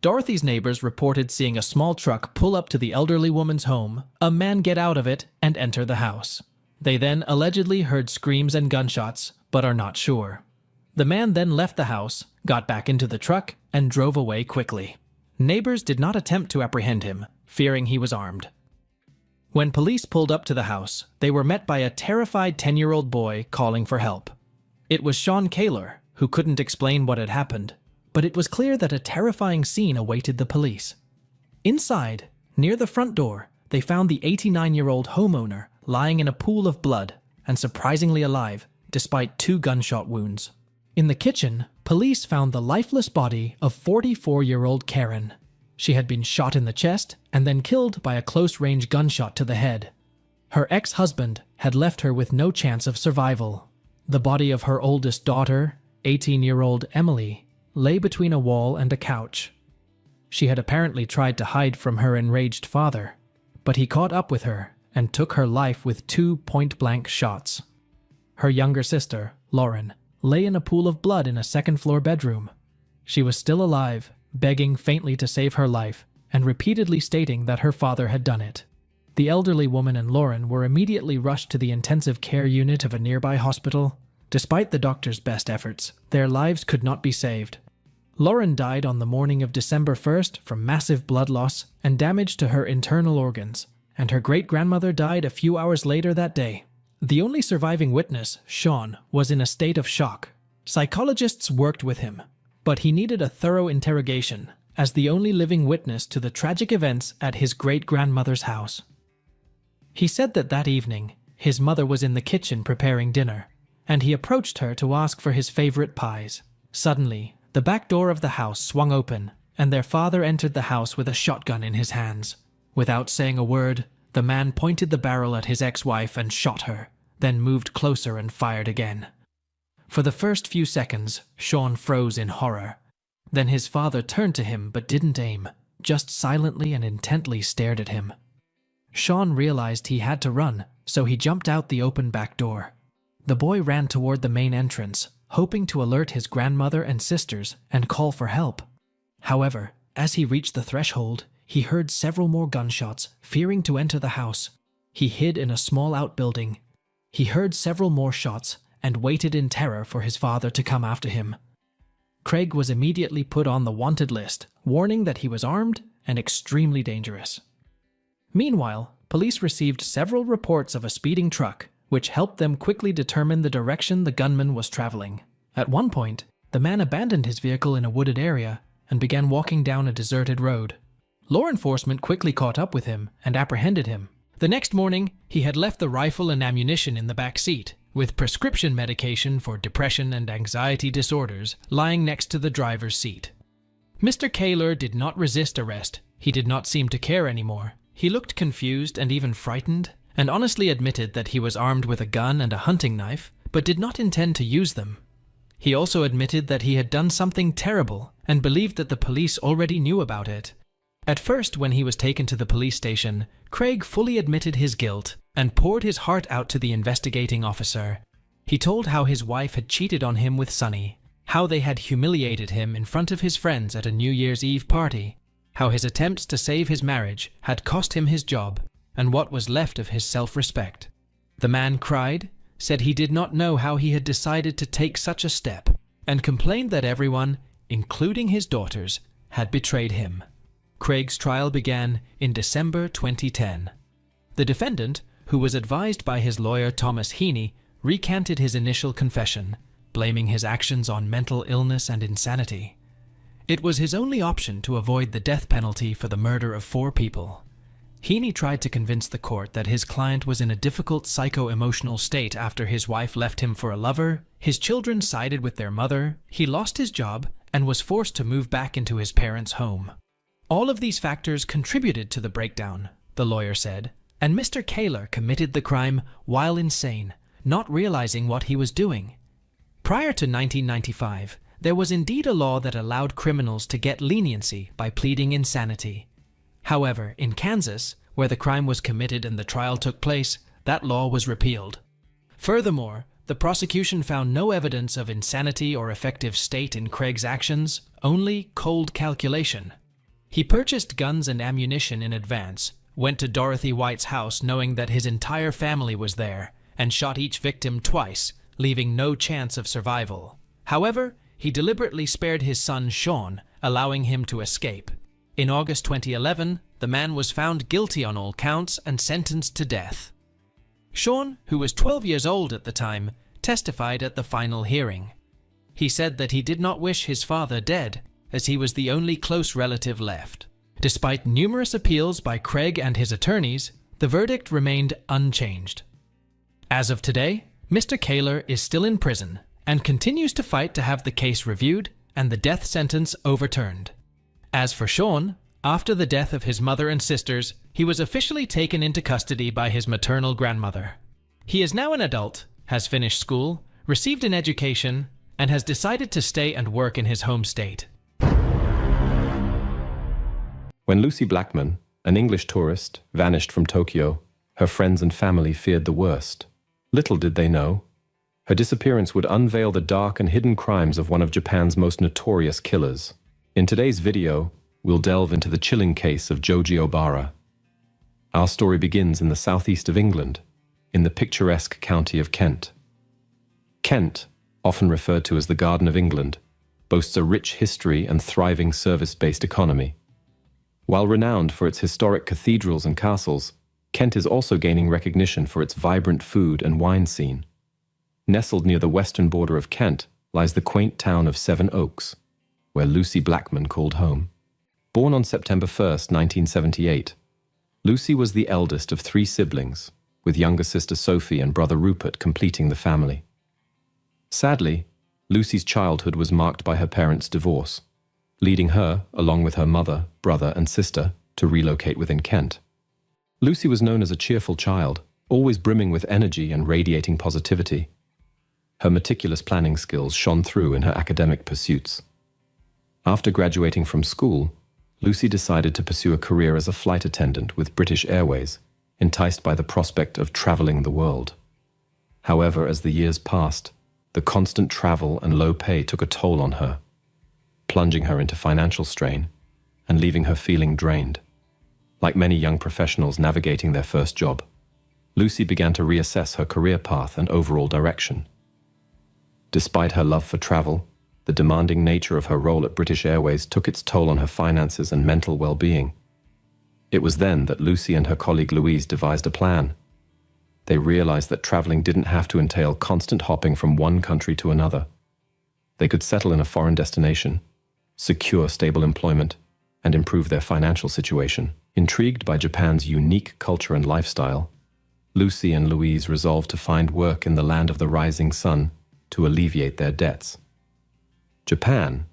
Dorothy's neighbors reported seeing a small truck pull up to the elderly woman's home, a man get out of it, and enter the house. They then allegedly heard screams and gunshots, but are not sure. The man then left the house, got back into the truck, and drove away quickly. Neighbors did not attempt to apprehend him, fearing he was armed. When police pulled up to the house, they were met by a terrified 10-year-old boy calling for help. It was Sean Kaler, who couldn't explain what had happened, but it was clear that a terrifying scene awaited the police. Inside, near the front door, they found the 89-year-old homeowner lying in a pool of blood and surprisingly alive, despite 2 gunshot wounds. In the kitchen, police found the lifeless body of 44-year-old Karen. She had been shot in the chest and then killed by a close-range gunshot to the head. Her ex-husband had left her with no chance of survival. The body of her oldest daughter, 18-year-old Emily, lay between a wall and a couch. She had apparently tried to hide from her enraged father, but he caught up with her and took her life with 2 point-blank shots. Her younger sister, Lauren, lay in a pool of blood in a second-floor bedroom. She was still alive, begging faintly to save her life, and repeatedly stating that her father had done it. The elderly woman and Lauren were immediately rushed to the intensive care unit of a nearby hospital. Despite the doctor's best efforts, their lives could not be saved. Lauren died on the morning of December 1st from massive blood loss and damage to her internal organs, and her great-grandmother died a few hours later that day. The only surviving witness, Sean, was in a state of shock. Psychologists worked with him, but he needed a thorough interrogation as the only living witness to the tragic events at his great-grandmother's house. He said that that evening, his mother was in the kitchen preparing dinner, and he approached her to ask for his favorite pies. Suddenly, the back door of the house swung open, and their father entered the house with a shotgun in his hands. Without saying a word, the man pointed the barrel at his ex-wife and shot her, then moved closer and fired again. For the first few seconds, Sean froze in horror. Then his father turned to him but didn't aim, just silently and intently stared at him. Sean realized he had to run, so he jumped out the open back door. The boy ran toward the main entrance, hoping to alert his grandmother and sisters and call for help. However, as he reached the threshold, he heard several more gunshots, fearing to enter the house. He hid in a small outbuilding. He heard several more shots and waited in terror for his father to come after him. Craig was immediately put on the wanted list, warning that he was armed and extremely dangerous. Meanwhile, police received several reports of a speeding truck, which helped them quickly determine the direction the gunman was traveling. At one point, the man abandoned his vehicle in a wooded area and began walking down a deserted road. Law enforcement quickly caught up with him and apprehended him. The next morning, he had left the rifle and ammunition in the back seat, with prescription medication for depression and anxiety disorders lying next to the driver's seat. Mr. Kaler did not resist arrest. He did not seem to care anymore. He looked confused and even frightened, and honestly admitted that he was armed with a gun and a hunting knife, but did not intend to use them. He also admitted that he had done something terrible and believed that the police already knew about it. At first, when he was taken to the police station, Craig fully admitted his guilt and poured his heart out to the investigating officer. He told how his wife had cheated on him with Sonny, how they had humiliated him in front of his friends at a New Year's Eve party, how his attempts to save his marriage had cost him his job and what was left of his self-respect. The man cried, said he did not know how he had decided to take such a step, and complained that everyone, including his daughters, had betrayed him. Craig's trial began in December 2010. The defendant, who was advised by his lawyer Thomas Heaney, recanted his initial confession, blaming his actions on mental illness and insanity. It was his only option to avoid the death penalty for the murder of 4 people. Heaney tried to convince the court that his client was in a difficult psycho-emotional state after his wife left him for a lover, his children sided with their mother, he lost his job, and was forced to move back into his parents' home. All of these factors contributed to the breakdown, the lawyer said, and Mr. Kaler committed the crime while insane, not realizing what he was doing. Prior to 1995, there was indeed a law that allowed criminals to get leniency by pleading insanity. However, in Kansas, where the crime was committed and the trial took place, that law was repealed. Furthermore, the prosecution found no evidence of insanity or affective state in Craig's actions, only cold calculation. He purchased guns and ammunition in advance, went to Dorothy White's house knowing that his entire family was there, and shot each victim twice, leaving no chance of survival. However, he deliberately spared his son Sean, allowing him to escape. In August 2011, the man was found guilty on all counts and sentenced to death. Sean, who was 12 years old at the time, testified at the final hearing. He said that he did not wish his father dead, as he was the only close relative left. Despite numerous appeals by Craig and his attorneys, the verdict remained unchanged. As of today, Mr. Kaler is still in prison and continues to fight to have the case reviewed and the death sentence overturned. As for Sean, after the death of his mother and sisters, he was officially taken into custody by his maternal grandmother. He is now an adult, has finished school, received an education, and has decided to stay and work in his home state. When Lucy Blackman, an English tourist, vanished from Tokyo, her friends and family feared the worst. Little did they know, her disappearance would unveil the dark and hidden crimes of one of Japan's most notorious killers. In today's video, we'll delve into the chilling case of Joji Obara. Our story begins in the southeast of England, in the picturesque county of Kent. Kent, often referred to as the Garden of England, boasts a rich history and thriving service-based economy. While renowned for its historic cathedrals and castles, Kent is also gaining recognition for its vibrant food and wine scene. Nestled near the western border of Kent lies the quaint town of Sevenoaks, where Lucy Blackman called home. Born on September 1, 1978, Lucy was the eldest of 3 siblings, with younger sister Sophie and brother Rupert completing the family. Sadly, Lucy's childhood was marked by her parents' divorce, leading her, along with her mother, brother, and sister, to relocate within Kent. Lucy was known as a cheerful child, always brimming with energy and radiating positivity. Her meticulous planning skills shone through in her academic pursuits. After graduating from school, Lucy decided to pursue a career as a flight attendant with British Airways, enticed by the prospect of traveling the world. However, as the years passed, the constant travel and low pay took a toll on her, plunging her into financial strain and leaving her feeling drained. Like many young professionals navigating their first job, Lucy began to reassess her career path and overall direction. Despite her love for travel, the demanding nature of her role at British Airways took its toll on her finances and mental well-being. It was then that Lucy and her colleague Louise devised a plan. They realized that traveling didn't have to entail constant hopping from one country to another. They could settle in a foreign destination, secure stable employment, and improve their financial situation. Intrigued by Japan's unique culture and lifestyle, Lucy and Louise resolved to find work in the land of the rising sun to alleviate their debts. Japan,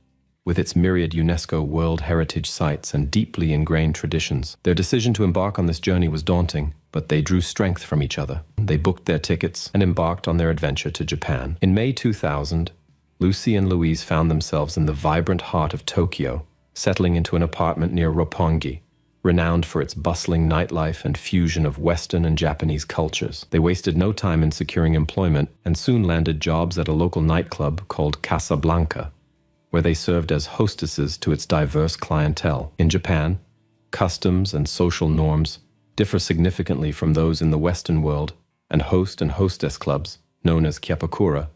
with its myriad UNESCO World Heritage Sites and deeply ingrained traditions, their decision to embark on this journey was daunting, but they drew strength from each other. They booked their tickets and embarked on their adventure to Japan. In May 2000, Lucy and Louise found themselves in the vibrant heart of Tokyo, settling into an apartment near Roppongi, renowned for its bustling nightlife and fusion of Western and Japanese cultures. They wasted no time in securing employment and soon landed jobs at a local nightclub called Casablanca, where they served as hostesses to its diverse clientele. In Japan, customs and social norms differ significantly from those in the Western world, and host and hostess clubs, known as kyapakura,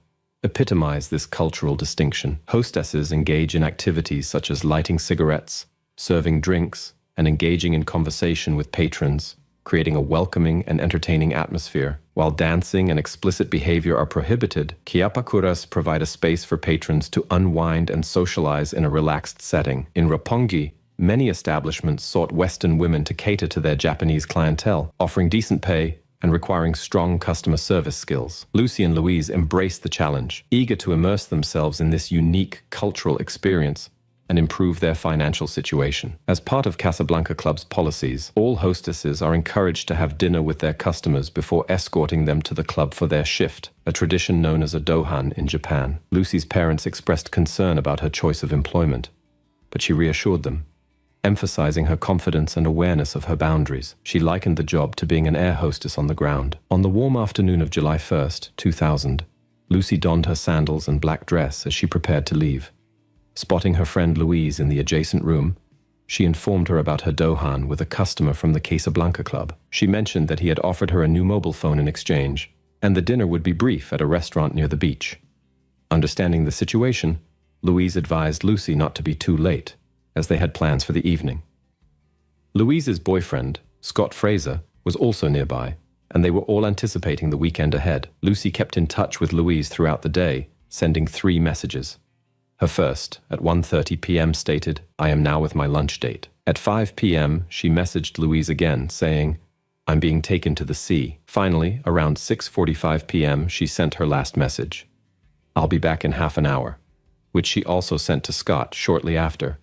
epitomize this cultural distinction. Hostesses engage in activities such as lighting cigarettes, serving drinks, and engaging in conversation with patrons, creating a welcoming and entertaining atmosphere. While dancing and explicit behavior are prohibited, kiapakuras provide a space for patrons to unwind and socialize in a relaxed setting. In Roppongi, many establishments sought Western women to cater to their Japanese clientele, offering decent pay and requiring strong customer service skills. Lucy and Louise embraced the challenge, eager to immerse themselves in this unique cultural experience and improve their financial situation. As part of Casablanca Club's policies, all hostesses are encouraged to have dinner with their customers before escorting them to the club for their shift, a tradition known as a dohan in Japan. Lucy's parents expressed concern about her choice of employment, but she reassured them, emphasizing her confidence and awareness of her boundaries. She likened the job to being an air hostess on the ground. On the warm afternoon of July 1st, 2000, Lucy donned her sandals and black dress as she prepared to leave. Spotting her friend Louise in the adjacent room, she informed her about her dohan with a customer from the Casablanca Club. She mentioned that he had offered her a new mobile phone in exchange, and the dinner would be brief at a restaurant near the beach. Understanding the situation, Louise advised Lucy not to be too late, as they had plans for the evening. Louise's boyfriend, Scott Fraser, was also nearby, and they were all anticipating the weekend ahead. Lucy kept in touch with Louise throughout the day, sending 3 messages. Her first, at 1:30 p.m., stated, "I am now with my lunch date." At 5 p.m., she messaged Louise again, saying, "I'm being taken to the sea." Finally, around 6:45 p.m., she sent her last message, "I'll be back in half an hour," which she also sent to Scott shortly after.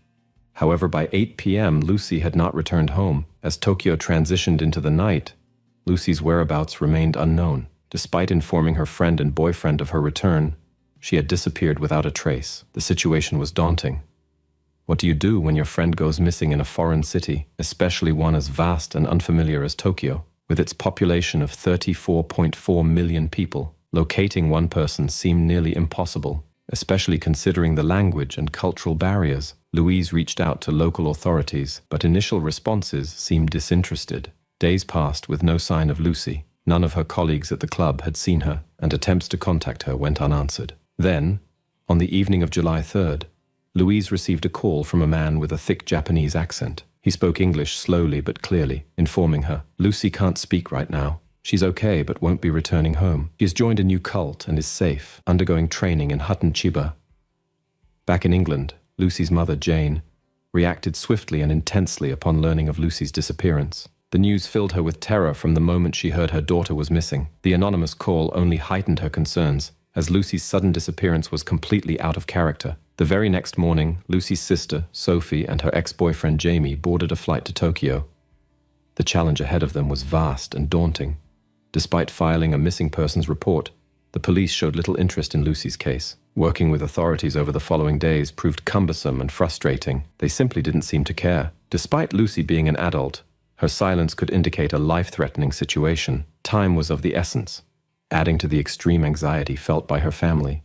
However, by 8 p.m., Lucy had not returned home. As Tokyo transitioned into the night, Lucy's whereabouts remained unknown. Despite informing her friend and boyfriend of her return, she had disappeared without a trace. The situation was daunting. What do you do when your friend goes missing in a foreign city, especially one as vast and unfamiliar as Tokyo? With its population of 34.4 million people, locating one person seemed nearly impossible, especially considering the language and cultural barriers. Louise reached out to local authorities, but initial responses seemed disinterested. Days passed with no sign of Lucy. None of her colleagues at the club had seen her, and attempts to contact her went unanswered. Then, on the evening of July 3rd, Louise received a call from a man with a thick Japanese accent. He spoke English slowly but clearly, informing her, "Lucy can't speak right now. She's okay but won't be returning home. She has joined a new cult and is safe, undergoing training in Hutton Chiba." Back in England, Lucy's mother, Jane, reacted swiftly and intensely upon learning of Lucy's disappearance. The news filled her with terror from the moment she heard her daughter was missing. The anonymous call only heightened her concerns, as Lucy's sudden disappearance was completely out of character. The very next morning, Lucy's sister, Sophie, and her ex-boyfriend Jamie boarded a flight to Tokyo. The challenge ahead of them was vast and daunting. Despite filing a missing persons report, the police showed little interest in Lucy's case. Working with authorities over the following days proved cumbersome and frustrating. They simply didn't seem to care. Despite Lucy being an adult, her silence could indicate a life-threatening situation. Time was of the essence, adding to the extreme anxiety felt by her family.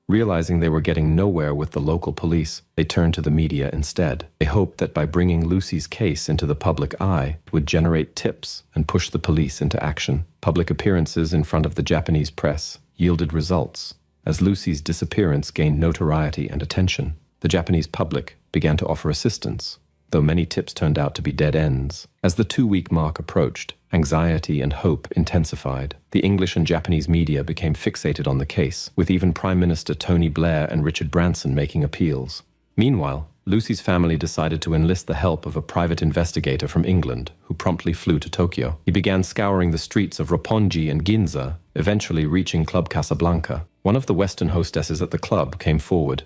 Realizing they were getting nowhere with the local police, they turned to the media instead. They hoped that by bringing Lucy's case into the public eye, it would generate tips and push the police into action. Public appearances in front of the Japanese press yielded results. As Lucy's disappearance gained notoriety and attention, the Japanese public began to offer assistance, though many tips turned out to be dead ends. As the 2-week mark approached, anxiety and hope intensified. The English and Japanese media became fixated on the case, with even Prime Minister Tony Blair and Richard Branson making appeals. Meanwhile, Lucy's family decided to enlist the help of a private investigator from England, who promptly flew to Tokyo. He began scouring the streets of Roppongi and Ginza, eventually reaching Club Casablanca. One of the Western hostesses at the club came forward,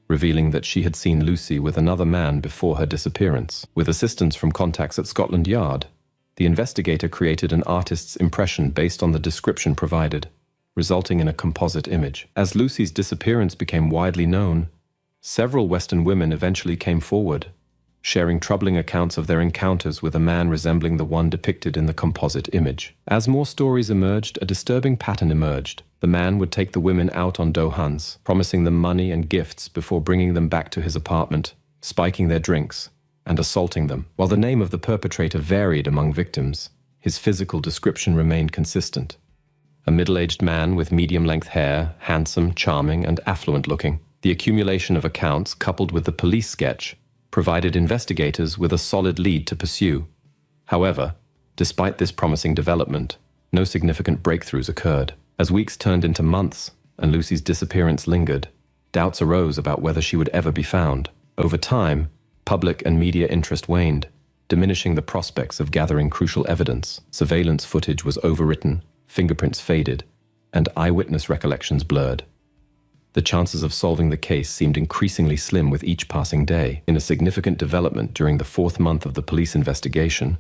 revealing that she had seen Lucy with another man before her disappearance. With assistance from contacts at Scotland Yard, the investigator created an artist's impression based on the description provided, resulting in a composite image. As Lucy's disappearance became widely known, several Western women eventually came forward, sharing troubling accounts of their encounters with a man resembling the one depicted in the composite image. As more stories emerged, a disturbing pattern emerged. The man would take the women out on dohans, promising them money and gifts before bringing them back to his apartment, spiking their drinks, and assaulting them. While the name of the perpetrator varied among victims, his physical description remained consistent. A middle-aged man with medium-length hair, handsome, charming, and affluent-looking. The accumulation of accounts, coupled with the police sketch, provided investigators with a solid lead to pursue. However, despite this promising development, no significant breakthroughs occurred. As weeks turned into months and Lucy's disappearance lingered, doubts arose about whether she would ever be found. Over time, public and media interest waned, diminishing the prospects of gathering crucial evidence. Surveillance footage was overwritten, fingerprints faded, and eyewitness recollections blurred. The chances of solving the case seemed increasingly slim with each passing day. In a significant development during the 4th month of the police investigation,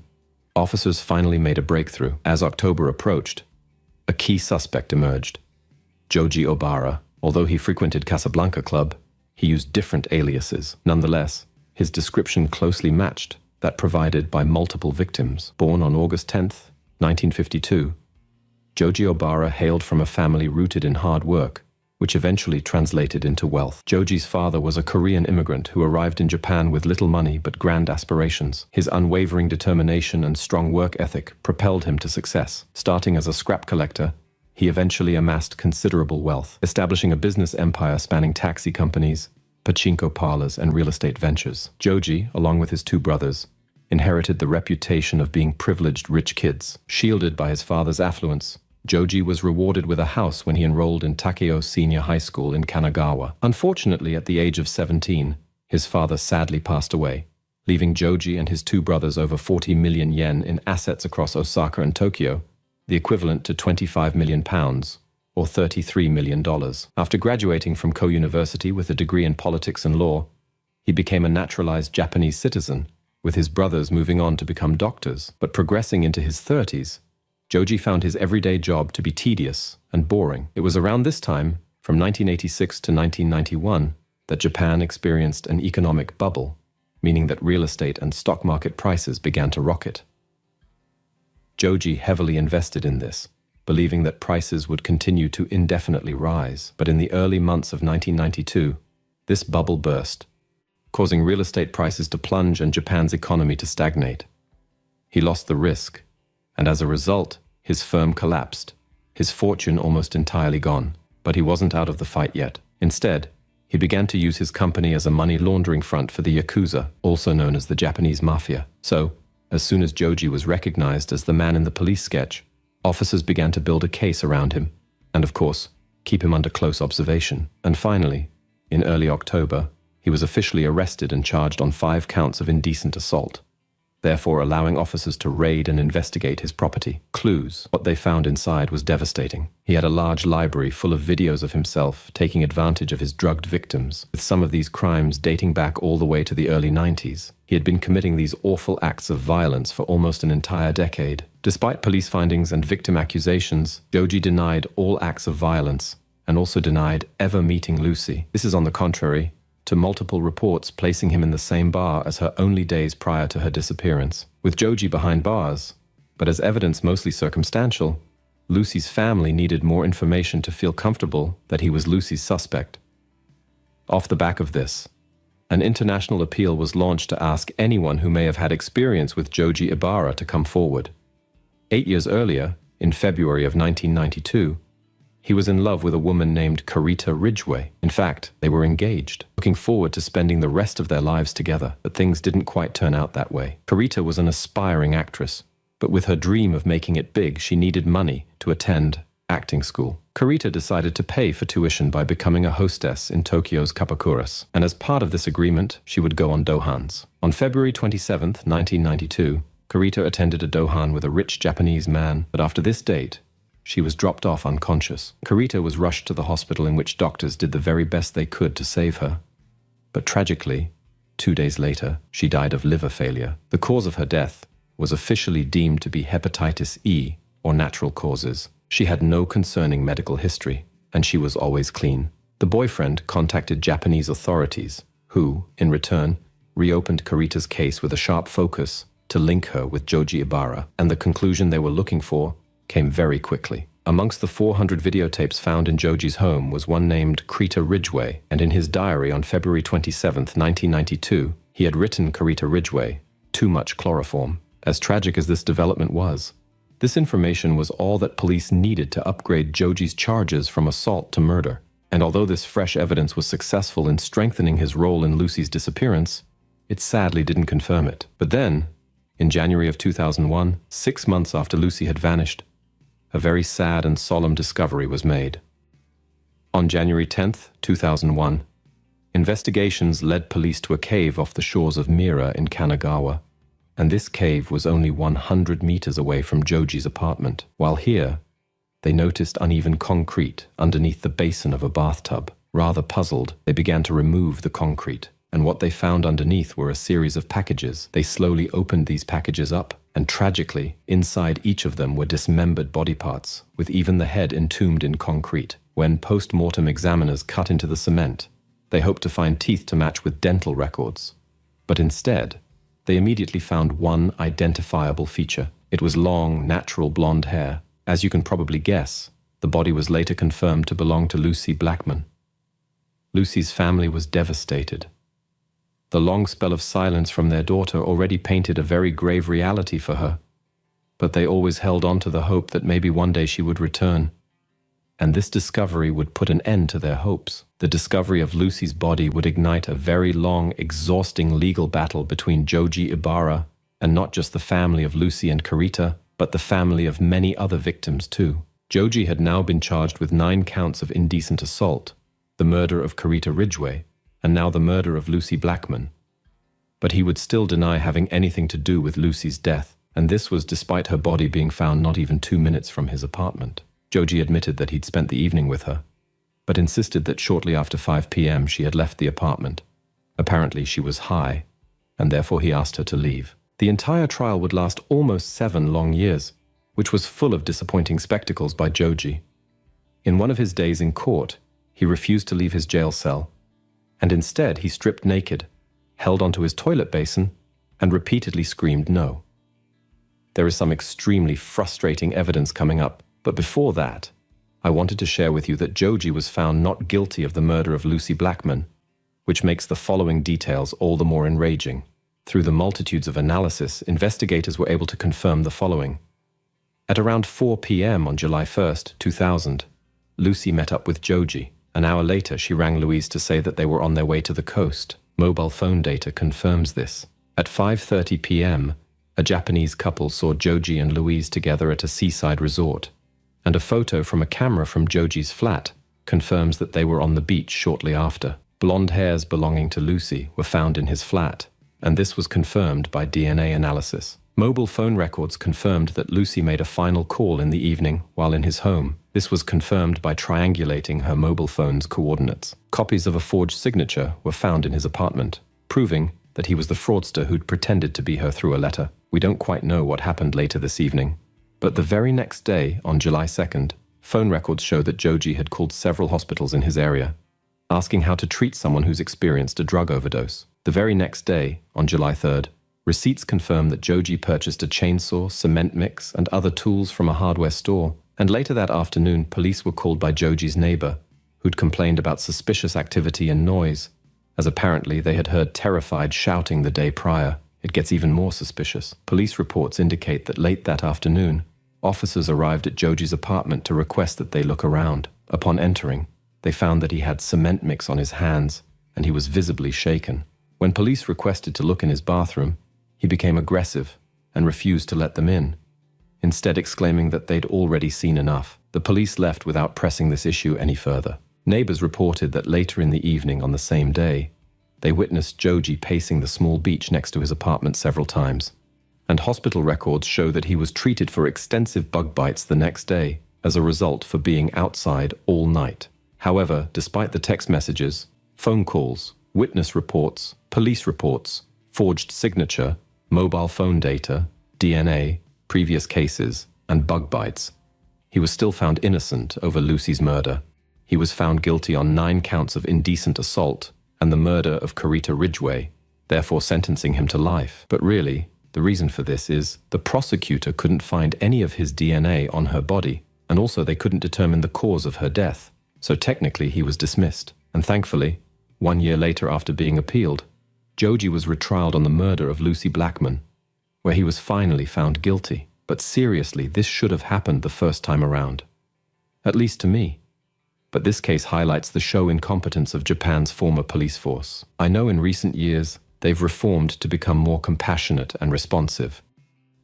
officers finally made a breakthrough. As October approached, a key suspect emerged. Joji Obara. Although he frequented Casablanca Club, he used different aliases. Nonetheless, his description closely matched that provided by multiple victims. Born on August 10, 1952, Joji Obara hailed from a family rooted in hard work, which eventually translated into wealth. Joji's father was a Korean immigrant who arrived in Japan with little money but grand aspirations. His unwavering determination and strong work ethic propelled him to success. Starting as a scrap collector, he eventually amassed considerable wealth, establishing a business empire spanning taxi companies, pachinko parlors, and real estate ventures. Joji, along with his 2 brothers, inherited the reputation of being privileged rich kids. Shielded by his father's affluence, Joji was rewarded with a house when he enrolled in Takeo Senior High School in Kanagawa. Unfortunately, at the age of 17, his father sadly passed away, leaving Joji and his 2 brothers over 40 million yen in assets across Osaka and Tokyo, the equivalent to £25 million, or $33 million. After graduating from Ko University with a degree in politics and law, he became a naturalized Japanese citizen, with his brothers moving on to become doctors. But progressing into his 30s, Joji found his everyday job to be tedious and boring. It was around this time, from 1986 to 1991, that Japan experienced an economic bubble, meaning that real estate and stock market prices began to rocket. Joji heavily invested in this, believing that prices would continue to indefinitely rise. But in the early months of 1992, this bubble burst, causing real estate prices to plunge and Japan's economy to stagnate. He lost the risk, and as a result, his firm collapsed, his fortune almost entirely gone. But he wasn't out of the fight yet. Instead, he began to use his company as a money laundering front for the Yakuza, also known as the Japanese Mafia. So, as soon as Joji was recognized as the man in the police sketch, officers began to build a case around him, and of course, keep him under close observation. And finally, in early October, he was officially arrested and charged on 5 counts of indecent assault, therefore allowing officers to raid and investigate his property. Clues. What they found inside was devastating. He had a large library full of videos of himself taking advantage of his drugged victims, with some of these crimes dating back all the way to the early 90s. He had been committing these awful acts of violence for almost an entire decade. Despite police findings and victim accusations, Joji denied all acts of violence and also denied ever meeting Lucy. This is on the contrary to multiple reports placing him in the same bar as her only days prior to her disappearance. With Joji behind bars, but as evidence mostly circumstantial, Lucy's family needed more information to feel comfortable that he was Lucy's suspect. Off the back of this, an international appeal was launched to ask anyone who may have had experience with Joji Ibara to come forward. 8 years earlier, in February of 1992, he was in love with a woman named Carita Ridgway. In fact, they were engaged, looking forward to spending the rest of their lives together. But things didn't quite turn out that way. Carita was an aspiring actress, but with her dream of making it big, she needed money to attend acting school. Carita decided to pay for tuition by becoming a hostess in Tokyo's Kapakuras, and as part of this agreement, she would go on dohans. On February 27, 1992, Carita attended a dohan with a rich Japanese man, but after this date, she was dropped off unconscious. Carita was rushed to the hospital, in which doctors did the very best they could to save her. But tragically, 2 days later, she died of liver failure. The cause of her death was officially deemed to be hepatitis E, or natural causes. She had no concerning medical history, and she was always clean. The boyfriend contacted Japanese authorities, who, in return, reopened Carita's case with a sharp focus to link her with Joji Ibara, and the conclusion they were looking for came very quickly. Amongst the 400 videotapes found in Joji's home was one named Carita Ridgway, and in his diary on February 27, 1992, he had written Carita Ridgway, "Too much chloroform." As tragic as this development was, this information was all that police needed to upgrade Joji's charges from assault to murder. And although this fresh evidence was successful in strengthening his role in Lucy's disappearance, it sadly didn't confirm it. But then, in January of 2001, 6 months after Lucy had vanished, a very sad and solemn discovery was made. On January 10th, 2001, investigations led police to a cave off the shores of Mira in Kanagawa, and this cave was only 100 meters away from Joji's apartment. While here, they noticed uneven concrete underneath the basin of a bathtub. Rather puzzled, they began to remove the concrete, and what they found underneath were a series of packages. They slowly opened these packages up, and tragically, inside each of them were dismembered body parts, with even the head entombed in concrete. When post-mortem examiners cut into the cement, they hoped to find teeth to match with dental records. But instead, they immediately found one identifiable feature. It was long, natural blonde hair. As you can probably guess, the body was later confirmed to belong to Lucy Blackman. Lucy's family was devastated. The long spell of silence from their daughter already painted a very grave reality for her, but they always held on to the hope that maybe one day she would return. And this discovery would put an end to their hopes. The discovery of Lucy's body would ignite a very long, exhausting legal battle between Joji Ibarra and not just the family of Lucy and Carita, but the family of many other victims too. Joji had now been charged with 9 counts of indecent assault, the murder of Carita Ridgway, and now the murder of Lucy Blackman. But he would still deny having anything to do with Lucy's death, and this was despite her body being found not even 2 minutes from his apartment. Joji admitted that he'd spent the evening with her, but insisted that shortly after 5 p.m. she had left the apartment. Apparently she was high, and therefore he asked her to leave. The entire trial would last almost 7 long years, which was full of disappointing spectacles by Joji. In one of his days in court, he refused to leave his jail cell, and instead he stripped naked, held onto his toilet basin, and repeatedly screamed no. There is some extremely frustrating evidence coming up, but before that, I wanted to share with you that Joji was found not guilty of the murder of Lucy Blackman, which makes the following details all the more enraging. Through the multitudes of analysis, investigators were able to confirm the following. At around 4 p.m. on July 1st, 2000, Lucy met up with Joji. An hour later, she rang Louise to say that they were on their way to the coast. Mobile phone data confirms this. At 5:30 p.m., a Japanese couple saw Joji and Louise together at a seaside resort, and a photo from a camera from Joji's flat confirms that they were on the beach shortly after. Blonde hairs belonging to Lucy were found in his flat, and this was confirmed by DNA analysis. Mobile phone records confirmed that Lucy made a final call in the evening while in his home. This was confirmed by triangulating her mobile phone's coordinates. Copies of a forged signature were found in his apartment, proving that he was the fraudster who'd pretended to be her through a letter. We don't quite know what happened later this evening, but the very next day, on July 2nd, phone records show that Joji had called several hospitals in his area, asking how to treat someone who's experienced a drug overdose. The very next day, on July 3rd, receipts confirm that Joji purchased a chainsaw, cement mix, and other tools from a hardware store. And later that afternoon, police were called by Joji's neighbor, who'd complained about suspicious activity and noise, as apparently they had heard Terrified shouting the day prior. It gets even more suspicious. Police reports indicate that late that afternoon, officers arrived at Joji's apartment to request that they look around. Upon entering, they found that he had cement mix on his hands, and he was visibly shaken. When police requested to look in his bathroom, he became aggressive and refused to let them in, instead exclaiming that they'd already seen enough. The police left without pressing this issue any further. Neighbors reported that later in the evening on the same day, they witnessed Joji pacing the small beach next to his apartment several times, and hospital records show that he was treated for extensive bug bites the next day as a result for being outside all night. However, despite the text messages, phone calls, witness reports, police reports, forged signature, mobile phone data, DNA, previous cases, and bug bites, he was still found innocent over Lucy's murder. He was found guilty on 9 counts of indecent assault and the murder of Carita Ridgway, therefore sentencing him to life. But really, the reason for this is the prosecutor couldn't find any of his DNA on her body, and also they couldn't determine the cause of her death. So technically he was dismissed. And thankfully, 1 year later after being appealed, Joji was retrialed on the murder of Lucy Blackman, where he was finally found guilty. But seriously, this should have happened the first time around. At least to me. But this case highlights the show incompetence of Japan's former police force. I know in recent years, They've reformed to become more compassionate and responsive.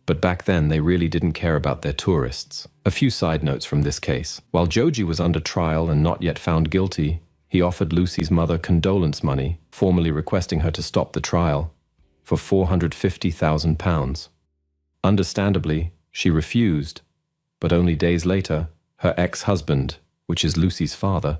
But back then, they really didn't care about their tourists. A few side notes from this case. While Joji was under trial and not yet found guilty, he offered Lucy's mother condolence money, formally requesting her to stop the trial, for £450,000. Understandably, she refused, but only days later, her ex-husband, which is Lucy's father,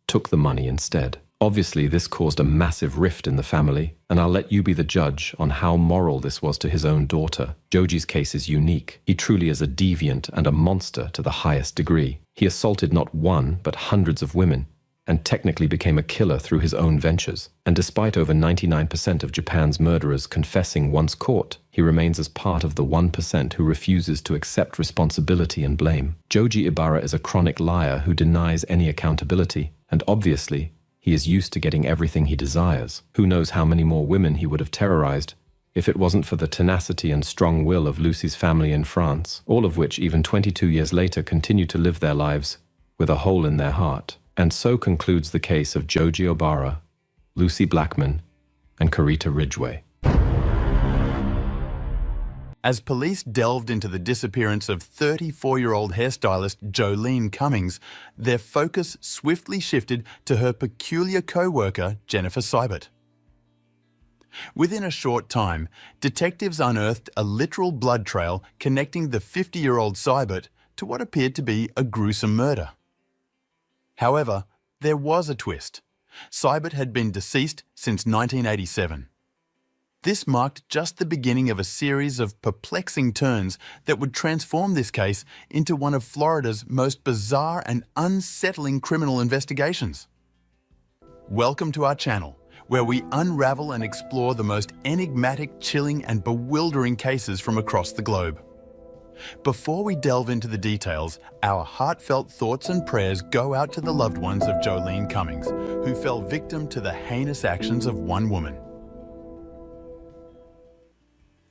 took the money instead. Obviously, this caused a massive rift in the family, and I'll let you be the judge on how moral this was to his own daughter. Joji's case is unique. He truly is a deviant and a monster to the highest degree. He assaulted not one, but hundreds of women, and technically became a killer through his own ventures. And despite over 99% of Japan's murderers confessing once caught, he remains as part of the 1% who refuses to accept responsibility and blame. Joji Ibara is a chronic liar who denies any accountability, and obviously, he is used to getting everything he desires. Who knows how many more women he would have terrorized if it wasn't for the tenacity and strong will of Lucy's family in France, all of which even 22 years later continue to live their lives with a hole in their heart. And so concludes the case of Joji Obara, Lucy Blackman, and Carita Ridgway. As police delved into the disappearance of 34-year-old hairstylist Jolene Cummings, their focus swiftly shifted to her peculiar co-worker, Jennifer Seibert. Within a short time, detectives unearthed a literal blood trail connecting the 50-year-old Seibert to what appeared to be a gruesome murder. However, there was a twist. Seibert had been deceased since 1987. This marked just the beginning of a series of perplexing turns that would transform this case into one of Florida's most bizarre and unsettling criminal investigations. Welcome to our channel, where we unravel and explore the most enigmatic, chilling, and bewildering cases from across the globe. Before we delve into the details, our heartfelt thoughts and prayers go out to the loved ones of Jolene Cummings, who fell victim to the heinous actions of one woman.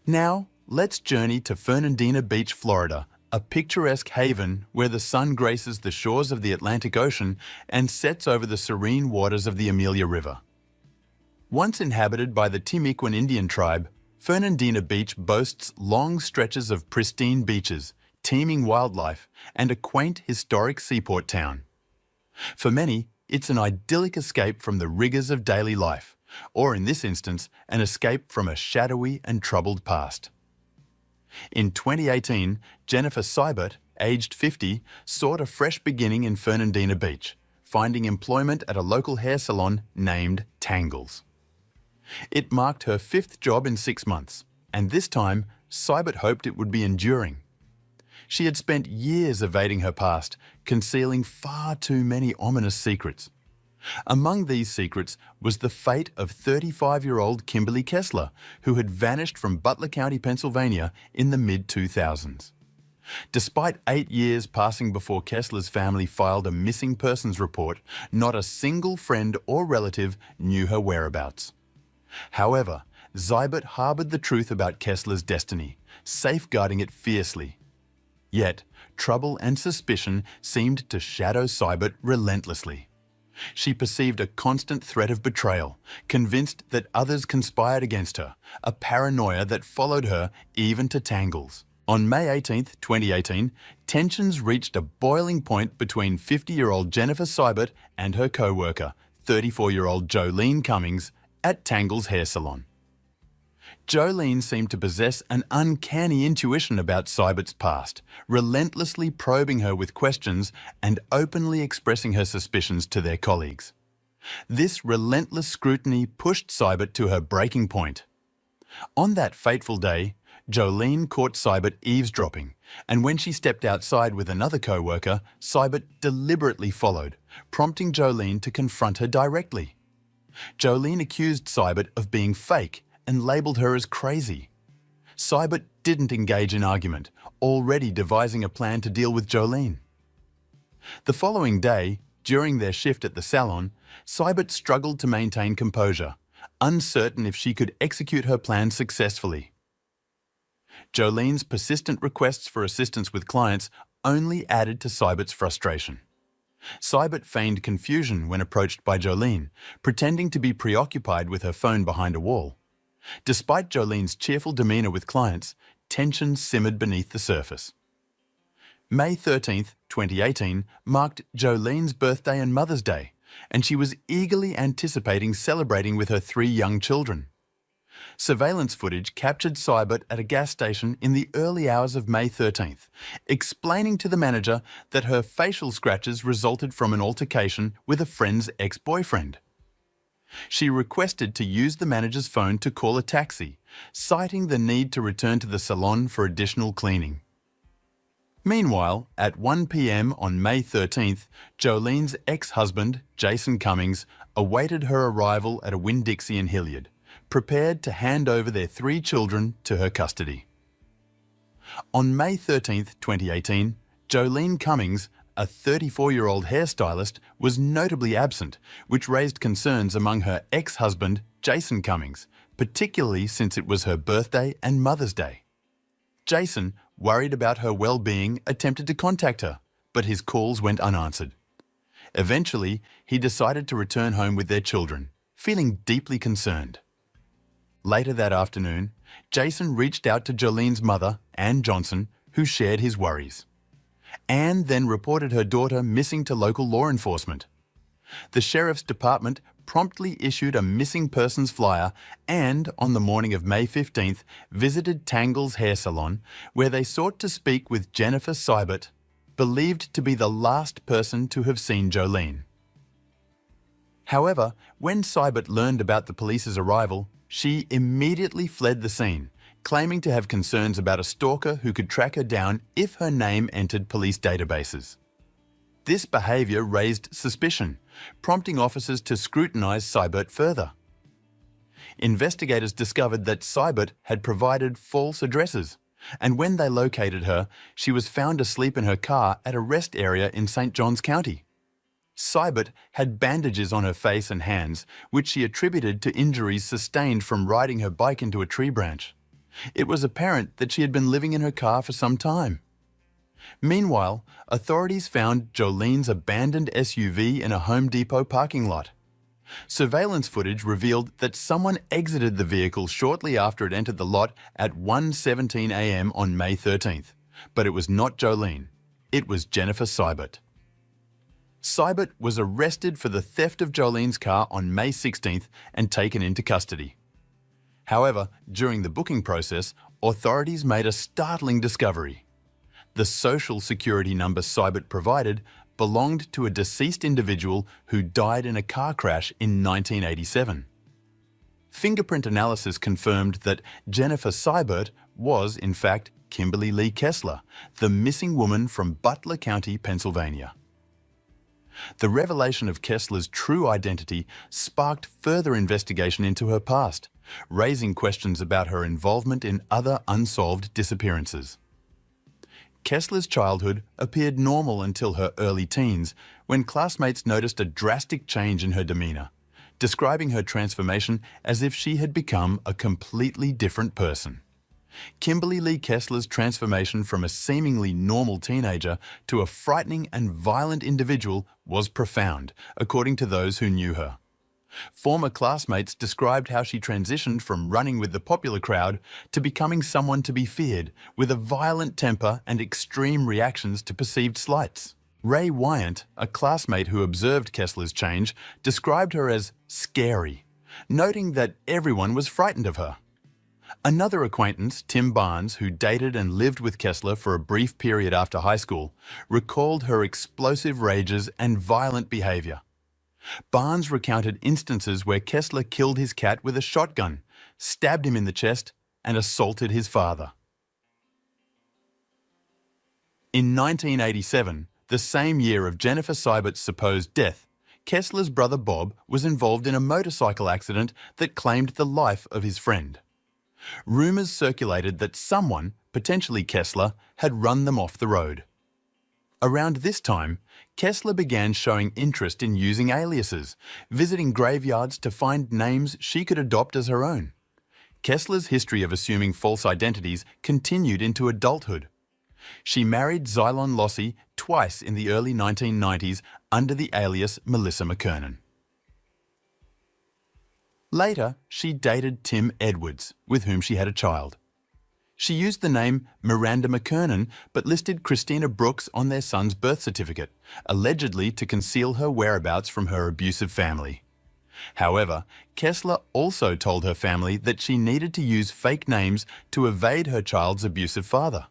Now, let's journey to Fernandina Beach, Florida, a picturesque haven where the sun graces the shores of the Atlantic Ocean and sets over the serene waters of the Amelia River. Once inhabited by the Timucuan Indian tribe, Fernandina Beach boasts long stretches of pristine beaches, teeming wildlife, and a quaint historic seaport town. For many, it's an idyllic escape from the rigors of daily life, or in this instance, an escape from a shadowy and troubled past. In 2018, Jennifer Seibert, aged 50, sought a fresh beginning in Fernandina Beach, finding employment at a local hair salon named Tangles. It marked her 5th job in 6 months, and this time, Seibert hoped it would be enduring. She had spent years evading her past, concealing far too many ominous secrets. Among these secrets was the fate of 35-year-old Kimberly Kessler, who had vanished from Butler County, Pennsylvania in the mid-2000s. Despite 8 years passing before Kessler's family filed a missing persons report, not a single friend or relative knew her whereabouts. However, Seibert harbored the truth about Kessler's destiny, safeguarding it fiercely. Yet, trouble and suspicion seemed to shadow Seibert relentlessly. She perceived a constant threat of betrayal, convinced that others conspired against her, a paranoia that followed her even to Tangles. On May 18, 2018, tensions reached a boiling point between 50-year-old Jennifer Seibert and her co-worker, 34-year-old Jolene Cummings, at Tangles Hair Salon. Jolene seemed to possess an uncanny intuition about Seibert's past, relentlessly probing her with questions and openly expressing her suspicions to their colleagues. This relentless scrutiny pushed Seibert to her breaking point. On that fateful day, Jolene caught Seibert eavesdropping, and when she stepped outside with another co-worker, Seibert deliberately followed, prompting Jolene to confront her directly. Jolene accused Seibert of being fake and labelled her as crazy. Seibert didn't engage in argument, already devising a plan to deal with Jolene. The following day, during their shift at the salon, Seibert struggled to maintain composure, uncertain if she could execute her plan successfully. Jolene's persistent requests for assistance with clients only added to Seibert's frustration. Seibert feigned confusion when approached by Jolene, pretending to be preoccupied with her phone behind a wall. Despite Jolene's cheerful demeanour with clients, tension simmered beneath the surface. May 13, 2018 marked Jolene's birthday and Mother's Day, and she was eagerly anticipating celebrating with her 3 young children. Surveillance footage captured Seibert at a gas station in the early hours of May 13th, explaining to the manager that her facial scratches resulted from an altercation with a friend's ex-boyfriend. She requested to use the manager's phone to call a taxi, citing the need to return to the salon for additional cleaning. Meanwhile, at 1 p.m. on May 13th, Jolene's ex-husband, Jason Cummings, awaited her arrival at a Winn-Dixie in Hilliard, prepared to hand over their 3 children to her custody. On May 13th, 2018, Jolene Cummings, a 34-year-old hairstylist, was notably absent, which raised concerns among her ex-husband, Jason Cummings, particularly since it was her birthday and Mother's Day. Jason, worried about her well-being, attempted to contact her, but his calls went unanswered. Eventually, he decided to return home with their children, feeling deeply concerned. Later that afternoon, Jason reached out to Jolene's mother, Ann Johnson, who shared his worries. Ann then reported her daughter missing to local law enforcement. The sheriff's department promptly issued a missing persons flyer and, on the morning of May 15th, visited Tangle's hair salon, where they sought to speak with Jennifer Seibert, believed to be the last person to have seen Jolene. However, when Seibert learned about the police's arrival, she immediately fled the scene, claiming to have concerns about a stalker who could track her down if her name entered police databases. This behaviour raised suspicion, prompting officers to scrutinise Seibert further. Investigators discovered that Seibert had provided false addresses, and when they located her, she was found asleep in her car at a rest area in St. Johns County. Seibert had bandages on her face and hands, which she attributed to injuries sustained from riding her bike into a tree branch. It was apparent that she had been living in her car for some time. Meanwhile, authorities found Jolene's abandoned SUV in a Home Depot parking lot. Surveillance footage revealed that someone exited the vehicle shortly after it entered the lot at 1:17 a.m. on May 13th, but it was not Jolene. It was Jennifer Seibert. Seibert was arrested for the theft of Jolene's car on May 16th and taken into custody. However, during the booking process, authorities made a startling discovery. The social security number Seibert provided belonged to a deceased individual who died in a car crash in 1987. Fingerprint analysis confirmed that Jennifer Seibert was, in fact, Kimberly Lee Kessler, the missing woman from Butler County, Pennsylvania. The revelation of Kessler's true identity sparked further investigation into her past, raising questions about her involvement in other unsolved disappearances. Kessler's childhood appeared normal until her early teens, when classmates noticed a drastic change in her demeanour, describing her transformation as if she had become a completely different person. Kimberly Lee Kessler's transformation from a seemingly normal teenager to a frightening and violent individual was profound, according to those who knew her. Former classmates described how she transitioned from running with the popular crowd to becoming someone to be feared, with a violent temper and extreme reactions to perceived slights. Ray Wyant, a classmate who observed Kessler's change, described her as scary, noting that everyone was frightened of her. Another acquaintance, Tim Barnes, who dated and lived with Kessler for a brief period after high school, recalled her explosive rages and violent behaviour. Barnes recounted instances where Kessler killed his cat with a shotgun, stabbed him in the chest, and assaulted his father. In 1987, the same year of Jennifer Seibert's supposed death, Kessler's brother Bob was involved in a motorcycle accident that claimed the life of his friend. Rumours circulated that someone, potentially Kessler, had run them off the road. Around this time, Kessler began showing interest in using aliases, visiting graveyards to find names she could adopt as her own. Kessler's history of assuming false identities continued into adulthood. She married Xylon Lossie twice in the early 1990s under the alias Melissa McKernan. Later, she dated Tim Edwards, with whom she had a child. She used the name Miranda McKernan but listed Christina Brooks on their son's birth certificate, allegedly to conceal her whereabouts from her abusive family. However, Kessler also told her family that she needed to use fake names to evade her child's abusive father.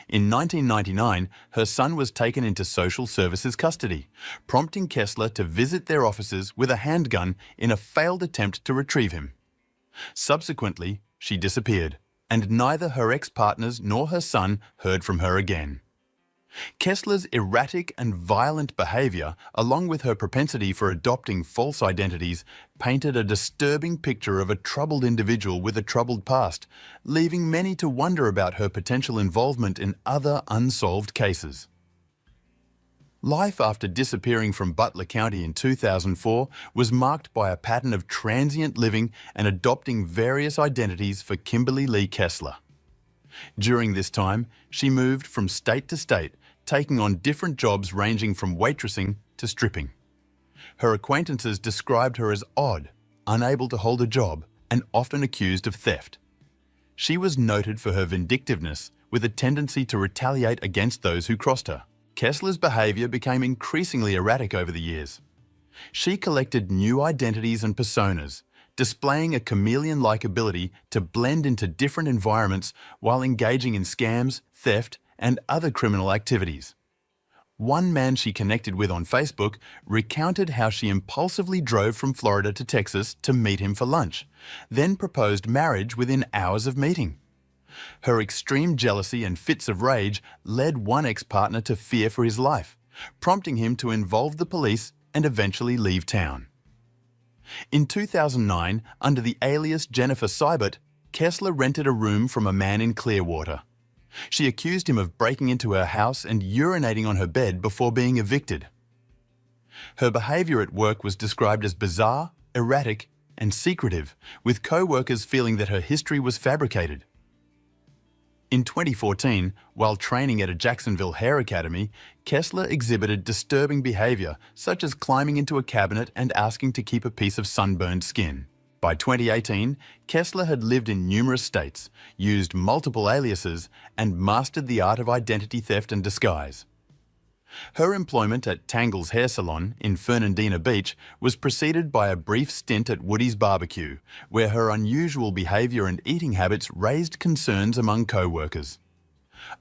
In 1999, her son was taken into social services custody, prompting Kessler to visit their offices with a handgun in a failed attempt to retrieve him. Subsequently, she disappeared, and neither her ex-partners nor her son heard from her again. Kessler's erratic and violent behaviour, along with her propensity for adopting false identities, painted a disturbing picture of a troubled individual with a troubled past, leaving many to wonder about her potential involvement in other unsolved cases. Life after disappearing from Butler County in 2004 was marked by a pattern of transient living and adopting various identities for Kimberly Lee Kessler. During this time, she moved from state to state, taking on different jobs ranging from waitressing to stripping. Her acquaintances described her as odd, unable to hold a job, and often accused of theft. She was noted for her vindictiveness, with a tendency to retaliate against those who crossed her. Kessler's behaviour became increasingly erratic over the years. She collected new identities and personas, displaying a chameleon-like ability to blend into different environments while engaging in scams, theft, and other criminal activities. One man she connected with on Facebook recounted how she impulsively drove from Florida to Texas to meet him for lunch, then proposed marriage within hours of meeting. Her extreme jealousy and fits of rage led one ex-partner to fear for his life, prompting him to involve the police and eventually leave town. In 2009, under the alias Jennifer Seibert, Kessler rented a room from a man in Clearwater. She accused him of breaking into her house and urinating on her bed before being evicted. Her behaviour at work was described as bizarre, erratic, and secretive, with co-workers feeling that her history was fabricated. In 2014, while training at a Jacksonville hair academy, Kessler exhibited disturbing behaviour, such as climbing into a cabinet and asking to keep a piece of sunburned skin. By 2018, Kessler had lived in numerous states, used multiple aliases, and mastered the art of identity theft and disguise. Her employment at Tangle's Hair Salon in Fernandina Beach was preceded by a brief stint at Woody's Barbecue, where her unusual behaviour and eating habits raised concerns among co-workers.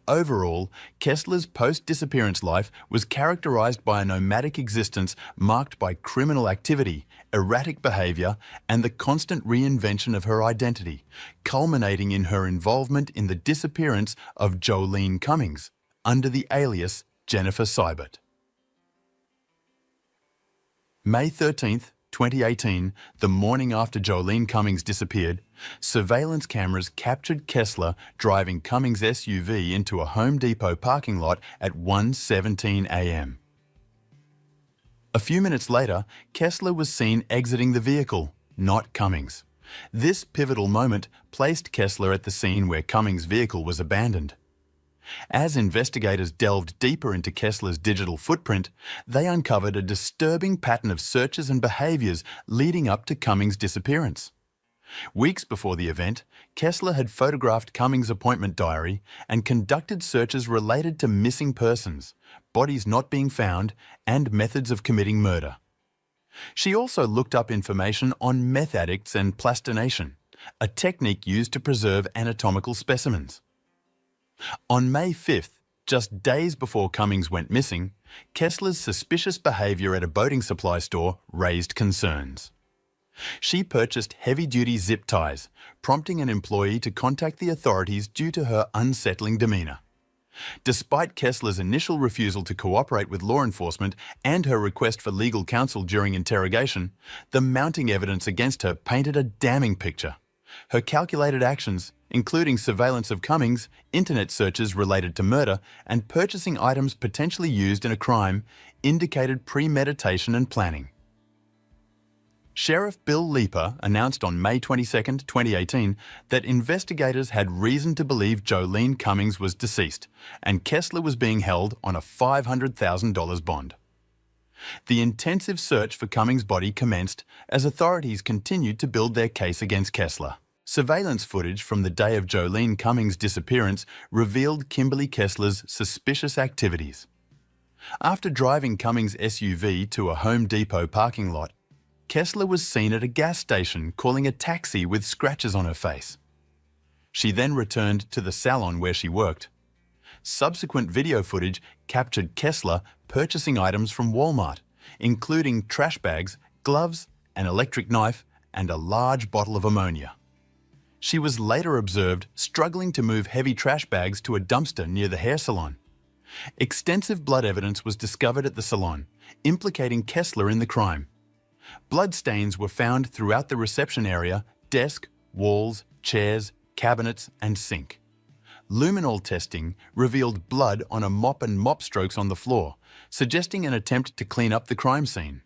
Overall, Kessler's post-disappearance life was characterised by a nomadic existence marked by criminal activity, erratic behaviour, and the constant reinvention of her identity, culminating in her involvement in the disappearance of Jolene Cummings, under the alias Jennifer Seibert. May 13, 2018, the morning after Jolene Cummings disappeared, surveillance cameras captured Kessler driving Cummings' SUV into a Home Depot parking lot at 1:17 a.m. A few minutes later, Kessler was seen exiting the vehicle, not Cummings. This pivotal moment placed Kessler at the scene where Cummings' vehicle was abandoned. As investigators delved deeper into Kessler's digital footprint, they uncovered a disturbing pattern of searches and behaviours leading up to Cummings' disappearance. Weeks before the event, Kessler had photographed Cummings' appointment diary and conducted searches related to missing persons, bodies not being found, and methods of committing murder. She also looked up information on meth addicts and plastination, a technique used to preserve anatomical specimens. On May 5th, just days before Cummings went missing, Kessler's suspicious behaviour at a boating supply store raised concerns. She purchased heavy-duty zip ties, prompting an employee to contact the authorities due to her unsettling demeanour. Despite Kessler's initial refusal to cooperate with law enforcement and her request for legal counsel during interrogation, the mounting evidence against her painted a damning picture. Her calculated actions, including surveillance of Cummings, internet searches related to murder, and purchasing items potentially used in a crime, indicated premeditation and planning. Sheriff Bill Leeper announced on May 22, 2018, that investigators had reason to believe Jolene Cummings was deceased, and Kessler was being held on a $500,000 bond. The intensive search for Cummings' body commenced as authorities continued to build their case against Kessler. Surveillance footage from the day of Jolene Cummings' disappearance revealed Kimberly Kessler's suspicious activities. After driving Cummings' SUV to a Home Depot parking lot, Kessler was seen at a gas station calling a taxi with scratches on her face. She then returned to the salon where she worked. Subsequent video footage captured Kessler purchasing items from Walmart, including trash bags, gloves, an electric knife, and a large bottle of ammonia. She was later observed struggling to move heavy trash bags to a dumpster near the hair salon. Extensive blood evidence was discovered at the salon, implicating Kessler in the crime. Blood stains were found throughout the reception area, desk, walls, chairs, cabinets, and sink. Luminol testing revealed blood on a mop and mop strokes on the floor, suggesting an attempt to clean up the crime scene.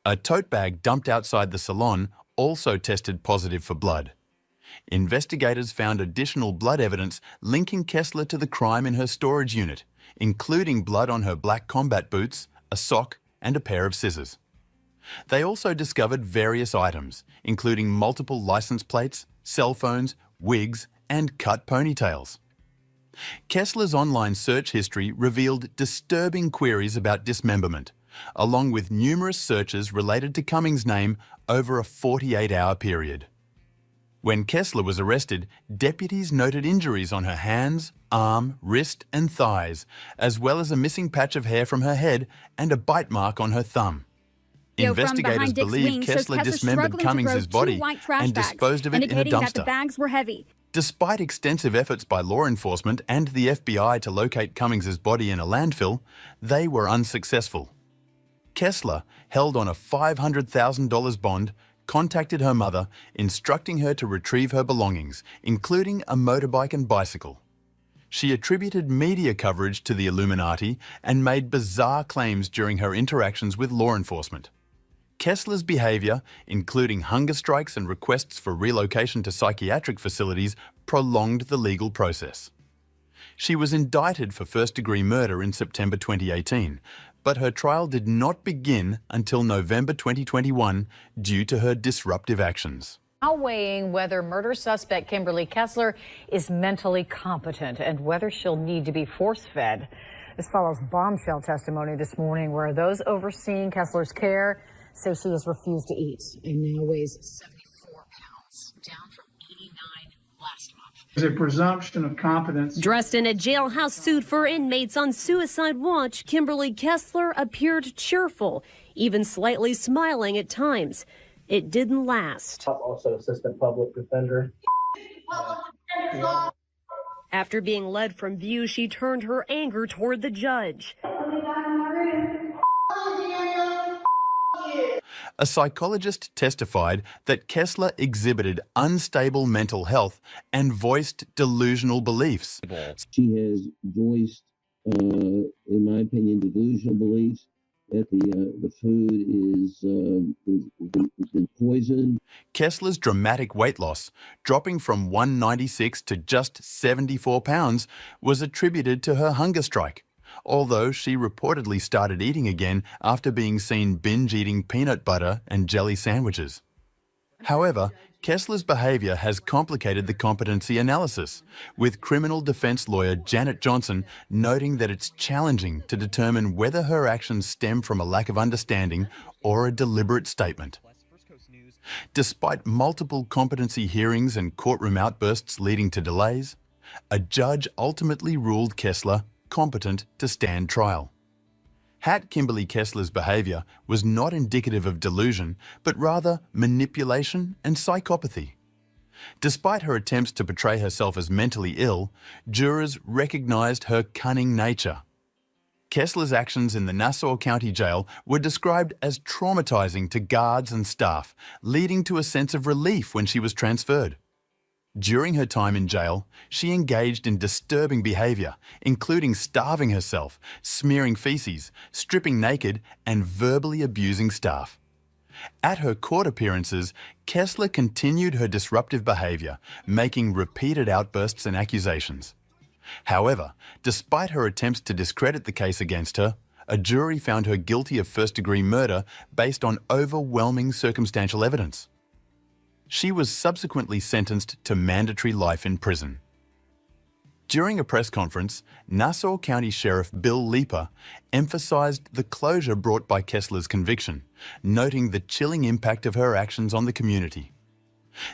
A tote bag dumped outside the salon also tested positive for blood. Investigators found additional blood evidence linking Kessler to the crime in her storage unit, including blood on her black combat boots, a sock, and a pair of scissors. They also discovered various items, including multiple license plates, cell phones, wigs, and cut ponytails. Kessler's online search history revealed disturbing queries about dismemberment, along with numerous searches related to Cummings' name over a 48-hour period. When Kessler was arrested, deputies noted injuries on her hands, arm, wrist, and thighs, as well as a missing patch of hair from her head and a bite mark on her thumb. Investigators believe Kessler dismembered Cummings' body and disposed of it in a dumpster. The bags were heavy. Despite extensive efforts by law enforcement and the FBI to locate Cummings' body in a landfill, they were unsuccessful. Kessler, held on a $500,000 bond, contacted her mother, instructing her to retrieve her belongings, including a motorbike and bicycle. She attributed media coverage to the Illuminati and made bizarre claims during her interactions with law enforcement. Kessler's behaviour, including hunger strikes and requests for relocation to psychiatric facilities, prolonged the legal process. She was indicted for first-degree murder in September 2018, but her trial did not begin until November 2021 due to her disruptive actions. Now weighing whether murder suspect Kimberly Kessler is mentally competent and whether she'll need to be force-fed. This follows bombshell testimony this morning where those overseeing Kessler's care say she has refused to eat and now weighs 74 pounds, down from 89 last month. There's a presumption of competence. Dressed in a jailhouse suit for inmates on suicide watch, Kimberly Kessler appeared cheerful, even slightly smiling at times. It didn't last. Also assistant public defender. After being led from view, she turned her anger toward the judge. A psychologist testified that Kessler exhibited unstable mental health and voiced delusional beliefs. She has voiced, in my opinion, delusional beliefs that the food has been poisoned. Kessler's dramatic weight loss, dropping from 196 to just 74 pounds, was attributed to her hunger strike, although she reportedly started eating again after being seen binge-eating peanut butter and jelly sandwiches. However, Kessler's behaviour has complicated the competency analysis, with criminal defence lawyer Janet Johnson noting that it's challenging to determine whether her actions stem from a lack of understanding or a deliberate statement. Despite multiple competency hearings and courtroom outbursts leading to delays, a judge ultimately ruled Kessler competent to stand trial. Kimberly Kessler's behaviour was not indicative of delusion, but rather manipulation and psychopathy. Despite her attempts to portray herself as mentally ill, jurors recognised her cunning nature. Kessler's actions in the Nassau County Jail were described as traumatising to guards and staff, leading to a sense of relief when she was transferred. During her time in jail, she engaged in disturbing behaviour, including starving herself, smearing feces, stripping naked, and verbally abusing staff. At her court appearances, Kessler continued her disruptive behaviour, making repeated outbursts and accusations. However, despite her attempts to discredit the case against her, a jury found her guilty of first-degree murder based on overwhelming circumstantial evidence. She was subsequently sentenced to mandatory life in prison. During a press conference, Nassau County Sheriff Bill Leeper emphasized the closure brought by Kessler's conviction, noting the chilling impact of her actions on the community.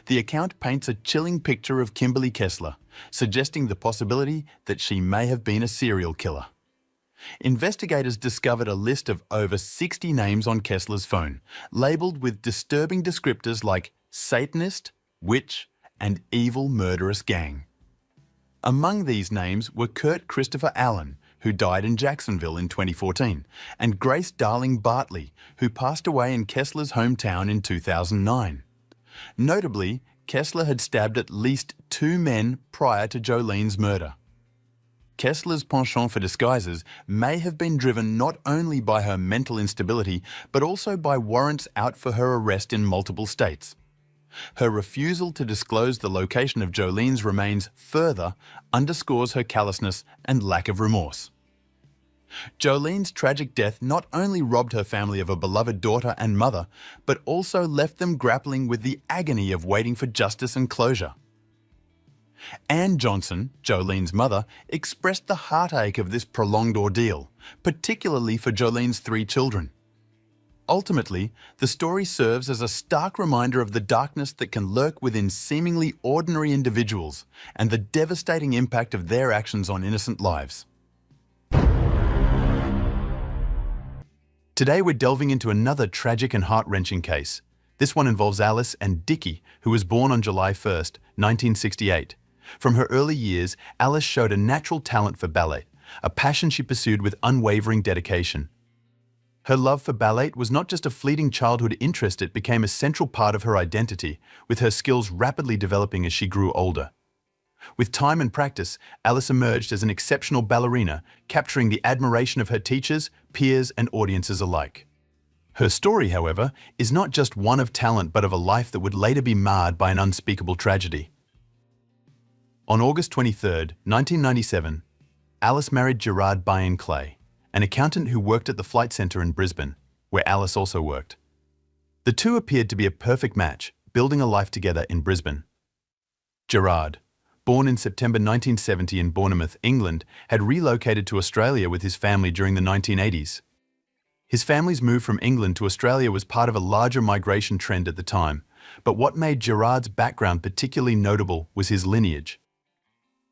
The account paints a chilling picture of Kimberly Kessler, suggesting the possibility that she may have been a serial killer. Investigators discovered a list of over 60 names on Kessler's phone, labeled with disturbing descriptors like Satanist, witch, and evil murderous gang. Among these names were Kurt Christopher Allen, who died in Jacksonville in 2014, and Grace Darling Bartley, who passed away in Kessler's hometown in 2009. Notably, Kessler had stabbed at least 2 men prior to Jolene's murder. Kessler's penchant for disguises may have been driven not only by her mental instability, but also by warrants out for her arrest in multiple states. Her refusal to disclose the location of Jolene's remains further underscores her callousness and lack of remorse. Jolene's tragic death not only robbed her family of a beloved daughter and mother, but also left them grappling with the agony of waiting for justice and closure. Ann Johnson, Jolene's mother, expressed the heartache of this prolonged ordeal, particularly for Jolene's 3 children. Ultimately, the story serves as a stark reminder of the darkness that can lurk within seemingly ordinary individuals and the devastating impact of their actions on innocent lives. Today we're delving into another tragic and heart-wrenching case. This one involves Alice and Dickie, who was born on July 1st, 1968. From her early years, Alice showed a natural talent for ballet, a passion she pursued with unwavering dedication. Her love for ballet was not just a fleeting childhood interest, it became a central part of her identity, with her skills rapidly developing as she grew older. With time and practice, Alice emerged as an exceptional ballerina, capturing the admiration of her teachers, peers, and audiences alike. Her story, however, is not just one of talent but of a life that would later be marred by an unspeakable tragedy. On August 23, 1997, Alice married Gerard Bayen Clay, an accountant who worked at the Flight Centre in Brisbane, where Alice also worked. The two appeared to be a perfect match, building a life together in Brisbane. Gerard, born in September 1970 in Bournemouth, England, had relocated to Australia with his family during the 1980s. His family's move from England to Australia was part of a larger migration trend at the time, but what made Gerard's background particularly notable was his lineage.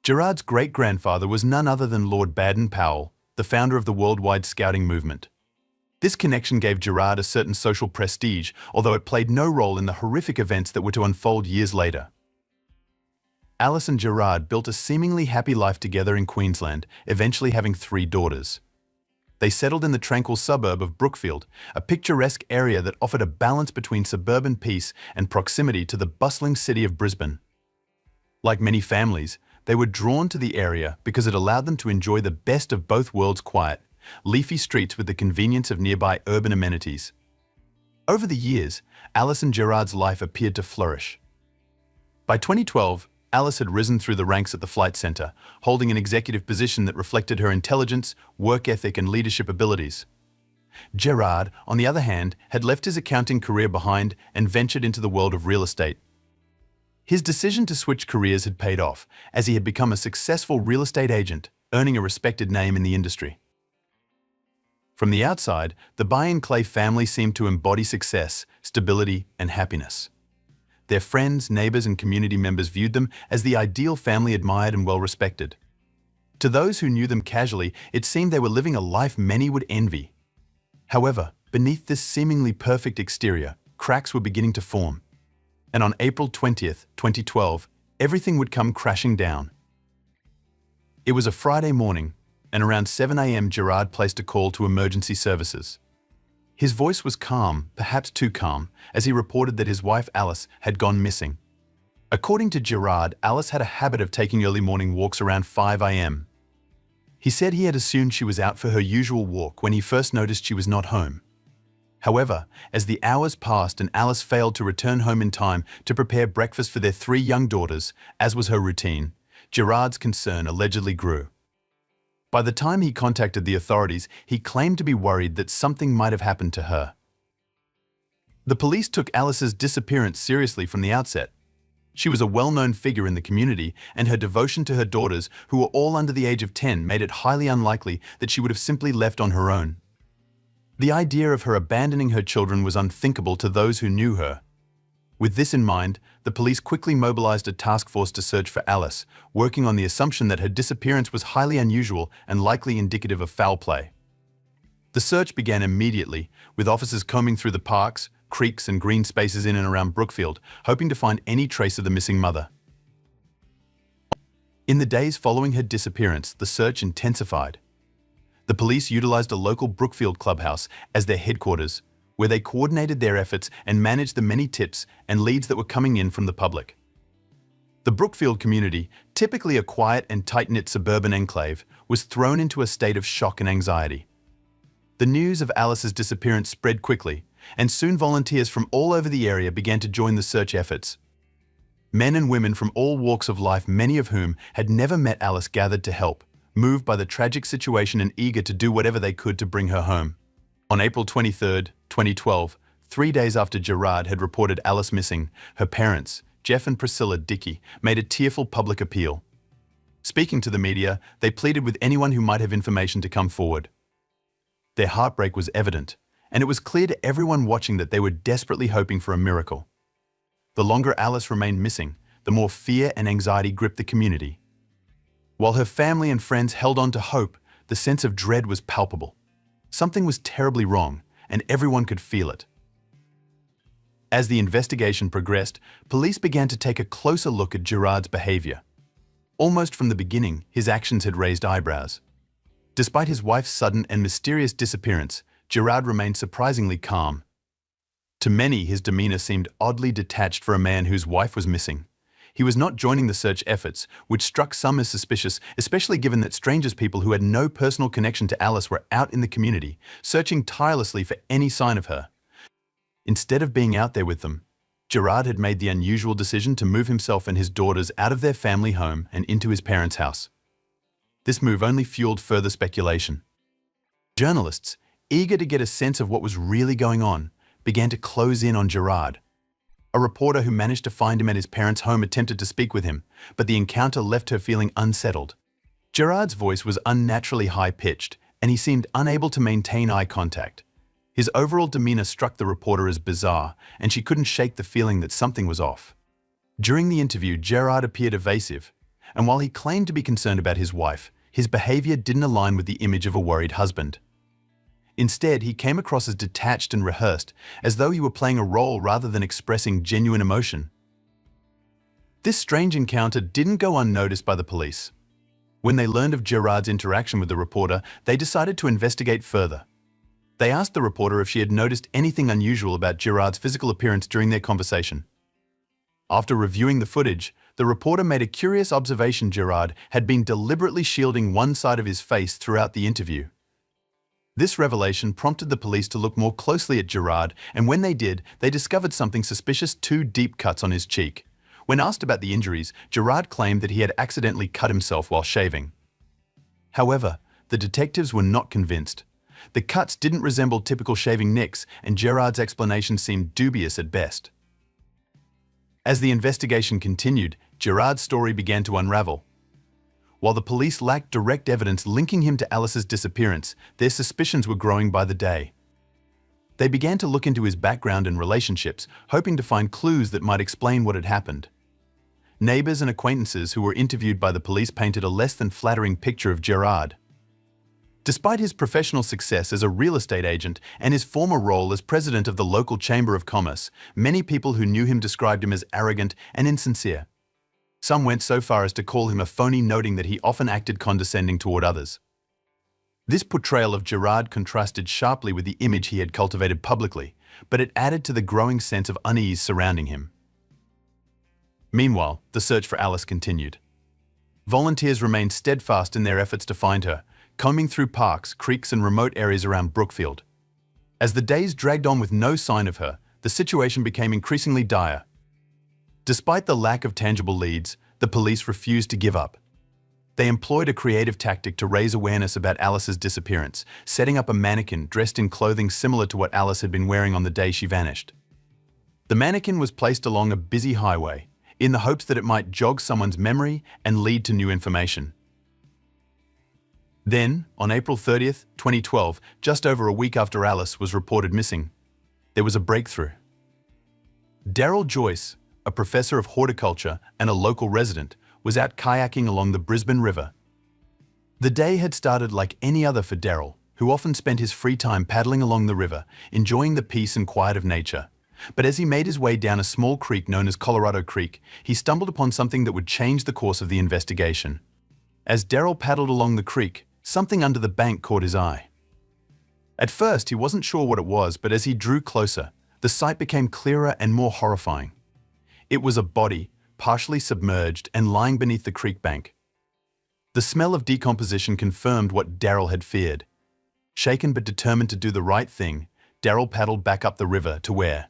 Gerard's great-grandfather was none other than Lord Baden-Powell, the founder of the worldwide Scouting movement. This connection gave Gerard a certain social prestige, although it played no role in the horrific events that were to unfold years later. Alice and Gerard built a seemingly happy life together in Queensland, eventually having 3 daughters. They settled in the tranquil suburb of Brookfield, a picturesque area that offered a balance between suburban peace and proximity to the bustling city of Brisbane. Like many families, they were drawn to the area because it allowed them to enjoy the best of both worlds: quiet, leafy streets with the convenience of nearby urban amenities. Over the years, Alice and Gerard's life appeared to flourish. By 2012, Alice had risen through the ranks at the Flight Centre, holding an executive position that reflected her intelligence, work ethic, and leadership abilities. Gerard, on the other hand, had left his accounting career behind and ventured into the world of real estate. His decision to switch careers had paid off, as he had become a successful real estate agent, earning a respected name in the industry. From the outside, the Bayen Clay family seemed to embody success, stability, and happiness. Their friends, neighbors, and community members viewed them as the ideal family, admired and well-respected. To those who knew them casually, it seemed they were living a life many would envy. However, beneath this seemingly perfect exterior, cracks were beginning to form. And on April 20th, 2012, everything would come crashing down. It was a Friday morning, and around 7 a.m. Gerard placed a call to emergency services. His voice was calm, perhaps too calm, as he reported that his wife Alice had gone missing. According to Gerard, Alice had a habit of taking early morning walks around 5 a.m. He said he had assumed she was out for her usual walk when he first noticed she was not home. However, as the hours passed and Alice failed to return home in time to prepare breakfast for their 3 young daughters, as was her routine, Gerard's concern allegedly grew. By the time he contacted the authorities, he claimed to be worried that something might have happened to her. The police took Alice's disappearance seriously from the outset. She was a well-known figure in the community, and her devotion to her daughters, who were all under the age of 10, made it highly unlikely that she would have simply left on her own. The idea of her abandoning her children was unthinkable to those who knew her. With this in mind, the police quickly mobilized a task force to search for Alice, working on the assumption that her disappearance was highly unusual and likely indicative of foul play. The search began immediately, with officers combing through the parks, creeks and green spaces in and around Brookfield, hoping to find any trace of the missing mother. In the days following her disappearance, the search intensified. The police utilized a local Brookfield clubhouse as their headquarters, where they coordinated their efforts and managed the many tips and leads that were coming in from the public. The Brookfield community, typically a quiet and tight-knit suburban enclave, was thrown into a state of shock and anxiety. The news of Alice's disappearance spread quickly, and soon volunteers from all over the area began to join the search efforts. Men and women from all walks of life, many of whom had never met Alice, gathered to help, moved by the tragic situation and eager to do whatever they could to bring her home. On April 23, 2012, 3 days after Gerard had reported Alice missing, her parents, Jeff and Priscilla Dickey, made a tearful public appeal. Speaking to the media, they pleaded with anyone who might have information to come forward. Their heartbreak was evident, and it was clear to everyone watching that they were desperately hoping for a miracle. The longer Alice remained missing, the more fear and anxiety gripped the community. While her family and friends held on to hope, the sense of dread was palpable. Something was terribly wrong, and everyone could feel it. As the investigation progressed, police began to take a closer look at Gerard's behavior. Almost from the beginning, his actions had raised eyebrows. Despite his wife's sudden and mysterious disappearance, Gerard remained surprisingly calm. To many, his demeanor seemed oddly detached for a man whose wife was missing. He was not joining the search efforts, which struck some as suspicious, especially given that strangers, people who had no personal connection to Alice, were out in the community, searching tirelessly for any sign of her. Instead of being out there with them, Gerard had made the unusual decision to move himself and his daughters out of their family home and into his parents' house. This move only fueled further speculation. Journalists, eager to get a sense of what was really going on, began to close in on Gerard. A reporter who managed to find him at his parents' home attempted to speak with him, but the encounter left her feeling unsettled. Gerard's voice was unnaturally high-pitched, and he seemed unable to maintain eye contact. His overall demeanor struck the reporter as bizarre, and she couldn't shake the feeling that something was off. During the interview, Gerard appeared evasive, and while he claimed to be concerned about his wife, his behavior didn't align with the image of a worried husband. Instead, he came across as detached and rehearsed, as though he were playing a role rather than expressing genuine emotion. This strange encounter didn't go unnoticed by the police. When they learned of Gerard's interaction with the reporter, they decided to investigate further. They asked the reporter if she had noticed anything unusual about Gerard's physical appearance during their conversation. After reviewing the footage, the reporter made a curious observation: Gerard had been deliberately shielding one side of his face throughout the interview. This revelation prompted the police to look more closely at Gerard, and when they did, they discovered something suspicious: 2 deep cuts on his cheek. When asked about the injuries, Gerard claimed that he had accidentally cut himself while shaving. However, the detectives were not convinced. The cuts didn't resemble typical shaving nicks, and Gerard's explanation seemed dubious at best. As the investigation continued, Gerard's story began to unravel. While the police lacked direct evidence linking him to Alice's disappearance, their suspicions were growing by the day. They began to look into his background and relationships, hoping to find clues that might explain what had happened. Neighbors and acquaintances who were interviewed by the police painted a less than flattering picture of Gerard. Despite his professional success as a real estate agent and his former role as president of the local Chamber of Commerce, many people who knew him described him as arrogant and insincere. Some went so far as to call him a phony, noting that he often acted condescending toward others. This portrayal of Gerard contrasted sharply with the image he had cultivated publicly, but it added to the growing sense of unease surrounding him. Meanwhile, the search for Alice continued. Volunteers remained steadfast in their efforts to find her, combing through parks, creeks, and remote areas around Brookfield. As the days dragged on with no sign of her, the situation became increasingly dire. Despite the lack of tangible leads, the police refused to give up. They employed a creative tactic to raise awareness about Alice's disappearance, setting up a mannequin dressed in clothing similar to what Alice had been wearing on the day she vanished. The mannequin was placed along a busy highway, in the hopes that it might jog someone's memory and lead to new information. Then, on April 30th, 2012, just over a week after Alice was reported missing, there was a breakthrough. Daryl Joyce, a professor of horticulture and a local resident, was out kayaking along the Brisbane River. The day had started like any other for Daryl, who often spent his free time paddling along the river, enjoying the peace and quiet of nature. But as he made his way down a small creek known as Colorado Creek, he stumbled upon something that would change the course of the investigation. As Daryl paddled along the creek, something under the bank caught his eye. At first, he wasn't sure what it was, but as he drew closer, the sight became clearer and more horrifying. It was a body, partially submerged and lying beneath the creek bank. The smell of decomposition confirmed what Daryl had feared. Shaken but determined to do the right thing, Daryl paddled back up the river to where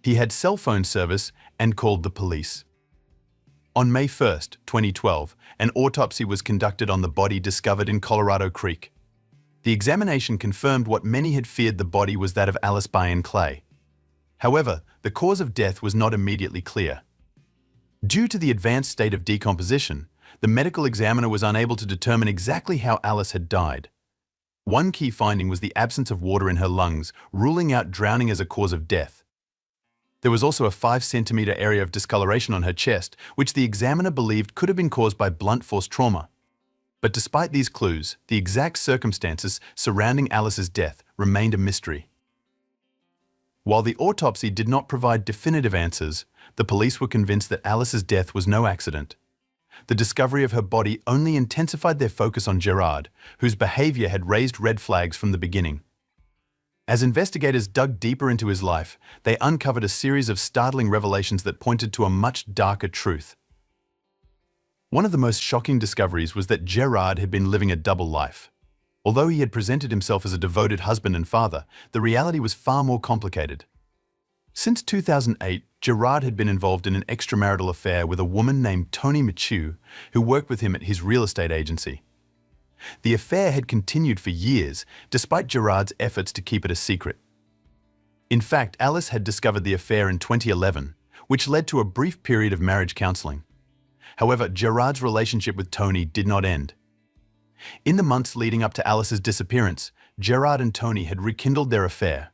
he had cell phone service and called the police. On May 1st, 2012, an autopsy was conducted on the body discovered in Colorado Creek. The examination confirmed what many had feared: the body was that of Alice Bayan Clay. However, the cause of death was not immediately clear. Due to the advanced state of decomposition, the medical examiner was unable to determine exactly how Alice had died. One key finding was the absence of water in her lungs, ruling out drowning as a cause of death. There was also a 5-centimeter area of discoloration on her chest, which the examiner believed could have been caused by blunt force trauma. But despite these clues, the exact circumstances surrounding Alice's death remained a mystery. While the autopsy did not provide definitive answers, the police were convinced that Alice's death was no accident. The discovery of her body only intensified their focus on Gerard, whose behavior had raised red flags from the beginning. As investigators dug deeper into his life, they uncovered a series of startling revelations that pointed to a much darker truth. One of the most shocking discoveries was that Gerard had been living a double life. Although he had presented himself as a devoted husband and father, the reality was far more complicated. Since 2008, Gerard had been involved in an extramarital affair with a woman named Toni Michu, who worked with him at his real estate agency. The affair had continued for years, despite Gerard's efforts to keep it a secret. In fact, Alice had discovered the affair in 2011, which led to a brief period of marriage counseling. However, Gerard's relationship with Toni did not end. In the months leading up to Alice's disappearance, Gerard and Toni had rekindled their affair.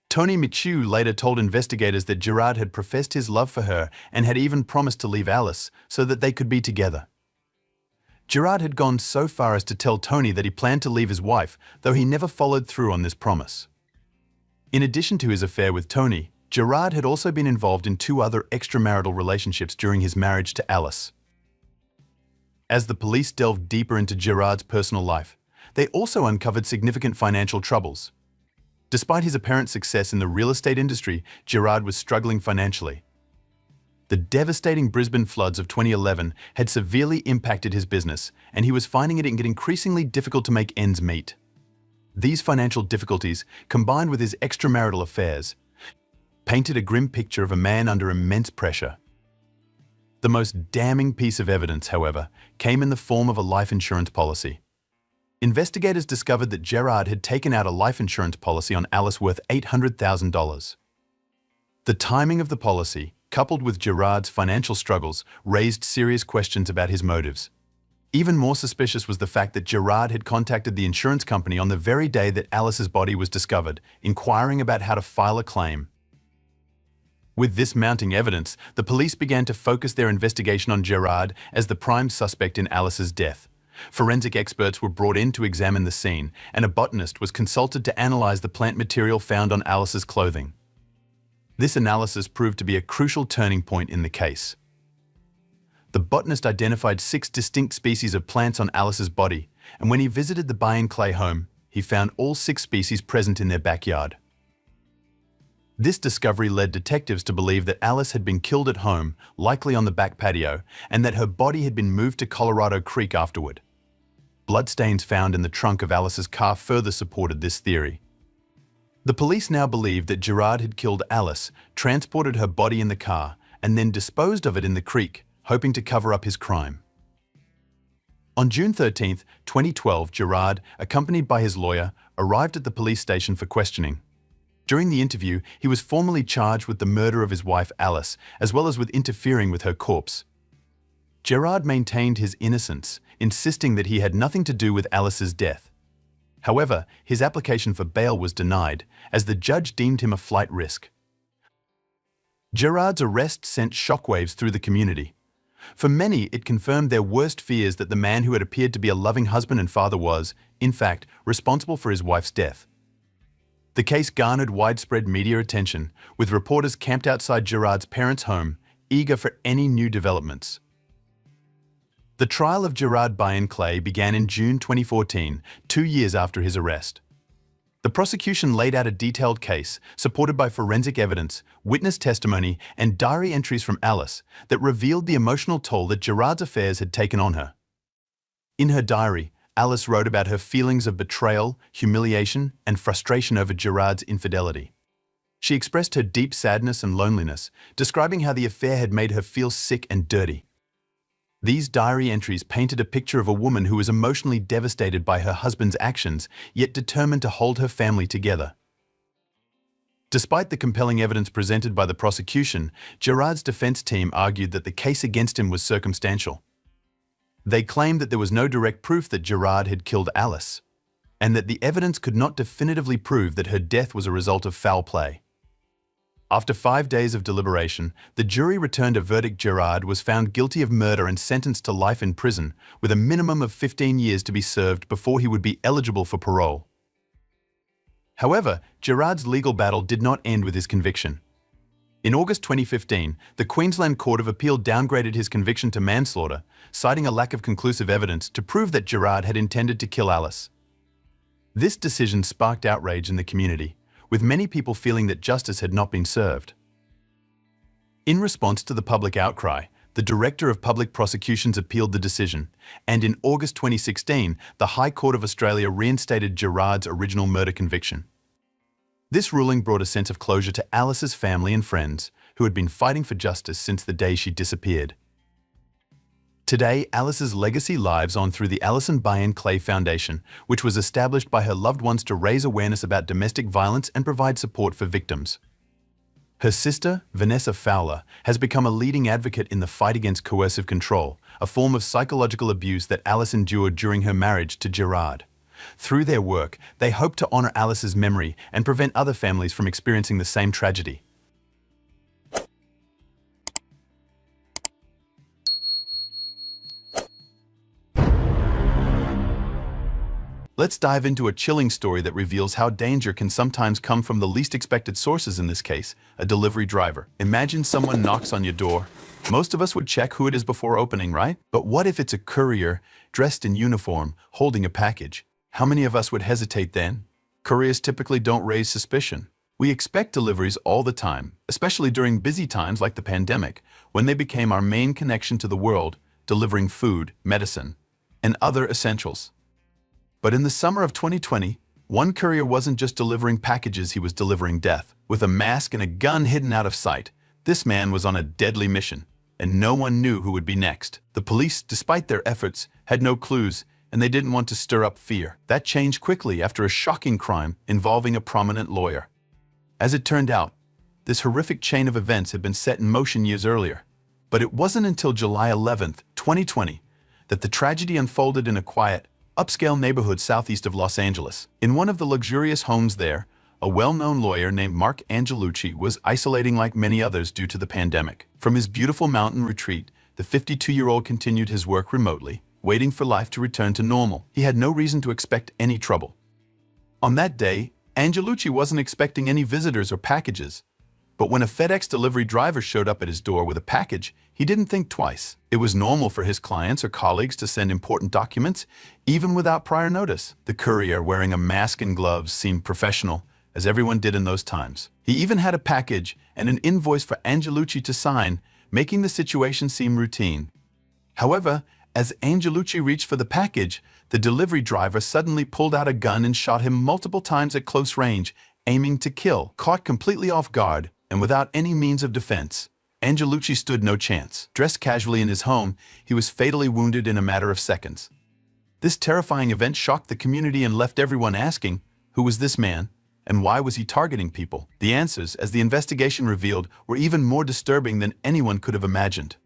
Toni Michu later told investigators that Gerard had professed his love for her and had even promised to leave Alice so that they could be together. Gerard had gone so far as to tell Toni that he planned to leave his wife, though he never followed through on this promise. In addition to his affair with Toni, Gerard had also been involved in 2 other extramarital relationships during his marriage to Alice. As the police delved deeper into Gerard's personal life, they also uncovered significant financial troubles. Despite his apparent success in the real estate industry, Gerard was struggling financially. The devastating Brisbane floods of 2011 had severely impacted his business, and he was finding it increasingly difficult to make ends meet. These financial difficulties, combined with his extramarital affairs, painted a grim picture of a man under immense pressure. The most damning piece of evidence, however, came in the form of a life insurance policy. Investigators discovered that Gerard had taken out a life insurance policy on Alice worth $800,000. The timing of the policy, coupled with Gerard's financial struggles, raised serious questions about his motives. Even more suspicious was the fact that Gerard had contacted the insurance company on the very day that Alice's body was discovered, inquiring about how to file a claim. With this mounting evidence, the police began to focus their investigation on Gerard as the prime suspect in Alice's death. Forensic experts were brought in to examine the scene, and a botanist was consulted to analyze the plant material found on Alice's clothing. This analysis proved to be a crucial turning point in the case. The botanist identified 6 distinct species of plants on Alice's body, and when he visited the Bayan Clay home, he found all 6 species present in their backyard. This discovery led detectives to believe that Alice had been killed at home, likely on the back patio, and that her body had been moved to Colorado Creek afterward. Bloodstains found in the trunk of Alice's car further supported this theory. The police now believed that Gerard had killed Alice, transported her body in the car, and then disposed of it in the creek, hoping to cover up his crime. On June 13, 2012, Gerard, accompanied by his lawyer, arrived at the police station for questioning. During the interview, he was formally charged with the murder of his wife Alice, as well as with interfering with her corpse. Gerard maintained his innocence, insisting that he had nothing to do with Alice's death. However, his application for bail was denied, as the judge deemed him a flight risk. Gerard's arrest sent shockwaves through the community. For many, it confirmed their worst fears that the man who had appeared to be a loving husband and father was, in fact, responsible for his wife's death. The case garnered widespread media attention, with reporters camped outside Gerard's parents' home, eager for any new developments. The trial of Gerard Bayen Clay began in June 2014, 2 years after his arrest. The prosecution laid out a detailed case, supported by forensic evidence, witness testimony, and diary entries from Alice that revealed the emotional toll that Gerard's affairs had taken on her. In her diary, Alice wrote about her feelings of betrayal, humiliation, and frustration over Gerard's infidelity. She expressed her deep sadness and loneliness, describing how the affair had made her feel sick and dirty. These diary entries painted a picture of a woman who was emotionally devastated by her husband's actions, yet determined to hold her family together. Despite the compelling evidence presented by the prosecution, Gerard's defense team argued that the case against him was circumstantial. They claimed that there was no direct proof that Gerard had killed Alice, and that the evidence could not definitively prove that her death was a result of foul play. After 5 days of deliberation, the jury returned a verdict. Gerard was found guilty of murder and sentenced to life in prison, with a minimum of 15 years to be served before he would be eligible for parole. However, Gerard's legal battle did not end with his conviction. In August 2015, the Queensland Court of Appeal downgraded his conviction to manslaughter, citing a lack of conclusive evidence to prove that Gerard had intended to kill Alice. This decision sparked outrage in the community, with many people feeling that justice had not been served. In response to the public outcry, the Director of Public Prosecutions appealed the decision, and in August 2016, the High Court of Australia reinstated Gerard's original murder conviction. This ruling brought a sense of closure to Alice's family and friends, who had been fighting for justice since the day she disappeared. Today, Alice's legacy lives on through the Alison Bayen Clay Foundation, which was established by her loved ones to raise awareness about domestic violence and provide support for victims. Her sister, Vanessa Fowler, has become a leading advocate in the fight against coercive control, a form of psychological abuse that Alice endured during her marriage to Gerard. Through their work, they hope to honor Alice's memory and prevent other families from experiencing the same tragedy. Let's dive into a chilling story that reveals how danger can sometimes come from the least expected sources. In this case, a delivery driver. Imagine someone knocks on your door. Most of us would check who it is before opening, right? But what if it's a courier, dressed in uniform, holding a package? How many of us would hesitate then? Couriers typically don't raise suspicion. We expect deliveries all the time, especially during busy times like the pandemic, when they became our main connection to the world, delivering food, medicine, and other essentials. But in the summer of 2020, one courier wasn't just delivering packages, he was delivering death. With a mask and a gun hidden out of sight, this man was on a deadly mission, and no one knew who would be next. The police, despite their efforts, had no clues, and they didn't want to stir up fear. That changed quickly after a shocking crime involving a prominent lawyer. As it turned out, this horrific chain of events had been set in motion years earlier. But it wasn't until July 11, 2020, that the tragedy unfolded in a quiet, upscale neighborhood southeast of Los Angeles. In one of the luxurious homes there, a well-known lawyer named Mark Angelucci was isolating like many others due to the pandemic. From his beautiful mountain retreat, the 52-year-old continued his work remotely, waiting for life to return to normal. He had no reason to expect any trouble. On that day, Angelucci wasn't expecting any visitors or packages. But when a FedEx delivery driver showed up at his door with a package, he didn't think twice. It was normal for his clients or colleagues to send important documents, even without prior notice. The courier, wearing a mask and gloves, seemed professional, as everyone did in those times. He even had a package and an invoice for Angelucci to sign, making the situation seem routine. However, as Angelucci reached for the package, the delivery driver suddenly pulled out a gun and shot him multiple times at close range, aiming to kill. Caught completely off guard, and without any means of defense, Angelucci stood no chance. Dressed casually in his home, he was fatally wounded in a matter of seconds. This terrifying event shocked the community and left everyone asking, who was this man, and why was he targeting people? The answers, as the investigation revealed, were even more disturbing than anyone could have imagined.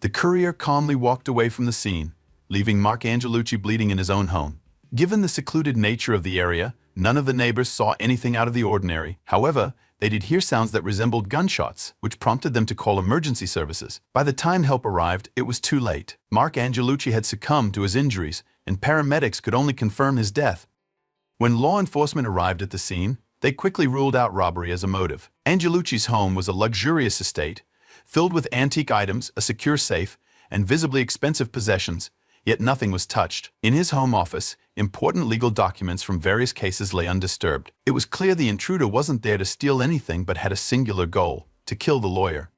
The courier calmly walked away from the scene, leaving Mark Angelucci bleeding in his own home. Given the secluded nature of the area, none of the neighbors saw anything out of the ordinary. However, they did hear sounds that resembled gunshots, which prompted them to call emergency services. By the time help arrived, it was too late. Mark Angelucci had succumbed to his injuries, and paramedics could only confirm his death. When law enforcement arrived at the scene, they quickly ruled out robbery as a motive. Angelucci's home was a luxurious estate, filled with antique items, a secure safe, and visibly expensive possessions, yet nothing was touched. In his home office, important legal documents from various cases lay undisturbed. It was clear the intruder wasn't there to steal anything but had a singular goal: to kill the lawyer.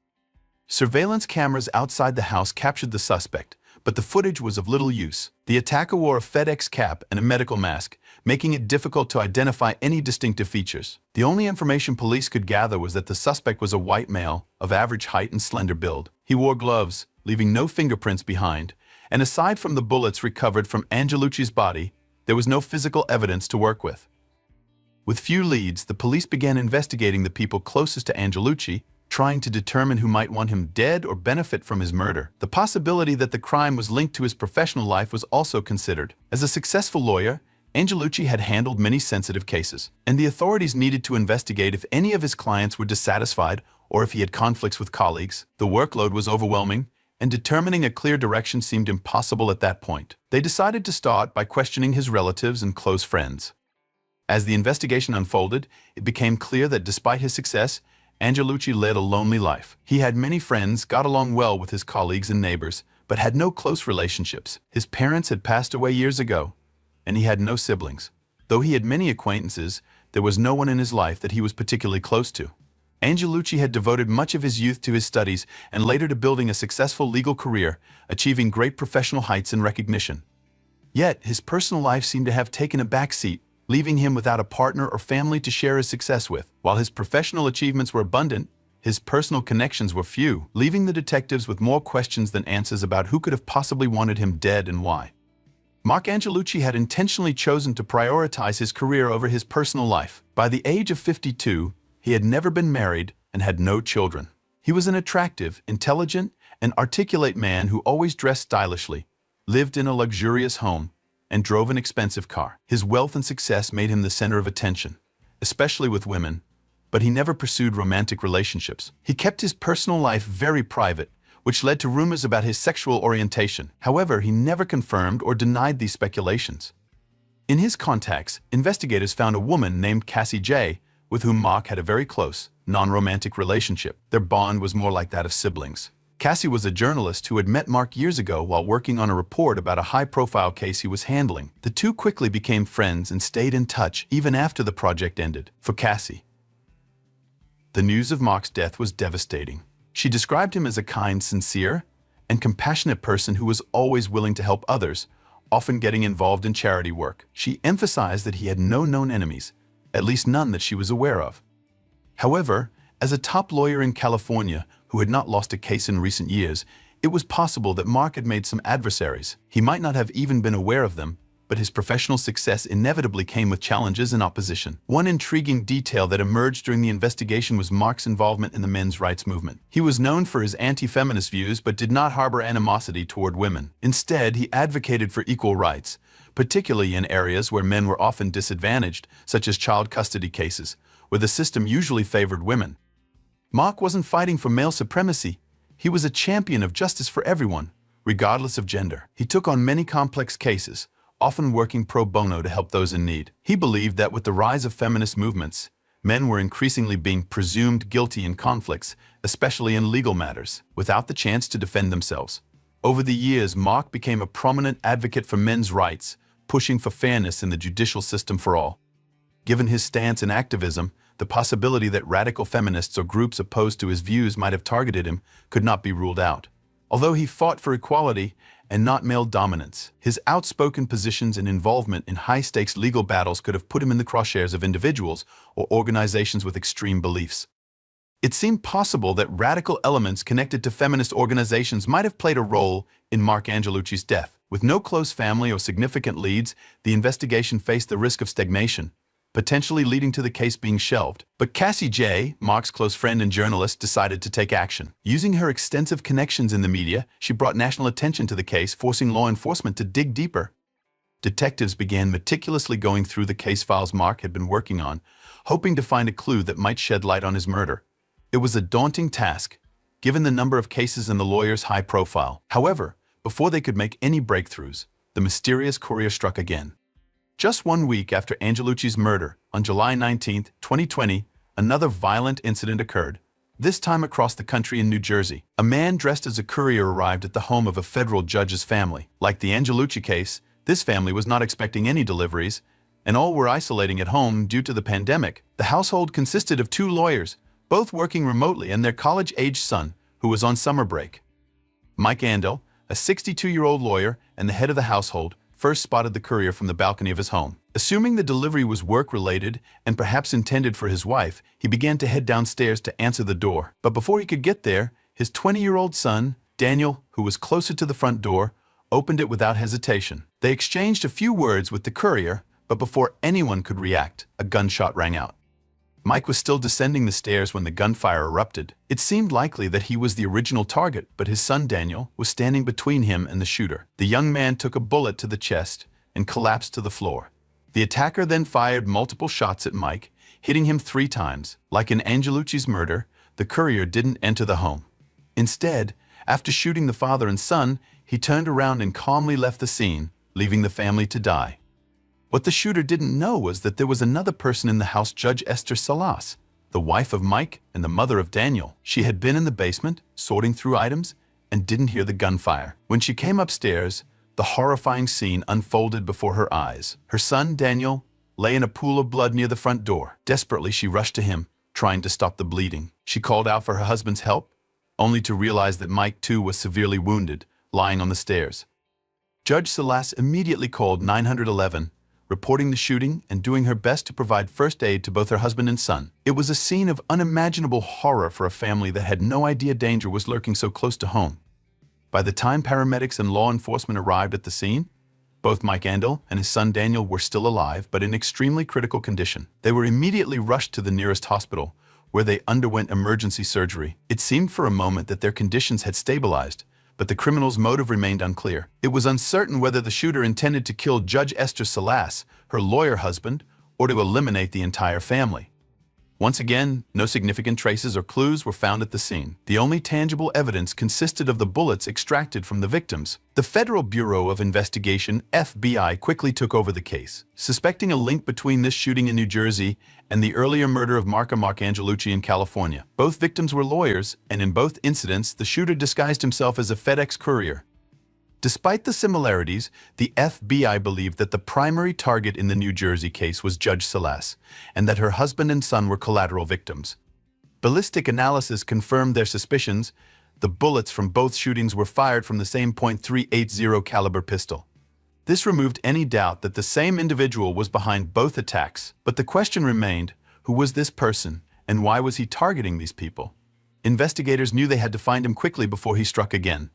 Surveillance cameras outside the house captured the suspect, but the footage was of little use. The attacker wore a FedEx cap and a medical mask, making it difficult to identify any distinctive features. The only information police could gather was that the suspect was a white male, of average height and slender build. He wore gloves, leaving no fingerprints behind, and aside from the bullets recovered from Angelucci's body, there was no physical evidence to work with. With few leads, the police began investigating the people closest to Angelucci, trying to determine who might want him dead or benefit from his murder. The possibility that the crime was linked to his professional life was also considered. As a successful lawyer, Angelucci had handled many sensitive cases, and the authorities needed to investigate if any of his clients were dissatisfied or if he had conflicts with colleagues. The workload was overwhelming, and determining a clear direction seemed impossible at that point. They decided to start by questioning his relatives and close friends. As the investigation unfolded, it became clear that despite his success, Angelucci led a lonely life. He had many friends, got along well with his colleagues and neighbors, but had no close relationships. His parents had passed away years ago, and he had no siblings. Though he had many acquaintances, there was no one in his life that he was particularly close to. Angelucci had devoted much of his youth to his studies and later to building a successful legal career, achieving great professional heights and recognition. Yet, his personal life seemed to have taken a backseat, leaving him without a partner or family to share his success with. While his professional achievements were abundant, his personal connections were few, leaving the detectives with more questions than answers about who could have possibly wanted him dead and why. Mark Angelucci had intentionally chosen to prioritize his career over his personal life. By the age of 52, he had never been married and had no children. He was an attractive, intelligent, and articulate man who always dressed stylishly, lived in a luxurious home, and drove an expensive car. His wealth and success made him the center of attention, especially with women, but he never pursued romantic relationships. He kept his personal life very private, which led to rumors about his sexual orientation. However, he never confirmed or denied these speculations. In his contacts, investigators found a woman named Cassie J., with whom Mark had a very close, non-romantic relationship. Their bond was more like that of siblings. Cassie was a journalist who had met Mark years ago while working on a report about a high-profile case he was handling. The two quickly became friends and stayed in touch even after the project ended. For Cassie, the news of Mark's death was devastating. She described him as a kind, sincere, and compassionate person who was always willing to help others, often getting involved in charity work. She emphasized that he had no known enemies, at least none that she was aware of. However, as a top lawyer in California who had not lost a case in recent years, it was possible that Mark had made some adversaries. He might not have even been aware of them, but his professional success inevitably came with challenges and opposition. One intriguing detail that emerged during the investigation was Mark's involvement in the men's rights movement. He was known for his anti-feminist views but did not harbor animosity toward women. Instead, he advocated for equal rights, particularly in areas where men were often disadvantaged, such as child custody cases, where the system usually favored women. Mark wasn't fighting for male supremacy. He was a champion of justice for everyone, regardless of gender. He took on many complex cases, often working pro bono to help those in need. He believed that with the rise of feminist movements, men were increasingly being presumed guilty in conflicts, especially in legal matters, without the chance to defend themselves. Over the years, Mark became a prominent advocate for men's rights, pushing for fairness in the judicial system for all. Given his stance and activism, the possibility that radical feminists or groups opposed to his views might have targeted him could not be ruled out. Although he fought for equality and not male dominance, his outspoken positions and involvement in high-stakes legal battles could have put him in the crosshairs of individuals or organizations with extreme beliefs. It seemed possible that radical elements connected to feminist organizations might have played a role in Mark Angelucci's death. With no close family or significant leads, the investigation faced the risk of stagnation, potentially leading to the case being shelved. But Cassie J., Mark's close friend and journalist, decided to take action. Using her extensive connections in the media, she brought national attention to the case, forcing law enforcement to dig deeper. Detectives began meticulously going through the case files Mark had been working on, hoping to find a clue that might shed light on his murder. It was a daunting task, given the number of cases and the lawyer's high profile. However, before they could make any breakthroughs, the mysterious courier struck again. Just 1 week after Angelucci's murder, on July 19, 2020, another violent incident occurred, this time across the country in New Jersey. A man dressed as a courier arrived at the home of a federal judge's family. Like the Angelucci case, this family was not expecting any deliveries, and all were isolating at home due to the pandemic. The household consisted of 2 lawyers, both working remotely, and their college-aged son, who was on summer break. Mike Andel, a 62-year-old lawyer and the head of the household, first spotted the courier from the balcony of his home. Assuming the delivery was work-related and perhaps intended for his wife, he began to head downstairs to answer the door. But before he could get there, his 20-year-old son, Daniel, who was closer to the front door, opened it without hesitation. They exchanged a few words with the courier, but before anyone could react, a gunshot rang out. Mike was still descending the stairs when the gunfire erupted. It seemed likely that he was the original target, but his son Daniel was standing between him and the shooter. The young man took a bullet to the chest and collapsed to the floor. The attacker then fired multiple shots at Mike, hitting him 3 times. Like in Angelucci's murder, the courier didn't enter the home. Instead, after shooting the father and son, he turned around and calmly left the scene, leaving the family to die. What the shooter didn't know was that there was another person in the house, Judge Esther Salas, the wife of Mike and the mother of Daniel. She had been in the basement, sorting through items, and didn't hear the gunfire. When she came upstairs, the horrifying scene unfolded before her eyes. Her son, Daniel, lay in a pool of blood near the front door. Desperately, she rushed to him, trying to stop the bleeding. She called out for her husband's help, only to realize that Mike, too, was severely wounded, lying on the stairs. Judge Salas immediately called 911, reporting the shooting and doing her best to provide first aid to both her husband and son. It was a scene of unimaginable horror for a family that had no idea danger was lurking so close to home. By the time paramedics and law enforcement arrived at the scene, both Mike Andel and his son Daniel were still alive, but in extremely critical condition. They were immediately rushed to the nearest hospital, where they underwent emergency surgery. It seemed for a moment that their conditions had stabilized, but the criminal's motive remained unclear. It was uncertain whether the shooter intended to kill Judge Esther Salas, her lawyer husband, or to eliminate the entire family. Once again, no significant traces or clues were found at the scene. The only tangible evidence consisted of the bullets extracted from the victims. The Federal Bureau of Investigation, FBI, quickly took over the case, suspecting a link between this shooting in New Jersey and the earlier murder of Mark Angelucci in California. Both victims were lawyers, and in both incidents, the shooter disguised himself as a FedEx courier. Despite the similarities, the FBI believed that the primary target in the New Jersey case was Judge Salas, and that her husband and son were collateral victims. Ballistic analysis confirmed their suspicions. The bullets from both shootings were fired from the same .380 caliber pistol. This removed any doubt that the same individual was behind both attacks. But the question remained, who was this person, and why was he targeting these people? Investigators knew they had to find him quickly before he struck again.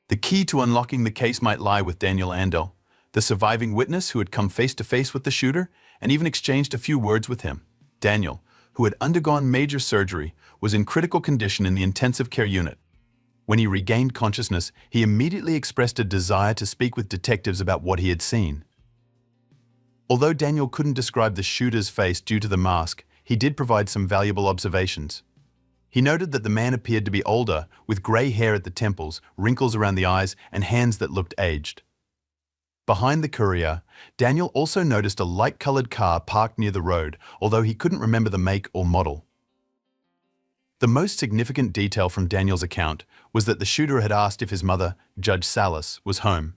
The key to unlocking the case might lie with Daniel Andel, the surviving witness who had come face-to-face with the shooter and even exchanged a few words with him. Daniel, who had undergone major surgery, was in critical condition in the intensive care unit. When he regained consciousness, he immediately expressed a desire to speak with detectives about what he had seen. Although Daniel couldn't describe the shooter's face due to the mask, he did provide some valuable observations. He noted that the man appeared to be older, with grey hair at the temples, wrinkles around the eyes, and hands that looked aged. Behind the courier, Daniel also noticed a light-coloured car parked near the road, although he couldn't remember the make or model. The most significant detail from Daniel's account was that the shooter had asked if his mother, Judge Salas, was home.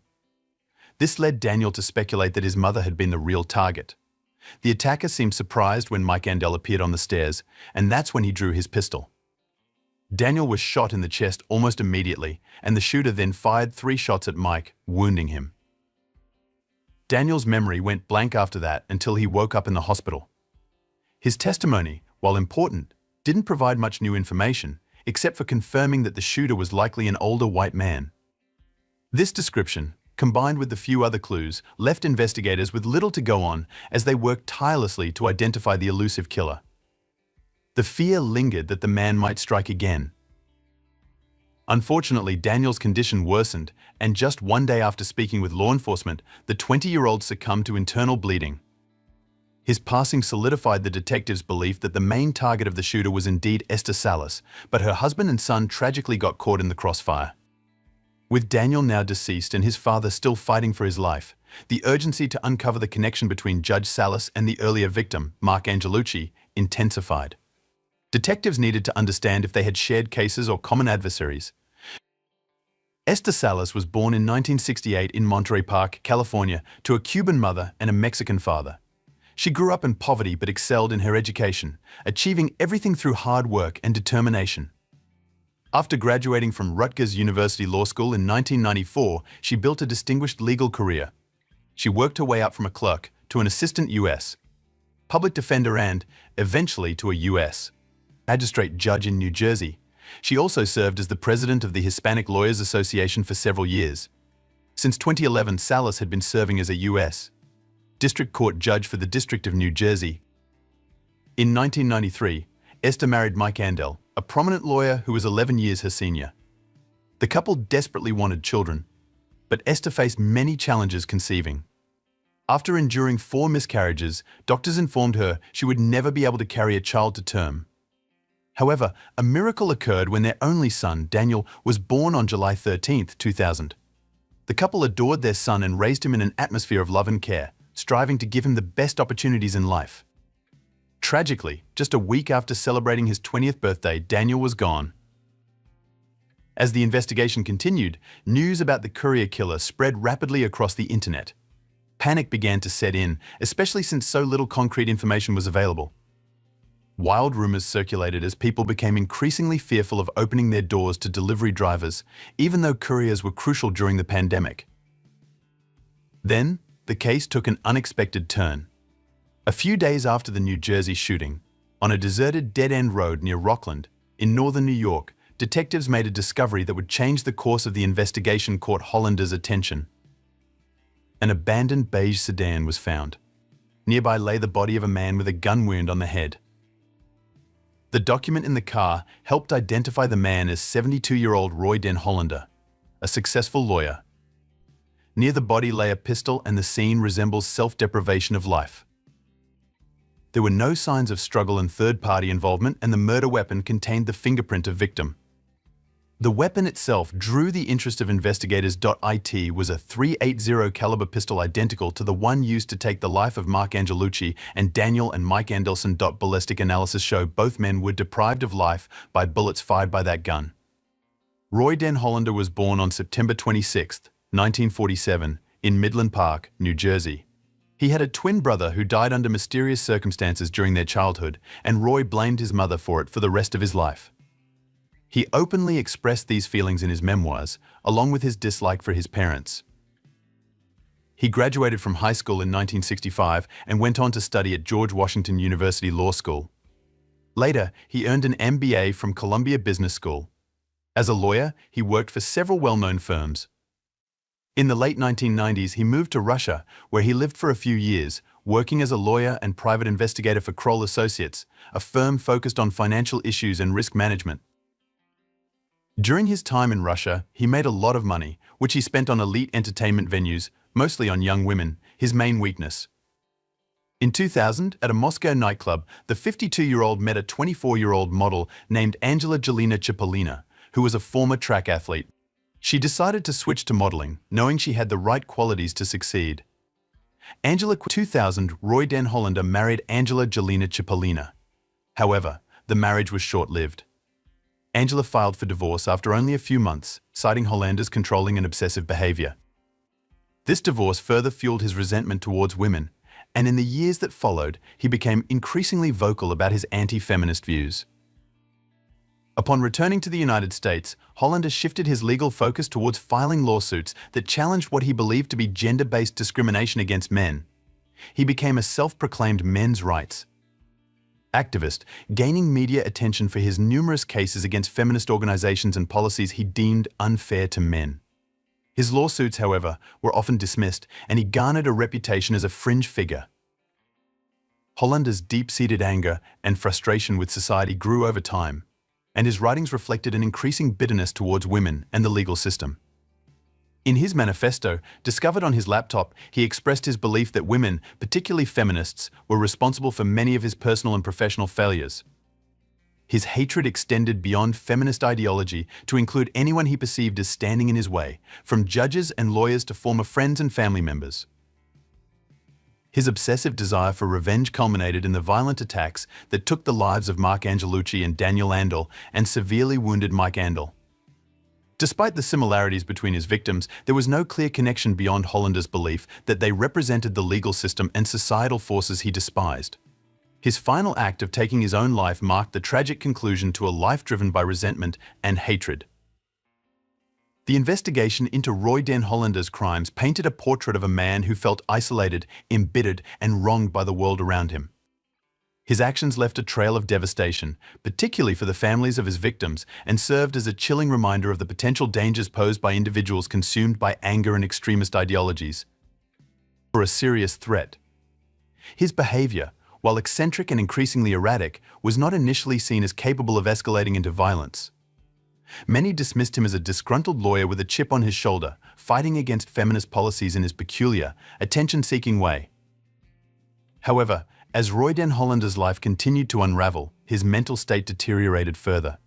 This led Daniel to speculate that his mother had been the real target. The attacker seemed surprised when Mike Andel appeared on the stairs, and that's when he drew his pistol. Daniel was shot in the chest almost immediately, and the shooter then fired 3 shots at Mike, wounding him. Daniel's memory went blank after that until he woke up in the hospital. His testimony, while important, didn't provide much new information, except for confirming that the shooter was likely an older white man. This description, combined with the few other clues, left investigators with little to go on as they worked tirelessly to identify the elusive killer. The fear lingered that the man might strike again. Unfortunately, Daniel's condition worsened, and just one day after speaking with law enforcement, the 20-year-old succumbed to internal bleeding. His passing solidified the detectives' belief that the main target of the shooter was indeed Esther Salas, but her husband and son tragically got caught in the crossfire. With Daniel now deceased and his father still fighting for his life, the urgency to uncover the connection between Judge Salas and the earlier victim, Mark Angelucci, intensified. Detectives needed to understand if they had shared cases or common adversaries. Esther Salas was born in 1968 in Monterey Park, California, to a Cuban mother and a Mexican father. She grew up in poverty but excelled in her education, achieving everything through hard work and determination. After graduating from Rutgers University Law School in 1994, she built a distinguished legal career. She worked her way up from a clerk to an assistant U.S. public defender and, eventually, to a U.S. magistrate judge in New Jersey. She also served as the president of the Hispanic Lawyers Association for several years. Since 2011, Salas had been serving as a U.S. District Court judge for the District of New Jersey. In 1993, Esther married Mike Andel, a prominent lawyer who was 11 years her senior. The couple desperately wanted children, but Esther faced many challenges conceiving. After enduring 4 miscarriages, doctors informed her she would never be able to carry a child to term. However, a miracle occurred when their only son, Daniel, was born on July 13, 2000. The couple adored their son and raised him in an atmosphere of love and care, striving to give him the best opportunities in life. Tragically, just a week after celebrating his 20th birthday, Daniel was gone. As the investigation continued, news about the courier killer spread rapidly across the internet. Panic began to set in, especially since so little concrete information was available. Wild rumors circulated as people became increasingly fearful of opening their doors to delivery drivers, even though couriers were crucial during the pandemic. Then, the case took an unexpected turn. A few days after the New Jersey shooting, on a deserted dead-end road near Rockland, in northern New York, detectives made a discovery that would change the course of the investigation caught Hollander's attention. An abandoned beige sedan was found. Nearby lay the body of a man with a gun wound on the head. The document in the car helped identify the man as 72-year-old Roy Den Hollander, a successful lawyer. Near the body lay a pistol, and the scene resembles self-deprivation of life. There were no signs of struggle and third-party involvement, and the murder weapon contained the fingerprint of victim. The weapon itself drew the interest of investigators. It was a .380 caliber pistol identical to the one used to take the life of Mark Angelucci and Daniel and Mike Andelson. Ballistic analysis showed both men were deprived of life by bullets fired by that gun. Roy Den Hollander was born on September 26, 1947, in Midland Park, New Jersey. He had a twin brother who died under mysterious circumstances during their childhood, and Roy blamed his mother for it for the rest of his life. He openly expressed these feelings in his memoirs, along with his dislike for his parents. He graduated from high school in 1965 and went on to study at George Washington University Law School. Later, he earned an MBA from Columbia Business School. As a lawyer, he worked for several well-known firms. In the late 1990s, he moved to Russia, where he lived for a few years, working as a lawyer and private investigator for Kroll Associates, a firm focused on financial issues and risk management. During his time in Russia, he made a lot of money, which he spent on elite entertainment venues, mostly on young women, his main weakness. In 2000, at a Moscow nightclub, the 52-year-old met a 24-year-old model named Angela Jelena Chipolina, who was a former track athlete. She decided to switch to modeling, knowing she had the right qualities to succeed. In 2000, Roy Den Hollander married Angela Jelena Chipolina. However, the marriage was short-lived. Angela filed for divorce after only a few months, citing Hollander's controlling and obsessive behavior. This divorce further fueled his resentment towards women, and in the years that followed, he became increasingly vocal about his anti-feminist views. Upon returning to the United States, Hollander shifted his legal focus towards filing lawsuits that challenged what he believed to be gender-based discrimination against men. He became a self-proclaimed men's rights activist, gaining media attention for his numerous cases against feminist organizations and policies he deemed unfair to men. His lawsuits, however, were often dismissed, and he garnered a reputation as a fringe figure. Hollander's deep-seated anger and frustration with society grew over time, and his writings reflected an increasing bitterness towards women and the legal system. In his manifesto, discovered on his laptop, he expressed his belief that women, particularly feminists, were responsible for many of his personal and professional failures. His hatred extended beyond feminist ideology to include anyone he perceived as standing in his way, from judges and lawyers to former friends and family members. His obsessive desire for revenge culminated in the violent attacks that took the lives of Mark Angelucci and Daniel Andel and severely wounded Mike Andel. Despite the similarities between his victims, there was no clear connection beyond Hollander's belief that they represented the legal system and societal forces he despised. His final act of taking his own life marked the tragic conclusion to a life driven by resentment and hatred. The investigation into Roy Den Hollander's crimes painted a portrait of a man who felt isolated, embittered, and wronged by the world around him. His actions left a trail of devastation, particularly for the families of his victims, and served as a chilling reminder of the potential dangers posed by individuals consumed by anger and extremist ideologies. For a serious threat. His behavior, while eccentric and increasingly erratic, was not initially seen as capable of escalating into violence. Many dismissed him as a disgruntled lawyer with a chip on his shoulder, fighting against feminist policies in his peculiar, attention-seeking way. However, as Roy Den Hollander's life continued to unravel, his mental state deteriorated further.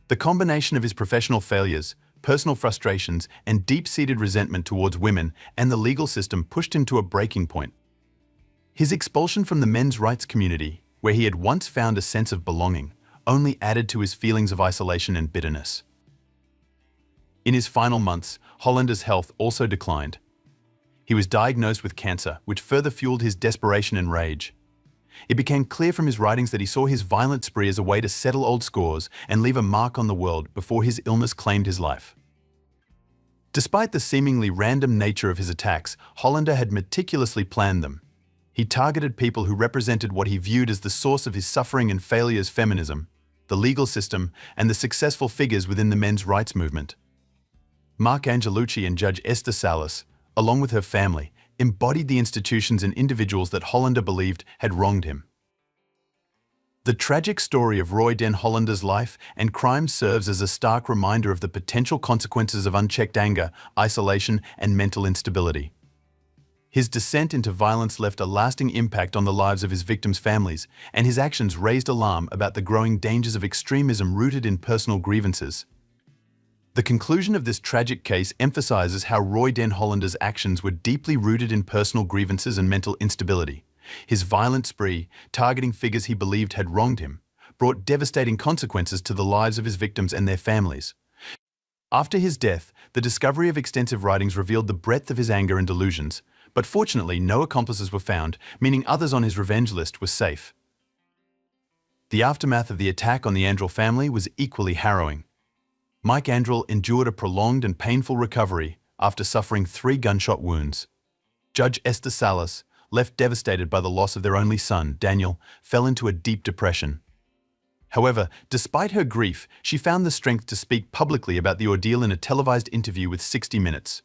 The combination of his professional failures, personal frustrations, and deep-seated resentment towards women and the legal system pushed him to a breaking point. His expulsion from the men's rights community, where he had once found a sense of belonging, only added to his feelings of isolation and bitterness. In his final months, Hollander's health also declined. He was diagnosed with cancer, which further fueled his desperation and rage. It became clear from his writings that he saw his violent spree as a way to settle old scores and leave a mark on the world before his illness claimed his life. Despite the seemingly random nature of his attacks, Hollander had meticulously planned them. He targeted people who represented what he viewed as the source of his suffering and failures: feminism, the legal system, and the successful figures within the men's rights movement. Mark Angelucci and Judge Esther Salas, along with her family, embodied the institutions and individuals that Hollander believed had wronged him. The tragic story of Roy Den Hollander's life and crime serves as a stark reminder of the potential consequences of unchecked anger, isolation, and mental instability. His descent into violence left a lasting impact on the lives of his victims' families, and his actions raised alarm about the growing dangers of extremism rooted in personal grievances. The conclusion of this tragic case emphasizes how Roy Den Hollander's actions were deeply rooted in personal grievances and mental instability. His violent spree, targeting figures he believed had wronged him, brought devastating consequences to the lives of his victims and their families. After his death, the discovery of extensive writings revealed the breadth of his anger and delusions, but fortunately no accomplices were found, meaning others on his revenge list were safe. The aftermath of the attack on the Andrel family was equally harrowing. Mike Andrel endured a prolonged and painful recovery after suffering 3 gunshot wounds. Judge Esther Salas, left devastated by the loss of their only son, Daniel, fell into a deep depression. However, despite her grief, she found the strength to speak publicly about the ordeal in a televised interview with 60 Minutes.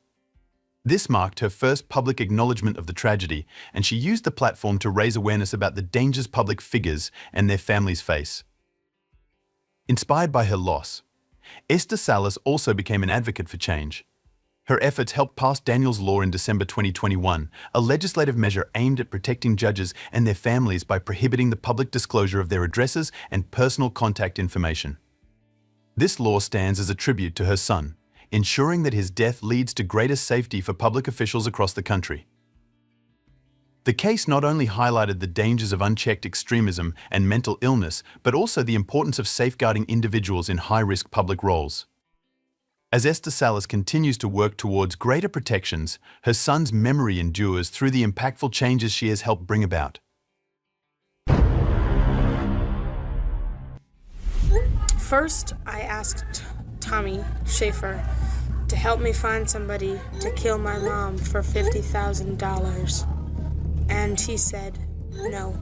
This marked her first public acknowledgement of the tragedy, and she used the platform to raise awareness about the dangers public figures and their families face. Inspired by her loss, Esther Salas also became an advocate for change. Her efforts helped pass Daniel's Law in December 2021, a legislative measure aimed at protecting judges and their families by prohibiting the public disclosure of their addresses and personal contact information. This law stands as a tribute to her son, ensuring that his death leads to greater safety for public officials across the country. The case not only highlighted the dangers of unchecked extremism and mental illness, but also the importance of safeguarding individuals in high-risk public roles. As Esther Salas continues to work towards greater protections, her son's memory endures through the impactful changes she has helped bring about. First, I asked Tommy Schaefer to help me find somebody to kill my mom for $50,000. And he said no.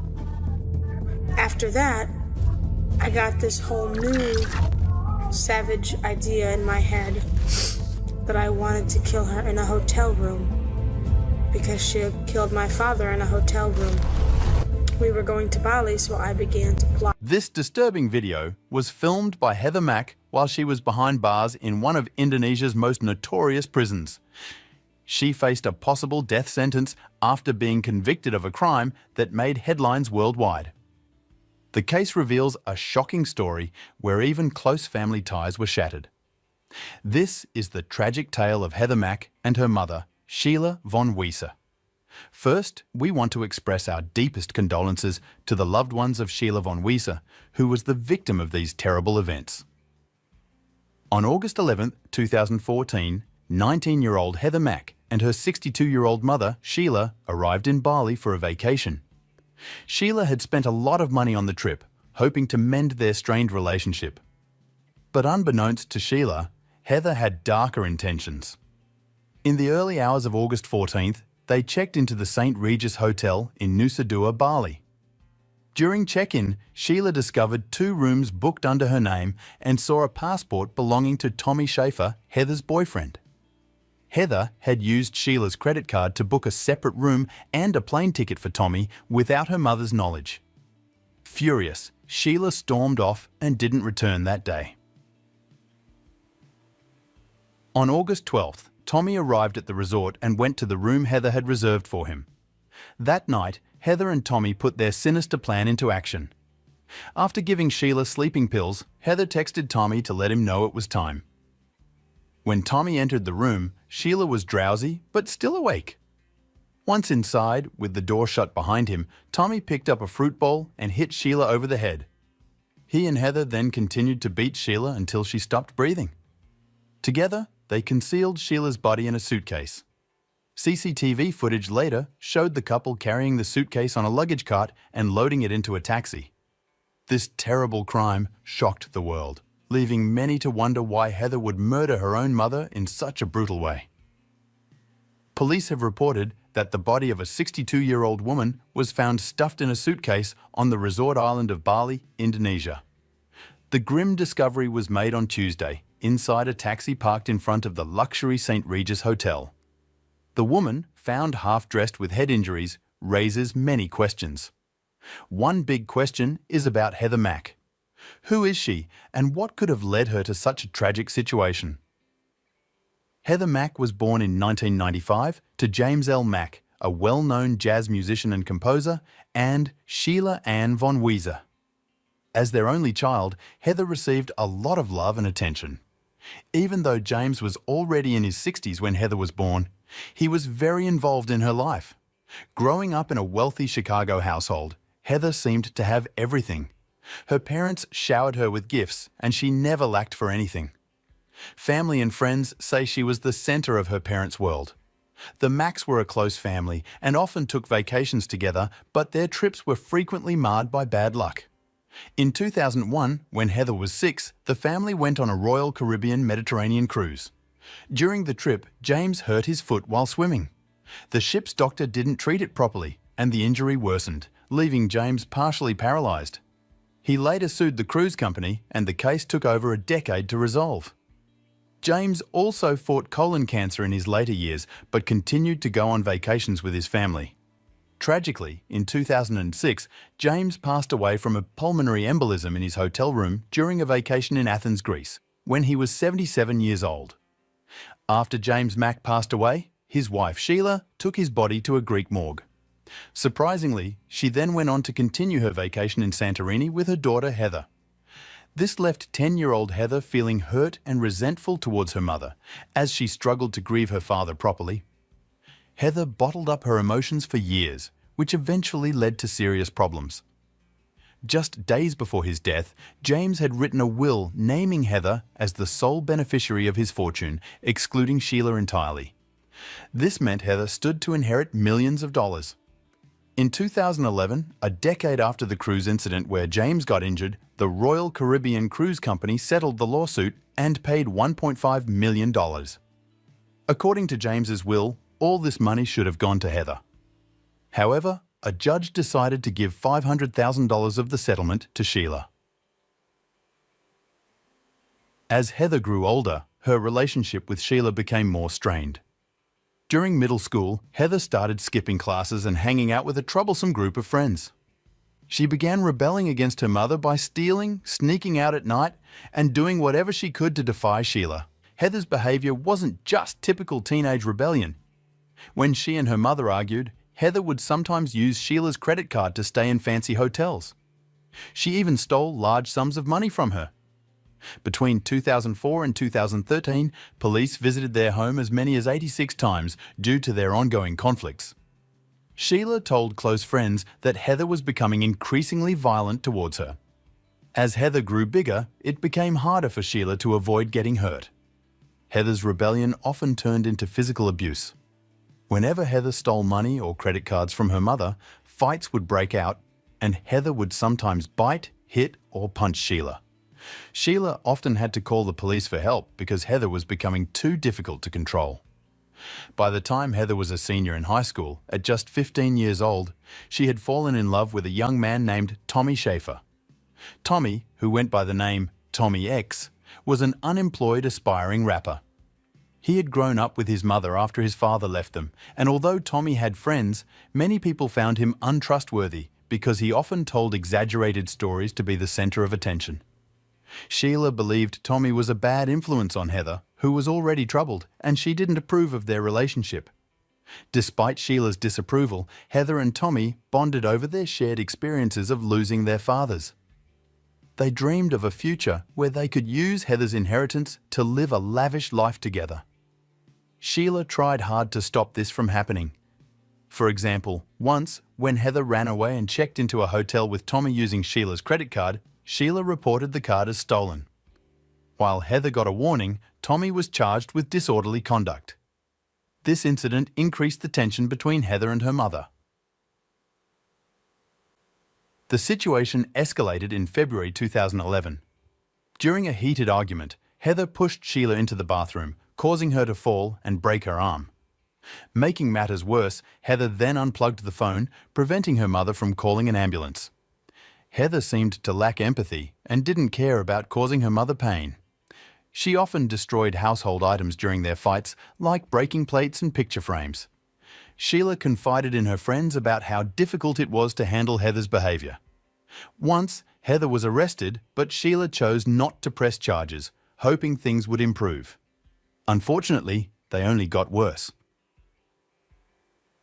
After that, I got this whole new savage idea in my head that I wanted to kill her in a hotel room because she had killed my father in a hotel room. We were going to Bali, so I began to plot. This disturbing video was filmed by Heather Mack while she was behind bars in one of Indonesia's most notorious prisons. She faced a possible death sentence after being convicted of a crime that made headlines worldwide. The case reveals a shocking story where even close family ties were shattered. This is the tragic tale of Heather Mack and her mother, Sheila von Wieser. First, we want to express our deepest condolences to the loved ones of Sheila von Wieser, who was the victim of these terrible events. On August 11, 2014, 19-year-old Heather Mack and her 62-year-old mother, Sheila, arrived in Bali for a vacation. Sheila had spent a lot of money on the trip, hoping to mend their strained relationship. But unbeknownst to Sheila, Heather had darker intentions. In the early hours of August 14th, they checked into the St. Regis Hotel in Nusa Dua, Bali. During check-in, Sheila discovered 2 rooms booked under her name and saw a passport belonging to Tommy Schaefer, Heather's boyfriend. Heather had used Sheila's credit card to book a separate room and a plane ticket for Tommy without her mother's knowledge. Furious, Sheila stormed off and didn't return that day. On August 12th, Tommy arrived at the resort and went to the room Heather had reserved for him. That night, Heather and Tommy put their sinister plan into action. After giving Sheila sleeping pills, Heather texted Tommy to let him know it was time. When Tommy entered the room, Sheila was drowsy but still awake. Once inside, with the door shut behind him, Tommy picked up a fruit bowl and hit Sheila over the head. He and Heather then continued to beat Sheila until she stopped breathing. Together, they concealed Sheila's body in a suitcase. CCTV footage later showed the couple carrying the suitcase on a luggage cart and loading it into a taxi. This terrible crime shocked the world, leaving many to wonder why Heather would murder her own mother in such a brutal way. Police have reported that the body of a 62-year-old woman was found stuffed in a suitcase on the resort island of Bali, Indonesia. The grim discovery was made on Tuesday, inside a taxi parked in front of the luxury St. Regis Hotel. The woman, found half-dressed with head injuries, raises many questions. One big question is about Heather Mack. Who is she, and what could have led her to such a tragic situation? Heather Mack was born in 1995 to James L. Mack, a well-known jazz musician and composer, and Sheila Ann von Wieser. As their only child, Heather received a lot of love and attention. Even though James was already in his 60s when Heather was born, he was very involved in her life. Growing up in a wealthy Chicago household, Heather seemed to have everything. Her parents showered her with gifts, and she never lacked for anything. Family and friends say she was the center of her parents' world. The Macks were a close family and often took vacations together, but their trips were frequently marred by bad luck. In 2001, when Heather was 6, the family went on a Royal Caribbean Mediterranean cruise. During the trip, James hurt his foot while swimming. The ship's doctor didn't treat it properly, and the injury worsened, leaving James partially paralyzed. He later sued the cruise company, and the case took over a decade to resolve. James also fought colon cancer in his later years, but continued to go on vacations with his family. Tragically, in 2006, James passed away from a pulmonary embolism in his hotel room during a vacation in Athens, Greece, when he was 77 years old. After James Mack passed away, his wife Sheila took his body to a Greek morgue. Surprisingly, she then went on to continue her vacation in Santorini with her daughter Heather. This left 10-year-old Heather feeling hurt and resentful towards her mother, as she struggled to grieve her father properly. Heather bottled up her emotions for years, which eventually led to serious problems. Just days before his death, James had written a will naming Heather as the sole beneficiary of his fortune, excluding Sheila entirely. This meant Heather stood to inherit millions of dollars. In 2011, a decade after the cruise incident where James got injured, the Royal Caribbean Cruise Company settled the lawsuit and paid $1.5 million. According to James's will, all this money should have gone to Heather. However, a judge decided to give $500,000 of the settlement to Sheila. As Heather grew older, her relationship with Sheila became more strained. During middle school, Heather started skipping classes and hanging out with a troublesome group of friends. She began rebelling against her mother by stealing, sneaking out at night, and doing whatever she could to defy Sheila. Heather's behavior wasn't just typical teenage rebellion. When she and her mother argued, Heather would sometimes use Sheila's credit card to stay in fancy hotels. She even stole large sums of money from her. Between 2004 and 2013, police visited their home as many as 86 times due to their ongoing conflicts. Sheila told close friends that Heather was becoming increasingly violent towards her. As Heather grew bigger, it became harder for Sheila to avoid getting hurt. Heather's rebellion often turned into physical abuse. Whenever Heather stole money or credit cards from her mother, fights would break out, and Heather would sometimes bite, hit, or punch Sheila. Sheila often had to call the police for help because Heather was becoming too difficult to control. By the time Heather was a senior in high school, at just 15 years old, she had fallen in love with a young man named Tommy Schaefer. Tommy, who went by the name Tommy X, was an unemployed aspiring rapper. He had grown up with his mother after his father left them, and although Tommy had friends, many people found him untrustworthy because he often told exaggerated stories to be the center of attention. Sheila believed Tommy was a bad influence on Heather, who was already troubled, and she didn't approve of their relationship. Despite Sheila's disapproval, Heather and Tommy bonded over their shared experiences of losing their fathers. They dreamed of a future where they could use Heather's inheritance to live a lavish life together. Sheila tried hard to stop this from happening. For example, once, when Heather ran away and checked into a hotel with Tommy using Sheila's credit card, Sheila reported the card as stolen. While Heather got a warning, Tommy was charged with disorderly conduct. This incident increased the tension between Heather and her mother. The situation escalated in February 2011. During a heated argument, Heather pushed Sheila into the bathroom, causing her to fall and break her arm. Making matters worse, Heather then unplugged the phone, preventing her mother from calling an ambulance. Heather seemed to lack empathy and didn't care about causing her mother pain. She often destroyed household items during their fights, like breaking plates and picture frames. Sheila confided in her friends about how difficult it was to handle Heather's behavior. Once, Heather was arrested, but Sheila chose not to press charges, hoping things would improve. Unfortunately, they only got worse.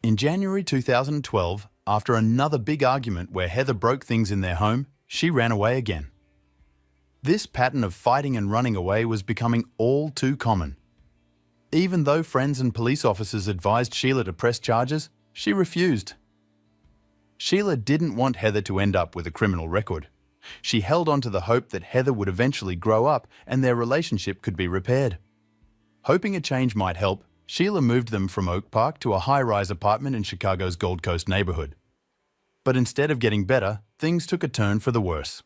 In January 2012, after another big argument where Heather broke things in their home, she ran away again. This pattern of fighting and running away was becoming all too common. Even though friends and police officers advised Sheila to press charges, she refused. Sheila didn't want Heather to end up with a criminal record. She held on to the hope that Heather would eventually grow up and their relationship could be repaired. Hoping a change might help, Sheila moved them from Oak Park to a high-rise apartment in Chicago's Gold Coast neighborhood. But instead of getting better, things took a turn for the worse.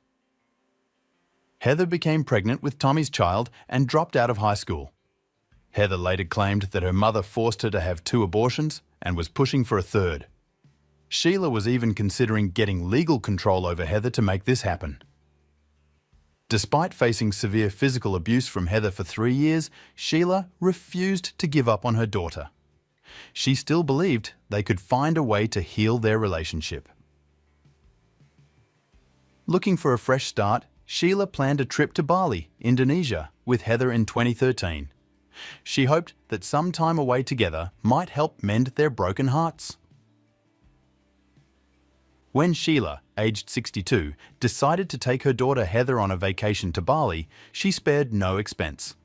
Heather became pregnant with Tommy's child and dropped out of high school. Heather later claimed that her mother forced her to have 2 abortions and was pushing for a third. Sheila was even considering getting legal control over Heather to make this happen. Despite facing severe physical abuse from Heather for 3 years, Sheila refused to give up on her daughter. She still believed they could find a way to heal their relationship. Looking for a fresh start, Sheila planned a trip to Bali, Indonesia, with Heather in 2013. She hoped that some time away together might help mend their broken hearts. When Sheila, aged 62, decided to take her daughter Heather on a vacation to Bali, she spared no expense.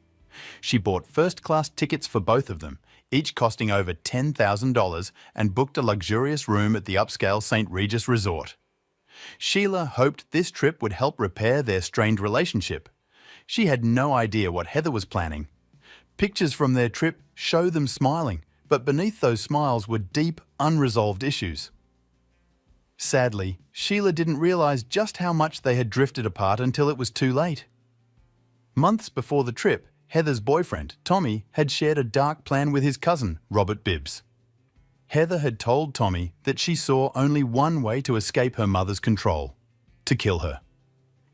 She bought first-class tickets for both of them, each costing over $10,000, and booked a luxurious room at the upscale St. Regis Resort. Sheila hoped this trip would help repair their strained relationship. She had no idea what Heather was planning. Pictures from their trip show them smiling, but beneath those smiles were deep, unresolved issues. Sadly, Sheila didn't realize just how much they had drifted apart until it was too late. Months before the trip, Heather's boyfriend, Tommy, had shared a dark plan with his cousin, Robert Bibbs. Heather had told Tommy that she saw only one way to escape her mother's control: to kill her.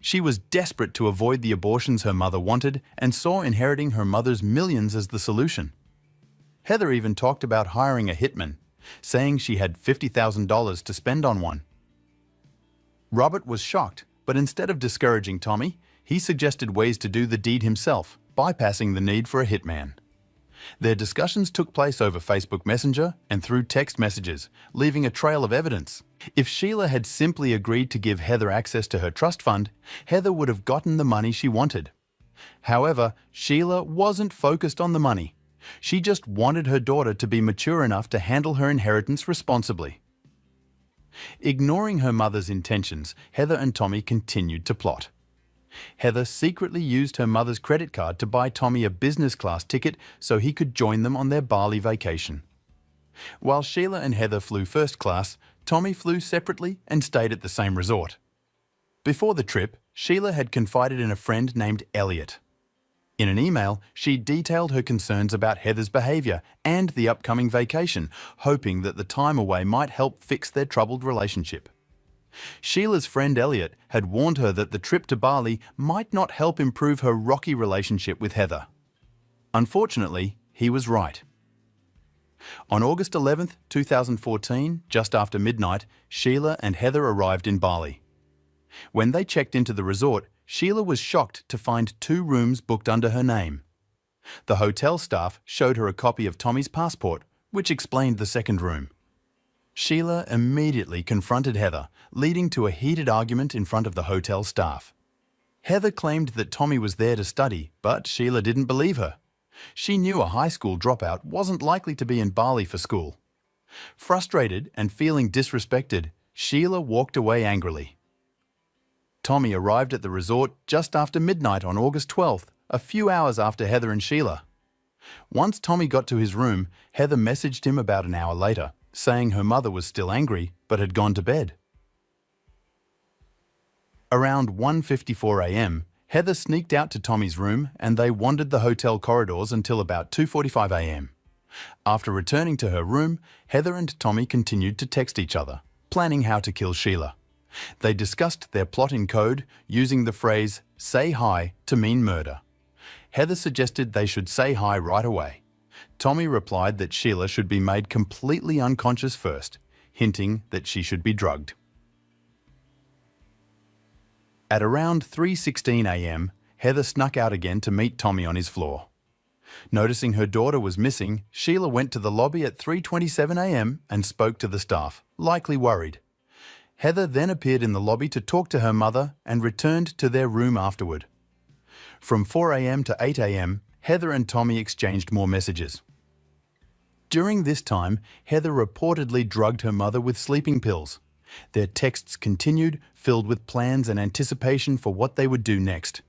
She was desperate to avoid the abortions her mother wanted and saw inheriting her mother's millions as the solution. Heather even talked about hiring a hitman, saying she had $50,000 to spend on one. Robert was shocked, but instead of discouraging Tommy, he suggested ways to do the deed himself, bypassing the need for a hitman. Their discussions took place over Facebook Messenger and through text messages, leaving a trail of evidence. If Sheila had simply agreed to give Heather access to her trust fund, Heather would have gotten the money she wanted. However, Sheila wasn't focused on the money. She just wanted her daughter to be mature enough to handle her inheritance responsibly. Ignoring her mother's intentions, Heather and Tommy continued to plot. Heather secretly used her mother's credit card to buy Tommy a business class ticket so he could join them on their Bali vacation. While Sheila and Heather flew first class, Tommy flew separately and stayed at the same resort. Before the trip, Sheila had confided in a friend named Elliot. In an email, she detailed her concerns about Heather's behaviour and the upcoming vacation, hoping that the time away might help fix their troubled relationship. Sheila's friend Elliot had warned her that the trip to Bali might not help improve her rocky relationship with Heather. Unfortunately, he was right. On August 11, 2014, just after midnight, Sheila and Heather arrived in Bali. When they checked into the resort, Sheila was shocked to find 2 rooms booked under her name. The hotel staff showed her a copy of Tommy's passport, which explained the second room. Sheila immediately confronted Heather, leading to a heated argument in front of the hotel staff. Heather claimed that Tommy was there to study, but Sheila didn't believe her. She knew a high school dropout wasn't likely to be in Bali for school. Frustrated and feeling disrespected, Sheila walked away angrily. Tommy arrived at the resort just after midnight on August 12th, a few hours after Heather and Sheila. Once Tommy got to his room, Heather messaged him about an hour later, saying her mother was still angry but had gone to bed. Around 1:54 a.m., Heather sneaked out to Tommy's room and they wandered the hotel corridors until about 2:45 a.m. After returning to her room, Heather and Tommy continued to text each other, planning how to kill Sheila. They discussed their plot in code, using the phrase "say hi" to mean murder. Heather suggested they should say hi right away. Tommy replied that Sheila should be made completely unconscious first, hinting that she should be drugged. At around 3:16 a.m., Heather snuck out again to meet Tommy on his floor. Noticing her daughter was missing, Sheila went to the lobby at 3:27 a.m. and spoke to the staff, likely worried. Heather then appeared in the lobby to talk to her mother and returned to their room afterward. From 4 a.m. to 8 a.m., Heather and Tommy exchanged more messages. During this time, Heather reportedly drugged her mother with sleeping pills. Their texts continued, filled with plans and anticipation for what they would do next.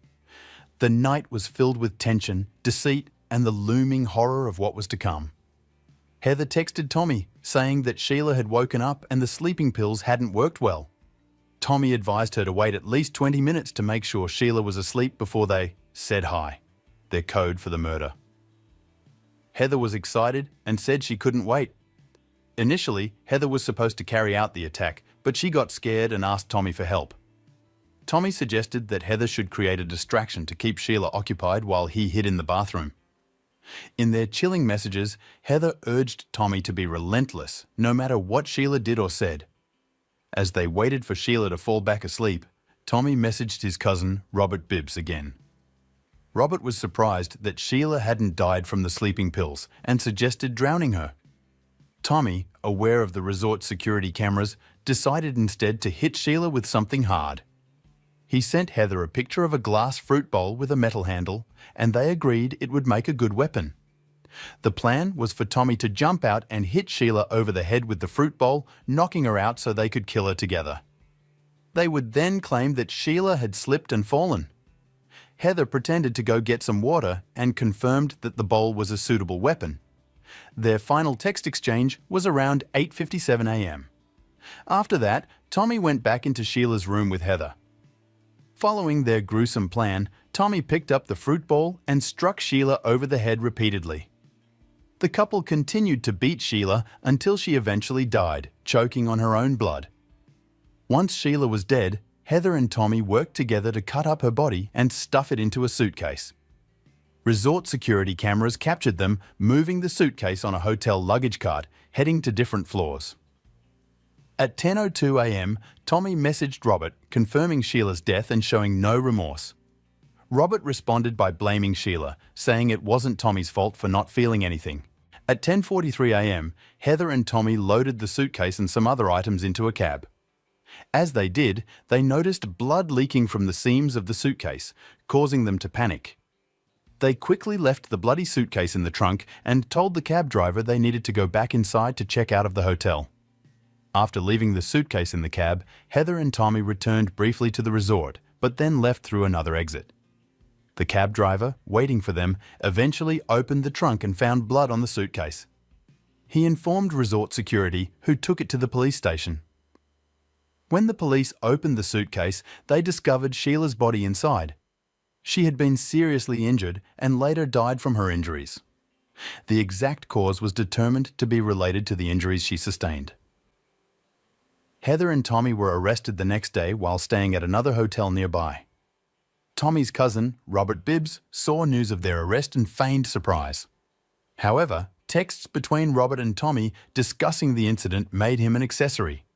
The night was filled with tension, deceit, and the looming horror of what was to come. Heather texted Tommy, saying that Sheila had woken up and the sleeping pills hadn't worked well. Tommy advised her to wait at least 20 minutes to make sure Sheila was asleep before they said hi, their code for the murder. Heather was excited and said she couldn't wait. Initially, Heather was supposed to carry out the attack, but she got scared and asked Tommy for help. Tommy suggested that Heather should create a distraction to keep Sheila occupied while he hid in the bathroom. In their chilling messages, Heather urged Tommy to be relentless, no matter what Sheila did or said. As they waited for Sheila to fall back asleep, Tommy messaged his cousin, Robert Bibbs, again. Robert was surprised that Sheila hadn't died from the sleeping pills and suggested drowning her. Tommy, aware of the resort security cameras, decided instead to hit Sheila with something hard. He sent Heather a picture of a glass fruit bowl with a metal handle, and they agreed it would make a good weapon. The plan was for Tommy to jump out and hit Sheila over the head with the fruit bowl, knocking her out so they could kill her together. They would then claim that Sheila had slipped and fallen. Heather pretended to go get some water and confirmed that the bowl was a suitable weapon. Their final text exchange was around 8:57 a.m. After that, Tommy went back into Sheila's room with Heather. Following their gruesome plan, Tommy picked up the fruit bowl and struck Sheila over the head repeatedly. The couple continued to beat Sheila until she eventually died, choking on her own blood. Once Sheila was dead, Heather and Tommy worked together to cut up her body and stuff it into a suitcase. Resort security cameras captured them moving the suitcase on a hotel luggage cart, heading to different floors. At 10:02 a.m., Tommy messaged Robert, confirming Sheila's death and showing no remorse. Robert responded by blaming Sheila, saying it wasn't Tommy's fault for not feeling anything. At 10:43 a.m., Heather and Tommy loaded the suitcase and some other items into a cab. As they did, they noticed blood leaking from the seams of the suitcase, causing them to panic. They quickly left the bloody suitcase in the trunk and told the cab driver they needed to go back inside to check out of the hotel. After leaving the suitcase in the cab, Heather and Tommy returned briefly to the resort, but then left through another exit. The cab driver, waiting for them, eventually opened the trunk and found blood on the suitcase. He informed resort security, who took it to the police station. When the police opened the suitcase, they discovered Sheila's body inside. She had been seriously injured and later died from her injuries. The exact cause was determined to be related to the injuries she sustained. Heather and Tommy were arrested the next day while staying at another hotel nearby. Tommy's cousin, Robert Bibbs, saw news of their arrest and feigned surprise. However, texts between Robert and Tommy discussing the incident made him an accessory.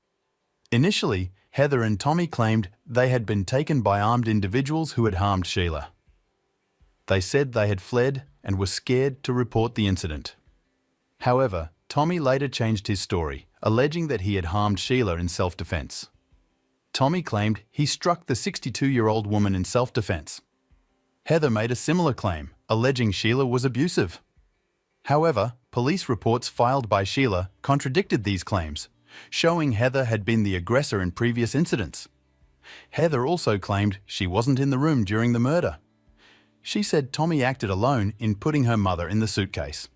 Initially, Heather and Tommy claimed they had been taken by armed individuals who had harmed Sheila. They said they had fled and were scared to report the incident. However, Tommy later changed his story, alleging that he had harmed Sheila in self-defense. Tommy claimed he struck the 62-year-old woman in self-defense. Heather made a similar claim, alleging Sheila was abusive. However, police reports filed by Sheila contradicted these claims, showing Heather had been the aggressor in previous incidents. Heather also claimed she wasn't in the room during the murder. She said Tommy acted alone in putting her mother in the suitcase.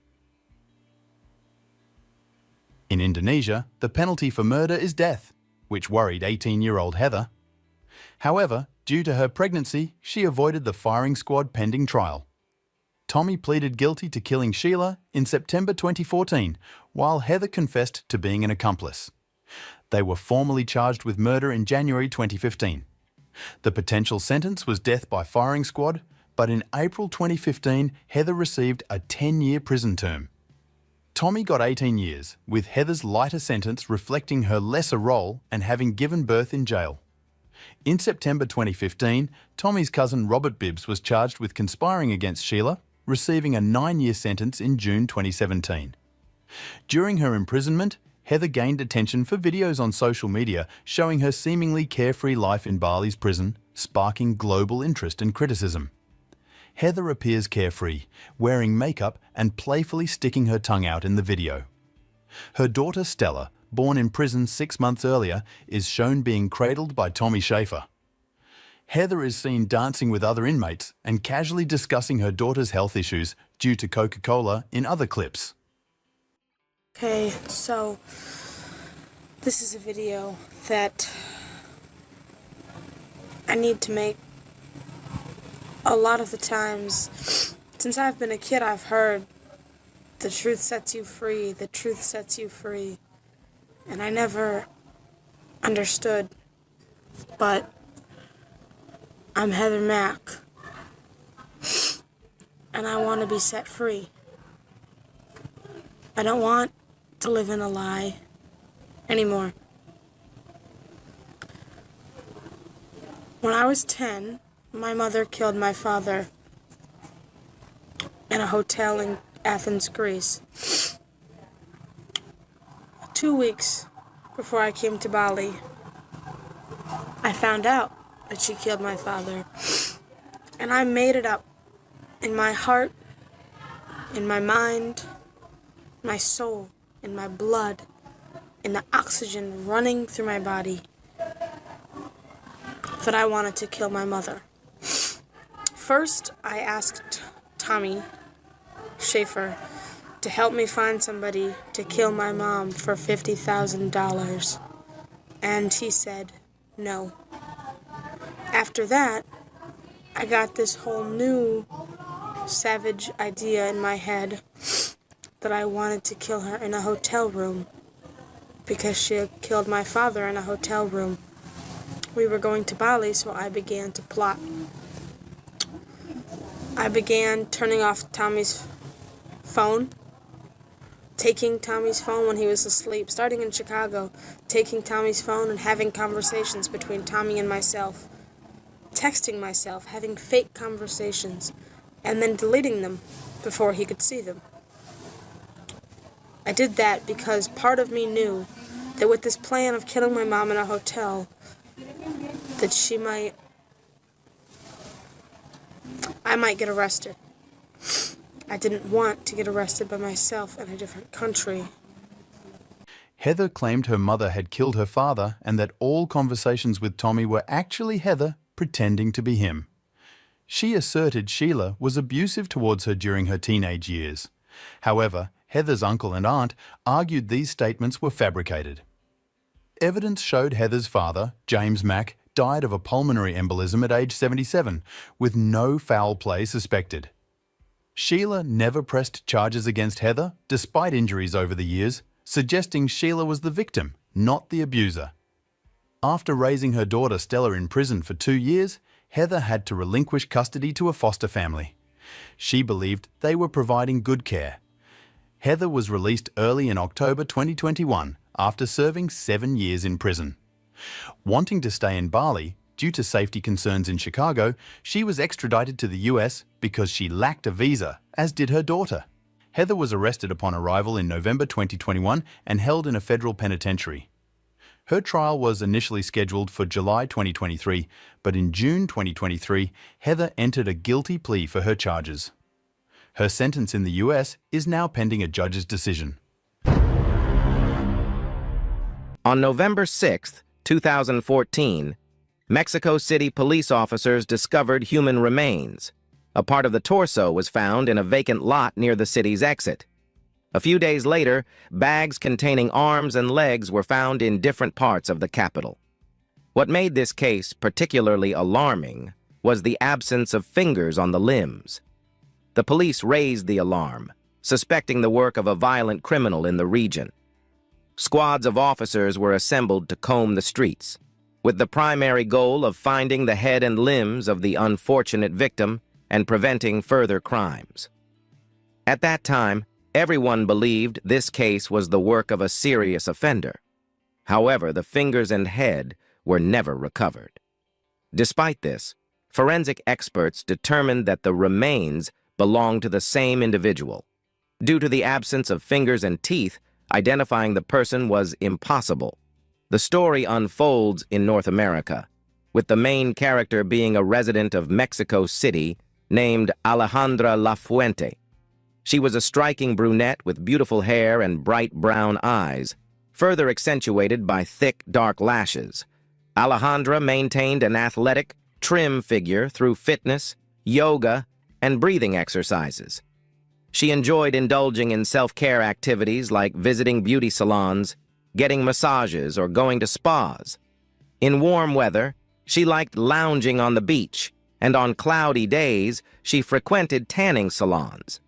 In Indonesia, the penalty for murder is death, which worried 18-year-old Heather. However, due to her pregnancy, she avoided the firing squad pending trial. Tommy pleaded guilty to killing Sheila in September 2014, while Heather confessed to being an accomplice. They were formally charged with murder in January 2015. The potential sentence was death by firing squad, but in April 2015, Heather received a 10-year prison term. Tommy got 18 years, with Heather's lighter sentence reflecting her lesser role and having given birth in jail. In September 2015, Tommy's cousin Robert Bibbs was charged with conspiring against Sheila, receiving a 9-year sentence in June 2017. During her imprisonment, Heather gained attention for videos on social media showing her seemingly carefree life in Bali's prison, sparking global interest and criticism. Heather appears carefree, wearing makeup and playfully sticking her tongue out in the video. Her daughter Stella, born in prison 6 months earlier, is shown being cradled by Tommy Schaefer. Heather is seen dancing with other inmates and casually discussing her daughter's health issues due to Coca-Cola in other clips. Okay, so this is a video that I need to make. A lot of the times, since I've been a kid, I've heard the truth sets you free, the truth sets you free. And I never understood, but I'm Heather Mack, and I want to be set free. I don't want to live in a lie anymore. When I was 10, my mother killed my father in a hotel in Athens, Greece. 2 weeks before I came to Bali, I found out that she killed my father. And I made it up in my heart, in my mind, my soul, in my blood, in the oxygen running through my body, that I wanted to kill my mother. First, I asked Tommy Schaefer to help me find somebody to kill my mom for $50,000. And he said no. After that, I got this whole new savage idea in my head that I wanted to kill her in a hotel room because she had killed my father in a hotel room. We were going to Bali, so I began to plot. I began turning off Tommy's phone, taking Tommy's phone when he was asleep, starting in Chicago, taking Tommy's phone and having conversations between Tommy and myself, texting myself, having fake conversations, and then deleting them before he could see them. I did that because part of me knew that with this plan of killing my mom in a hotel, that I might get arrested. I didn't want to get arrested by myself in a different country. Heather claimed her mother had killed her father and that all conversations with Tommy were actually Heather pretending to be him. She asserted Sheila was abusive towards her during her teenage years. However, Heather's uncle and aunt argued these statements were fabricated. Evidence showed Heather's father, James Mack, died of a pulmonary embolism at age 77, with no foul play suspected. Sheila never pressed charges against Heather, despite injuries over the years, suggesting Sheila was the victim, not the abuser. After raising her daughter Stella in prison for 2 years, Heather had to relinquish custody to a foster family. She believed they were providing good care. Heather was released early in October 2021 after serving 7 years in prison. Wanting to stay in Bali, due to safety concerns in Chicago, she was extradited to the US because she lacked a visa, as did her daughter. Heather was arrested upon arrival in November 2021 and held in a federal penitentiary. Her trial was initially scheduled for July 2023, but in June 2023, Heather entered a guilty plea for her charges. Her sentence in the US is now pending a judge's decision. On November 6, 2014, Mexico City police officers discovered human remains. A part of the torso was found in a vacant lot near the city's exit. A few days later, bags containing arms and legs were found in different parts of the capital. What made this case particularly alarming was the absence of fingers on the limbs. The police raised the alarm, suspecting the work of a violent criminal in the region. Squads of officers were assembled to comb the streets, with the primary goal of finding the head and limbs of the unfortunate victim and preventing further crimes. At that time, everyone believed this case was the work of a serious offender. However, the fingers and head were never recovered. Despite this, forensic experts determined that the remains belonged to the same individual. Due to the absence of fingers and teeth, identifying the person was impossible. The story unfolds in North America, with the main character being a resident of Mexico City named Alejandra Lafuente. She was a striking brunette with beautiful hair and bright brown eyes, further accentuated by thick, dark lashes. Alejandra maintained an athletic, trim figure through fitness, yoga, and breathing exercises. She enjoyed indulging in self-care activities like visiting beauty salons, getting massages, or going to spas. In warm weather, she liked lounging on the beach, and on cloudy days, she frequented tanning salons.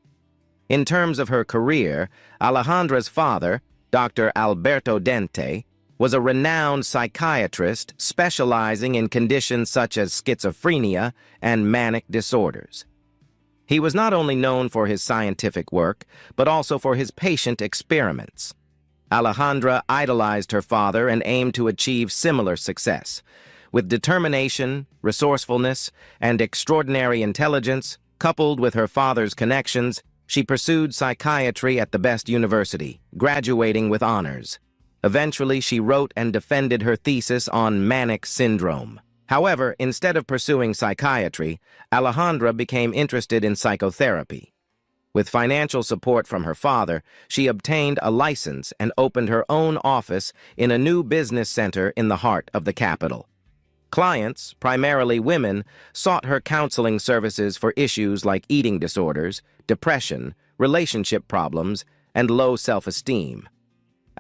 In terms of her career, Alejandra's father, Dr. Alberto Dente, was a renowned psychiatrist specializing in conditions such as schizophrenia and manic disorders. He was not only known for his scientific work, but also for his patient experiments. Alejandra idolized her father and aimed to achieve similar success. With determination, resourcefulness, and extraordinary intelligence, coupled with her father's connections, she pursued psychiatry at the best university, graduating with honors. Eventually, she wrote and defended her thesis on manic syndrome. However, instead of pursuing psychiatry, Alejandra became interested in psychotherapy. With financial support from her father, she obtained a license and opened her own office in a new business center in the heart of the capital. Clients, primarily women, sought her counseling services for issues like eating disorders, depression, relationship problems, and low self-esteem.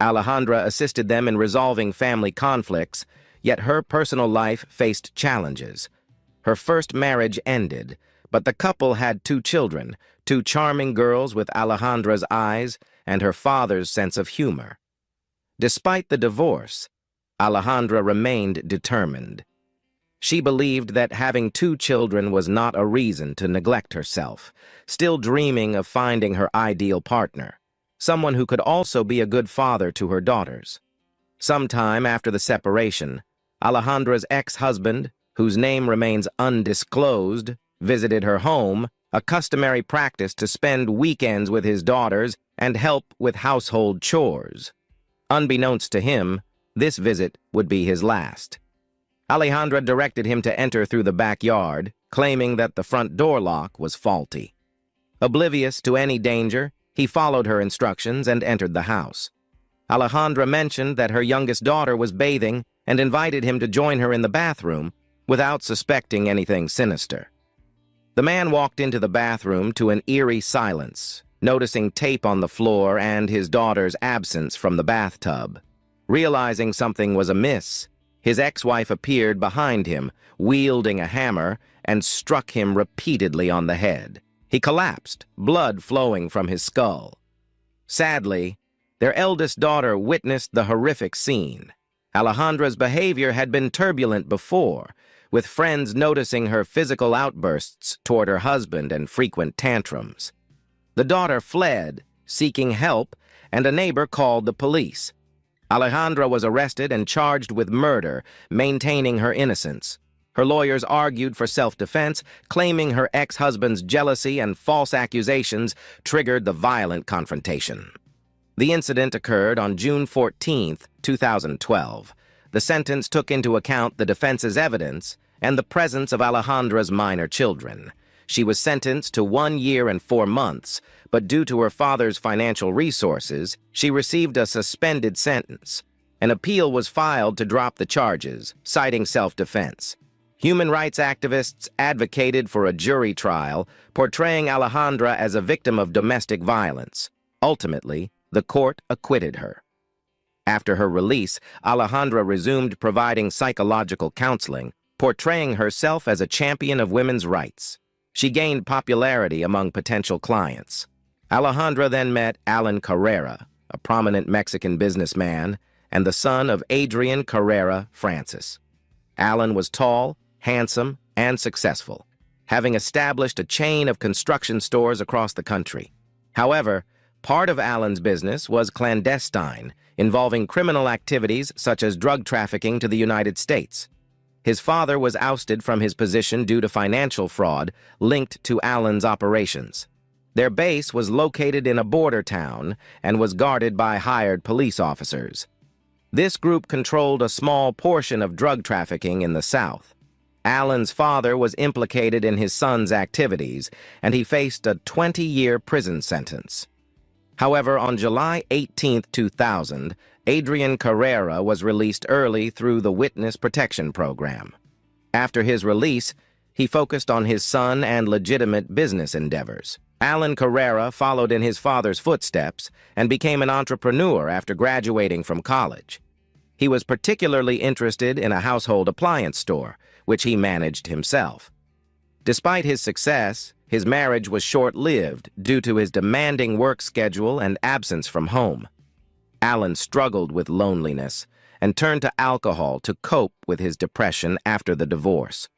Alejandra assisted them in resolving family conflicts, yet her personal life faced challenges. Her first marriage ended, But the couple had 2 children, 2 charming girls with Alejandra's eyes and her father's sense of humor. Despite the divorce, Alejandra remained determined. She believed that having 2 children was not a reason to neglect herself, still dreaming of finding her ideal partner, someone who could also be a good father to her daughters. Sometime after the separation, Alejandra's ex-husband, whose name remains undisclosed, visited her home, a customary practice to spend weekends with his daughters and help with household chores. Unbeknownst to him, this visit would be his last. Alejandra directed him to enter through the backyard, claiming that the front door lock was faulty. Oblivious to any danger, he followed her instructions and entered the house. Alejandra mentioned that her youngest daughter was bathing and invited him to join her in the bathroom without suspecting anything sinister. The man walked into the bathroom to an eerie silence, noticing tape on the floor and his daughter's absence from the bathtub. Realizing something was amiss, his ex-wife appeared behind him, wielding a hammer, and struck him repeatedly on the head. He collapsed, blood flowing from his skull. Sadly, their eldest daughter witnessed the horrific scene. Alejandra's behavior had been turbulent before, with friends noticing her physical outbursts toward her husband and frequent tantrums. The daughter fled, seeking help, and a neighbor called the police. Alejandra was arrested and charged with murder, maintaining her innocence. Her lawyers argued for self-defense, claiming her ex-husband's jealousy and false accusations triggered the violent confrontation. The incident occurred on June 14, 2012. The sentence took into account the defense's evidence and the presence of Alejandra's minor children. She was sentenced to 1 year and 4 months, but due to her father's financial resources, she received a suspended sentence. An appeal was filed to drop the charges, citing self-defense. Human rights activists advocated for a jury trial, portraying Alejandra as a victim of domestic violence. Ultimately, the court acquitted her. After her release, Alejandra resumed providing psychological counseling, portraying herself as a champion of women's rights. She gained popularity among potential clients. Alejandra then met Alan Carrera, a prominent Mexican businessman, and the son of Adrian Carrera Francis. Alan was tall, handsome, and successful, having established a chain of construction stores across the country. However, part of Alan's business was clandestine, involving criminal activities such as drug trafficking to the United States. His father was ousted from his position due to financial fraud linked to Alan's operations. Their base was located in a border town and was guarded by hired police officers. This group controlled a small portion of drug trafficking in the South. Alan's father was implicated in his son's activities, and he faced a 20-year prison sentence. However, on July 18, 2000, Adrian Carrera was released early through the Witness Protection Program. After his release, he focused on his son and legitimate business endeavors. Alan Carrera followed in his father's footsteps and became an entrepreneur after graduating from college. He was particularly interested in a household appliance store, which he managed himself. Despite his success, his marriage was short-lived due to his demanding work schedule and absence from home. Alan struggled with loneliness and turned to alcohol to cope with his depression after the divorce.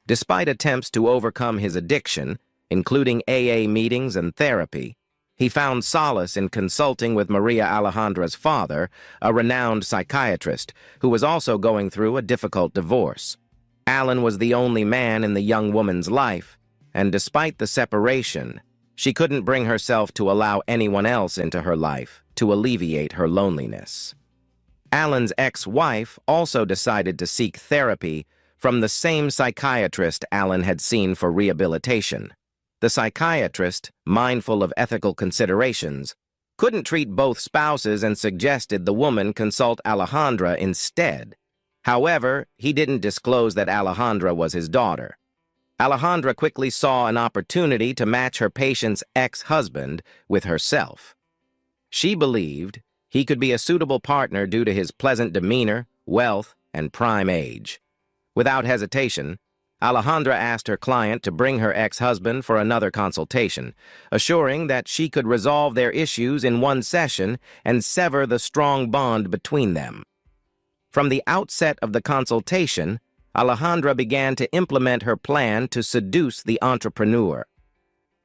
Despite attempts to overcome his addiction, including AA meetings and therapy, he found solace in consulting with Maria Alejandra's father, a renowned psychiatrist who was also going through a difficult divorce. Alan was the only man in the young woman's life, and despite the separation, she couldn't bring herself to allow anyone else into her life to alleviate her loneliness. Alan's ex-wife also decided to seek therapy from the same psychiatrist Alan had seen for rehabilitation. The psychiatrist, mindful of ethical considerations, couldn't treat both spouses and suggested the woman consult Alejandra instead. However, he didn't disclose that Alejandra was his daughter. Alejandra quickly saw an opportunity to match her patient's ex-husband with herself. She believed he could be a suitable partner due to his pleasant demeanor, wealth, and prime age. Without hesitation, Alejandra asked her client to bring her ex-husband for another consultation, assuring that she could resolve their issues in one session and sever the strong bond between them. From the outset of the consultation, Alejandra began to implement her plan to seduce the entrepreneur.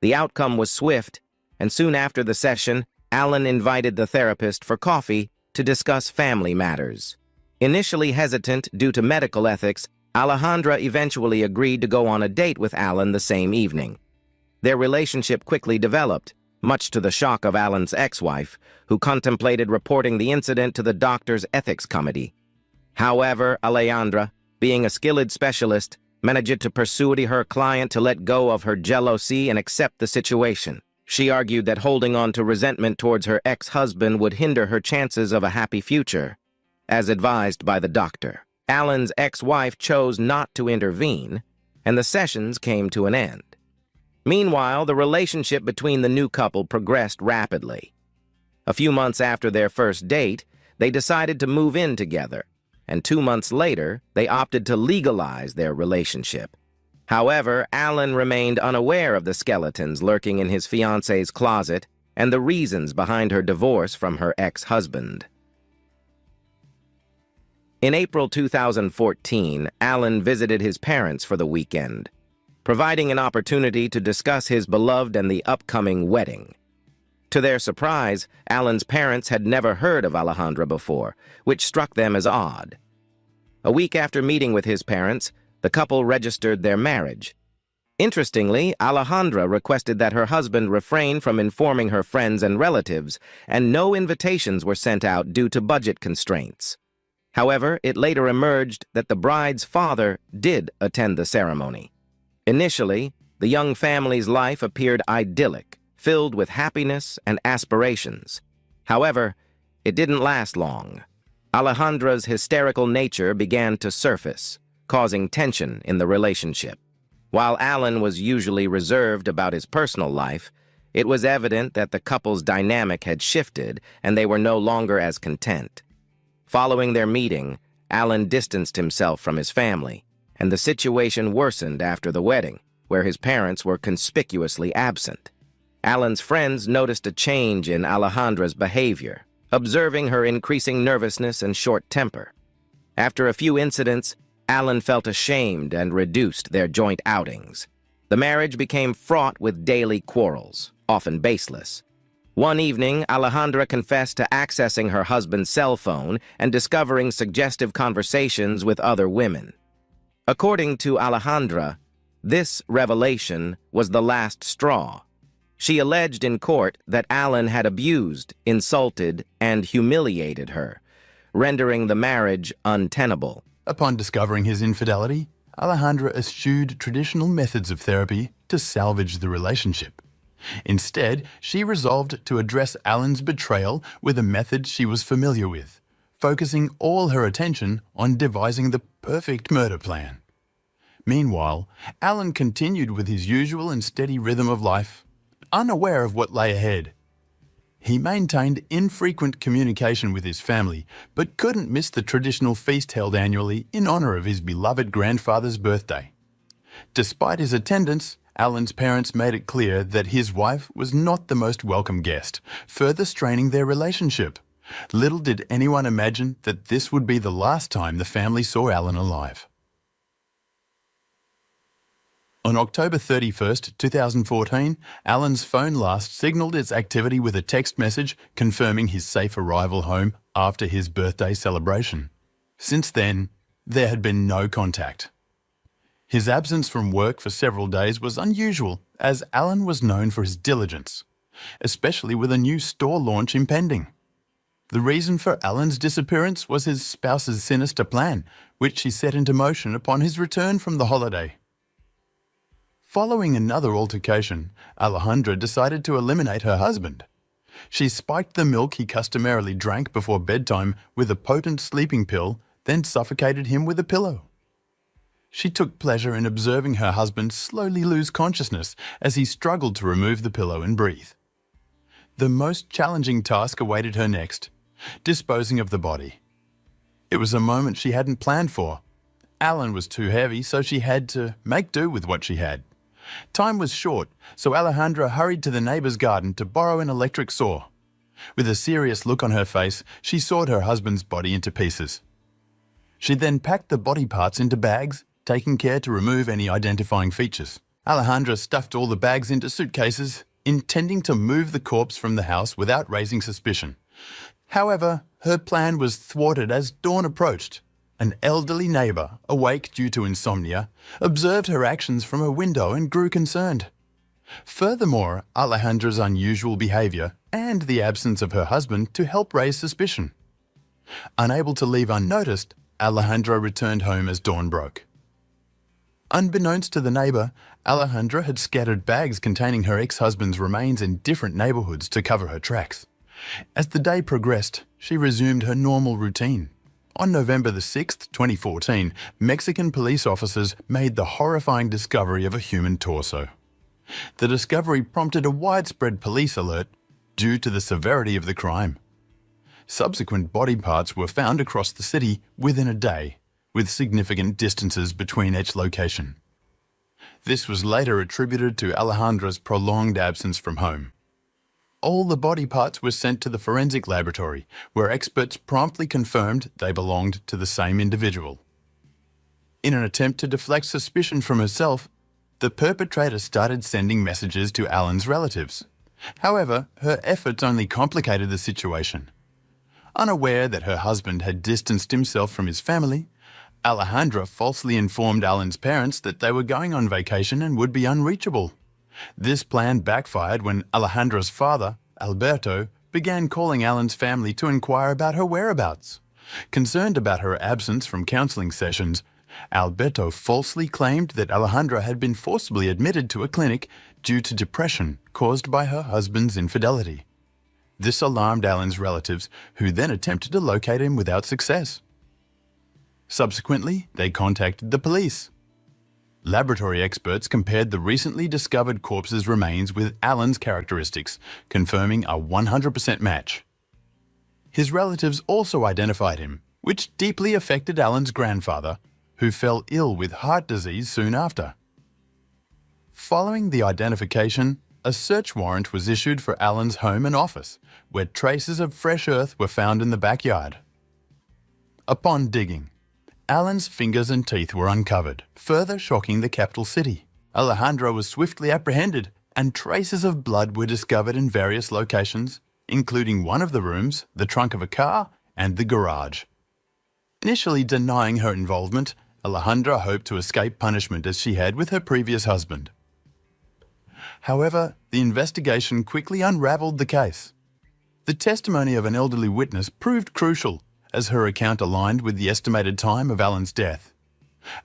The outcome was swift, and soon after the session, Alan invited the therapist for coffee to discuss family matters. Initially hesitant due to medical ethics, Alejandra eventually agreed to go on a date with Alan the same evening. Their relationship quickly developed, much to the shock of Alan's ex-wife, who contemplated reporting the incident to the doctor's ethics committee. However, Alejandra, being a skilled specialist, managed to persuade her client to let go of her jealousy and accept the situation. She argued that holding on to resentment towards her ex-husband would hinder her chances of a happy future, as advised by the doctor. Alan's ex-wife chose not to intervene, and the sessions came to an end. Meanwhile, the relationship between the new couple progressed rapidly. A few months after their first date, they decided to move in together, and 2 months later, they opted to legalize their relationship. However, Alan remained unaware of the skeletons lurking in his fiancée's closet and the reasons behind her divorce from her ex-husband. In April 2014, Alan visited his parents for the weekend, providing an opportunity to discuss his beloved and the upcoming wedding. To their surprise, Alan's parents had never heard of Alejandra before, which struck them as odd. A week after meeting with his parents, the couple registered their marriage. Interestingly, Alejandra requested that her husband refrain from informing her friends and relatives, and no invitations were sent out due to budget constraints. However, it later emerged that the bride's father did attend the ceremony. Initially, the young family's life appeared idyllic, filled with happiness and aspirations. However, it didn't last long. Alejandra's hysterical nature began to surface, causing tension in the relationship. While Alan was usually reserved about his personal life, it was evident that the couple's dynamic had shifted and they were no longer as content. Following their meeting, Alan distanced himself from his family, and the situation worsened after the wedding, where his parents were conspicuously absent. Alan's friends noticed a change in Alejandra's behavior, observing her increasing nervousness and short temper. After a few incidents, Alan felt ashamed and reduced their joint outings. The marriage became fraught with daily quarrels, often baseless. One evening, Alejandra confessed to accessing her husband's cell phone and discovering suggestive conversations with other women. According to Alejandra, this revelation was the last straw. She alleged in court that Alan had abused, insulted, and humiliated her, rendering the marriage untenable. Upon discovering his infidelity, Alejandra eschewed traditional methods of therapy to salvage the relationship. Instead, she resolved to address Alan's betrayal with a method she was familiar with, focusing all her attention on devising the perfect murder plan. Meanwhile, Alan continued with his usual and steady rhythm of life, unaware of what lay ahead. He maintained infrequent communication with his family, but couldn't miss the traditional feast held annually in honor of his beloved grandfather's birthday. Despite his attendance, Alan's parents made it clear that his wife was not the most welcome guest, further straining their relationship. Little did anyone imagine that this would be the last time the family saw Alan alive. On October 31st, 2014, Alan's phone last signalled its activity with a text message confirming his safe arrival home after his birthday celebration. Since then, there had been no contact. His absence from work for several days was unusual, as Alan was known for his diligence, especially with a new store launch impending. The reason for Alan's disappearance was his spouse's sinister plan, which she set into motion upon his return from the holiday. Following another altercation, Alejandra decided to eliminate her husband. She spiked the milk he customarily drank before bedtime with a potent sleeping pill, then suffocated him with a pillow. She took pleasure in observing her husband slowly lose consciousness as he struggled to remove the pillow and breathe. The most challenging task awaited her next, disposing of the body. It was a moment she hadn't planned for, Alan was too heavy, so she had to make do with what she had. Time was short, so Alejandra hurried to the neighbour's garden to borrow an electric saw. With a serious look on her face, she sawed her husband's body into pieces. She then packed the body parts into bags, taking care to remove any identifying features. Alejandra stuffed all the bags into suitcases, intending to move the corpse from the house without raising suspicion. However, her plan was thwarted as dawn approached. An elderly neighbour, awake due to insomnia, observed her actions from a window and grew concerned. Furthermore, Alejandra's unusual behaviour and the absence of her husband to help raise suspicion. Unable to leave unnoticed, Alejandra returned home as dawn broke. Unbeknownst to the neighbour, Alejandra had scattered bags containing her ex-husband's remains in different neighbourhoods to cover her tracks. As the day progressed, she resumed her normal routine. On November the 6th, 2014, Mexican police officers made the horrifying discovery of a human torso. The discovery prompted a widespread police alert due to the severity of the crime. Subsequent body parts were found across the city within a day, with significant distances between each location. This was later attributed to Alejandra's prolonged absence from home. All the body parts were sent to the forensic laboratory, where experts promptly confirmed they belonged to the same individual. In an attempt to deflect suspicion from herself, the perpetrator started sending messages to Alan's relatives. However, her efforts only complicated the situation. Unaware that her husband had distanced himself from his family, Alejandra falsely informed Alan's parents that they were going on vacation and would be unreachable. This plan backfired when Alejandra's father, Alberto, began calling Alan's family to inquire about her whereabouts. Concerned about her absence from counselling sessions, Alberto falsely claimed that Alejandra had been forcibly admitted to a clinic due to depression caused by her husband's infidelity. This alarmed Alan's relatives, who then attempted to locate him without success. Subsequently, they contacted the police. Laboratory experts compared the recently discovered corpse's remains with Alan's characteristics, confirming a 100% match. His relatives also identified him, which deeply affected Alan's grandfather, who fell ill with heart disease soon after. Following the identification, a search warrant was issued for Alan's home and office, where traces of fresh earth were found in the backyard. Upon digging, Alan's fingers and teeth were uncovered, further shocking the capital city. Alejandra was swiftly apprehended, and traces of blood were discovered in various locations, including one of the rooms, the trunk of a car, and the garage. Initially denying her involvement, Alejandra hoped to escape punishment as she had with her previous husband. However, the investigation quickly unravelled the case. The testimony of an elderly witness proved crucial, as her account aligned with the estimated time of Alan's death.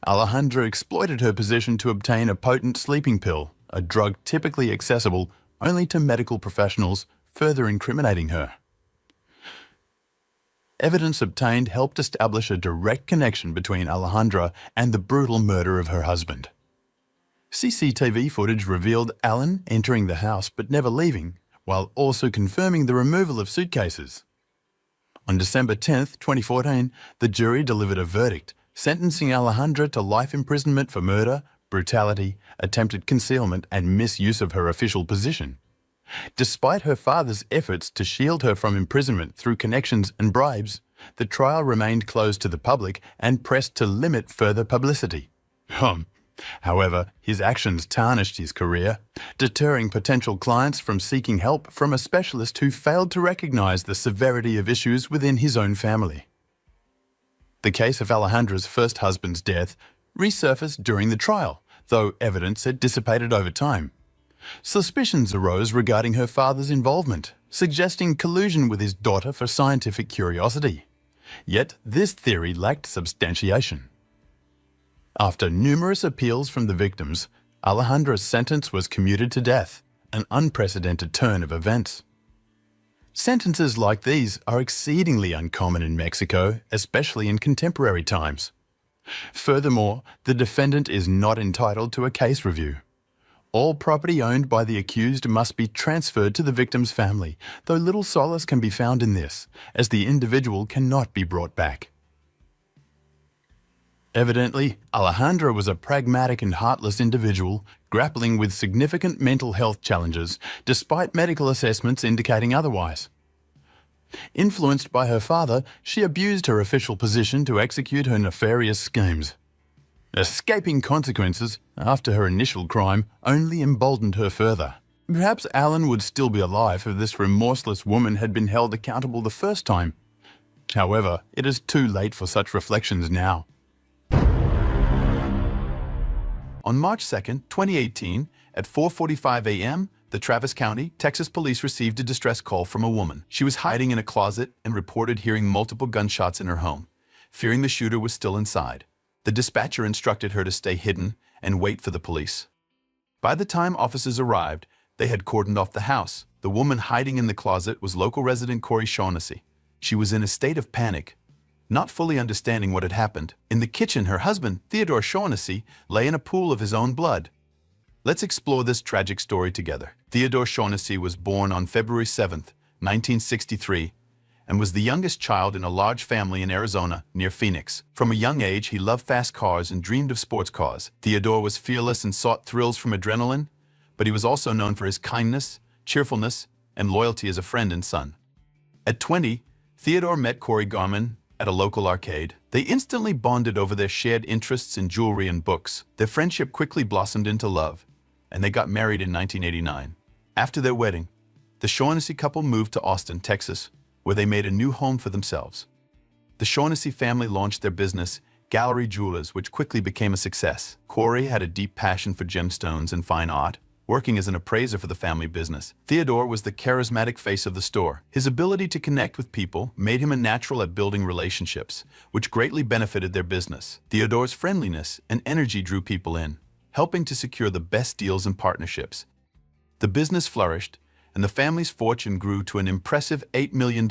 Alejandra exploited her position to obtain a potent sleeping pill, a drug typically accessible only to medical professionals, further incriminating her. Evidence obtained helped establish a direct connection between Alejandra and the brutal murder of her husband. CCTV footage revealed Alan entering the house but never leaving, while also confirming the removal of suitcases. On December 10, 2014, the jury delivered a verdict, sentencing Alejandra to life imprisonment for murder, brutality, attempted concealment, and misuse of her official position. Despite her father's efforts to shield her from imprisonment through connections and bribes, the trial remained closed to the public and pressed to limit further publicity. However, his actions tarnished his career, deterring potential clients from seeking help from a specialist who failed to recognize the severity of issues within his own family. The case of Alejandra's first husband's death resurfaced during the trial, though evidence had dissipated over time. Suspicions arose regarding her father's involvement, suggesting collusion with his daughter for scientific curiosity. Yet this theory lacked substantiation. After numerous appeals from the victims, Alejandra's sentence was commuted to death, an unprecedented turn of events. Sentences like these are exceedingly uncommon in Mexico, especially in contemporary times. Furthermore, the defendant is not entitled to a case review. All property owned by the accused must be transferred to the victim's family, though little solace can be found in this, as the individual cannot be brought back. Evidently, Alejandra was a pragmatic and heartless individual grappling with significant mental health challenges despite medical assessments indicating otherwise. Influenced by her father, she abused her official position to execute her nefarious schemes. Escaping consequences after her initial crime only emboldened her further. Perhaps Alan would still be alive if this remorseless woman had been held accountable the first time. However, it is too late for such reflections now. On March 2, 2018, at 4:45 a.m., the Travis County, Texas police received a distress call from a woman. She was hiding in a closet and reported hearing multiple gunshots in her home. Fearing the shooter was still inside, the dispatcher instructed her to stay hidden and wait for the police. By the time officers arrived, they had cordoned off the house. The woman hiding in the closet was local resident Corey Shaughnessy. She was in a state of panic, not fully understanding what had happened. In the kitchen, her husband, Theodore Shaughnessy, lay in a pool of his own blood. Let's explore this tragic story together. Theodore Shaughnessy was born on February 7, 1963, and was the youngest child in a large family in Arizona, near Phoenix. From a young age, he loved fast cars and dreamed of sports cars. Theodore was fearless and sought thrills from adrenaline, but he was also known for his kindness, cheerfulness, and loyalty as a friend and son. At 20, Theodore met Corey Garman at a local arcade. They instantly bonded over their shared interests in jewelry and books. Their friendship quickly blossomed into love, and they got married in 1989. After their wedding, the Shaughnessy couple moved to Austin, Texas, where they made a new home for themselves. The Shaughnessy family launched their business, Gallery Jewelers, which quickly became a success. Corey had a deep passion for gemstones and fine art, working as an appraiser for the family business. Theodore was the charismatic face of the store. His ability to connect with people made him a natural at building relationships, which greatly benefited their business. Theodore's friendliness and energy drew people in, helping to secure the best deals and partnerships. The business flourished, and the family's fortune grew to an impressive $8 million.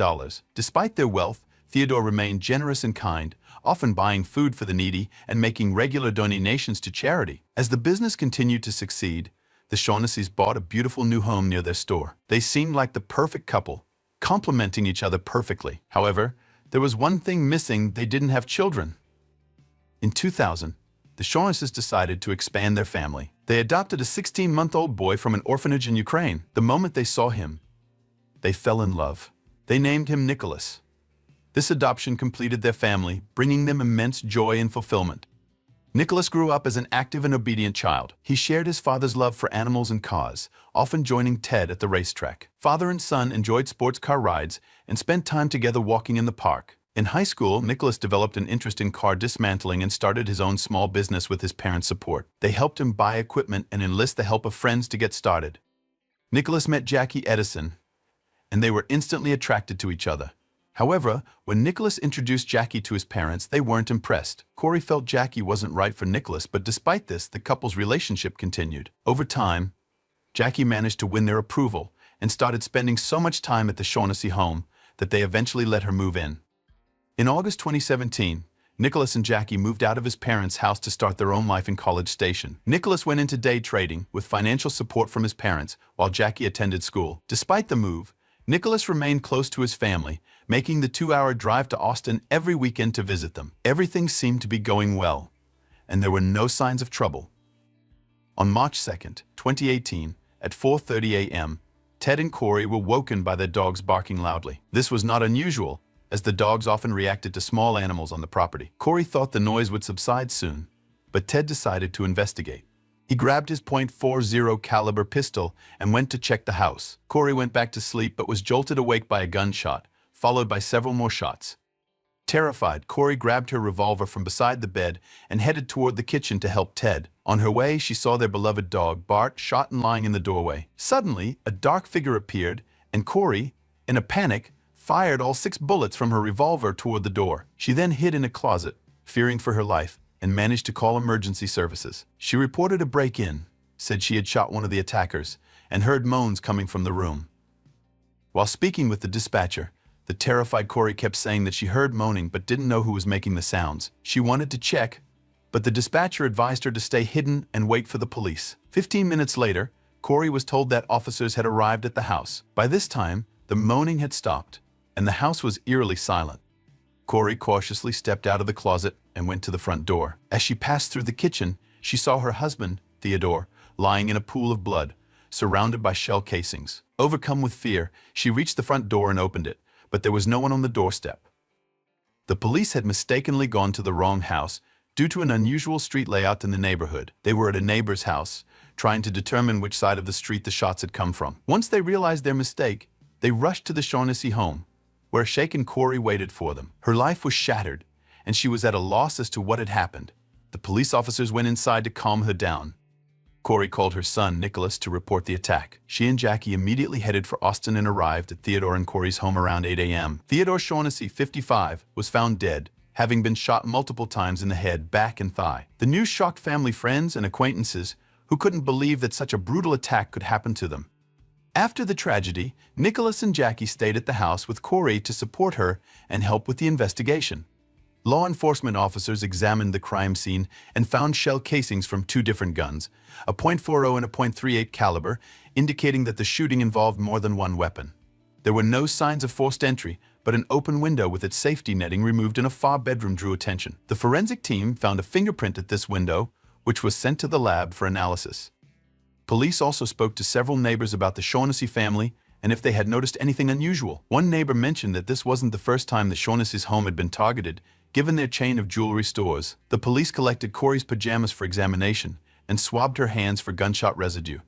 Despite their wealth, Theodore remained generous and kind, often buying food for the needy and making regular donations to charity. As the business continued to succeed, the Shaughnessy's bought a beautiful new home near their store. They seemed like the perfect couple, complementing each other perfectly. However, there was one thing missing: they didn't have children. In 2000, the Shaughnessy's decided to expand their family. They adopted a 16-month-old boy from an orphanage in Ukraine. The moment they saw him, they fell in love. They named him Nicholas. This adoption completed their family, bringing them immense joy and fulfillment. Nicholas grew up as an active and obedient child. He shared his father's love for animals and cars, often joining Ted at the racetrack. Father and son enjoyed sports car rides and spent time together walking in the park. In high school, Nicholas developed an interest in car dismantling and started his own small business with his parents' support. They helped him buy equipment and enlist the help of friends to get started. Nicholas met Jackie Edison, and they were instantly attracted to each other. However, when Nicholas introduced Jackie to his parents, they weren't impressed. Corey felt Jackie wasn't right for Nicholas, but despite this, the couple's relationship continued. Over time, Jackie managed to win their approval and started spending so much time at the Shaughnessy home that they eventually let her move in. In August 2017, Nicholas and Jackie moved out of his parents' house to start their own life in College Station. Nicholas went into day trading with financial support from his parents while Jackie attended school. Despite the move, Nicholas remained close to his family, making the 2-hour drive to Austin every weekend to visit them. Everything seemed to be going well, and there were no signs of trouble. On March 2, 2018, at 4:30 a.m., Ted and Corey were woken by their dogs barking loudly. This was not unusual, as the dogs often reacted to small animals on the property. Corey thought the noise would subside soon, but Ted decided to investigate. He grabbed his .40 caliber pistol and went to check the house. Corey went back to sleep but was jolted awake by a gunshot, followed by several more shots. Terrified, Corey grabbed her revolver from beside the bed and headed toward the kitchen to help Ted. On her way, she saw their beloved dog, Bart, shot and lying in the doorway. Suddenly, a dark figure appeared, and Corey, in a panic, fired all 6 bullets from her revolver toward the door. She then hid in a closet, fearing for her life, and managed to call emergency services. She reported a break-in, said she had shot one of the attackers, and heard moans coming from the room. While speaking with the dispatcher, the terrified Corey kept saying that she heard moaning but didn't know who was making the sounds. She wanted to check, but the dispatcher advised her to stay hidden and wait for the police. 15 minutes later, Corey was told that officers had arrived at the house. By this time, the moaning had stopped, and the house was eerily silent. Corey cautiously stepped out of the closet and went to the front door. As she passed through the kitchen, she saw her husband, Theodore, lying in a pool of blood, surrounded by shell casings. Overcome with fear, she reached the front door and opened it, but there was no one on the doorstep. The police had mistakenly gone to the wrong house due to an unusual street layout in the neighborhood. They were at a neighbor's house, trying to determine which side of the street the shots had come from. Once they realized their mistake, they rushed to the Shaughnessy home, where a shaken Corey waited for them. Her life was shattered, and she was at a loss as to what had happened. The police officers went inside to calm her down. Corey called her son, Nicholas, to report the attack. She and Jackie immediately headed for Austin and arrived at Theodore and Corey's home around 8 a.m. Theodore Shaughnessy, 55, was found dead, having been shot multiple times in the head, back, and thigh. The news shocked family, friends, and acquaintances who couldn't believe that such a brutal attack could happen to them. After the tragedy, Nicholas and Jackie stayed at the house with Corey to support her and help with the investigation. Law enforcement officers examined the crime scene and found shell casings from two different guns, a .40 and a .38 caliber, indicating that the shooting involved more than one weapon. There were no signs of forced entry, but an open window with its safety netting removed in a far bedroom drew attention. The forensic team found a fingerprint at this window, which was sent to the lab for analysis. Police also spoke to several neighbors about the Shaughnessy family and if they had noticed anything unusual. One neighbor mentioned that this wasn't the first time the Shaughnessy's home had been targeted, given their chain of jewelry stores. The police collected Corey's pajamas for examination and swabbed her hands for gunshot residue.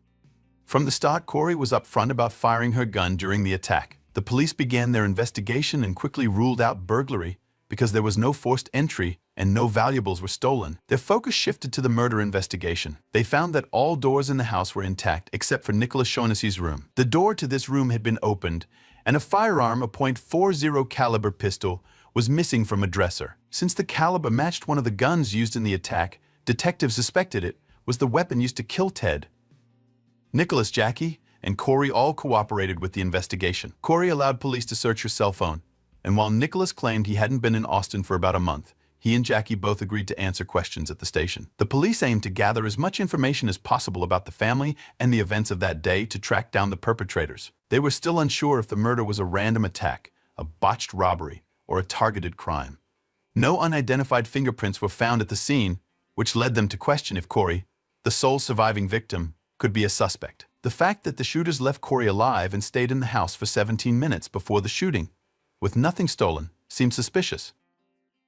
From the start, Corey was upfront about firing her gun during the attack. The police began their investigation and quickly ruled out burglary because there was no forced entry and no valuables were stolen. Their focus shifted to the murder investigation. They found that all doors in the house were intact except for Nicholas Shaughnessy's room. The door to this room had been opened, and a firearm, a .40 caliber pistol, was missing from a dresser. Since the caliber matched one of the guns used in the attack, detectives suspected it was the weapon used to kill Ted. Nicholas, Jackie, and Corey all cooperated with the investigation. Corey allowed police to search her cell phone, and while Nicholas claimed he hadn't been in Austin for about a month, he and Jackie both agreed to answer questions at the station. The police aimed to gather as much information as possible about the family and the events of that day to track down the perpetrators. They were still unsure if the murder was a random attack, a botched robbery, or a targeted crime. No unidentified fingerprints were found at the scene, which led them to question if Corey, the sole surviving victim, could be a suspect. The fact that the shooters left Corey alive and stayed in the house for 17 minutes before the shooting, with nothing stolen, seemed suspicious.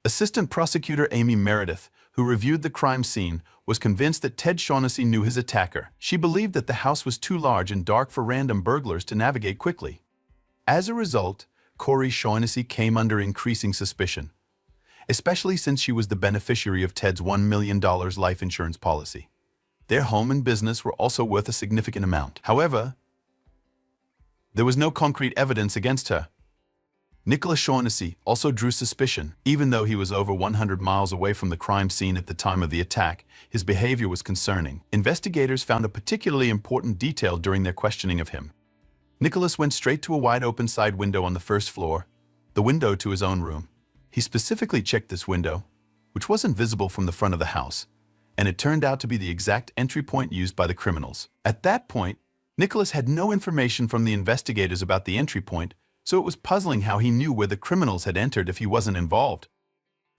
Assistant Prosecutor Amy Meredith, who reviewed the crime scene, was convinced that Ted Shaughnessy knew his attacker. She believed that the house was too large and dark for random burglars to navigate quickly. As a result, Corey Shaughnessy came under increasing suspicion, especially since she was the beneficiary of Ted's $1 million life insurance policy. Their home and business were also worth a significant amount. However, there was no concrete evidence against her. Nicholas Shaughnessy also drew suspicion. Even though he was over 100 miles away from the crime scene at the time of the attack, his behavior was concerning. Investigators found a particularly important detail during their questioning of him. Nicholas went straight to a wide-open side window on the first floor, the window to his own room. He specifically checked this window, which wasn't visible from the front of the house, and it turned out to be the exact entry point used by the criminals. At that point, Nicholas had no information from the investigators about the entry point, so it was puzzling how he knew where the criminals had entered if he wasn't involved.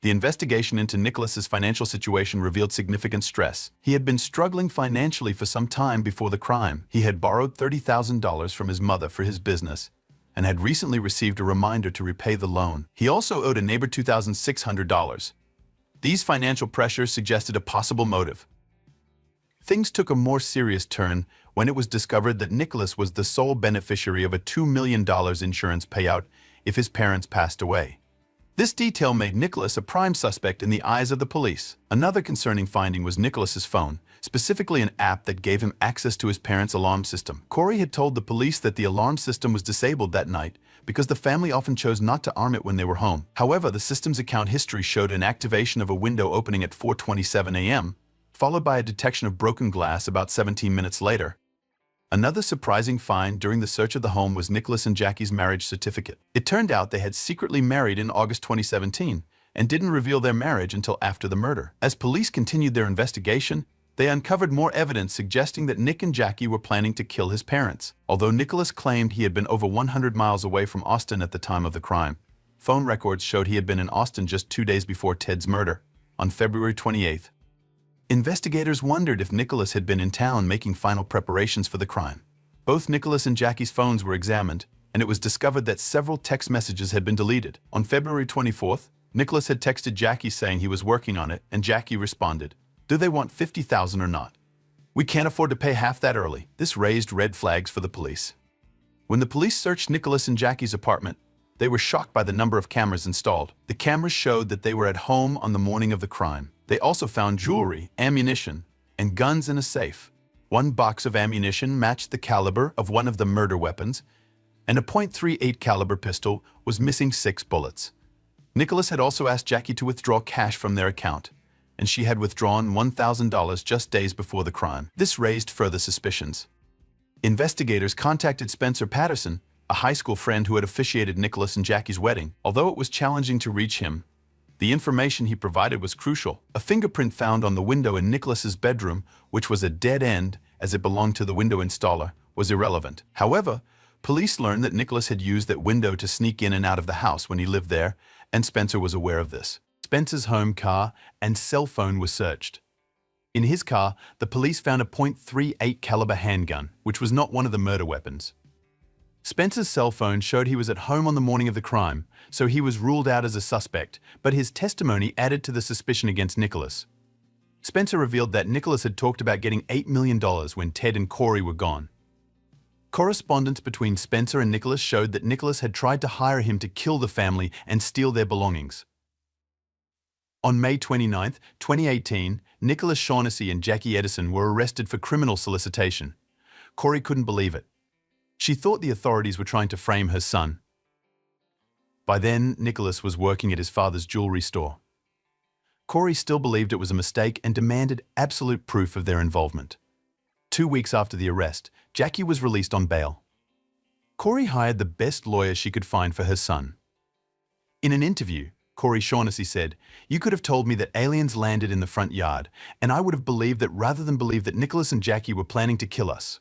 The investigation into Nicholas's financial situation revealed significant stress. He had been struggling financially for some time before the crime. He had borrowed $30,000 from his mother for his business and had recently received a reminder to repay the loan. He also owed a neighbor $2,600. These financial pressures suggested a possible motive. Things took a more serious turn when it was discovered that Nicholas was the sole beneficiary of a $2 million insurance payout if his parents passed away. This detail made Nicholas a prime suspect in the eyes of the police. Another concerning finding was Nicholas's phone, specifically an app that gave him access to his parents' alarm system. Corey had told the police that the alarm system was disabled that night because the family often chose not to arm it when they were home. However, the system's account history showed an activation of a window opening at 4:27 a.m., followed by a detection of broken glass about 17 minutes later. Another surprising find during the search of the home was Nicholas and Jackie's marriage certificate. It turned out they had secretly married in August 2017 and didn't reveal their marriage until after the murder. As police continued their investigation, they uncovered more evidence suggesting that Nick and Jackie were planning to kill his parents. Although Nicholas claimed he had been over 100 miles away from Austin at the time of the crime, Phone records showed he had been in Austin just 2 days before Ted's murder, on February 28th. Investigators wondered if Nicholas had been in town making final preparations for the crime. Both Nicholas and Jackie's phones were examined, and it was discovered that several text messages had been deleted. On February 24th, Nicholas had texted Jackie saying he was working on it, and Jackie responded, "Do they want $50,000 or not? We can't afford to pay half that early." This raised red flags for the police. When the police searched Nicholas and Jackie's apartment, they were shocked by the number of cameras installed. The cameras showed that they were at home on the morning of the crime. They also found jewelry, ammunition, and guns in a safe. One box of ammunition matched the caliber of one of the murder weapons, and a .38 caliber pistol was missing 6 bullets. Nicholas had also asked Jackie to withdraw cash from their account, and she had withdrawn $1,000 just days before the crime. This raised further suspicions. Investigators contacted Spencer Patterson, a high school friend who had officiated Nicholas and Jackie's wedding. Although it was challenging to reach him, the information he provided was crucial. A fingerprint found on the window in Nicholas's bedroom, which was a dead end as it belonged to the window installer, was irrelevant. However, police learned that Nicholas had used that window to sneak in and out of the house when he lived there, and Spencer was aware of this. Spencer's home, car, and cell phone were searched. In his car, the police found a .38 caliber handgun, which was not one of the murder weapons. Spencer's cell phone showed he was at home on the morning of the crime, so he was ruled out as a suspect, but his testimony added to the suspicion against Nicholas. Spencer revealed that Nicholas had talked about getting $8 million when Ted and Corey were gone. Correspondence between Spencer and Nicholas showed that Nicholas had tried to hire him to kill the family and steal their belongings. On May 29, 2018, Nicholas Shaughnessy and Jackie Edison were arrested for criminal solicitation. Corey couldn't believe it. She thought the authorities were trying to frame her son. By then, Nicholas was working at his father's jewelry store. Corey still believed it was a mistake and demanded absolute proof of their involvement. 2 weeks after the arrest, Jackie was released on bail. Corey hired the best lawyer she could find for her son. In an interview, Corey Shaughnessy said, "You could have told me that aliens landed in the front yard, and I would have believed that rather than believe that Nicholas and Jackie were planning to kill us."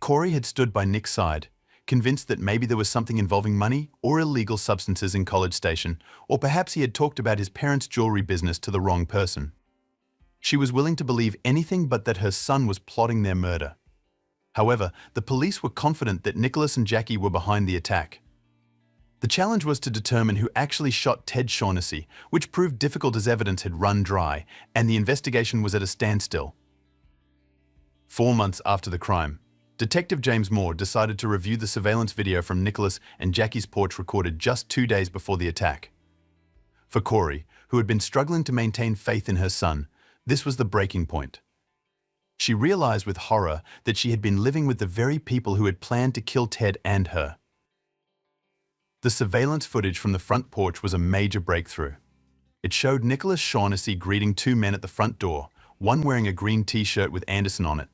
Corey had stood by Nick's side, convinced that maybe there was something involving money or illegal substances in College Station, or perhaps he had talked about his parents' jewelry business to the wrong person. She was willing to believe anything but that her son was plotting their murder. However, the police were confident that Nicholas and Jackie were behind the attack. The challenge was to determine who actually shot Ted Shaughnessy, which proved difficult as evidence had run dry, and the investigation was at a standstill. 4 months after the crime, Detective James Moore decided to review the surveillance video from Nicholas and Jackie's porch recorded just 2 days before the attack. For Corey, who had been struggling to maintain faith in her son, this was the breaking point. She realized with horror that she had been living with the very people who had planned to kill Ted and her. The surveillance footage from the front porch was a major breakthrough. It showed Nicholas Shaughnessy greeting 2 men at the front door, one wearing a green t-shirt with Anderson on it.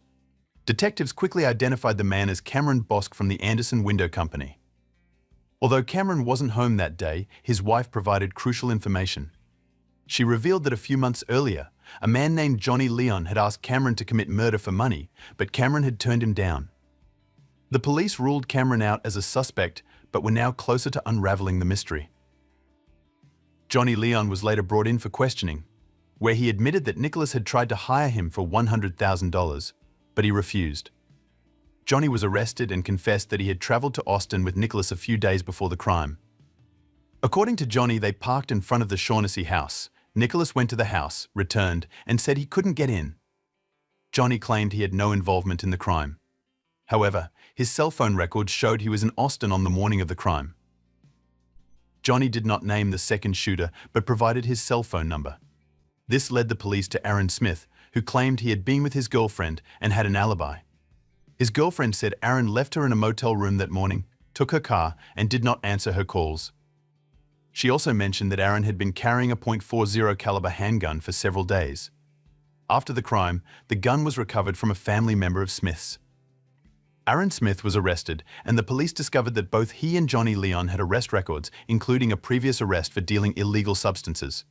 Detectives quickly identified the man as Cameron Bosk from the Anderson Window Company. Although Cameron wasn't home that day, his wife provided crucial information. She revealed that a few months earlier, a man named Johnny Leon had asked Cameron to commit murder for money, but Cameron had turned him down. The police ruled Cameron out as a suspect, but were now closer to unraveling the mystery. Johnny Leon was later brought in for questioning, where he admitted that Nicholas had tried to hire him for $100,000, but he refused. Johnny was arrested and confessed that he had traveled to Austin with Nicholas a few days before the crime. According to Johnny, they parked in front of the Shaughnessy house. Nicholas went to the house, returned, and said he couldn't get in. Johnny claimed he had no involvement in the crime. However, his cell phone records showed he was in Austin on the morning of the crime. Johnny did not name the second shooter, but provided his cell phone number. This led the police to Aaron Smith, who claimed he had been with his girlfriend and had an alibi. His girlfriend said Aaron left her in a motel room that morning, took her car, and did not answer her calls. She also mentioned that Aaron had been carrying a .40 caliber handgun for several days. After the crime, the gun was recovered from a family member of Smith's. Aaron Smith was arrested, and the police discovered that both he and Johnny Leon had arrest records, including a previous arrest for dealing illegal substances.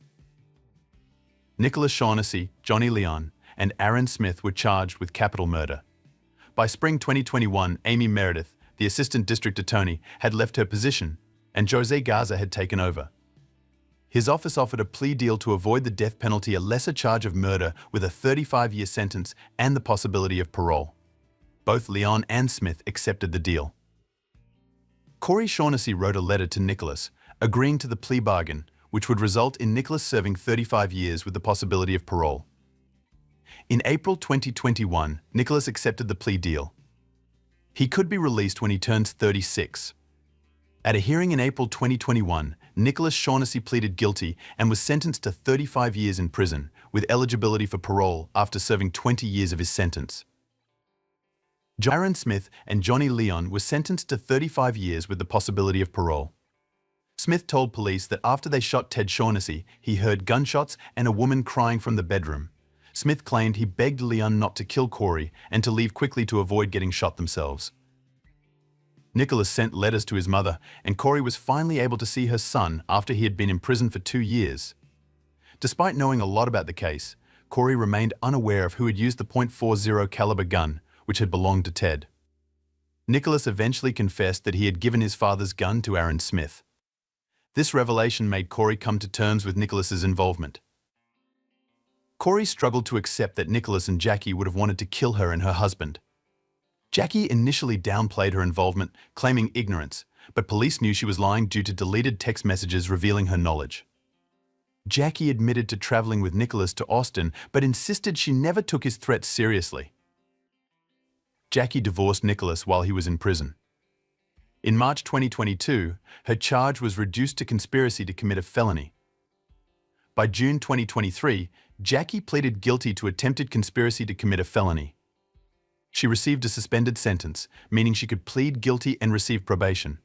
Nicholas Shaughnessy, Johnny Leon, and Aaron Smith were charged with capital murder. By spring 2021, Amy Meredith, the assistant district attorney, had left her position, and Jose Garza had taken over. His office offered a plea deal to avoid the death penalty, a lesser charge of murder with a 35-year sentence and the possibility of parole. Both Leon and Smith accepted the deal. Corey Shaughnessy wrote a letter to Nicholas, agreeing to the plea bargain, which would result in Nicholas serving 35 years with the possibility of parole. In April 2021, Nicholas accepted the plea deal. He could be released when he turns 36. At a hearing in April 2021, Nicholas Shaughnessy pleaded guilty and was sentenced to 35 years in prison, with eligibility for parole after serving 20 years of his sentence. Aaron Smith and Johnny Leon were sentenced to 35 years with the possibility of parole. Smith told police that after they shot Ted Shaughnessy, he heard gunshots and a woman crying from the bedroom. Smith claimed he begged Leon not to kill Corey and to leave quickly to avoid getting shot themselves. Nicholas sent letters to his mother, and Corey was finally able to see her son after he had been in prison for 2 years. Despite knowing a lot about the case, Corey remained unaware of who had used the .40 caliber gun, which had belonged to Ted. Nicholas eventually confessed that he had given his father's gun to Aaron Smith. This revelation made Corey come to terms with Nicholas's involvement. Corey struggled to accept that Nicholas and Jackie would have wanted to kill her and her husband. Jackie initially downplayed her involvement, claiming ignorance, but police knew she was lying due to deleted text messages revealing her knowledge. Jackie admitted to traveling with Nicholas to Austin, but insisted she never took his threats seriously. Jackie divorced Nicholas while he was in prison. In March 2022, her charge was reduced to conspiracy to commit a felony. By June 2023, Jackie pleaded guilty to attempted conspiracy to commit a felony. She received a suspended sentence, meaning she could plead guilty and receive probation.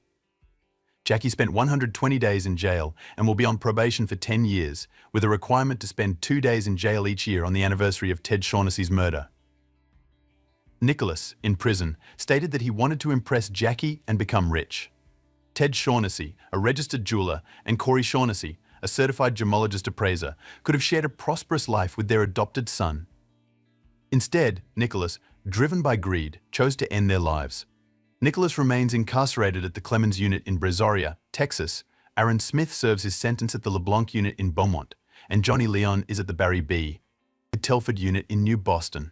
Jackie spent 120 days in jail and will be on probation for 10 years, with a requirement to spend 2 days in jail each year on the anniversary of Ted Shaughnessy's murder. Nicholas, in prison, stated that he wanted to impress Jackie and become rich. Ted Shaughnessy, a registered jeweler, and Corey Shaughnessy, a certified gemologist appraiser, could have shared a prosperous life with their adopted son. Instead, Nicholas, driven by greed, chose to end their lives. Nicholas remains incarcerated at the Clemens Unit in Brazoria, Texas. Aaron Smith serves his sentence at the LeBlanc Unit in Beaumont, and Johnny Leon is at the Barry B. Telford Unit in New Boston.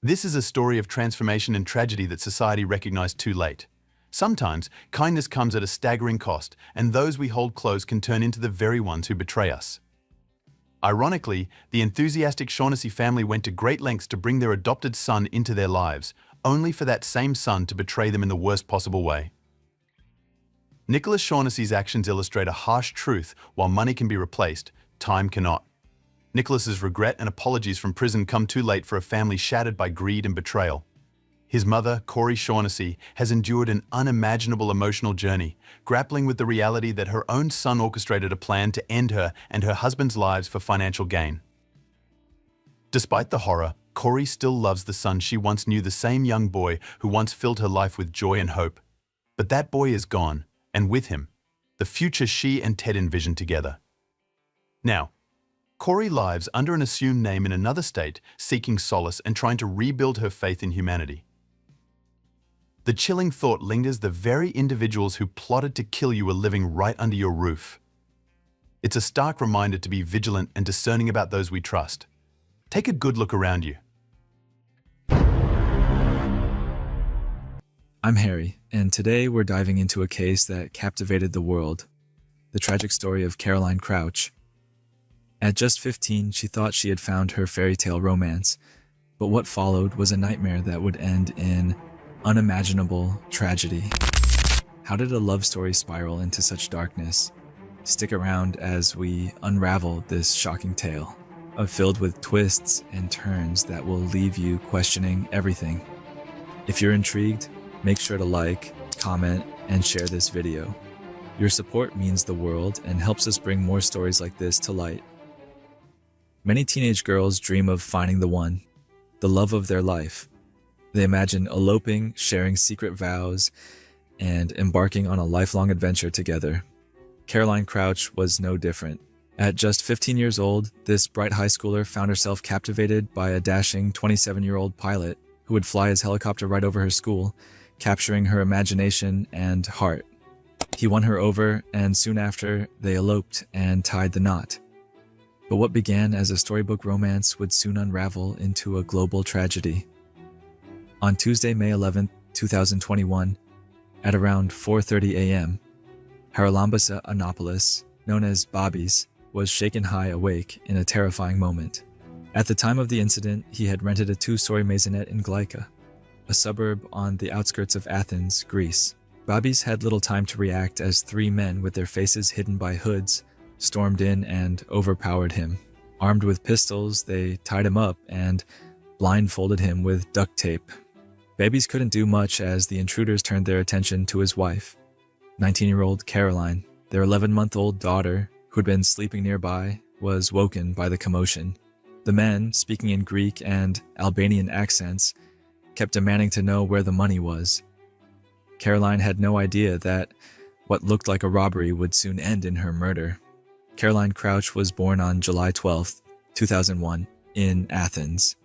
This is a story of transformation and tragedy that society recognized too late. Sometimes, kindness comes at a staggering cost, and those we hold close can turn into the very ones who betray us. Ironically, the enthusiastic Shaughnessy family went to great lengths to bring their adopted son into their lives, only for that same son to betray them in the worst possible way. Nicholas Shaughnessy's actions illustrate a harsh truth: while money can be replaced, time cannot. Nicholas's regret and apologies from prison come too late for a family shattered by greed and betrayal. His mother, Corey Shaughnessy, has endured an unimaginable emotional journey, grappling with the reality that her own son orchestrated a plan to end her and her husband's lives for financial gain. Despite the horror, Corey still loves the son she once knew, the same young boy who once filled her life with joy and hope. But that boy is gone, and with him, the future she and Ted envisioned together. Now, Corey lives under an assumed name in another state, seeking solace and trying to rebuild her faith in humanity. The chilling thought lingers: the very individuals who plotted to kill you are living right under your roof. It's a stark reminder to be vigilant and discerning about those we trust. Take a good look around you. I'm Harry, and today we're diving into a case that captivated the world: the tragic story of Caroline Crouch. At just 15, she thought she had found her fairy tale romance, but what followed was a nightmare that would end in unimaginable tragedy. How did a love story spiral into such darkness? Stick around as we unravel this shocking tale, filled with twists and turns that will leave you questioning everything. If you're intrigued, make sure to like, comment, and share this video. Your support means the world and helps us bring more stories like this to light. Many teenage girls dream of finding the one, the love of their life. They imagine eloping, sharing secret vows, and embarking on a lifelong adventure together. Caroline Crouch was no different. At just 15 years old, this bright high schooler found herself captivated by a dashing 27-year-old pilot who would fly his helicopter right over her school, capturing her imagination and heart. He won her over, and soon after, they eloped and tied the knot. But what began as a storybook romance would soon unravel into a global tragedy. On Tuesday, May 11, 2021, at around 4:30 a.m., Haralambasa Annapolis, known as Bobby's, was shaken high awake in a terrifying moment. At the time of the incident, he had rented a 2-story maisonette in Glyka, a suburb on the outskirts of Athens, Greece. Bobby's had little time to react as 3 men with their faces hidden by hoods stormed in and overpowered him. Armed with pistols, they tied him up and blindfolded him with duct tape. Bobby's couldn't do much as the intruders turned their attention to his wife, 19-year-old Caroline. Their 11-month-old daughter, who had been sleeping nearby, was woken by the commotion. The men, speaking in Greek and Albanian accents, kept demanding to know where the money was. Caroline had no idea that what looked like a robbery would soon end in her murder. Caroline Crouch was born on July 12, 2001, in Athens,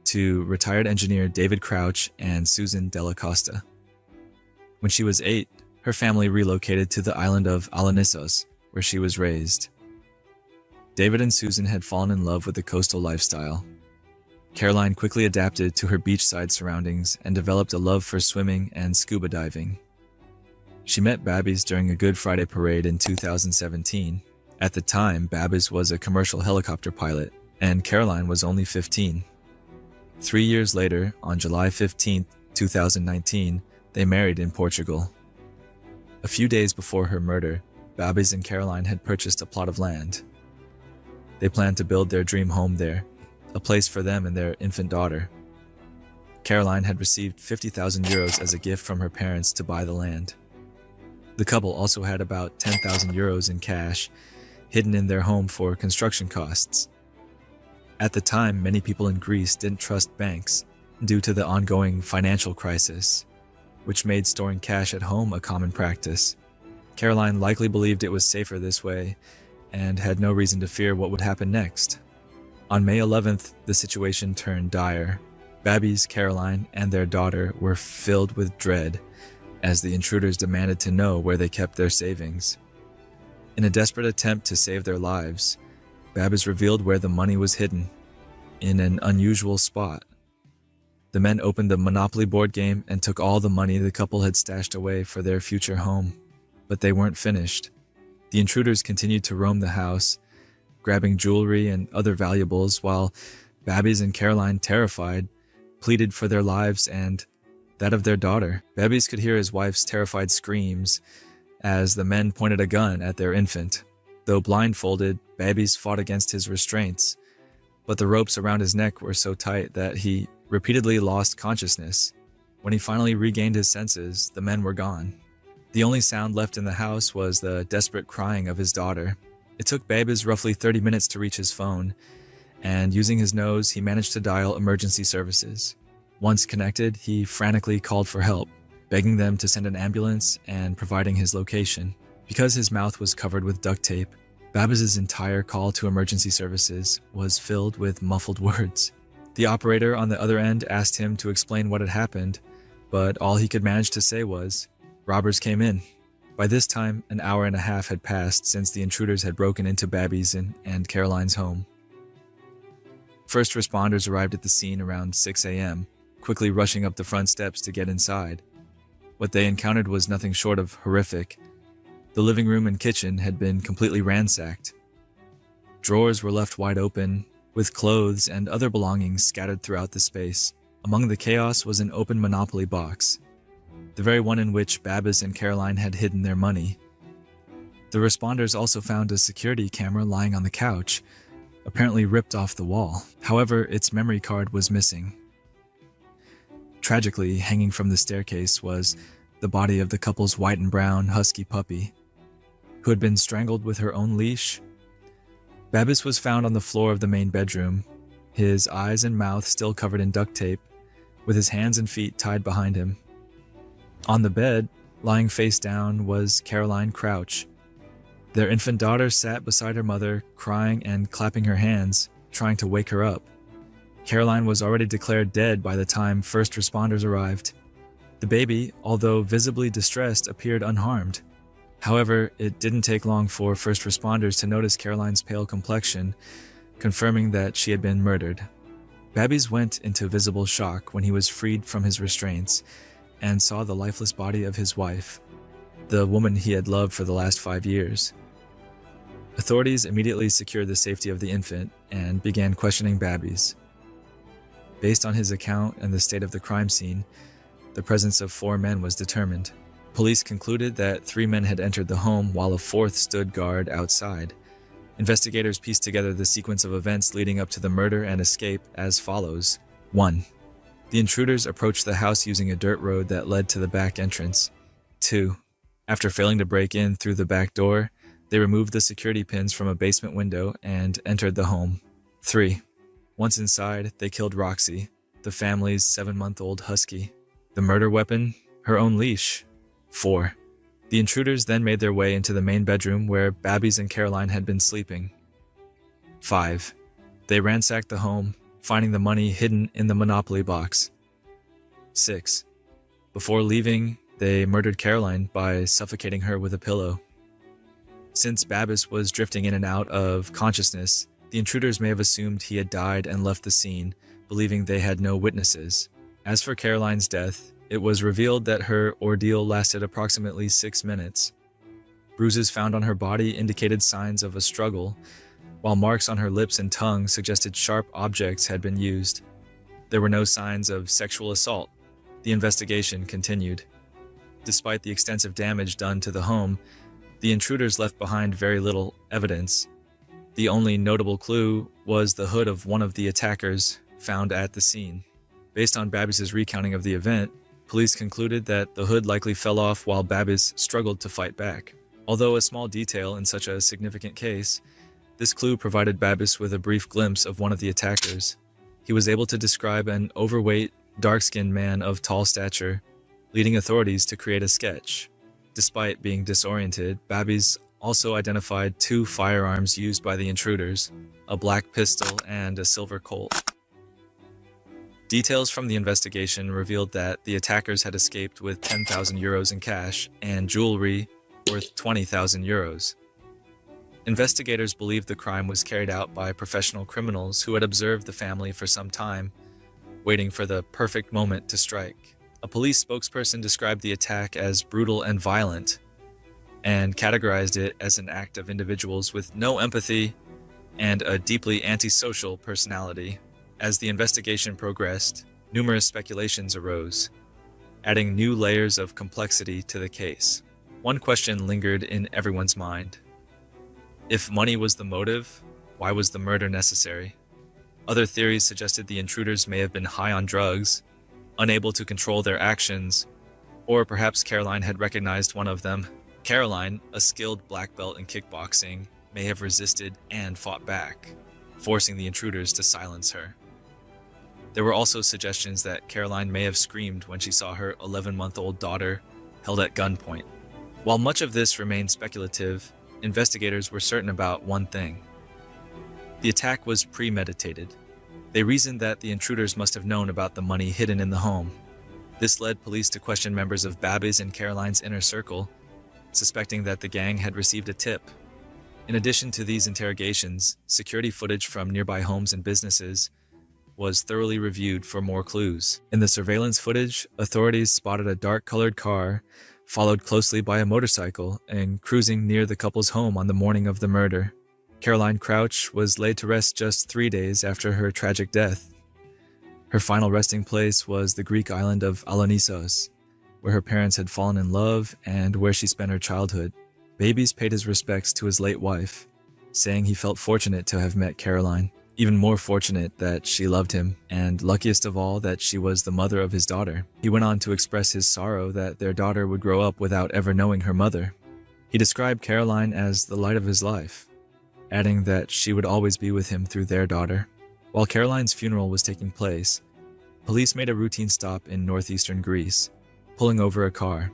to retired engineer David Crouch and Susan Della Costa. When she was 8, her family relocated to the island of Alanissos, where she was raised. David and Susan had fallen in love with the coastal lifestyle. Caroline quickly adapted to her beachside surroundings and developed a love for swimming and scuba diving. She met Babbies during a Good Friday parade in 2017. At the time, Babbies was a commercial helicopter pilot, and Caroline was only 15. 3 years later, on July 15, 2019, they married in Portugal. A few days before her murder, Babbies and Caroline had purchased a plot of land. They planned to build their dream home there, a place for them and their infant daughter. Caroline had received 50,000 euros as a gift from her parents to buy the land. The couple also had about 10,000 euros in cash hidden in their home for construction costs. At the time, many people in Greece didn't trust banks due to the ongoing financial crisis, which made storing cash at home a common practice. Caroline likely believed it was safer this way and had no reason to fear what would happen next. On May 11th, the situation turned dire. Babbies, Caroline, and their daughter were filled with dread as the intruders demanded to know where they kept their savings. In a desperate attempt to save their lives, Babbies revealed where the money was hidden, in an unusual spot. The men opened the Monopoly board game and took all the money the couple had stashed away for their future home. But they weren't finished. The intruders continued to roam the house, grabbing jewelry and other valuables, while Babbies and Caroline, terrified, pleaded for their lives and that of their daughter. Babbies could hear his wife's terrified screams as the men pointed a gun at their infant. Though blindfolded, Babbies fought against his restraints, but the ropes around his neck were so tight that he repeatedly lost consciousness. When he finally regained his senses, the men were gone. The only sound left in the house was the desperate crying of his daughter. It took Babbies roughly 30 minutes to reach his phone, and using his nose, he managed to dial emergency services. Once connected, he frantically called for help, begging them to send an ambulance and providing his location. Because his mouth was covered with duct tape, Babbies' entire call to emergency services was filled with muffled words. The operator on the other end asked him to explain what had happened, but all he could manage to say was, "Robbers came in." By this time, an hour and a half had passed since the intruders had broken into Babbies and Caroline's home. First responders arrived at the scene around 6 a.m., quickly rushing up the front steps to get inside. What they encountered was nothing short of horrific. The living room and kitchen had been completely ransacked. Drawers were left wide open, with clothes and other belongings scattered throughout the space. Among the chaos was an open Monopoly box, the very one in which Babbies and Caroline had hidden their money. The responders also found a security camera lying on the couch, apparently ripped off the wall. However, its memory card was missing. Tragically, hanging from the staircase was the body of the couple's white and brown husky puppy, who had been strangled with her own leash. Babbies was found on the floor of the main bedroom, his eyes and mouth still covered in duct tape, with his hands and feet tied behind him. On the bed, lying face down, was Caroline Crouch. Their infant daughter sat beside her mother, crying and clapping her hands, trying to wake her up. Caroline was already declared dead by the time first responders arrived. The baby, although visibly distressed, appeared unharmed. However, it didn't take long for first responders to notice Caroline's pale complexion, confirming that she had been murdered. Babbies went into visible shock when he was freed from his restraints and saw the lifeless body of his wife, the woman he had loved for the last 5 years. Authorities immediately secured the safety of the infant and began questioning Babbies. Based on his account and the state of the crime scene, the presence of 4 men was determined. Police concluded that 3 men had entered the home while a 4th stood guard outside. Investigators pieced together the sequence of events leading up to the murder and escape as follows. 1. The intruders approached the house using a dirt road that led to the back entrance. 2. After failing to break in through the back door, they removed the security pins from a basement window and entered the home. 3. Once inside, they killed Roxy, the family's 7-month-old husky. The murder weapon? Her own leash. 4. The intruders then made their way into the main bedroom where Babbies and Caroline had been sleeping. 5. They ransacked the home, finding the money hidden in the Monopoly box. 6. Before leaving, they murdered Caroline by suffocating her with a pillow. Since Babbies was drifting in and out of consciousness, the intruders may have assumed he had died and left the scene, believing they had no witnesses. As for Caroline's death, it was revealed that her ordeal lasted approximately 6 minutes. Bruises found on her body indicated signs of a struggle, while marks on her lips and tongue suggested sharp objects had been used. There were no signs of sexual assault. The investigation continued. Despite the extensive damage done to the home, the intruders left behind very little evidence. The only notable clue was the hood of one of the attackers found at the scene. Based on Babbies' recounting of the event, police concluded that the hood likely fell off while Babbies struggled to fight back. Although a small detail in such a significant case, this clue provided Babbies with a brief glimpse of one of the attackers. He was able to describe an overweight, dark-skinned man of tall stature, leading authorities to create a sketch. Despite being disoriented, Babbies also identified 2 firearms used by the intruders, a black pistol and a silver Colt. Details from the investigation revealed that the attackers had escaped with 10,000 euros in cash and jewelry worth 20,000 euros. Investigators believed the crime was carried out by professional criminals who had observed the family for some time, waiting for the perfect moment to strike. A police spokesperson described the attack as brutal and violent, and categorized it as an act of individuals with no empathy and a deeply antisocial personality. As the investigation progressed, numerous speculations arose, adding new layers of complexity to the case. One question lingered in everyone's mind. If money was the motive, why was the murder necessary? Other theories suggested the intruders may have been high on drugs, unable to control their actions, or perhaps Caroline had recognized one of them. Caroline, a skilled black belt in kickboxing, may have resisted and fought back, forcing the intruders to silence her. There were also suggestions that Caroline may have screamed when she saw her 11-month-old daughter held at gunpoint. While much of this remained speculative, investigators were certain about one thing. The attack was premeditated. They reasoned that the intruders must have known about the money hidden in the home. This led police to question members of Babbies and Caroline's inner circle, suspecting that the gang had received a tip. In addition to these interrogations, security footage from nearby homes and businesses was thoroughly reviewed for more clues. In the surveillance footage, authorities spotted a dark-colored car, followed closely by a motorcycle, and cruising near the couple's home on the morning of the murder. Caroline Crouch was laid to rest just 3 days after her tragic death. Her final resting place was the Greek island of Alonissos, where her parents had fallen in love and where she spent her childhood. Babbies paid his respects to his late wife, saying he felt fortunate to have met Caroline. Even more fortunate that she loved him, and luckiest of all that she was the mother of his daughter. He went on to express his sorrow that their daughter would grow up without ever knowing her mother. He described Caroline as the light of his life, adding that she would always be with him through their daughter. While Caroline's funeral was taking place, police made a routine stop in northeastern Greece, pulling over a car.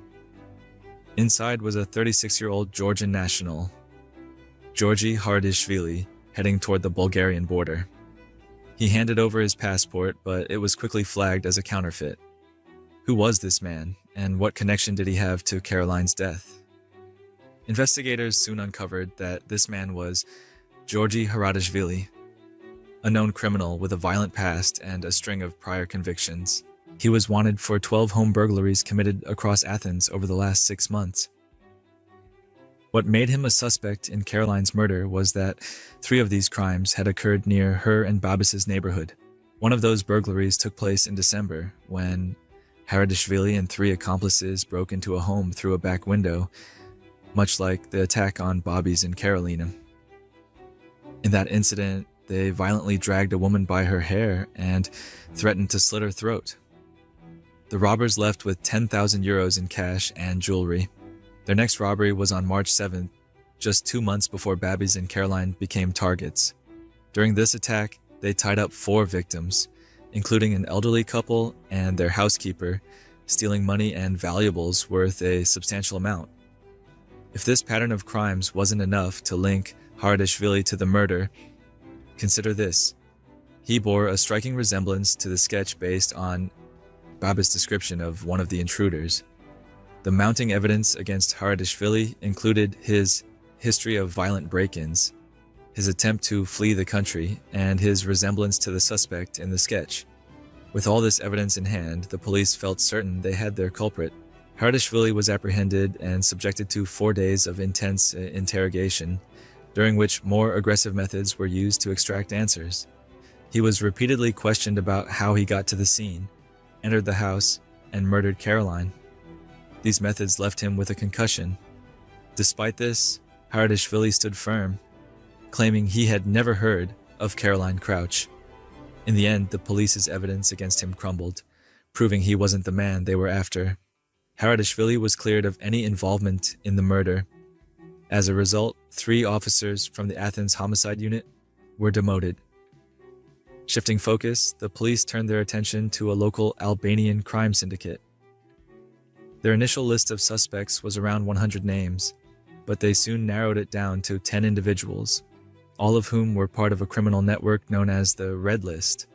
Inside was a 36-year-old Georgian national, Georgi Hardishvili, heading toward the Bulgarian border. He handed over his passport, but it was quickly flagged as a counterfeit. Who was this man, and what connection did he have to Caroline's death? Investigators soon uncovered that this man was Georgi Haradishvili, a known criminal with a violent past and a string of prior convictions. He was wanted for 12 home burglaries committed across Athens over the last 6 months. What made him a suspect in Caroline's murder was that 3 of these crimes had occurred near her and Babis's neighborhood. One of those burglaries took place in December when Haradishvili and 3 accomplices broke into a home through a back window, much like the attack on Bobby's in Carolina. In that incident, they violently dragged a woman by her hair and threatened to slit her throat. The robbers left with 10,000 euros in cash and jewelry. Their next robbery was on March 7th, just 2 months before Babby's and Caroline became targets. During this attack, they tied up 4 victims, including an elderly couple and their housekeeper, stealing money and valuables worth a substantial amount. If this pattern of crimes wasn't enough to link Haradishvili to the murder, consider this. He bore a striking resemblance to the sketch based on Babis's description of one of the intruders. The mounting evidence against Haradishvili included his history of violent break-ins, his attempt to flee the country, and his resemblance to the suspect in the sketch. With all this evidence in hand, the police felt certain they had their culprit. Haradishvili was apprehended and subjected to 4 days of intense interrogation, during which more aggressive methods were used to extract answers. He was repeatedly questioned about how he got to the scene, entered the house, and murdered Caroline. These methods left him with a concussion. Despite this, Haradishvili stood firm, claiming he had never heard of Caroline Crouch. In the end, the police's evidence against him crumbled, proving he wasn't the man they were after. Haradishvili was cleared of any involvement in the murder. As a result, 3 officers from the Athens homicide unit were demoted. Shifting focus, the police turned their attention to a local Albanian crime syndicate. Their initial list of suspects was around 100 names, but they soon narrowed it down to 10 individuals, all of whom were part of a criminal network known as the Red List.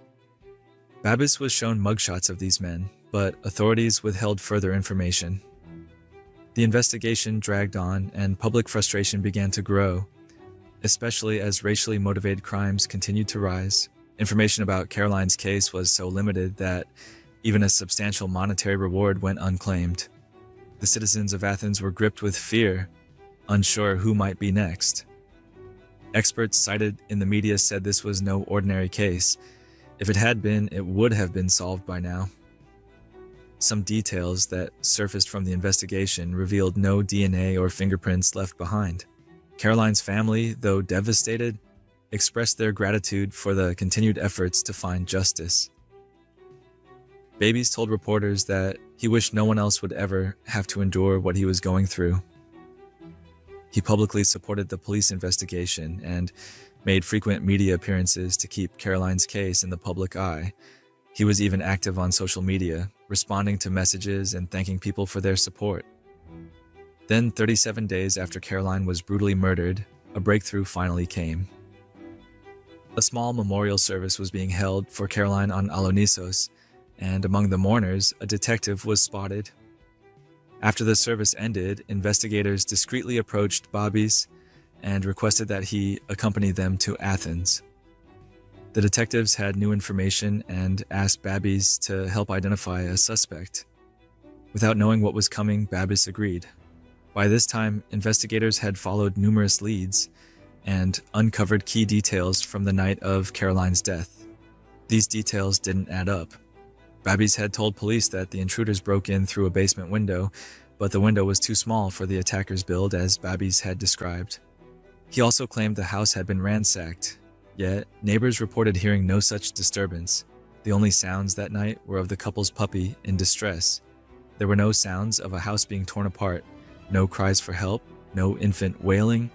Babis was shown mugshots of these men, but authorities withheld further information. The investigation dragged on, and public frustration began to grow, especially as racially motivated crimes continued to rise. Information about Caroline's case was so limited that even a substantial monetary reward went unclaimed. The citizens of Athens were gripped with fear, unsure who might be next. Experts cited in the media said this was no ordinary case. If it had been, it would have been solved by now. Some details that surfaced from the investigation revealed no DNA or fingerprints left behind. Caroline's family, though devastated, expressed their gratitude for the continued efforts to find justice. Babys told reporters that he wished no one else would ever have to endure what he was going through. He publicly supported the police investigation and made frequent media appearances to keep Caroline's case in the public eye. He was even active on social media, responding to messages and thanking people for their support. Then, 37 days after Caroline was brutally murdered, a breakthrough finally came. A small memorial service was being held for Caroline on Alonissos, and among the mourners, a detective was spotted. After the service ended, investigators discreetly approached Babis and requested that he accompany them to Athens. The detectives had new information and asked Babis to help identify a suspect. Without knowing what was coming, Babis agreed. By this time, investigators had followed numerous leads and uncovered key details from the night of Caroline's death. These details didn't add up. Babis had told police that the intruders broke in through a basement window, but the window was too small for the attacker's build, as Babis had described. He also claimed the house had been ransacked, yet neighbors reported hearing no such disturbance. The only sounds that night were of the couple's puppy in distress. There were no sounds of a house being torn apart, no cries for help, no infant wailing.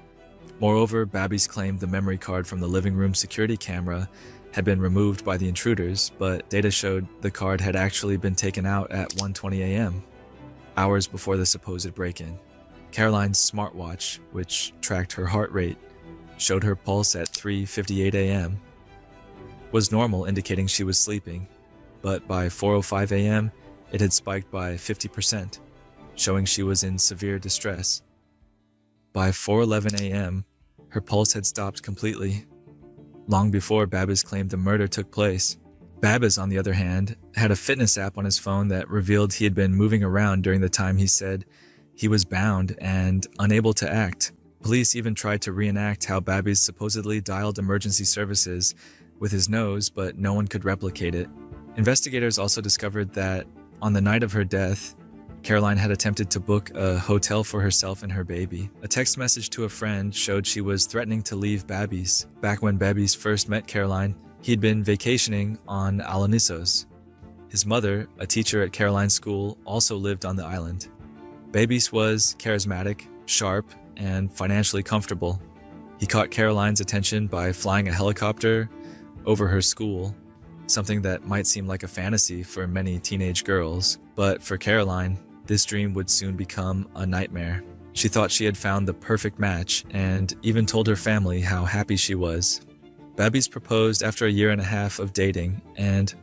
Moreover, Babis claimed the memory card from the living room security camera had been removed by the intruders, but data showed the card had actually been taken out at 1:20 a.m., hours before the supposed break-in. Caroline's smartwatch, which tracked her heart rate, showed her pulse at 3:58 a.m., was normal, indicating she was sleeping, but by 4:05 a.m., it had spiked by 50%, showing she was in severe distress. By 4:11 a.m., her pulse had stopped completely, long before Babbis claimed the murder took place. Babbis, on the other hand, had a fitness app on his phone that revealed he had been moving around during the time he said he was bound and unable to act. Police even tried to reenact how Babbis supposedly dialed emergency services with his nose, but no one could replicate it. Investigators also discovered that on the night of her death, Caroline had attempted to book a hotel for herself and her baby. A text message to a friend showed she was threatening to leave Babbis. Back when Babbis first met Caroline, he'd been vacationing on Alanissos. His mother, a teacher at Caroline's school, also lived on the island. Babbis was charismatic, sharp, and financially comfortable. He caught Caroline's attention by flying a helicopter over her school, something that might seem like a fantasy for many teenage girls, but for Caroline, this dream would soon become a nightmare. She thought she had found the perfect match and even told her family how happy she was. Babbis proposed after a year and a half of dating, and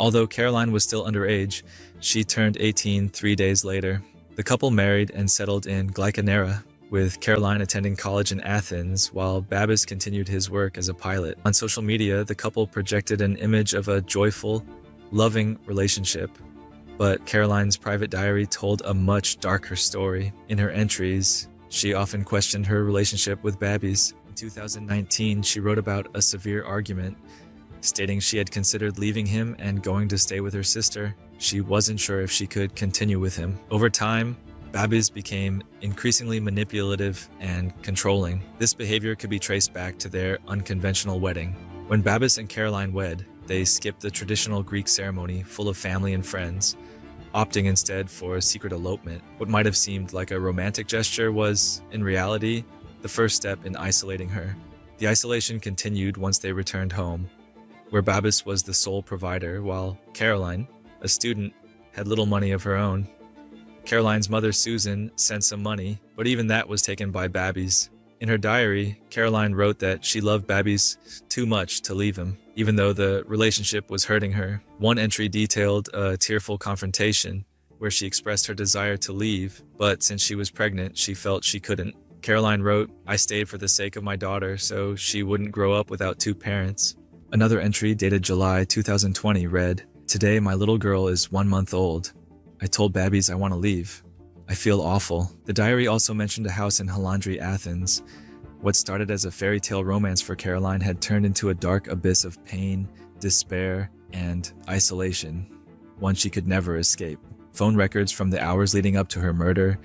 although Caroline was still underage, she turned 18 3 days later. The couple married and settled in Glycanera, with Caroline attending college in Athens while Babbis continued his work as a pilot. On social media, the couple projected an image of a joyful, loving relationship, but Caroline's private diary told a much darker story. In her entries, she often questioned her relationship with Babbis. In 2019, she wrote about a severe argument, stating she had considered leaving him and going to stay with her sister. She wasn't sure if she could continue with him. Over time, Babbis became increasingly manipulative and controlling. This behavior could be traced back to their unconventional wedding. When Babbis and Caroline wed, they skipped the traditional Greek ceremony full of family and friends, opting instead for a secret elopement. What might have seemed like a romantic gesture was, in reality, the first step in isolating her. The isolation continued once they returned home, where Babbis was the sole provider, while Caroline, a student, had little money of her own. Caroline's mother, Susan, sent some money, but even that was taken by Babbis. In her diary, Caroline wrote that she loved Babbis too much to leave him, even though the relationship was hurting her. One entry detailed a tearful confrontation where she expressed her desire to leave, but since she was pregnant, she felt she couldn't. Caroline wrote, "I stayed for the sake of my daughter, so she wouldn't grow up without two parents." Another entry dated July 2020 read, "Today my little girl is 1 month old. I told Babbis I want to leave. I feel awful." The diary also mentioned a house in Halandri, Athens. What started as a fairy tale romance for Caroline had turned into a dark abyss of pain, despair, and isolation, one she could never escape. Phone records from the hours leading up to her murder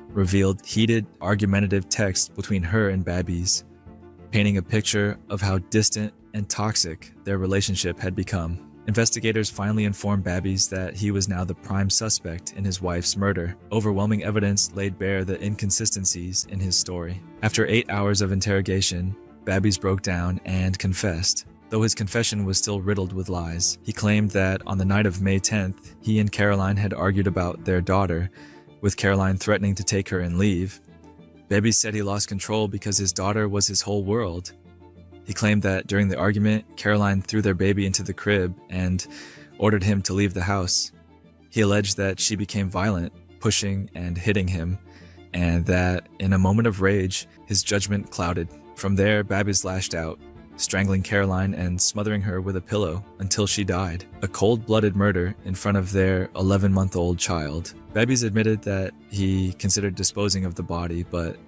revealed heated, argumentative texts between her and Babbis, painting a picture of how distant and toxic their relationship had become. Investigators finally informed Babbis that he was now the prime suspect in his wife's murder. Overwhelming evidence laid bare the inconsistencies in his story. After 8 hours of interrogation, Babbis broke down and confessed. Though his confession was still riddled with lies, he claimed that on the night of May 10th, he and Caroline had argued about their daughter, with Caroline threatening to take her and leave. Babbis said he lost control because his daughter was his whole world. He claimed that during the argument, Caroline threw their baby into the crib and ordered him to leave the house. He alleged that she became violent, pushing and hitting him, and that in a moment of rage, his judgment clouded. From there, Babbis lashed out, strangling Caroline and smothering her with a pillow until she died. A cold-blooded murder in front of their 11-month-old child. Babbis admitted that he considered disposing of the body, but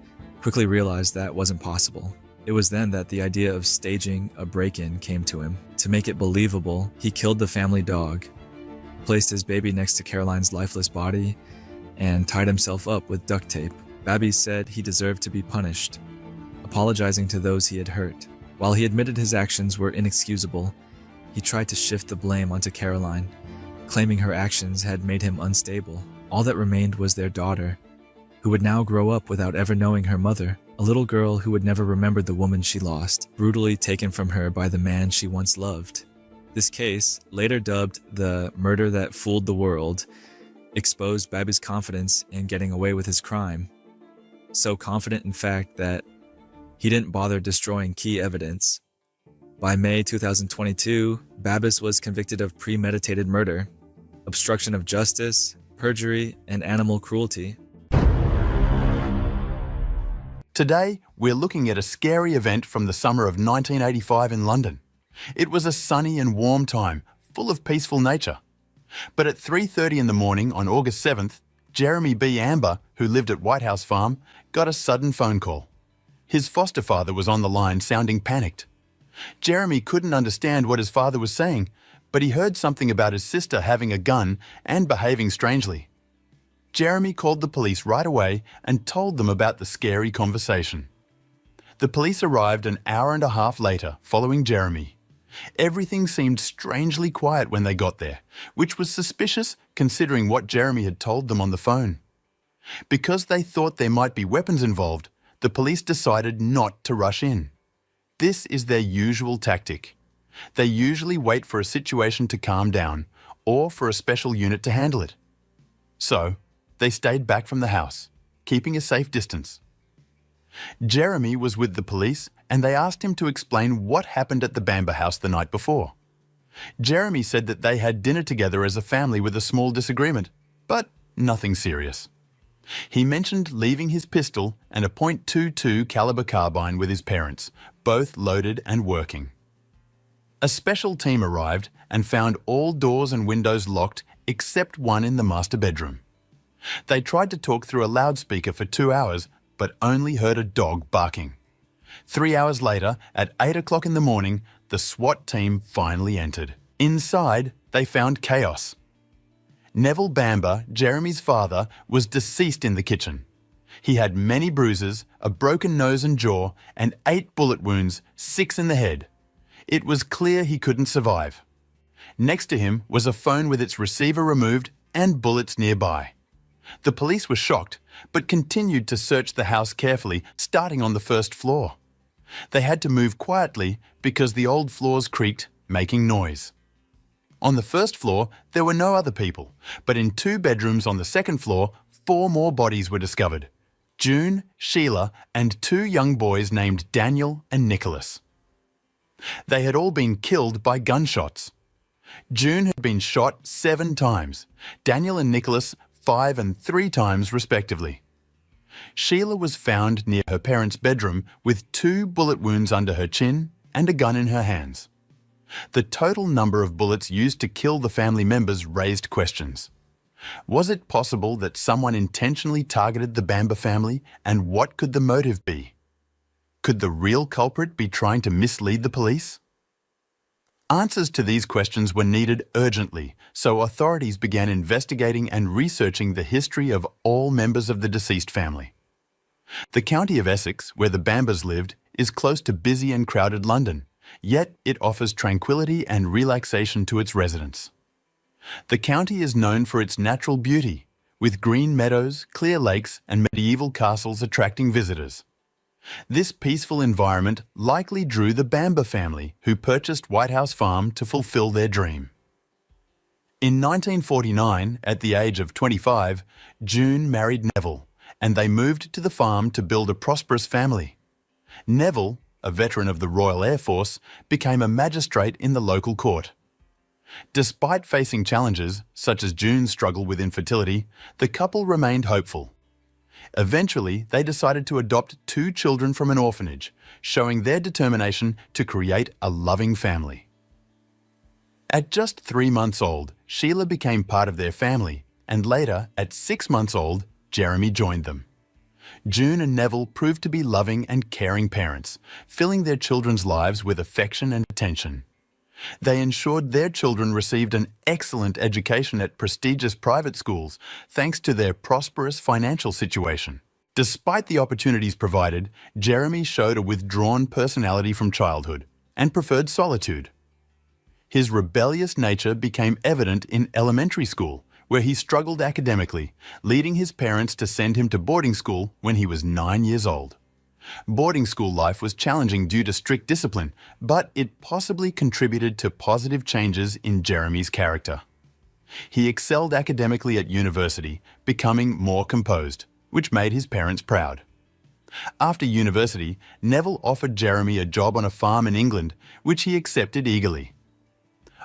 quickly realized that wasn't possible. It was then that the idea of staging a break-in came to him. To make it believable, he killed the family dog, placed his baby next to Caroline's lifeless body, and tied himself up with duct tape. Babbis said he deserved to be punished, apologizing to those he had hurt. While he admitted his actions were inexcusable, he tried to shift the blame onto Caroline, claiming her actions had made him unstable. All that remained was their daughter, who would now grow up without ever knowing her mother. A little girl who would never remember the woman she lost, brutally taken from her by the man she once loved. This case, later dubbed the murder that fooled the world, exposed Babbis' confidence in getting away with his crime. So confident, in fact, that he didn't bother destroying key evidence. By May 2022, Babbis was convicted of premeditated murder, obstruction of justice, perjury, and animal cruelty. Today, we're looking at a scary event from the summer of 1985 in London. It was a sunny and warm time, full of peaceful nature. But at 3:30 in the morning on August 7th, Jeremy B. Amber, who lived at White House Farm, got a sudden phone call. His foster father was on the line, sounding panicked. Jeremy couldn't understand what his father was saying, but he heard something about his sister having a gun and behaving strangely. Jeremy called the police right away and told them about the scary conversation. The police arrived an hour and a half later, following Jeremy. Everything seemed strangely quiet when they got there, which was suspicious considering what Jeremy had told them on the phone. Because they thought there might be weapons involved, the police decided not to rush in. This is their usual tactic. They usually wait for a situation to calm down or for a special unit to handle it. So, they stayed back from the house, keeping a safe distance. Jeremy was with the police and they asked him to explain what happened at the Bamber house the night before. Jeremy said that they had dinner together as a family with a small disagreement, but nothing serious. He mentioned leaving his pistol and a .22 caliber carbine with his parents, both loaded and working. A special team arrived and found all doors and windows locked except one in the master bedroom. They tried to talk through a loudspeaker for 2 hours, but only heard a dog barking. 3 hours later, at 8 o'clock in the morning, the SWAT team finally entered. Inside, they found chaos. Neville Bamber, Jeremy's father, was deceased in the kitchen. He had many bruises, a broken nose and jaw, and 8 bullet wounds, 6 in the head. It was clear he couldn't survive. Next to him was a phone with its receiver removed and bullets nearby. The police were shocked, but continued to search the house carefully, starting on the first floor. They had to move quietly because the old floors creaked, making noise. On the first floor, there were no other people, but in 2 bedrooms on the second floor, 4 more bodies were discovered. June, Sheila, and 2 young boys named Daniel and Nicholas. They had all been killed by gunshots. June had been shot 7 times, Daniel and Nicholas 5 and 3 times respectively. Sheila was found near her parents' bedroom with 2 bullet wounds under her chin and a gun in her hands. The total number of bullets used to kill the family members raised questions. Was it possible that someone intentionally targeted the Bamber family, and what could the motive be? Could the real culprit be trying to mislead the police? Answers to these questions were needed urgently, so authorities began investigating and researching the history of all members of the deceased family. The county of Essex, where the Bambers lived, is close to busy and crowded London, yet it offers tranquility and relaxation to its residents. The county is known for its natural beauty, with green meadows, clear lakes, and medieval castles attracting visitors. This peaceful environment likely drew the Bamber family, who purchased White House Farm to fulfill their dream. In 1949, at the age of 25, June married Neville, and they moved to the farm to build a prosperous family. Neville, a veteran of the Royal Air Force, became a magistrate in the local court. Despite facing challenges, such as June's struggle with infertility, the couple remained hopeful. Eventually, they decided to adopt 2 children from an orphanage, showing their determination to create a loving family. At just 3 months old, Sheila became part of their family, and later, at 6 months old, Jeremy joined them. June and Neville proved to be loving and caring parents, filling their children's lives with affection and attention. They ensured their children received an excellent education at prestigious private schools, thanks to their prosperous financial situation. Despite the opportunities provided, Jeremy showed a withdrawn personality from childhood and preferred solitude. His rebellious nature became evident in elementary school, where he struggled academically, leading his parents to send him to boarding school when he was 9 years old. Boarding school life was challenging due to strict discipline, but it possibly contributed to positive changes in Jeremy's character. He excelled academically at university, becoming more composed, which made his parents proud. After university, Neville offered Jeremy a job on a farm in England, which he accepted eagerly.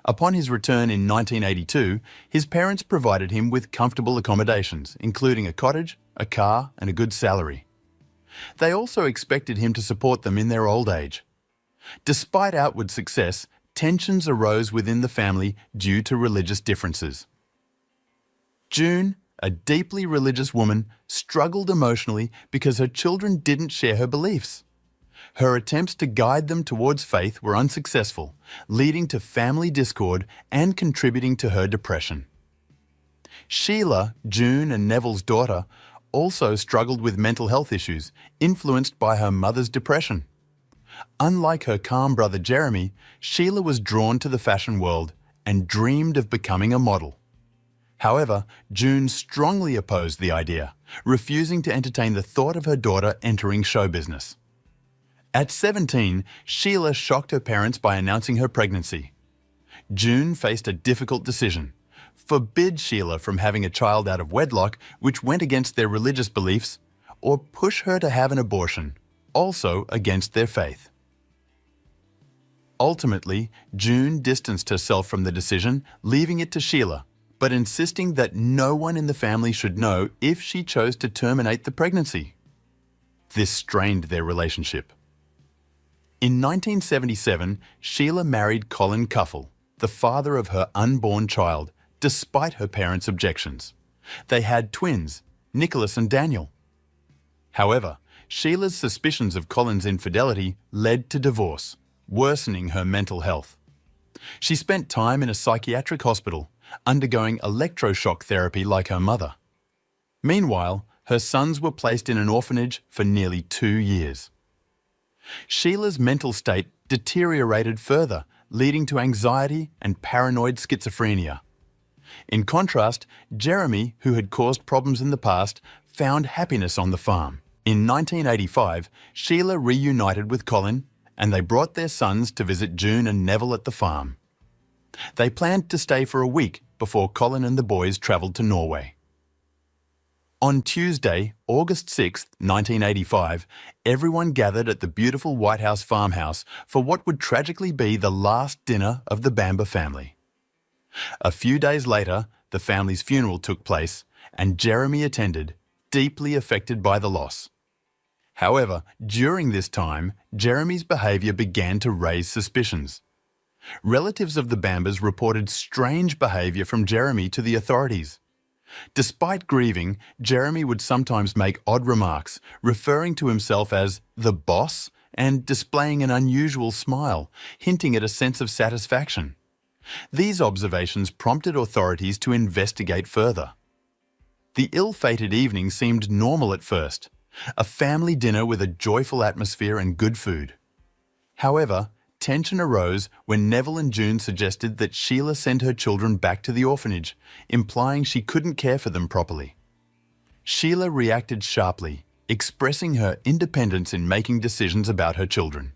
Upon his return in 1982, his parents provided him with comfortable accommodations, including a cottage, a car, and a good salary. They also expected him to support them in their old age. Despite outward success, tensions arose within the family due to religious differences. June, a deeply religious woman, struggled emotionally because her children didn't share her beliefs. Her attempts to guide them towards faith were unsuccessful, leading to family discord and contributing to her depression. Sheila, June and Neville's daughter, also struggled with mental health issues, influenced by her mother's depression. Unlike her calm brother Jeremy, Sheila was drawn to the fashion world and dreamed of becoming a model. However, June strongly opposed the idea, refusing to entertain the thought of her daughter entering show business. At 17, Sheila shocked her parents by announcing her pregnancy. June faced a difficult decision: forbid Sheila from having a child out of wedlock, which went against their religious beliefs, or push her to have an abortion, also against their faith. Ultimately, June distanced herself from the decision, leaving it to Sheila, but insisting that no one in the family should know if she chose to terminate the pregnancy. This strained their relationship. In 1977, Sheila married Colin Cuffell, the father of her unborn child, despite her parents' objections. They had twins, Nicholas and Daniel. However, Sheila's suspicions of Colin's infidelity led to divorce, worsening her mental health. She spent time in a psychiatric hospital, undergoing electroshock therapy like her mother. Meanwhile, her sons were placed in an orphanage for nearly 2 years. Sheila's mental state deteriorated further, leading to anxiety and paranoid schizophrenia. In contrast, Jeremy, who had caused problems in the past, found happiness on the farm. In 1985, Sheila reunited with Colin, and they brought their sons to visit June and Neville at the farm. They planned to stay for a week before Colin and the boys travelled to Norway. On Tuesday, August 6, 1985, everyone gathered at the beautiful White House farmhouse for what would tragically be the last dinner of the Bamber family. A few days later, the family's funeral took place, and Jeremy attended, deeply affected by the loss. However, during this time, Jeremy's behaviour began to raise suspicions. Relatives of the Bambers reported strange behaviour from Jeremy to the authorities. Despite grieving, Jeremy would sometimes make odd remarks, referring to himself as the boss and displaying an unusual smile, hinting at a sense of satisfaction. These observations prompted authorities to investigate further. The ill-fated evening seemed normal at first, a family dinner with a joyful atmosphere and good food. However, tension arose when Neville and June suggested that Sheila send her children back to the orphanage, implying she couldn't care for them properly. Sheila reacted sharply, expressing her independence in making decisions about her children.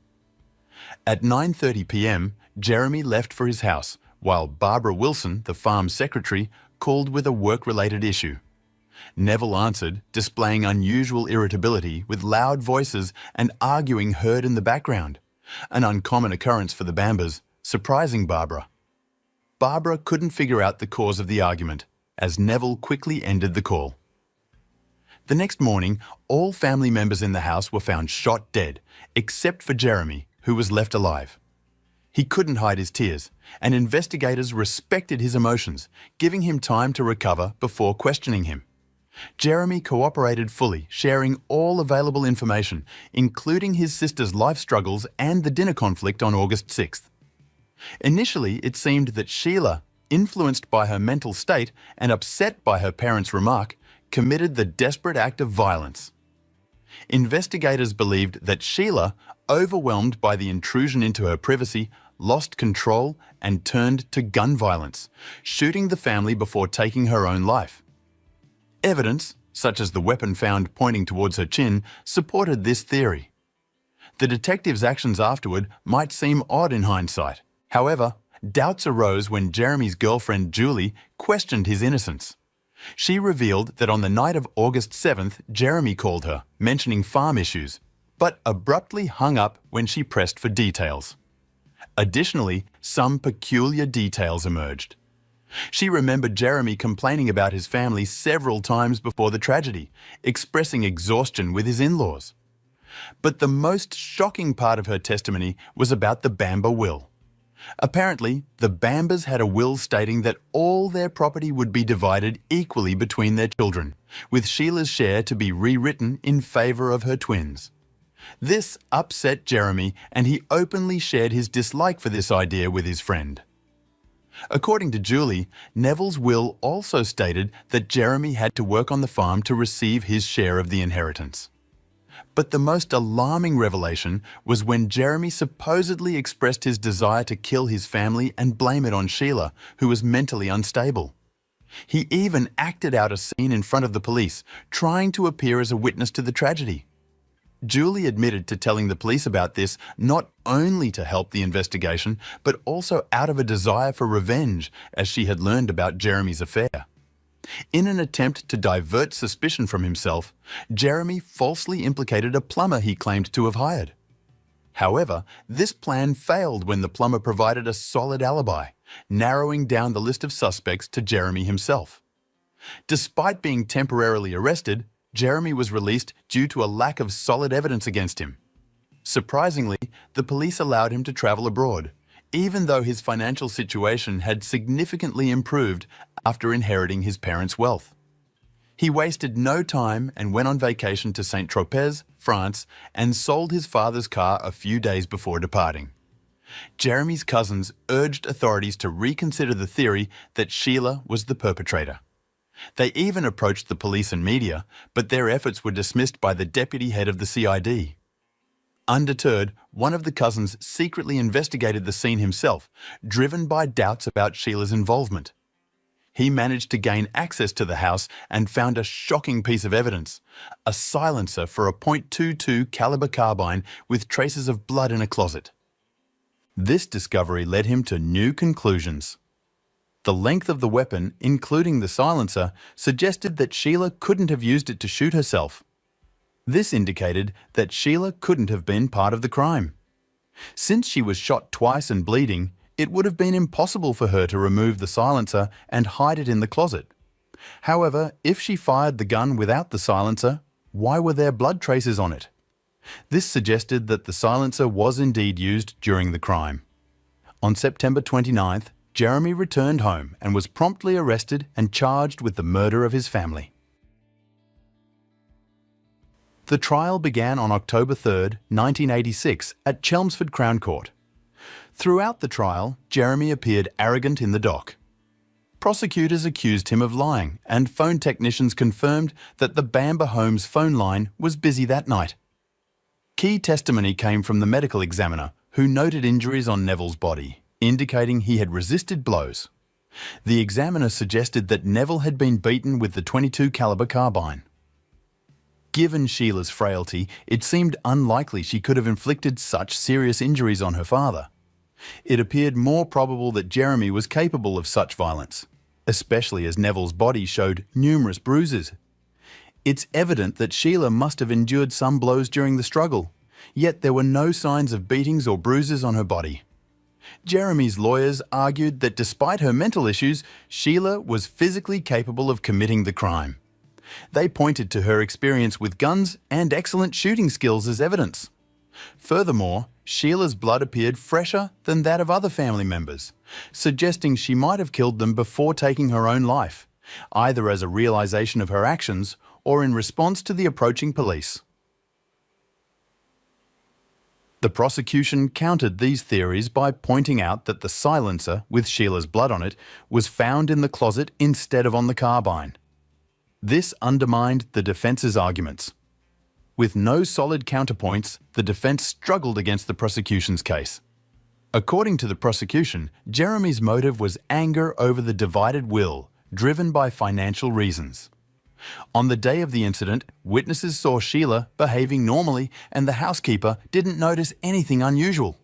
At 9:30 p.m, Jeremy left for his house, while Barbara Wilson, the farm secretary, called with a work-related issue. Neville answered, displaying unusual irritability with loud voices and arguing heard in the background, an uncommon occurrence for the Bambers, surprising Barbara. Barbara couldn't figure out the cause of the argument, as Neville quickly ended the call. The next morning, all family members in the house were found shot dead, except for Jeremy, who was left alive. He couldn't hide his tears, and investigators respected his emotions, giving him time to recover before questioning him. Jeremy cooperated fully, sharing all available information, including his sister's life struggles and the dinner conflict on August 6th. Initially, it seemed that Sheila, influenced by her mental state and upset by her parents' remark, committed the desperate act of violence. Investigators believed that Sheila, overwhelmed by the intrusion into her privacy, lost control and turned to gun violence, shooting the family before taking her own life. Evidence, such as the weapon found pointing towards her chin, supported this theory. The detective's actions afterward might seem odd in hindsight. However, doubts arose when Jeremy's girlfriend Julie questioned his innocence. She revealed that on the night of August 7th, Jeremy called her, mentioning farm issues, but abruptly hung up when she pressed for details. Additionally, some peculiar details emerged. She remembered Jeremy complaining about his family several times before the tragedy, expressing exhaustion with his in-laws. But the most shocking part of her testimony was about the Bamber will. Apparently, the Bambers had a will stating that all their property would be divided equally between their children, with Sheila's share to be rewritten in favour of her twins. This upset Jeremy, and he openly shared his dislike for this idea with his friend. According to Julie, Neville's will also stated that Jeremy had to work on the farm to receive his share of the inheritance. But the most alarming revelation was when Jeremy supposedly expressed his desire to kill his family and blame it on Sheila, who was mentally unstable. He even acted out a scene in front of the police, trying to appear as a witness to the tragedy. Julie admitted to telling the police about this not only to help the investigation, but also out of a desire for revenge, as she had learned about Jeremy's affair. In an attempt to divert suspicion from himself, Jeremy falsely implicated a plumber he claimed to have hired. However, this plan failed when the plumber provided a solid alibi, narrowing down the list of suspects to Jeremy himself. Despite being temporarily arrested, Jeremy was released due to a lack of solid evidence against him. Surprisingly, the police allowed him to travel abroad, even though his financial situation had significantly improved after inheriting his parents' wealth. He wasted no time and went on vacation to Saint-Tropez, France, and sold his father's car a few days before departing. Jeremy's cousins urged authorities to reconsider the theory that Sheila was the perpetrator. They even approached the police and media, but their efforts were dismissed by the deputy head of the CID. Undeterred, one of the cousins secretly investigated the scene himself, driven by doubts about Sheila's involvement. He managed to gain access to the house and found a shocking piece of evidence, a silencer for a .22 caliber carbine with traces of blood in a closet. This discovery led him to new conclusions. The length of the weapon, including the silencer, suggested that Sheila couldn't have used it to shoot herself. This indicated that Sheila couldn't have been part of the crime. Since she was shot twice and bleeding, it would have been impossible for her to remove the silencer and hide it in the closet. However, if she fired the gun without the silencer, why were there blood traces on it? This suggested that the silencer was indeed used during the crime. On September 29th, Jeremy returned home and was promptly arrested and charged with the murder of his family. The trial began on October 3, 1986, at Chelmsford Crown Court. Throughout the trial, Jeremy appeared arrogant in the dock. Prosecutors accused him of lying, and phone technicians confirmed that the Bamber Homes phone line was busy that night. Key testimony came from the medical examiner, who noted injuries on Neville's body, indicating he had resisted blows. The examiner suggested that Neville had been beaten with the .22 caliber carbine. Given Sheila's frailty, it seemed unlikely she could have inflicted such serious injuries on her father. It appeared more probable that Jeremy was capable of such violence, especially as Neville's body showed numerous bruises. It's evident that Sheila must have endured some blows during the struggle, yet there were no signs of beatings or bruises on her body. Jeremy's lawyers argued that despite her mental issues, Sheila was physically capable of committing the crime. They pointed to her experience with guns and excellent shooting skills as evidence. Furthermore, Sheila's blood appeared fresher than that of other family members, suggesting she might have killed them before taking her own life, either as a realization of her actions or in response to the approaching police. The prosecution countered these theories by pointing out that the silencer, with Sheila's blood on it, was found in the closet instead of on the carbine. This undermined the defence's arguments. With no solid counterpoints, the defense struggled against the prosecution's case. According to the prosecution, Jeremy's motive was anger over the divided will, driven by financial reasons. On the day of the incident, witnesses saw Sheila behaving normally and the housekeeper didn't notice anything unusual.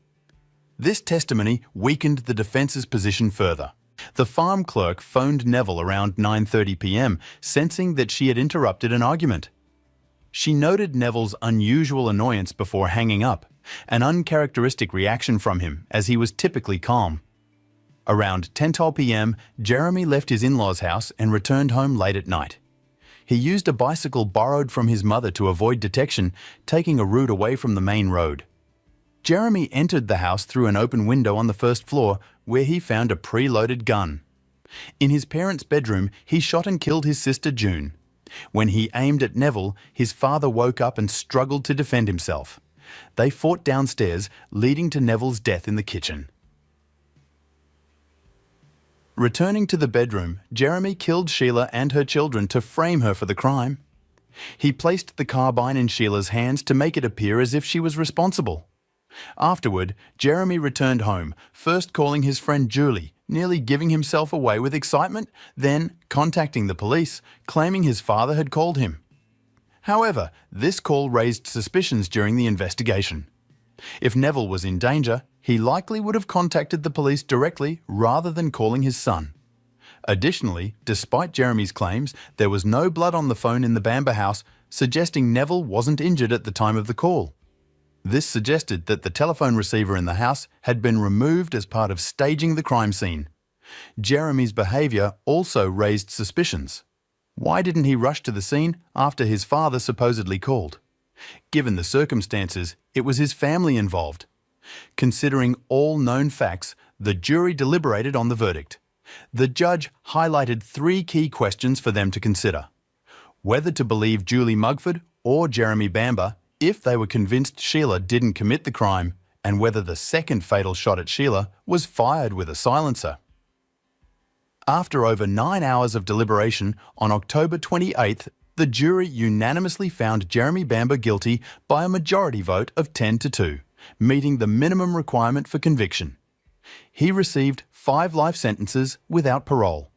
This testimony weakened the defence's position further. The farm clerk phoned Neville around 9:30 p.m, sensing that she had interrupted an argument. She noted Neville's unusual annoyance before hanging up, an uncharacteristic reaction from him as he was typically calm. Around 10:12 p.m, Jeremy left his in-laws' house and returned home late at night. He used a bicycle borrowed from his mother to avoid detection, taking a route away from the main road. Jeremy entered the house through an open window on the first floor, where he found a preloaded gun. In his parents' bedroom, he shot and killed his sister June. When he aimed at Neville, his father woke up and struggled to defend himself. They fought downstairs, leading to Neville's death in the kitchen. Returning to the bedroom, Jeremy killed Sheila and her children to frame her for the crime. He placed the carbine in Sheila's hands to make it appear as if she was responsible. Afterward, Jeremy returned home, first calling his friend Julie, nearly giving himself away with excitement, then contacting the police, claiming his father had called him. However, this call raised suspicions during the investigation. If Neville was in danger, he likely would have contacted the police directly rather than calling his son. Additionally, despite Jeremy's claims, there was no blood on the phone in the Bamber house, suggesting Neville wasn't injured at the time of the call. This suggested that the telephone receiver in the house had been removed as part of staging the crime scene. Jeremy's behaviour also raised suspicions. Why didn't he rush to the scene after his father supposedly called? Given the circumstances, it was his family involved. Considering all known facts, the jury deliberated on the verdict. The judge highlighted 3 key questions for them to consider: whether to believe Julie Mugford or Jeremy Bamber if they were convinced Sheila didn't commit the crime, and whether the second fatal shot at Sheila was fired with a silencer. After over 9 hours of deliberation, on October 28th, the jury unanimously found Jeremy Bamber guilty by a majority vote of 10-2, meeting the minimum requirement for conviction. He received 5 life sentences without parole.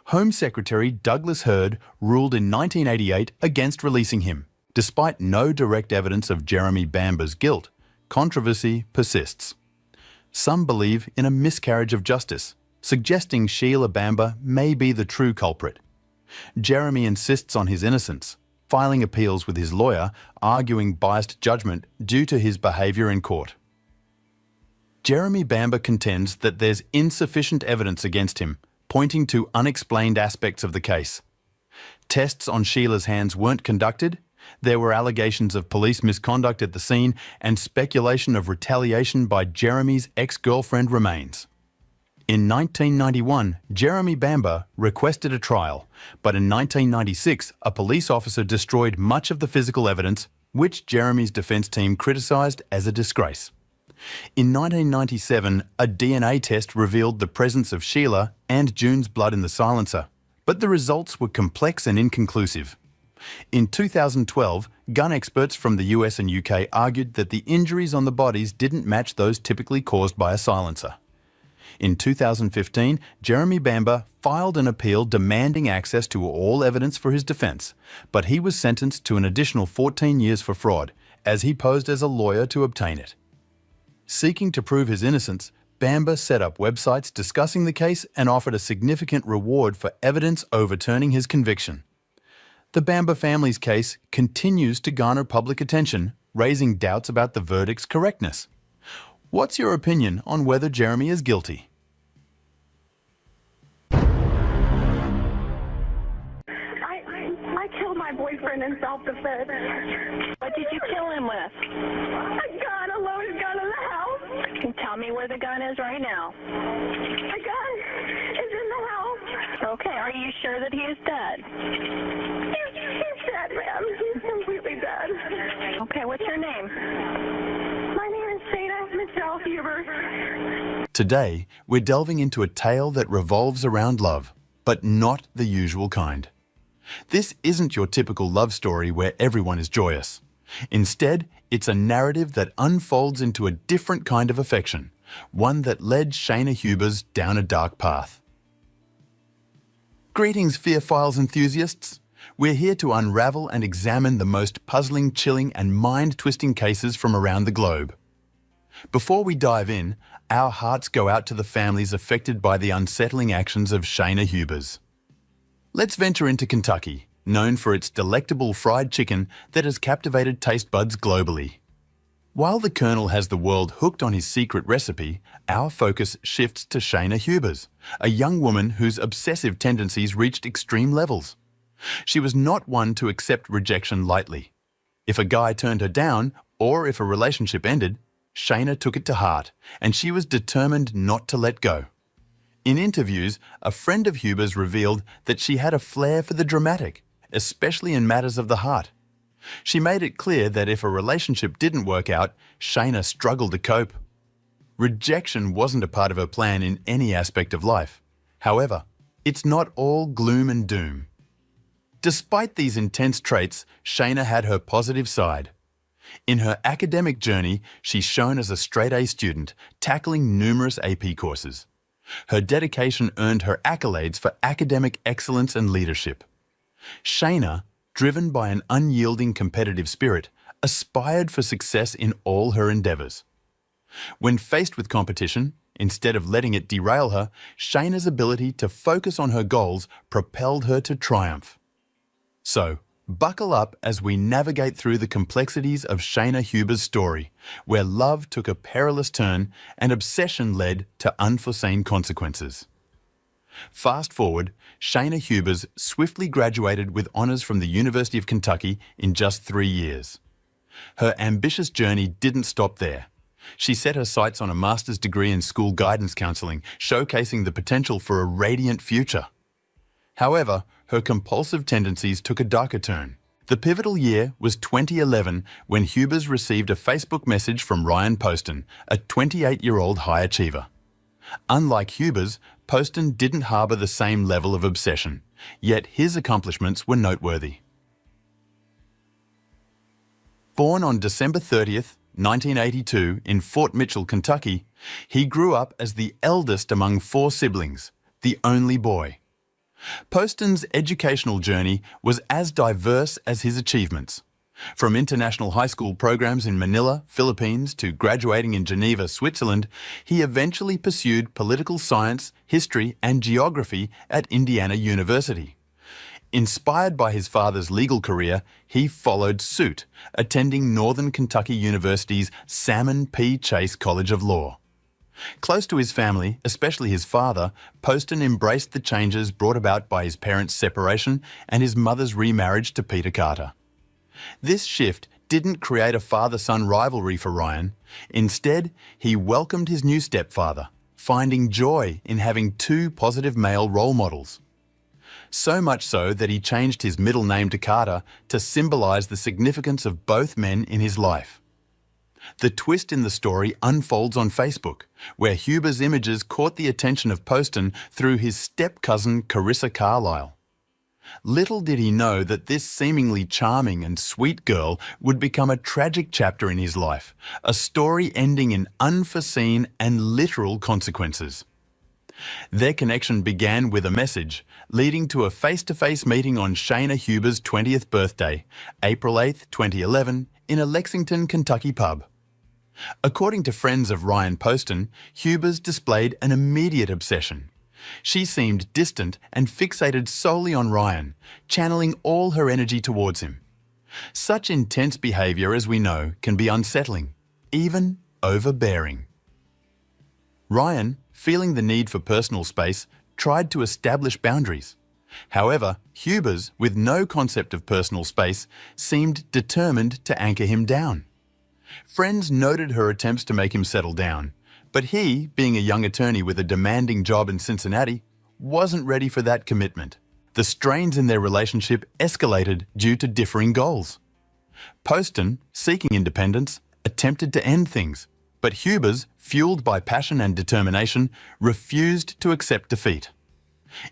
Home Secretary Douglas Hurd ruled in 1988 against releasing him. Despite no direct evidence of Jeremy Bamber's guilt, controversy persists. Some believe in a miscarriage of justice, suggesting Sheila Bamber may be the true culprit. Jeremy insists on his innocence, filing appeals with his lawyer, arguing biased judgment due to his behaviour in court. Jeremy Bamber contends that there's insufficient evidence against him, pointing to unexplained aspects of the case. Tests on Sheila's hands weren't conducted. There were allegations of police misconduct at the scene, and speculation of retaliation by Jeremy's ex-girlfriend remains. In 1991, Jeremy Bamber requested a trial, but in 1996, a police officer destroyed much of the physical evidence, which Jeremy's defence team criticised as a disgrace. In 1997, a DNA test revealed the presence of Sheila and June's blood in the silencer, but the results were complex and inconclusive. In 2012, gun experts from the US and UK argued that the injuries on the bodies didn't match those typically caused by a silencer. In 2015, Jeremy Bamber filed an appeal demanding access to all evidence for his defence, but he was sentenced to an additional 14 years for fraud, as he posed as a lawyer to obtain it. Seeking to prove his innocence, Bamber set up websites discussing the case and offered a significant reward for evidence overturning his conviction. The Bamber family's case continues to garner public attention, raising doubts about the verdict's correctness. What's your opinion on whether Jeremy is guilty? I killed my boyfriend in self-defense. What did you kill him with? A loaded gun in the house. Can you tell me where the gun is right now? The gun is in the house. Okay, are you sure that he is dead? He's dead, ma'am. He's completely dead. Okay, what's your name? My name is Shana Michelle Huber. Today, we're delving into a tale that revolves around love, but not the usual kind. This isn't your typical love story where everyone is joyous. Instead, it's a narrative that unfolds into a different kind of affection, one that led Shana Hubers down a dark path. Greetings, Fearfiles enthusiasts! We're here to unravel and examine the most puzzling, chilling, and mind-twisting cases from around the globe. Before we dive in, our hearts go out to the families affected by the unsettling actions of Shana Hubers. Let's venture into Kentucky, known for its delectable fried chicken that has captivated taste buds globally. While the Colonel has the world hooked on his secret recipe, our focus shifts to Shana Hubers, a young woman whose obsessive tendencies reached extreme levels. She was not one to accept rejection lightly. If a guy turned her down, or if a relationship ended, Shayna took it to heart, and she was determined not to let go. In interviews, a friend of Huber's revealed that she had a flair for the dramatic, especially in matters of the heart. She made it clear that if a relationship didn't work out, Shayna struggled to cope. Rejection wasn't a part of her plan in any aspect of life. However, it's not all gloom and doom. Despite these intense traits, Shayna had her positive side. In her academic journey, she shone as a straight-A student, tackling numerous AP courses. Her dedication earned her accolades for academic excellence and leadership. Shayna, driven by an unyielding competitive spirit, aspired for success in all her endeavours. When faced with competition, instead of letting it derail her, Shayna's ability to focus on her goals propelled her to triumph. So, buckle up as we navigate through the complexities of Shayna Huber's story, where love took a perilous turn and obsession led to unforeseen consequences. Fast forward, Shayna Hubers swiftly graduated with honours from the University of Kentucky in just 3 years. Her ambitious journey didn't stop there. She set her sights on a master's degree in school guidance counselling, showcasing the potential for a radiant future. However, her compulsive tendencies took a darker turn. The pivotal year was 2011 when Hubers received a Facebook message from Ryan Poston, a 28-year-old high achiever. Unlike Hubers, Poston didn't harbour the same level of obsession, yet his accomplishments were noteworthy. Born on December 30th, 1982 in Fort Mitchell, Kentucky, he grew up as the eldest among 4 siblings, the only boy. Poston's educational journey was as diverse as his achievements. From international high school programs in Manila, Philippines, to graduating in Geneva, Switzerland, he eventually pursued political science, history, and geography at Indiana University. Inspired by his father's legal career, he followed suit, attending Northern Kentucky University's Salmon P. Chase College of Law. Close to his family, especially his father, Poston embraced the changes brought about by his parents' separation and his mother's remarriage to Peter Carter. This shift didn't create a father-son rivalry for Ryan. Instead, he welcomed his new stepfather, finding joy in having 2 positive male role models. So much so that he changed his middle name to Carter to symbolize the significance of both men in his life. The twist in the story unfolds on Facebook, where Huber's images caught the attention of Poston through his step-cousin Carissa Carlisle. Little did he know that this seemingly charming and sweet girl would become a tragic chapter in his life, a story ending in unforeseen and literal consequences. Their connection began with a message, leading to a face-to-face meeting on Shayna Huber's 20th birthday, April 8, 2011, in a Lexington, Kentucky pub. According to friends of Ryan Poston, Hubers displayed an immediate obsession. She seemed distant and fixated solely on Ryan, channeling all her energy towards him. Such intense behaviour, as we know, can be unsettling, even overbearing. Ryan, feeling the need for personal space, tried to establish boundaries. However, Hubers, with no concept of personal space, seemed determined to anchor him down. Friends noted her attempts to make him settle down, but he, being a young attorney with a demanding job in Cincinnati, wasn't ready for that commitment. The strains in their relationship escalated due to differing goals. Poston, seeking independence, attempted to end things, but Hubers, fueled by passion and determination, refused to accept defeat.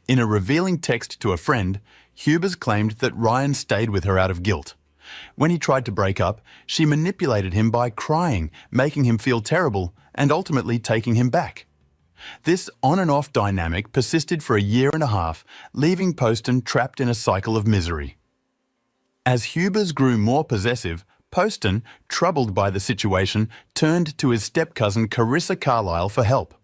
In a revealing text to a friend, Hubers claimed that Ryan stayed with her out of guilt. When he tried to break up, she manipulated him by crying, making him feel terrible, and ultimately taking him back. This on and off dynamic persisted for a year and a half, leaving Poston trapped in a cycle of misery. As Hubers grew more possessive, Poston, troubled by the situation, turned to his step-cousin Carissa Carlisle for help.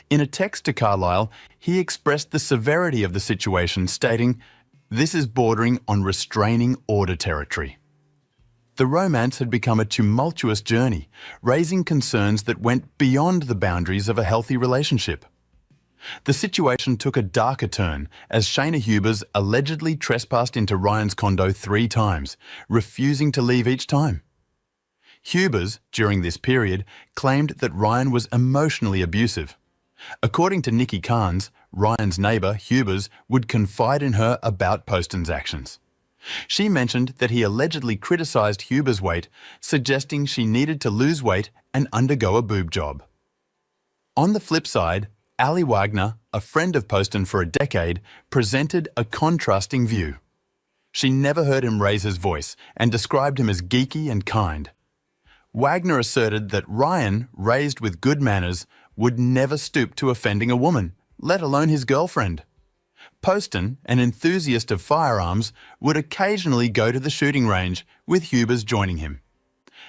In a text to Carlisle, he expressed the severity of the situation, stating, "This is bordering on restraining order territory." The romance had become a tumultuous journey, raising concerns that went beyond the boundaries of a healthy relationship. The situation took a darker turn as Shayna Hubers allegedly trespassed into Ryan's condo 3 times, refusing to leave each time. Hubers, during this period, claimed that Ryan was emotionally abusive. According to Nikki Carnes, Ryan's neighbour, Hubers, would confide in her about Poston's actions. She mentioned that he allegedly criticised Hubers' weight, suggesting she needed to lose weight and undergo a boob job. On the flip side, Ali Wagner, a friend of Poston for a decade, presented a contrasting view. She never heard him raise his voice and described him as geeky and kind. Wagner asserted that Ryan, raised with good manners, would never stoop to offending a woman, let alone his girlfriend. Poston, an enthusiast of firearms, would occasionally go to the shooting range, with Hubers joining him.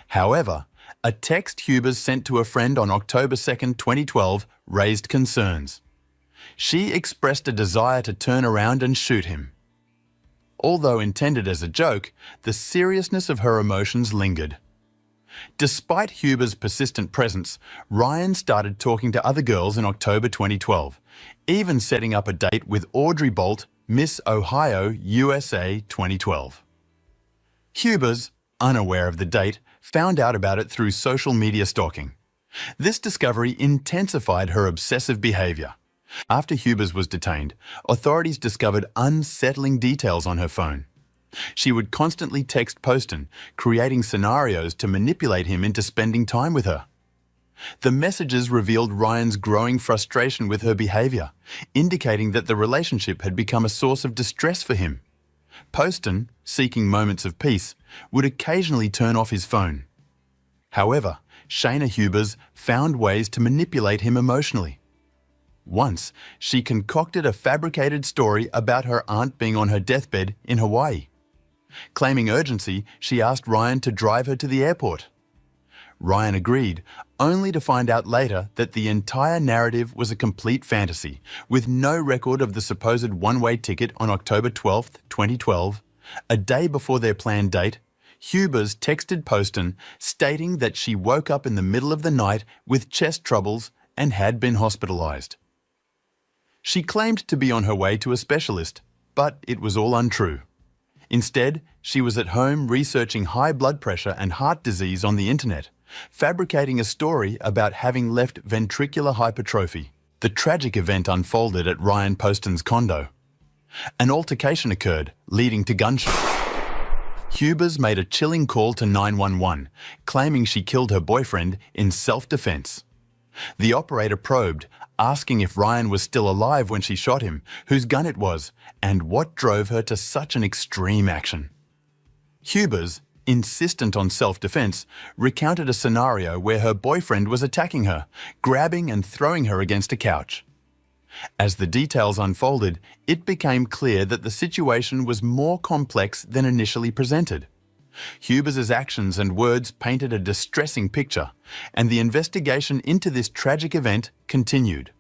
However, a text Hubers sent to a friend on October 2, 2012, raised concerns. She expressed a desire to turn around and shoot him. Although intended as a joke, the seriousness of her emotions lingered. Despite Hubers' persistent presence, Ryan started talking to other girls in October 2012, even setting up a date with Audrey Bolt, Miss Ohio, USA 2012. Hubers, unaware of the date, found out about it through social media stalking. This discovery intensified her obsessive behaviour. After Hubers was detained, authorities discovered unsettling details on her phone. She would constantly text Poston, creating scenarios to manipulate him into spending time with her. The messages revealed Ryan's growing frustration with her behaviour, indicating that the relationship had become a source of distress for him. Poston, seeking moments of peace, would occasionally turn off his phone. However, Shayna Hubers found ways to manipulate him emotionally. Once, she concocted a fabricated story about her aunt being on her deathbed in Hawaii. Claiming urgency, she asked Ryan to drive her to the airport. Ryan agreed, only to find out later that the entire narrative was a complete fantasy, with no record of the supposed one-way ticket on October 12, 2012. A day before their planned date, Hubers texted Poston stating that she woke up in the middle of the night with chest troubles and had been hospitalised. She claimed to be on her way to a specialist, but it was all untrue. Instead, she was at home researching high blood pressure and heart disease on the internet, fabricating a story about having left ventricular hypertrophy. The tragic event unfolded at Ryan Poston's condo. An altercation occurred, leading to gunshots. Hubers made a chilling call to 911, claiming she killed her boyfriend in self-defense. The operator probed, asking if Ryan was still alive when she shot him, whose gun it was, and what drove her to such an extreme action. Hubers, insistent on self-defense, recounted a scenario where her boyfriend was attacking her, grabbing and throwing her against a couch. As the details unfolded, it became clear that the situation was more complex than initially presented. Hubers' actions and words painted a distressing picture, and the investigation into this tragic event continued.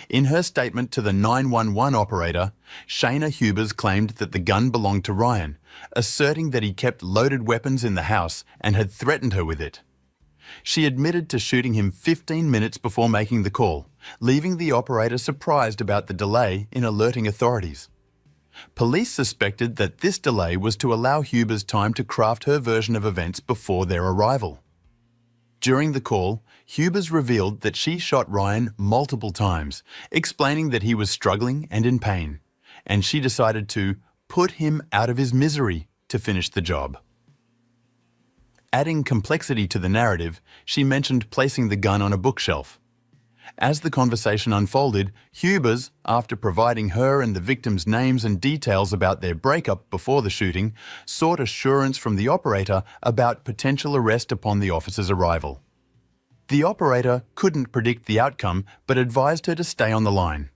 In her statement to the 911 operator, Shayna Hubers claimed that the gun belonged to Ryan, asserting that he kept loaded weapons in the house and had threatened her with it. She admitted to shooting him 15 minutes before making the call, leaving the operator surprised about the delay in alerting authorities. Police suspected that this delay was to allow Hubers time to craft her version of events before their arrival. During the call, Hubers revealed that she shot Ryan multiple times, explaining that he was struggling and in pain, and she decided to put him out of his misery to finish the job. Adding complexity to the narrative, she mentioned placing the gun on a bookshelf. As the conversation unfolded, Hubers, after providing her and the victims' names and details about their breakup before the shooting, sought assurance from the operator about potential arrest upon the officer's arrival. The operator couldn't predict the outcome but advised her to stay on the line.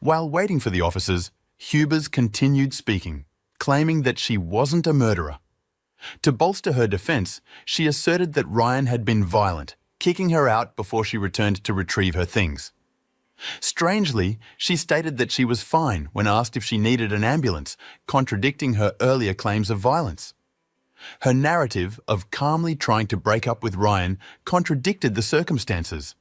While waiting for the officers, Hubers continued speaking, claiming that she wasn't a murderer. To bolster her defense, she asserted that Ryan had been violent, kicking her out before she returned to retrieve her things. Strangely, she stated that she was fine when asked if she needed an ambulance, contradicting her earlier claims of violence. Her narrative of calmly trying to break up with Ryan contradicted the circumstances.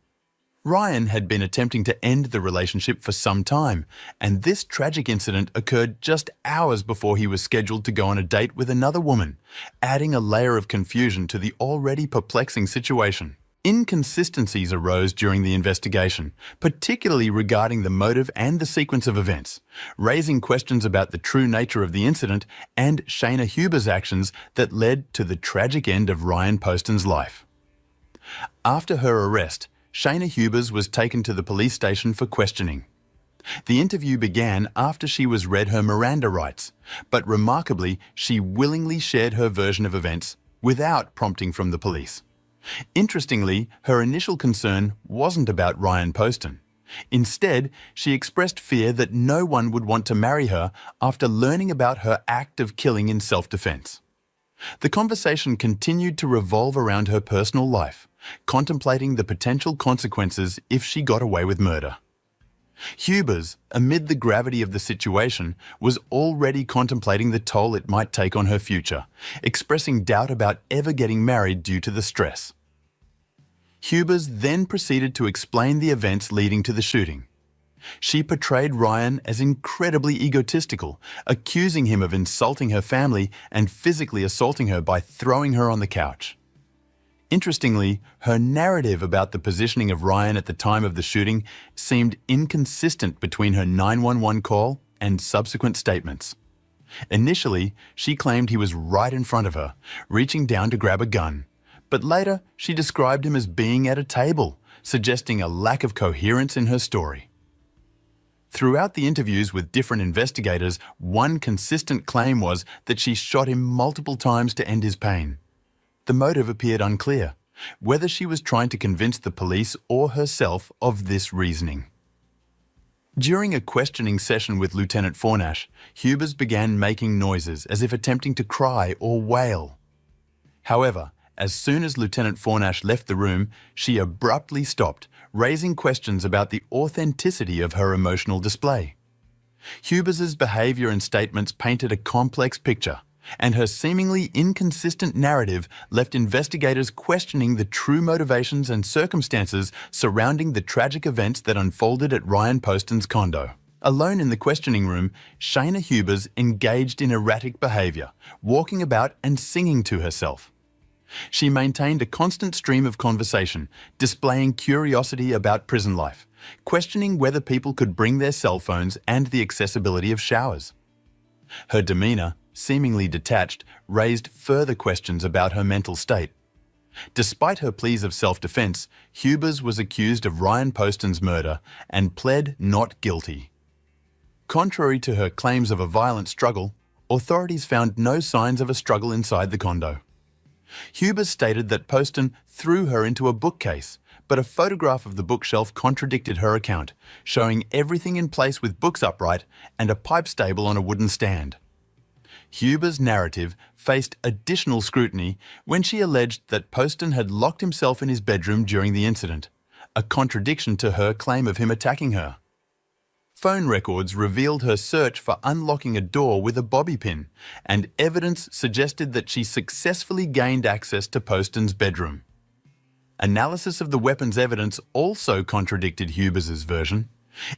Ryan had been attempting to end the relationship for some time, and this tragic incident occurred just hours before he was scheduled to go on a date with another woman, adding a layer of confusion to the already perplexing situation. Inconsistencies arose during the investigation, particularly regarding the motive and the sequence of events, raising questions about the true nature of the incident and Shayna Huber's actions that led to the tragic end of Ryan Poston's life. After her arrest, Shayna Hubers was taken to the police station for questioning. The interview began after she was read her Miranda rights, but remarkably, she willingly shared her version of events without prompting from the police. Interestingly, her initial concern wasn't about Ryan Poston. Instead, she expressed fear that no one would want to marry her after learning about her act of killing in self-defense. The conversation continued to revolve around her personal life, contemplating the potential consequences if she got away with murder. Hubers, amid the gravity of the situation, was already contemplating the toll it might take on her future, expressing doubt about ever getting married due to the stress. Hubers then proceeded to explain the events leading to the shooting. She portrayed Ryan as incredibly egotistical, accusing him of insulting her family and physically assaulting her by throwing her on the couch. Interestingly, her narrative about the positioning of Ryan at the time of the shooting seemed inconsistent between her 911 call and subsequent statements. Initially, she claimed he was right in front of her, reaching down to grab a gun, but later she described him as being at a table, suggesting a lack of coherence in her story. Throughout the interviews with different investigators, one consistent claim was that she shot him multiple times to end his pain. The motive appeared unclear, whether she was trying to convince the police or herself of this reasoning. During a questioning session with Lieutenant Fornash, Hubers began making noises as if attempting to cry or wail. However, as soon as Lieutenant Fornash left the room, she abruptly stopped, raising questions about the authenticity of her emotional display. Hubers's behaviour and statements painted a complex picture, and her seemingly inconsistent narrative left investigators questioning the true motivations and circumstances surrounding the tragic events that unfolded at Ryan Poston's condo. Alone in the questioning room, Shayna Hubers engaged in erratic behaviour, walking about and singing to herself. She maintained a constant stream of conversation, displaying curiosity about prison life, questioning whether people could bring their cell phones and the accessibility of showers. Her demeanour, seemingly detached, raised further questions about her mental state. Despite her pleas of self-defense, Hubers was accused of Ryan Poston's murder and pled not guilty. Contrary to her claims of a violent struggle, authorities found no signs of a struggle inside the condo. Hubers stated that Poston threw her into a bookcase, but a photograph of the bookshelf contradicted her account, showing everything in place with books upright and a pipe stable on a wooden stand. Hubers' narrative faced additional scrutiny when she alleged that Poston had locked himself in his bedroom during the incident, a contradiction to her claim of him attacking her. Phone records revealed her search for unlocking a door with a bobby pin, and evidence suggested that she successfully gained access to Poston's bedroom. Analysis of the weapon's evidence also contradicted Hubers' version.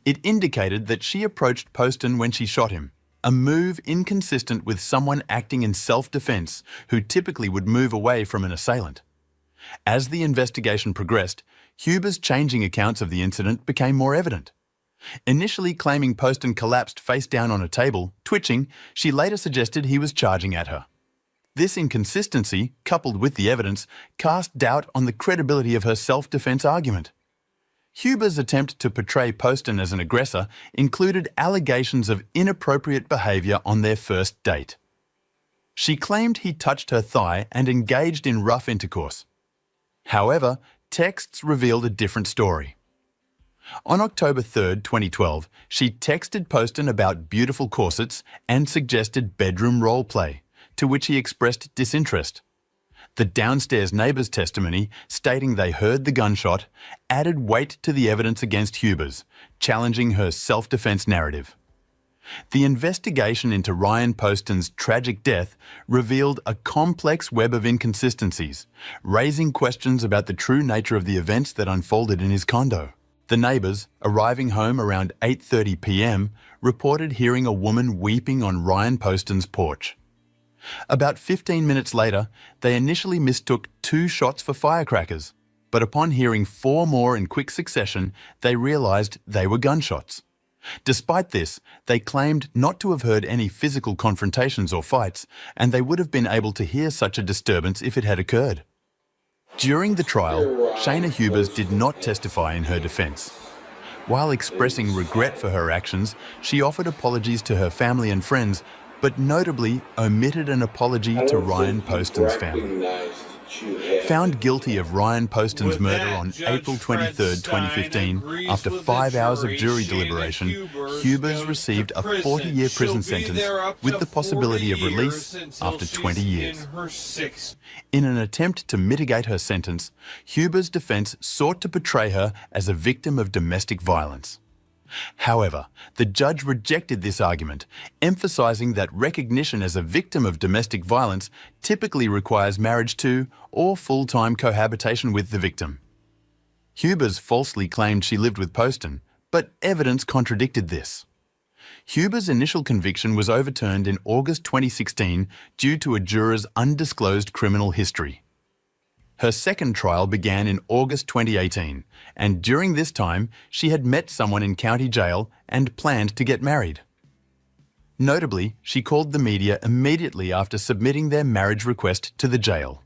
It indicated that she approached Poston when she shot him, a move inconsistent with someone acting in self-defense who typically would move away from an assailant. As the investigation progressed, Hubers' changing accounts of the incident became more evident. Initially claiming Poston collapsed face down on a table, twitching, she later suggested he was charging at her. This inconsistency, coupled with the evidence, cast doubt on the credibility of her self-defense argument. Hubers' attempt to portray Poston as an aggressor included allegations of inappropriate behaviour on their first date. She claimed he touched her thigh and engaged in rough intercourse. However, texts revealed a different story. On October 3, 2012, she texted Poston about beautiful corsets and suggested bedroom role play, to which he expressed disinterest. The downstairs neighbour's testimony, stating they heard the gunshot, added weight to the evidence against Hubers, challenging her self-defense narrative. The investigation into Ryan Poston's tragic death revealed a complex web of inconsistencies, raising questions about the true nature of the events that unfolded in his condo. The neighbours, arriving home around 8:30 p.m, reported hearing a woman weeping on Ryan Poston's porch. About 15 minutes later, they initially mistook 2 shots for firecrackers, but upon hearing 4 more in quick succession, they realised they were gunshots. Despite this, they claimed not to have heard any physical confrontations or fights, and they would have been able to hear such a disturbance if it had occurred. During the trial, Shayna Hubers did not testify in her defence. While expressing regret for her actions, she offered apologies to her family and friends, but notably omitted an apology to Ryan Poston's family. Found guilty of Ryan Poston's murder on April 23, 2015, after 5 hours of jury deliberation, Hubers received a 40-year prison sentence with the possibility of release after 20 years. In an attempt to mitigate her sentence, Hubers' defence sought to portray her as a victim of domestic violence. However, the judge rejected this argument, emphasising that recognition as a victim of domestic violence typically requires marriage to or full-time cohabitation with the victim. Hubers falsely claimed she lived with Poston, but evidence contradicted this. Hubers' initial conviction was overturned in August 2016 due to a juror's undisclosed criminal history. Her second trial began in August 2018, and during this time, she had met someone in county jail and planned to get married. Notably, she called the media immediately after submitting their marriage request to the jail.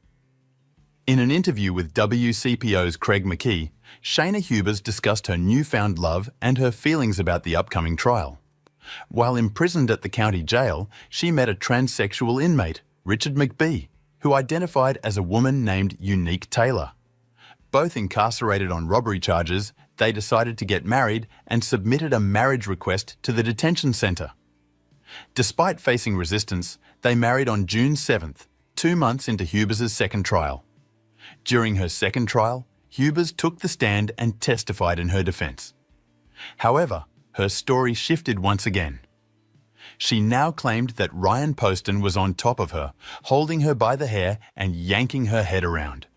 In an interview with WCPO's Craig McKee, Shayna Hubers discussed her newfound love and her feelings about the upcoming trial. While imprisoned at the county jail, she met a transsexual inmate, Richard McBee, who identified as a woman named Unique Taylor. Both incarcerated on robbery charges, they decided to get married and submitted a marriage request to the detention centre. Despite facing resistance, they married on June 7th, 2 months into Hubers' second trial. During her second trial, Hubers took the stand and testified in her defence. However, her story shifted once again. She now claimed that Ryan Poston was on top of her, holding her by the hair and yanking her head around.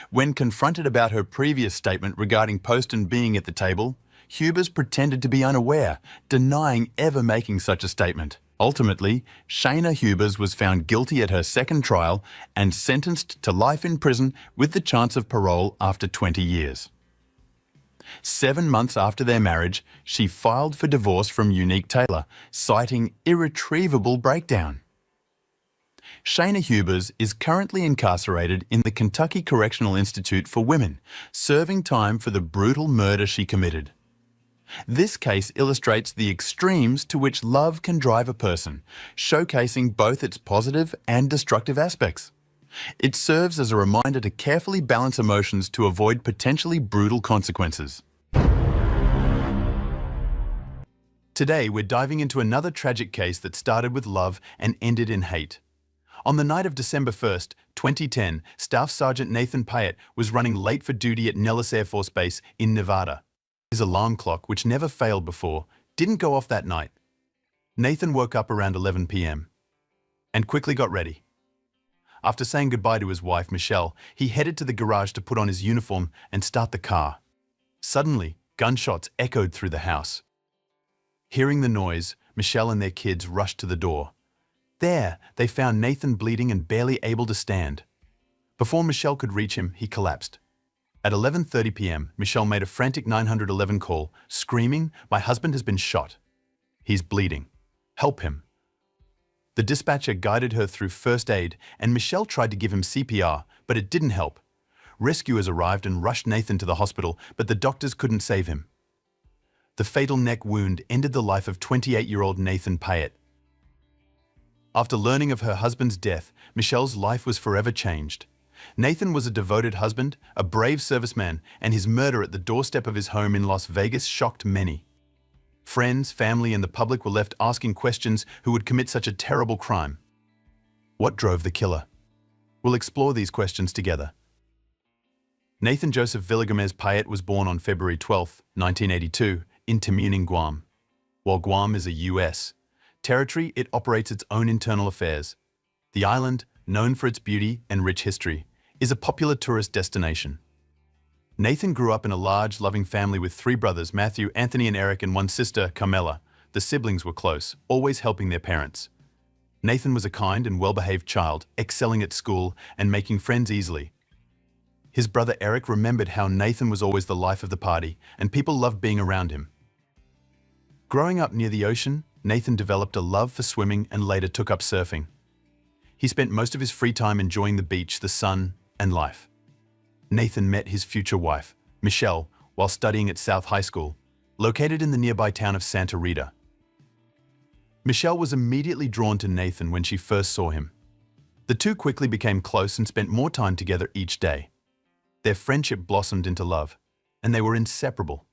When confronted about her previous statement regarding Poston being at the table, Hubers pretended to be unaware, denying ever making such a statement. Ultimately, Shayna Hubers was found guilty at her second trial and sentenced to life in prison with the chance of parole after 20 years. 7 months after their marriage, she filed for divorce from Unique Taylor, citing irretrievable breakdown. Shayna Hubers is currently incarcerated in the Kentucky Correctional Institute for Women, serving time for the brutal murder she committed. This case illustrates the extremes to which love can drive a person, showcasing both its positive and destructive aspects. It serves as a reminder to carefully balance emotions to avoid potentially brutal consequences. Today, we're diving into another tragic case that started with love and ended in hate. On the night of December 1st, 2010, Staff Sergeant Nathan Pyatt was running late for duty at Nellis Air Force Base in Nevada. His alarm clock, which never failed before, didn't go off that night. Nathan woke up around 11 p.m. and quickly got ready. After saying goodbye to his wife, Michelle, he headed to the garage to put on his uniform and start the car. Suddenly, gunshots echoed through the house. Hearing the noise, Michelle and their kids rushed to the door. There, they found Nathan bleeding and barely able to stand. Before Michelle could reach him, he collapsed. At 11:30 p.m., Michelle made a frantic 911 call, screaming, "My husband has been shot. He's bleeding. Help him." The dispatcher guided her through first aid, and Michelle tried to give him CPR, but it didn't help. Rescuers arrived and rushed Nathan to the hospital, but the doctors couldn't save him. The fatal neck wound ended the life of 28-year-old Nathan Pyatt. After learning of her husband's death, Michelle's life was forever changed. Nathan was a devoted husband, a brave serviceman, and his murder at the doorstep of his home in Las Vegas shocked many. Friends, family, and the public were left asking questions: who would commit such a terrible crime? What drove the killer? We'll explore these questions together. Nathan Joseph Villagomez Pyatt was born on February 12, 1982, in Tamuning, Guam. While Guam is a U.S. territory, it operates its own internal affairs. The island, known for its beauty and rich history, is a popular tourist destination. Nathan grew up in a large, loving family with 3 brothers, Matthew, Anthony, and Eric, and one sister, Carmela. The siblings were close, always helping their parents. Nathan was a kind and well-behaved child, excelling at school and making friends easily. His brother Eric remembered how Nathan was always the life of the party, and people loved being around him. Growing up near the ocean, Nathan developed a love for swimming and later took up surfing. He spent most of his free time enjoying the beach, the sun, and life. Nathan met his future wife, Michelle, while studying at South High School, located in the nearby town of Santa Rita. Michelle was immediately drawn to Nathan when she first saw him. The two quickly became close and spent more time together each day. Their friendship blossomed into love, and they were inseparable.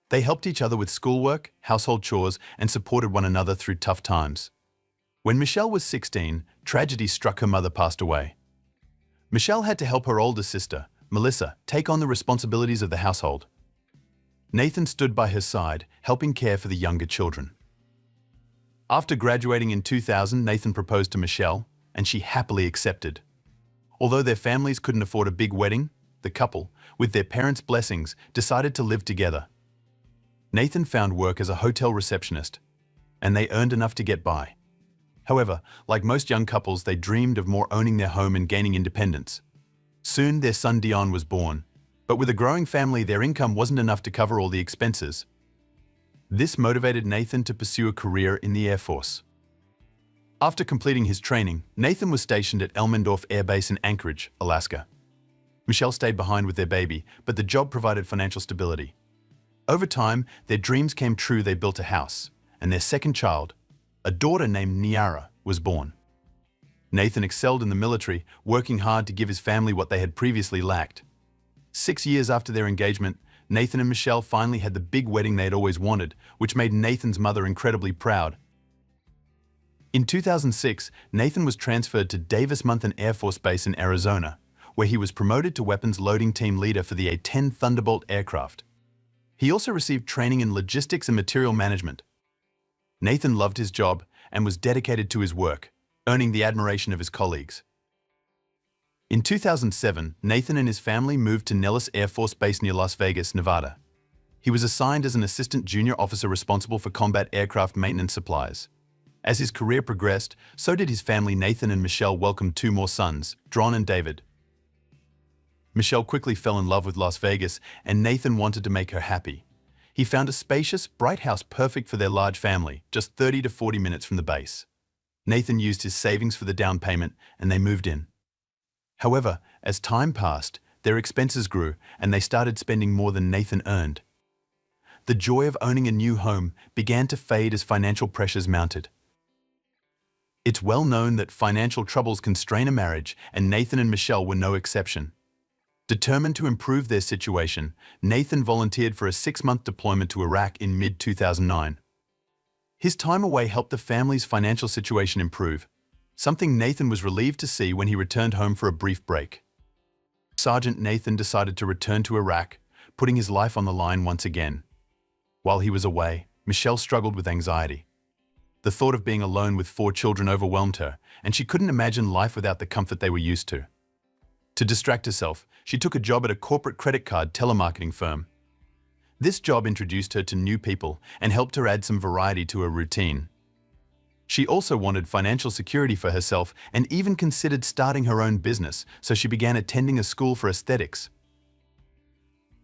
They helped each other with schoolwork, household chores, and supported one another through tough times. When Michelle was 16, tragedy struck. Her mother passed away. Michelle had to help her older sister, Melissa, take on the responsibilities of the household. Nathan stood by her side, helping care for the younger children. After graduating in 2000, Nathan proposed to Michelle, and she happily accepted. Although their families couldn't afford a big wedding, the couple, with their parents' blessings, decided to live together. Nathan found work as a hotel receptionist, and they earned enough to get by. However, like most young couples, they dreamed of more owning their home and gaining independence. Soon, their son Dion was born, but with a growing family, their income wasn't enough to cover all the expenses. This motivated Nathan to pursue a career in the Air Force. After completing his training, Nathan was stationed at Elmendorf Air Base in Anchorage, Alaska. Michelle stayed behind with their baby, but the job provided financial stability. Over time, their dreams came true. They built a house, and their second child, a daughter named Niara, was born. Nathan excelled in the military, working hard to give his family what they had previously lacked. 6 years after their engagement, Nathan and Michelle finally had the big wedding they had always wanted, which made Nathan's mother incredibly proud. In 2006, Nathan was transferred to Davis-Monthan Air Force Base in Arizona, where he was promoted to weapons loading team leader for the A-10 Thunderbolt aircraft. He also received training in logistics and material management. Nathan loved his job and was dedicated to his work, earning the admiration of his colleagues. In 2007, Nathan and his family moved to Nellis Air Force Base near Las Vegas, Nevada. He was assigned as an assistant junior officer responsible for combat aircraft maintenance supplies. As his career progressed, so did his family. Nathan and Michelle welcomed 2 more sons, Dron and David. Michelle quickly fell in love with Las Vegas, and Nathan wanted to make her happy. He found a spacious, bright house perfect for their large family, just 30 to 40 minutes from the base. Nathan used his savings for the down payment, and they moved in. However, as time passed, their expenses grew, and they started spending more than Nathan earned. The joy of owning a new home began to fade as financial pressures mounted. It's well known that financial troubles can strain a marriage, and Nathan and Michelle were no exception. Determined to improve their situation, Nathan volunteered for a 6-month deployment to Iraq in mid-2009. His time away helped the family's financial situation improve, something Nathan was relieved to see when he returned home for a brief break. Sergeant Nathan decided to return to Iraq, putting his life on the line once again. While he was away, Michelle struggled with anxiety. The thought of being alone with 4 children overwhelmed her, and she couldn't imagine life without the comfort they were used to. To distract herself, she took a job at a corporate credit card telemarketing firm. This job introduced her to new people and helped her add some variety to her routine. She also wanted financial security for herself and even considered starting her own business, so she began attending a school for aesthetics.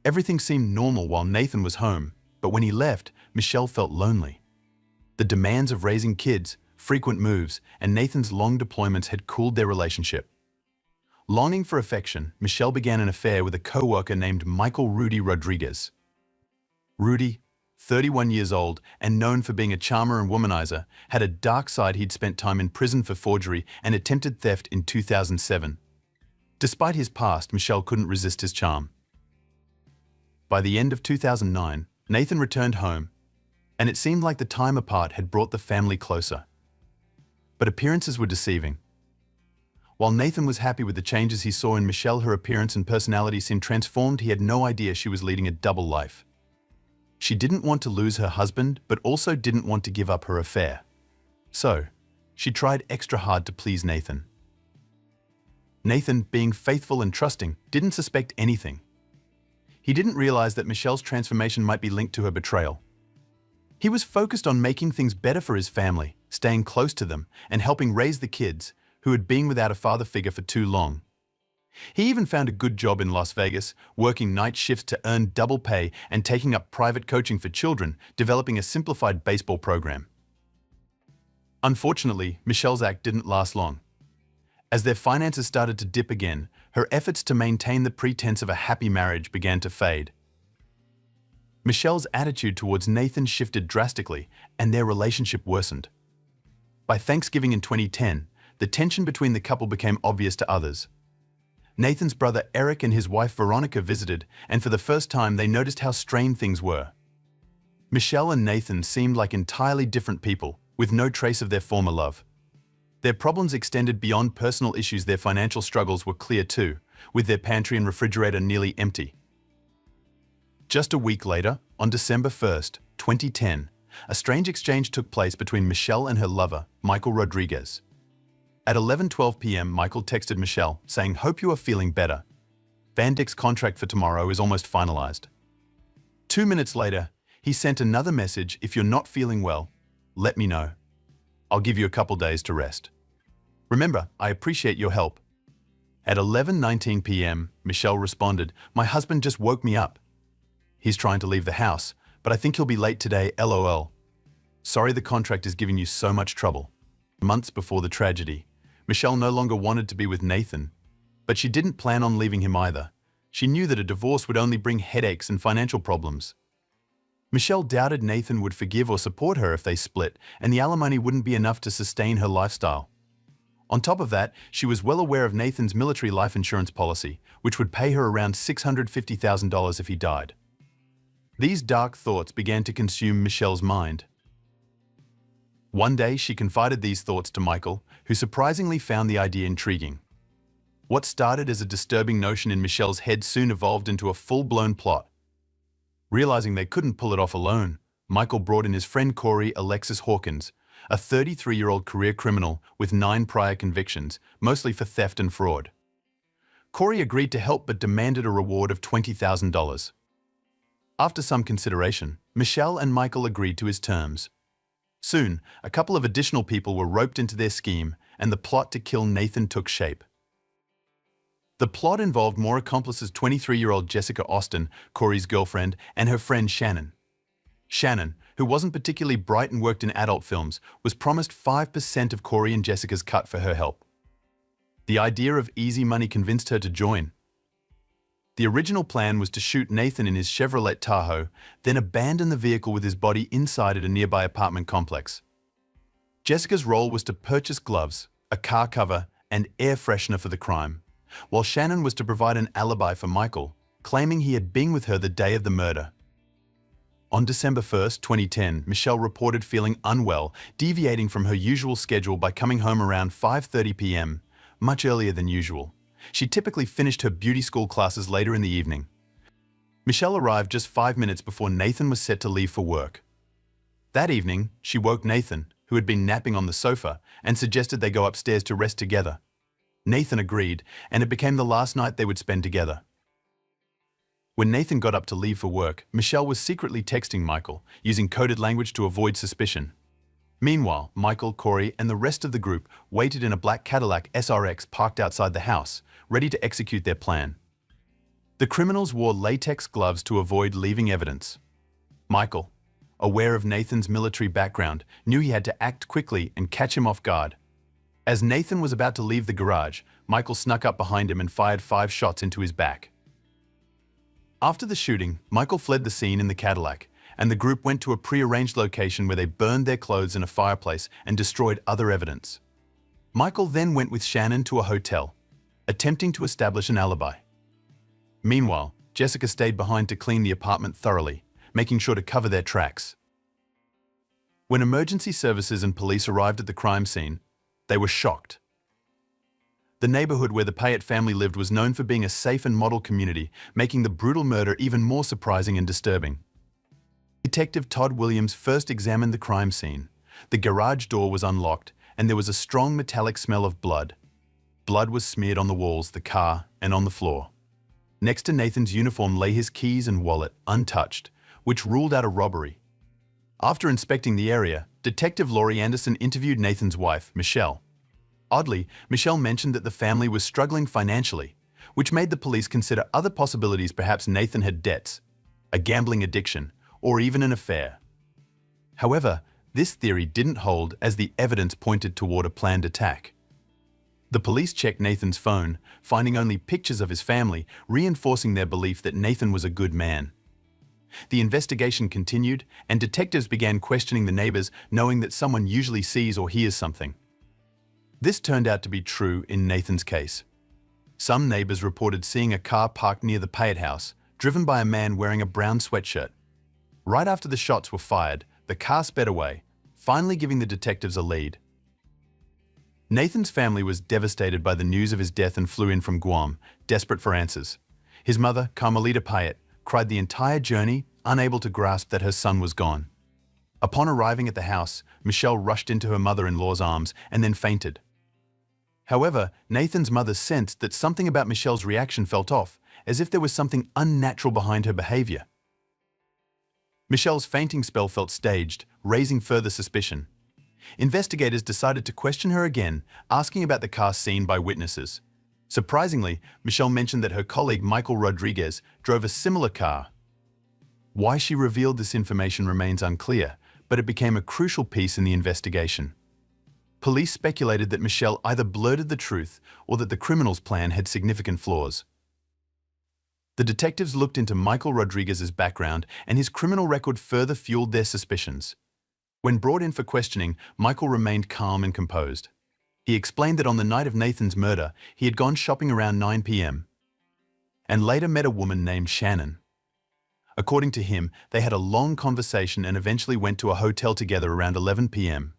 Everything seemed normal while Nathan was home, but when he left, Michelle felt lonely. The demands of raising kids, frequent moves, and Nathan's long deployments had cooled their relationship. Longing for affection, Michelle began an affair with a co-worker named Michael Rudy Rodriguez. Rudy, 31 years old and known for being a charmer and womanizer, had a dark side. He'd spent time in prison for forgery and attempted theft in 2007. Despite his past, Michelle couldn't resist his charm. By the end of 2009, Nathan returned home, and it seemed like the time apart had brought the family closer. But appearances were deceiving. While Nathan was happy with the changes he saw in Michelle, her appearance and personality seemed transformed. He had no idea she was leading a double life. She didn't want to lose her husband, but also didn't want to give up her affair. So, she tried extra hard to please Nathan. Nathan, being faithful and trusting, didn't suspect anything. he didn't realize that Michelle's transformation might be linked to her betrayal. He was focused on making things better for his family, staying close to them, and helping raise the kids, who had been without a father figure for too long. He even found a good job in Las Vegas, working night shifts to earn double pay and taking up private coaching for children, developing a simplified baseball program. Unfortunately, Michelle's act didn't last long. As their finances started to dip again, her efforts to maintain the pretense of a happy marriage began to fade. Michelle's attitude towards Nathan shifted drastically, and their relationship worsened. By Thanksgiving in 2010, the tension between the couple became obvious to others. Nathan's brother Eric and his wife Veronica visited, and for the first time they noticed how strained things were. Michelle and Nathan seemed like entirely different people, with no trace of their former love. Their problems extended beyond personal issues. Their financial struggles were clear too, with their pantry and refrigerator nearly empty. Just a week later, on December 1st, 2010, a strange exchange took place between Michelle and her lover, Michael Rodriguez. At 11:12 p.m., Michael texted Michelle, saying, "Hope you are feeling better. Van Dyck's contract for tomorrow is almost finalized." 2 minutes later, he sent another message, "If you're not feeling well, let me know. I'll give you a couple days to rest. Remember, I appreciate your help." At 11:19 p.m., Michelle responded, "My husband just woke me up. He's trying to leave the house, but I think he'll be late today, LOL. Sorry the contract is giving you so much trouble." Months before the tragedy, Michelle no longer wanted to be with Nathan, but she didn't plan on leaving him either. She knew that a divorce would only bring headaches and financial problems. Michelle doubted Nathan would forgive or support her if they split, and the alimony wouldn't be enough to sustain her lifestyle. On top of that, she was well aware of Nathan's military life insurance policy, which would pay her around $650,000 if he died. These dark thoughts began to consume Michelle's mind. One day, she confided these thoughts to Michael, who surprisingly found the idea intriguing. What started as a disturbing notion in Michelle's head soon evolved into a full-blown plot. Realizing they couldn't pull it off alone, Michael brought in his friend Corey Alexis Hawkins, a 33-year-old career criminal with 9 prior convictions, mostly for theft and fraud. Corey agreed to help but demanded a reward of $20,000. After some consideration, Michelle and Michael agreed to his terms. Soon, a couple of additional people were roped into their scheme, and the plot to kill Nathan took shape. The plot involved more accomplices: 23-year-old Jessica Austin, Corey's girlfriend, and her friend Shannon. Shannon, who wasn't particularly bright and worked in adult films, was promised 5% of Corey and Jessica's cut for her help. The idea of easy money convinced her to join. The original plan was to shoot Nathan in his Chevrolet Tahoe, then abandon the vehicle with his body inside at a nearby apartment complex. Jessica's role was to purchase gloves, a car cover, and air freshener for the crime, while Shannon was to provide an alibi for Michael, claiming he had been with her the day of the murder. On December 1st, 2010, Michelle reported feeling unwell, deviating from her usual schedule by coming home around 5:30 p.m., much earlier than usual. She typically finished her beauty school classes later in the evening. Michelle arrived just 5 minutes before Nathan was set to leave for work. That evening, she woke Nathan, who had been napping on the sofa, and suggested they go upstairs to rest together. Nathan agreed, and it became the last night they would spend together. When Nathan got up to leave for work, Michelle was secretly texting Michael, using coded language to avoid suspicion. Meanwhile, Michael, Corey, and the rest of the group waited in a black Cadillac SRX parked outside the house, ready to execute their plan. The criminals wore latex gloves to avoid leaving evidence. Michael, aware of Nathan's military background, knew he had to act quickly and catch him off guard. As Nathan was about to leave the garage, Michael snuck up behind him and fired 5 shots into his back. After the shooting, Michael fled the scene in the Cadillac, and the group went to a pre-arranged location where they burned their clothes in a fireplace and destroyed other evidence. Michael then went with Shannon to a hotel, attempting to establish an alibi. Meanwhile, Jessica stayed behind to clean the apartment thoroughly, making sure to cover their tracks. When emergency services and police arrived at the crime scene, they were shocked. The neighborhood where the Payette family lived was known for being a safe and model community, making the brutal murder even more surprising and disturbing. Detective Todd Williams first examined the crime scene. The garage door was unlocked, and there was a strong metallic smell of blood. Blood was smeared on the walls, the car, and on the floor. Next to Nathan's uniform lay his keys and wallet, untouched, which ruled out a robbery. After inspecting the area, Detective Laurie Anderson interviewed Nathan's wife, Michelle. Oddly, Michelle mentioned that the family was struggling financially, which made the police consider other possibilities. Perhaps Nathan had debts, a gambling addiction, or even an affair. However, this theory didn't hold as the evidence pointed toward a planned attack. The police checked Nathan's phone, finding only pictures of his family, reinforcing their belief that Nathan was a good man. The investigation continued, and detectives began questioning the neighbors, knowing that someone usually sees or hears something. This turned out to be true in Nathan's case. Some neighbors reported seeing a car parked near the Payette house, driven by a man wearing a brown sweatshirt. Right after the shots were fired, the car sped away, finally giving the detectives a lead. Nathan's family was devastated by the news of his death and flew in from Guam, desperate for answers. His mother, Carmelita Payette, cried the entire journey, unable to grasp that her son was gone. Upon arriving at the house, Michelle rushed into her mother-in-law's arms and then fainted. However, Nathan's mother sensed that something about Michelle's reaction felt off, as if there was something unnatural behind her behavior. Michelle's fainting spell felt staged, raising further suspicion. Investigators decided to question her again, asking about the car seen by witnesses. Surprisingly, Michelle mentioned that her colleague Michael Rodriguez drove a similar car. Why she revealed this information remains unclear, but it became a crucial piece in the investigation. Police speculated that Michelle either blurted the truth or that the criminal's plan had significant flaws. The detectives looked into Michael Rodriguez's background, and his criminal record further fueled their suspicions. When brought in for questioning, Michael remained calm and composed. He explained that on the night of Nathan's murder, he had gone shopping around 9 p.m. and later met a woman named Shannon. According to him, they had a long conversation and eventually went to a hotel together around 11 p.m.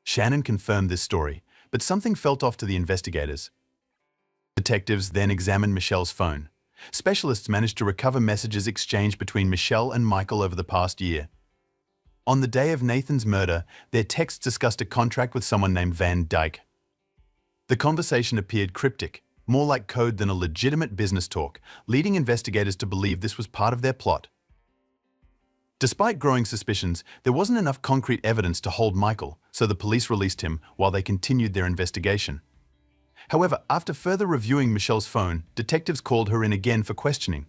Shannon confirmed this story, but something felt off to the investigators. Detectives then examined Michelle's phone. Specialists managed to recover messages exchanged between Michelle and Michael over the past year. On the day of Nathan's murder, their texts discussed a contract with someone named Van Dyke. The conversation appeared cryptic, more like code than a legitimate business talk, leading investigators to believe this was part of their plot. Despite growing suspicions, there wasn't enough concrete evidence to hold Michael, so the police released him while they continued their investigation. However, after further reviewing Michelle's phone, detectives called her in again for questioning.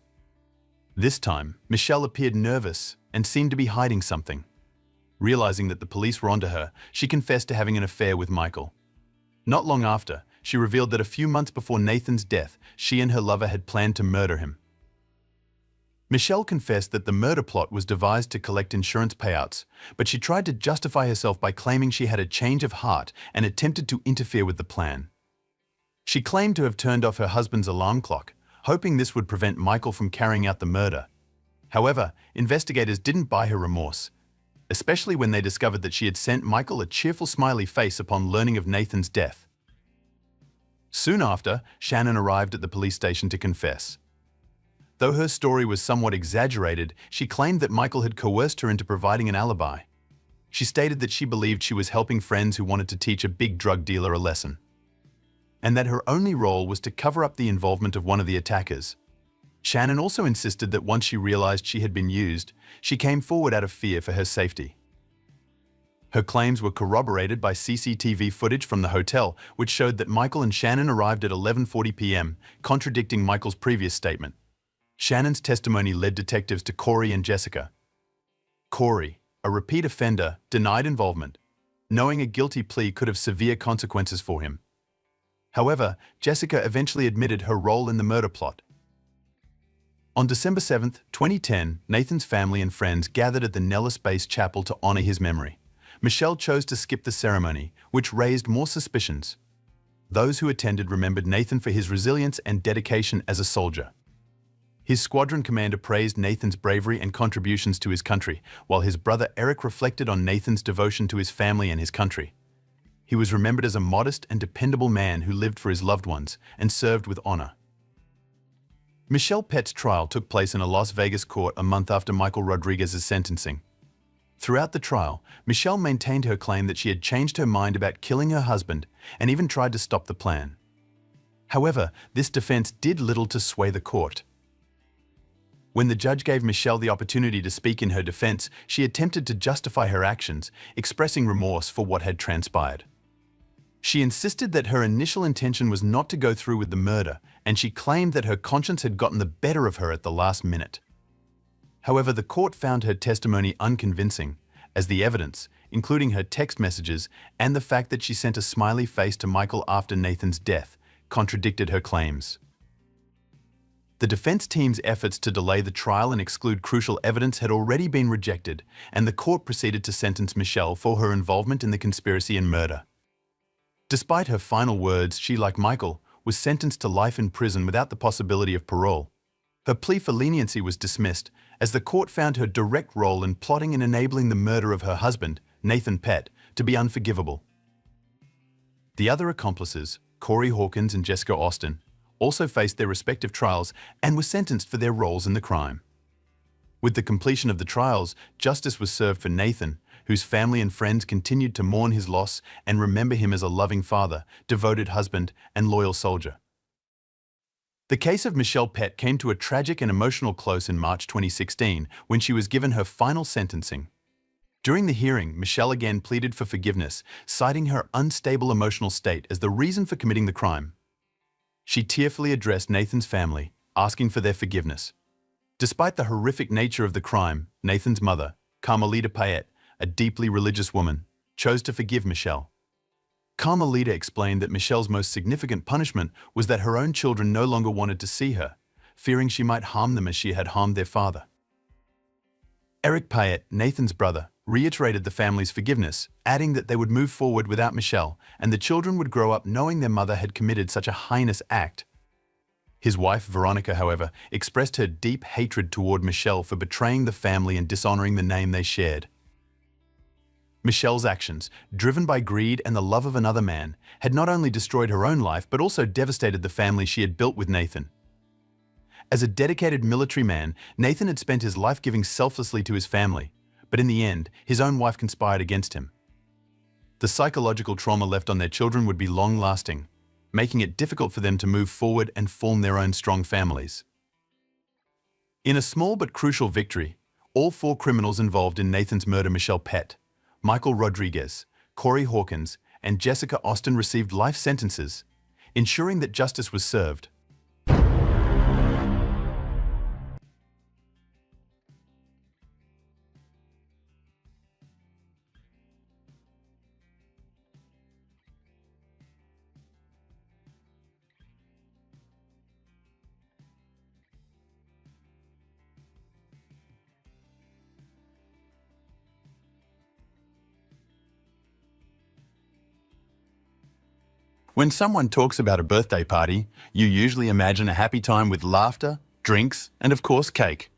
This time, Michelle appeared nervous and seemed to be hiding something. Realizing that the police were onto her, she confessed to having an affair with Michael. Not long after, she revealed that a few months before Nathan's death, she and her lover had planned to murder him. Michelle confessed that the murder plot was devised to collect insurance payouts, but she tried to justify herself by claiming she had a change of heart and attempted to interfere with the plan. She claimed to have turned off her husband's alarm clock, hoping this would prevent Michael from carrying out the murder. However, investigators didn't buy her remorse, especially when they discovered that she had sent Michael a cheerful smiley face upon learning of Nathan's death. Soon after, Shannon arrived at the police station to confess. Though her story was somewhat exaggerated, she claimed that Michael had coerced her into providing an alibi. She stated that she believed she was helping friends who wanted to teach a big drug dealer a lesson, and that her only role was to cover up the involvement of one of the attackers. Shannon also insisted that once she realized she had been used, she came forward out of fear for her safety. Her claims were corroborated by CCTV footage from the hotel, which showed that Michael and Shannon arrived at 11:40 p.m., contradicting Michael's previous statement. Shannon's testimony led detectives to Corey and Jessica. Corey, a repeat offender, denied involvement, knowing a guilty plea could have severe consequences for him. However, Jessica eventually admitted her role in the murder plot. On December 7, 2010, Nathan's family and friends gathered at the Nellis-based chapel to honor his memory. Michelle chose to skip the ceremony, which raised more suspicions. Those who attended remembered Nathan for his resilience and dedication as a soldier. His squadron commander praised Nathan's bravery and contributions to his country, while his brother Eric reflected on Nathan's devotion to his family and his country. He was remembered as a modest and dependable man who lived for his loved ones and served with honor. Michelle Pett's trial took place in a Las Vegas court a month after Michael Rodriguez's sentencing. Throughout the trial, Michelle maintained her claim that she had changed her mind about killing her husband and even tried to stop the plan. However, this defense did little to sway the court. When the judge gave Michelle the opportunity to speak in her defense, she attempted to justify her actions, expressing remorse for what had transpired. She insisted that her initial intention was not to go through with the murder, and she claimed that her conscience had gotten the better of her at the last minute. However, the court found her testimony unconvincing, as the evidence, including her text messages and the fact that she sent a smiley face to Michael after Nathan's death, contradicted her claims. The defense team's efforts to delay the trial and exclude crucial evidence had already been rejected, and the court proceeded to sentence Michelle for her involvement in the conspiracy and murder. Despite her final words, she, like Michael, was sentenced to life in prison without the possibility of parole. Her plea for leniency was dismissed, as the court found her direct role in plotting and enabling the murder of her husband, Nathan Pett, to be unforgivable. The other accomplices, Corey Hawkins and Jessica Austin, also faced their respective trials and were sentenced for their roles in the crime. With the completion of the trials, justice was served for Nathan, whose family and friends continued to mourn his loss and remember him as a loving father, devoted husband, and loyal soldier. The case of Michelle Pett came to a tragic and emotional close in March 2016 when she was given her final sentencing. During the hearing, Michelle again pleaded for forgiveness, citing her unstable emotional state as the reason for committing the crime. She tearfully addressed Nathan's family, asking for their forgiveness. Despite the horrific nature of the crime, Nathan's mother, Carmelita Payette, a deeply religious woman, chose to forgive Michelle. Carmelita explained that Michelle's most significant punishment was that her own children no longer wanted to see her, fearing she might harm them as she had harmed their father. Eric Payette, Nathan's brother, reiterated the family's forgiveness, adding that they would move forward without Michelle and the children would grow up knowing their mother had committed such a heinous act. His wife, Veronica, however, expressed her deep hatred toward Michelle for betraying the family and dishonoring the name they shared. Michelle's actions, driven by greed and the love of another man, had not only destroyed her own life but also devastated the family she had built with Nathan. As a dedicated military man, Nathan had spent his life giving selflessly to his family, but in the end, his own wife conspired against him. The psychological trauma left on their children would be long-lasting, making it difficult for them to move forward and form their own strong families. In a small but crucial victory, all four criminals involved in Nathan's murder, Michelle Pett, Michael Rodriguez, Corey Hawkins, and Jessica Austin, received life sentences, ensuring that justice was served. When someone talks about a birthday party, you usually imagine a happy time with laughter, drinks, and of course cake.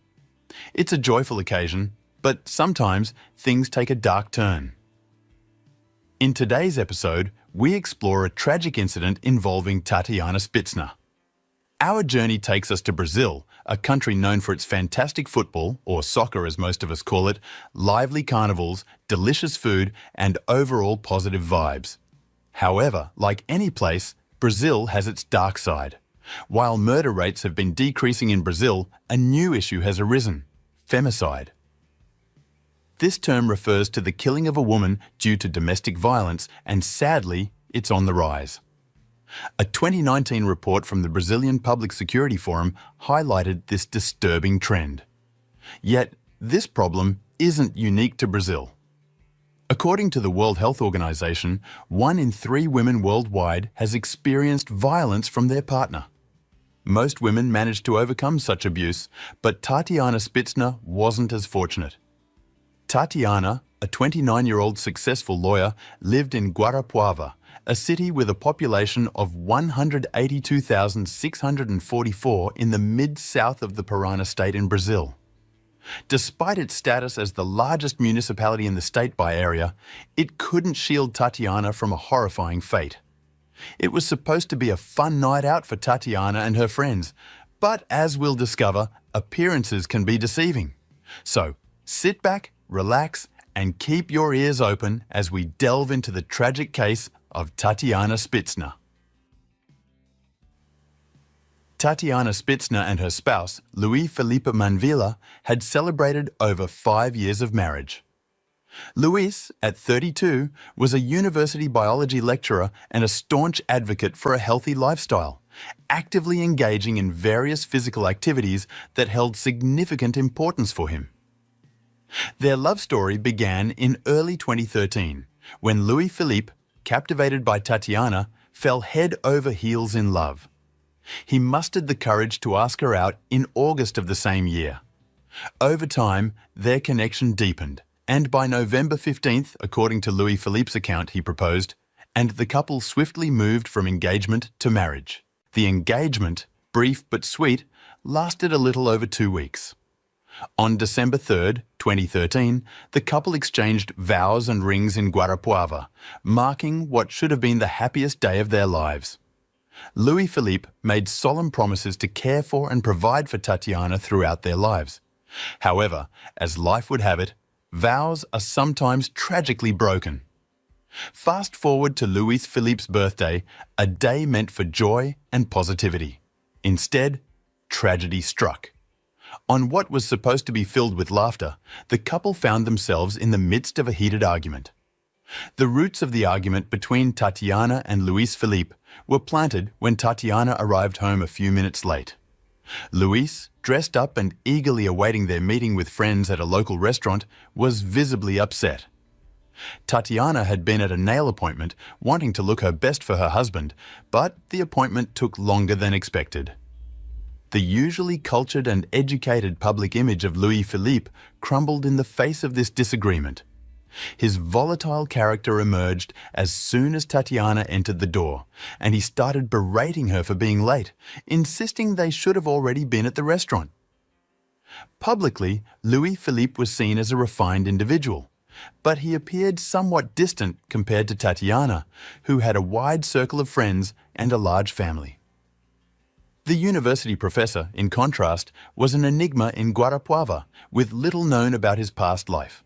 It's a joyful occasion, but sometimes things take a dark turn. In today's episode, we explore a tragic incident involving Tatiana Spitzner. Our journey takes us to Brazil, a country known for its fantastic football, or soccer as most of us call it, lively carnivals, delicious food, and overall positive vibes. However, like any place, Brazil has its dark side. While murder rates have been decreasing in Brazil, a new issue has arisen: femicide. This term refers to the killing of a woman due to domestic violence, and sadly, it's on the rise. A 2019 report from the Brazilian Public Security Forum highlighted this disturbing trend. Yet, this problem isn't unique to Brazil. According to the World Health Organization, 1 in 3 women worldwide has experienced violence from their partner. Most women manage to overcome such abuse, but Tatiana Spitzner wasn't as fortunate. Tatiana, a 29-year-old successful lawyer, lived in Guarapuava, a city with a population of 182,644 in the mid-south of the Parana state in Brazil. Despite its status as the largest municipality in the state by area, it couldn't shield Tatiana from a horrifying fate. It was supposed to be a fun night out for Tatiana and her friends, but as we'll discover, appearances can be deceiving. So, sit back, relax, and keep your ears open as we delve into the tragic case of Tatiana Spitzner. Tatiana Spitzner and her spouse, Louis-Philippe Manvilla, had celebrated over 5 years of marriage. Luis, at 32, was a university biology lecturer and a staunch advocate for a healthy lifestyle, actively engaging in various physical activities that held significant importance for him. Their love story began in early 2013, when Louis-Philippe, captivated by Tatiana, fell head over heels in love. He mustered the courage to ask her out in August of the same year. Over time, their connection deepened, and by November 15th, according to Louis-Philippe's account, he proposed, and the couple swiftly moved from engagement to marriage. The engagement, brief but sweet, lasted a little over 2 weeks. On December 3rd, 2013, the couple exchanged vows and rings in Guarapuava, marking what should have been the happiest day of their lives. Louis-Philippe made solemn promises to care for and provide for Tatiana throughout their lives. However, as life would have it, vows are sometimes tragically broken. Fast forward to Louis-Philippe's birthday, a day meant for joy and positivity. Instead, tragedy struck. On what was supposed to be filled with laughter, the couple found themselves in the midst of a heated argument. The roots of the argument between Tatiana and Louis-Philippe were planted when Tatiana arrived home a few minutes late. Luis, dressed up and eagerly awaiting their meeting with friends at a local restaurant, was visibly upset. Tatiana had been at a nail appointment, wanting to look her best for her husband, but the appointment took longer than expected. The usually cultured and educated public image of Louis-Philippe crumbled in the face of this disagreement. His volatile character emerged as soon as Tatiana entered the door, and he started berating her for being late, insisting they should have already been at the restaurant. Publicly, Louis-Philippe was seen as a refined individual, but he appeared somewhat distant compared to Tatiana, who had a wide circle of friends and a large family. The university professor, in contrast, was an enigma in Guarapuava, with little known about his past life.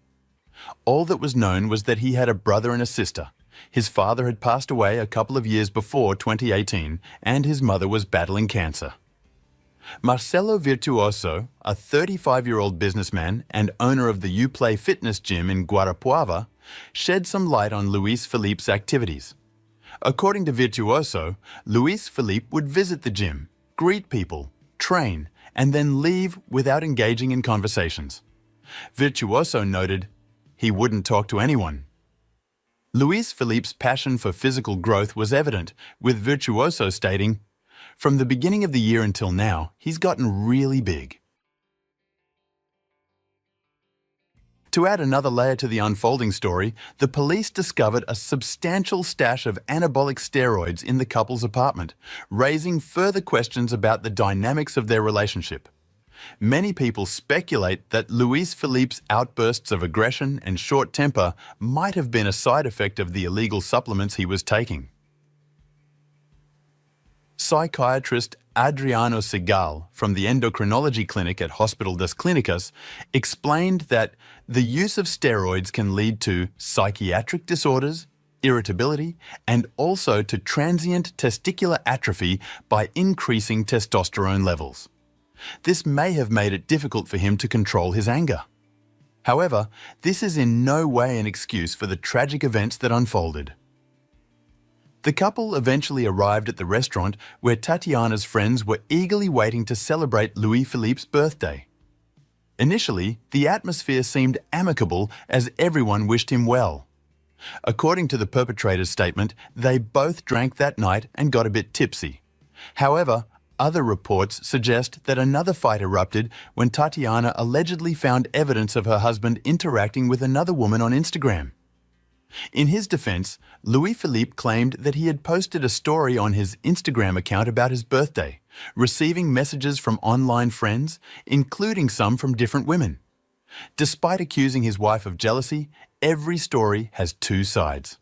All that was known was that he had a brother and a sister. His father had passed away a couple of years before 2018, and his mother was battling cancer. Marcelo Virtuoso, a 35-year-old businessman and owner of the Uplay fitness gym in Guarapuava, shed some light on Louis-Philippe's activities. According to Virtuoso, Louis-Philippe would visit the gym, greet people, train, and then leave without engaging in conversations. Virtuoso noted, he wouldn't talk to anyone. Louis-Philippe's passion for physical growth was evident, with Virtuoso stating, "From the beginning of the year until now, he's gotten really big." To add another layer to the unfolding story, the police discovered a substantial stash of anabolic steroids in the couple's apartment, raising further questions about the dynamics of their relationship. Many people speculate that Louis-Philippe's outbursts of aggression and short temper might have been a side effect of the illegal supplements he was taking. Psychiatrist Adriano Segal from the endocrinology clinic at Hospital das Clínicas explained that the use of steroids can lead to psychiatric disorders, irritability, and also to transient testicular atrophy by increasing testosterone levels. This may have made it difficult for him to control his anger. However, this is in no way an excuse for the tragic events that unfolded. The couple eventually arrived at the restaurant where Tatiana's friends were eagerly waiting to celebrate Louis-Philippe's birthday. Initially, the atmosphere seemed amicable as everyone wished him well. According to the perpetrator's statement, they both drank that night and got a bit tipsy. However, other reports suggest that another fight erupted when Tatiana allegedly found evidence of her husband interacting with another woman on Instagram. In his defense, Louis-Philippe claimed that he had posted a story on his Instagram account about his birthday, receiving messages from online friends, including some from different women. Despite accusing his wife of jealousy, every story has two sides.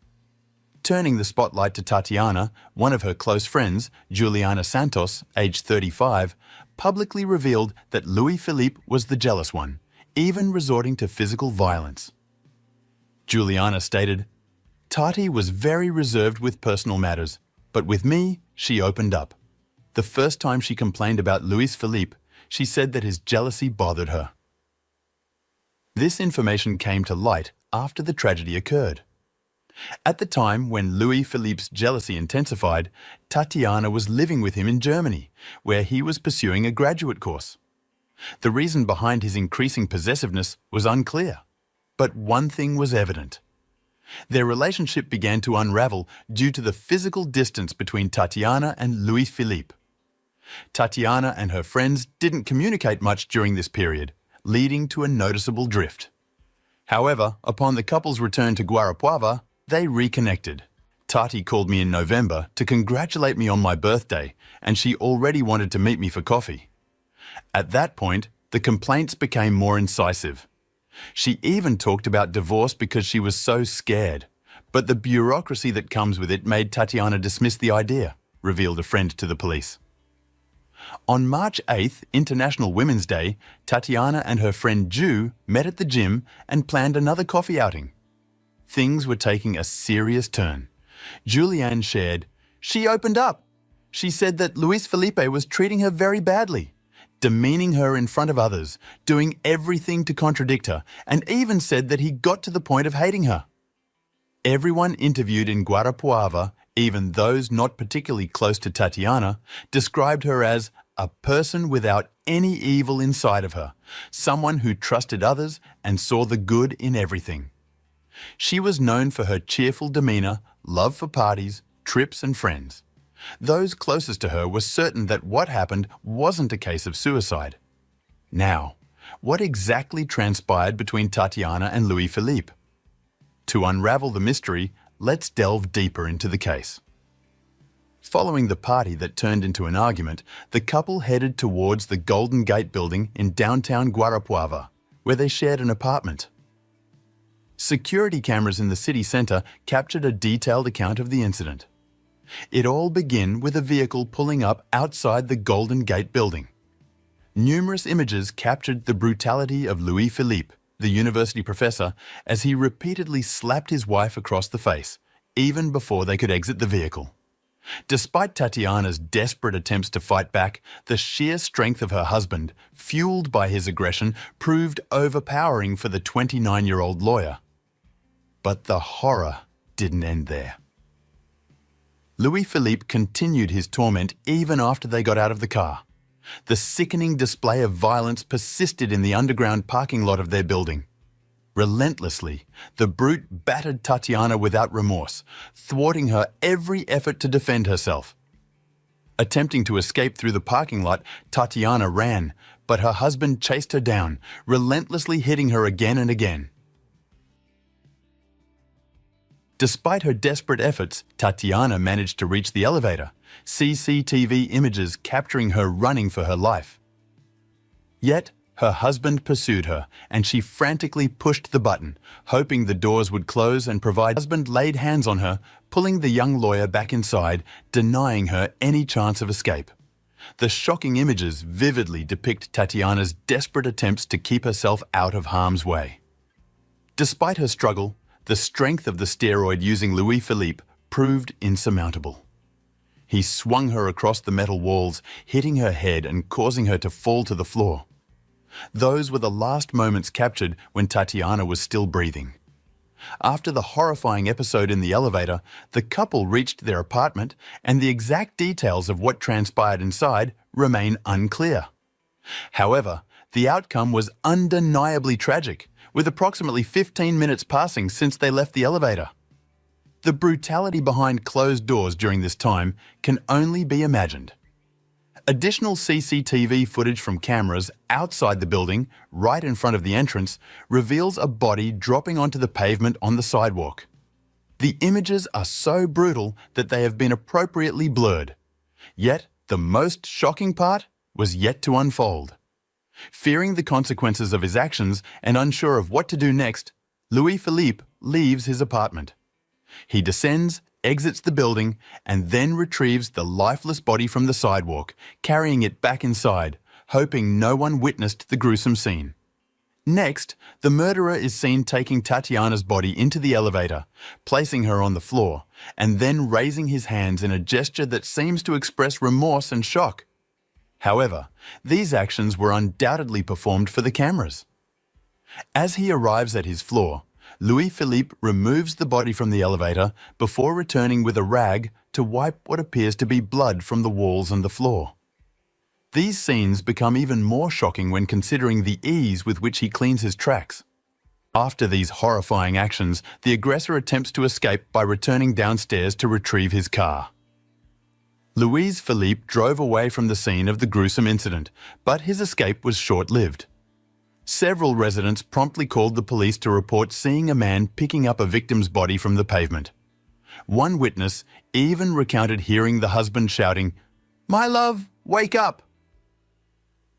Turning the spotlight to Tatiana, one of her close friends, Juliana Santos, aged 35, publicly revealed that Louis-Philippe was the jealous one, even resorting to physical violence. Juliana stated, "Tati was very reserved with personal matters, but with me, she opened up. The first time she complained about Louis Philippe, she said that his jealousy bothered her. This information came to light after the tragedy occurred. At the time when Louis Philippe's jealousy intensified, Tatiana was living with him in Germany, where he was pursuing a graduate course. The reason behind his increasing possessiveness was unclear, but one thing was evident. Their relationship began to unravel due to the physical distance between Tatiana and Louis Philippe. Tatiana and her friends didn't communicate much during this period, leading to a noticeable drift. However, upon the couple's return to Guarapuava, they reconnected. Tati called me in November to congratulate me on my birthday, and she already wanted to meet me for coffee. At that point, the complaints became more incisive. She even talked about divorce because she was so scared, but the bureaucracy that comes with it made Tatiana dismiss the idea, revealed a friend to the police. On March 8th, International Women's Day, Tatiana and her friend Ju met at the gym and planned another coffee outing. Things were taking a serious turn. Julianne shared, "She opened up. She said that Luis Felipe was treating her very badly, demeaning her in front of others, doing everything to contradict her, and even said that he got to the point of hating her." Everyone interviewed in Guarapuava, even those not particularly close to Tatiana, described her as a person without any evil inside of her, someone who trusted others and saw the good in everything. She was known for her cheerful demeanor, love for parties, trips and friends. Those closest to her were certain that what happened wasn't a case of suicide. Now, what exactly transpired between Tatiana and Louis Philippe? To unravel the mystery, let's delve deeper into the case. Following the party that turned into an argument, the couple headed towards the Golden Gate building in downtown Guarapuava, where they shared an apartment. Security cameras in the city centre captured a detailed account of the incident. It all began with a vehicle pulling up outside the Golden Gate building. Numerous images captured the brutality of Louis Philippe, the university professor, as he repeatedly slapped his wife across the face, even before they could exit the vehicle. Despite Tatiana's desperate attempts to fight back, the sheer strength of her husband, fueled by his aggression, proved overpowering for the 29-year-old lawyer. But the horror didn't end there. Louis Philippe continued his torment even after they got out of the car. The sickening display of violence persisted in the underground parking lot of their building. Relentlessly, the brute battered Tatiana without remorse, thwarting her every effort to defend herself. Attempting to escape through the parking lot, Tatiana ran, but her husband chased her down, relentlessly hitting her again and again. Despite her desperate efforts, Tatiana managed to reach the elevator, CCTV images capturing her running for her life. Yet, her husband pursued her, and she frantically pushed the button, hoping the doors would close and provide. Her husband laid hands on her, pulling the young lawyer back inside, denying her any chance of escape. The shocking images vividly depict Tatiana's desperate attempts to keep herself out of harm's way. Despite her struggle, the strength of the steroid using Louis Philippe proved insurmountable. He swung her across the metal walls, hitting her head and causing her to fall to the floor. Those were the last moments captured when Tatiana was still breathing. After the horrifying episode in the elevator, the couple reached their apartment, and the exact details of what transpired inside remain unclear. However, the outcome was undeniably tragic, with approximately 15 minutes passing since they left the elevator. The brutality behind closed doors during this time can only be imagined. Additional CCTV footage from cameras outside the building, right in front of the entrance, reveals a body dropping onto the pavement on the sidewalk. The images are so brutal that they have been appropriately blurred. Yet, the most shocking part was yet to unfold. Fearing the consequences of his actions and unsure of what to do next, Louis Philippe leaves his apartment. He descends, exits the building, and then retrieves the lifeless body from the sidewalk, carrying it back inside, hoping no one witnessed the gruesome scene. Next, the murderer is seen taking Tatiana's body into the elevator, placing her on the floor, and then raising his hands in a gesture that seems to express remorse and shock. However, these actions were undoubtedly performed for the cameras. As he arrives at his floor, Louis-Philippe removes the body from the elevator before returning with a rag to wipe what appears to be blood from the walls and the floor. These scenes become even more shocking when considering the ease with which he cleans his tracks. After these horrifying actions, the aggressor attempts to escape by returning downstairs to retrieve his car. Louis-Philippe drove away from the scene of the gruesome incident, but his escape was short-lived. Several residents promptly called the police to report seeing a man picking up a victim's body from the pavement. One witness even recounted hearing the husband shouting, "My love, wake up!"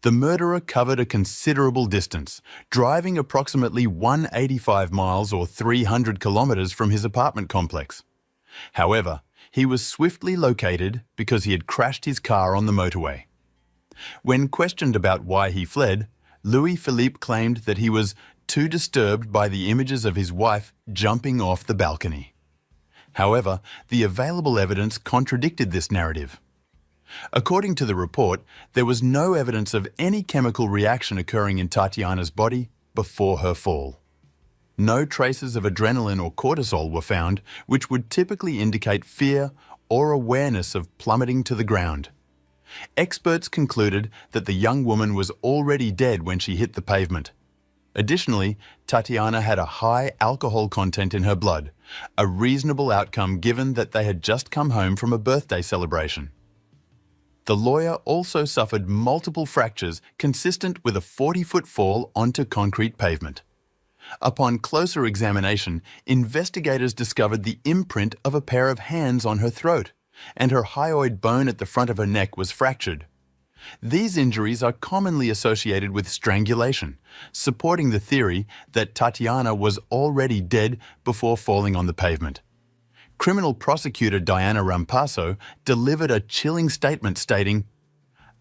The murderer covered a considerable distance, driving approximately 185 miles or 300 kilometers from his apartment complex. However, he was swiftly located because he had crashed his car on the motorway. When questioned about why he fled, Louis-Philippe claimed that he was too disturbed by the images of his wife jumping off the balcony. However, the available evidence contradicted this narrative. According to the report, there was no evidence of any chemical reaction occurring in Tatiana's body before her fall. No traces of adrenaline or cortisol were found, which would typically indicate fear or awareness of plummeting to the ground. Experts concluded that the young woman was already dead when she hit the pavement. Additionally, Tatiana had a high alcohol content in her blood, a reasonable outcome given that they had just come home from a birthday celebration. The lawyer also suffered multiple fractures consistent with a 40-foot fall onto concrete pavement. Upon closer examination, investigators discovered the imprint of a pair of hands on her throat, and her hyoid bone at the front of her neck was fractured. These injuries are commonly associated with strangulation, supporting the theory that Tatiana was already dead before falling on the pavement. Criminal prosecutor Diana Rampasso delivered a chilling statement stating,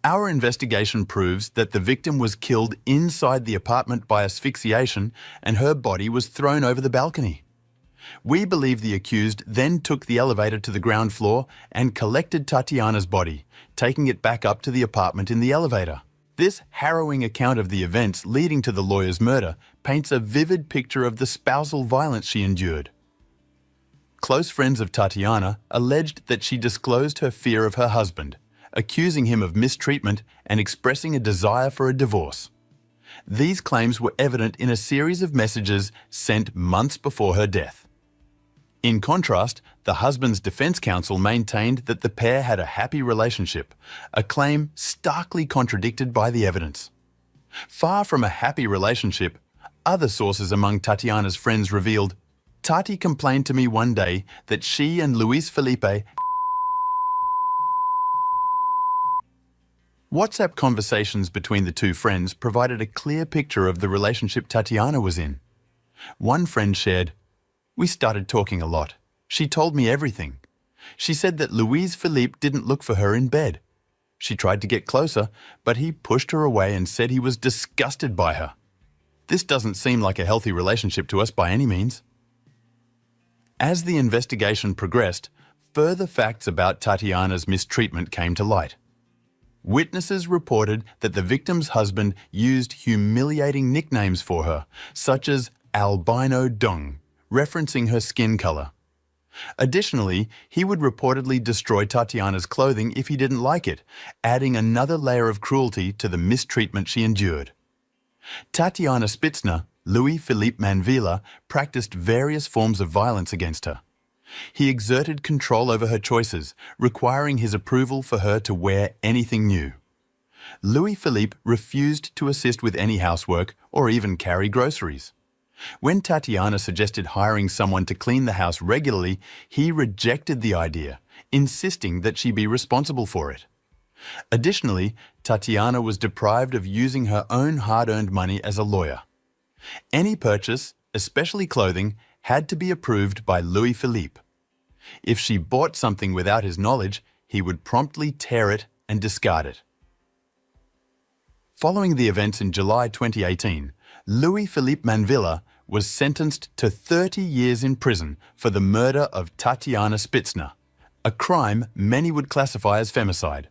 "Our investigation proves that the victim was killed inside the apartment by asphyxiation and her body was thrown over the balcony. We believe the accused then took the elevator to the ground floor and collected Tatiana's body, taking it back up to the apartment in the elevator." This harrowing account of the events leading to the lawyer's murder paints a vivid picture of the spousal violence she endured. Close friends of Tatiana alleged that she disclosed her fear of her husband, accusing him of mistreatment and expressing a desire for a divorce. These claims were evident in a series of messages sent months before her death. In contrast, the husband's defense counsel maintained that the pair had a happy relationship, a claim starkly contradicted by the evidence. Far from a happy relationship, other sources among Tatiana's friends revealed, "Tati complained to me one day that she and Louis-Philippe." WhatsApp conversations between the two friends provided a clear picture of the relationship Tatiana was in. One friend shared, "We started talking a lot. She told me everything. She said that Louis-Philippe didn't look for her in bed. She tried to get closer, but he pushed her away and said he was disgusted by her. This doesn't seem like a healthy relationship to us by any means." As the investigation progressed, further facts about Tatiana's mistreatment came to light. Witnesses reported that the victim's husband used humiliating nicknames for her, such as albino dung, referencing her skin color. Additionally, he would reportedly destroy Tatiana's clothing if he didn't like it, adding another layer of cruelty to the mistreatment she endured. Tatiana Spitzner, Louis-Philippe Manvilla, practiced various forms of violence against her. He exerted control over her choices, requiring his approval for her to wear anything new. Louis-Philippe refused to assist with any housework or even carry groceries. When Tatiana suggested hiring someone to clean the house regularly, he rejected the idea, insisting that she be responsible for it. Additionally, Tatiana was deprived of using her own hard-earned money as a lawyer. Any purchase, especially clothing, had to be approved by Louis-Philippe. If she bought something without his knowledge, he would promptly tear it and discard it. Following the events in July 2018, Louis-Philippe Manvilla was sentenced to 30 years in prison for the murder of Tatiana Spitzner, a crime many would classify as femicide.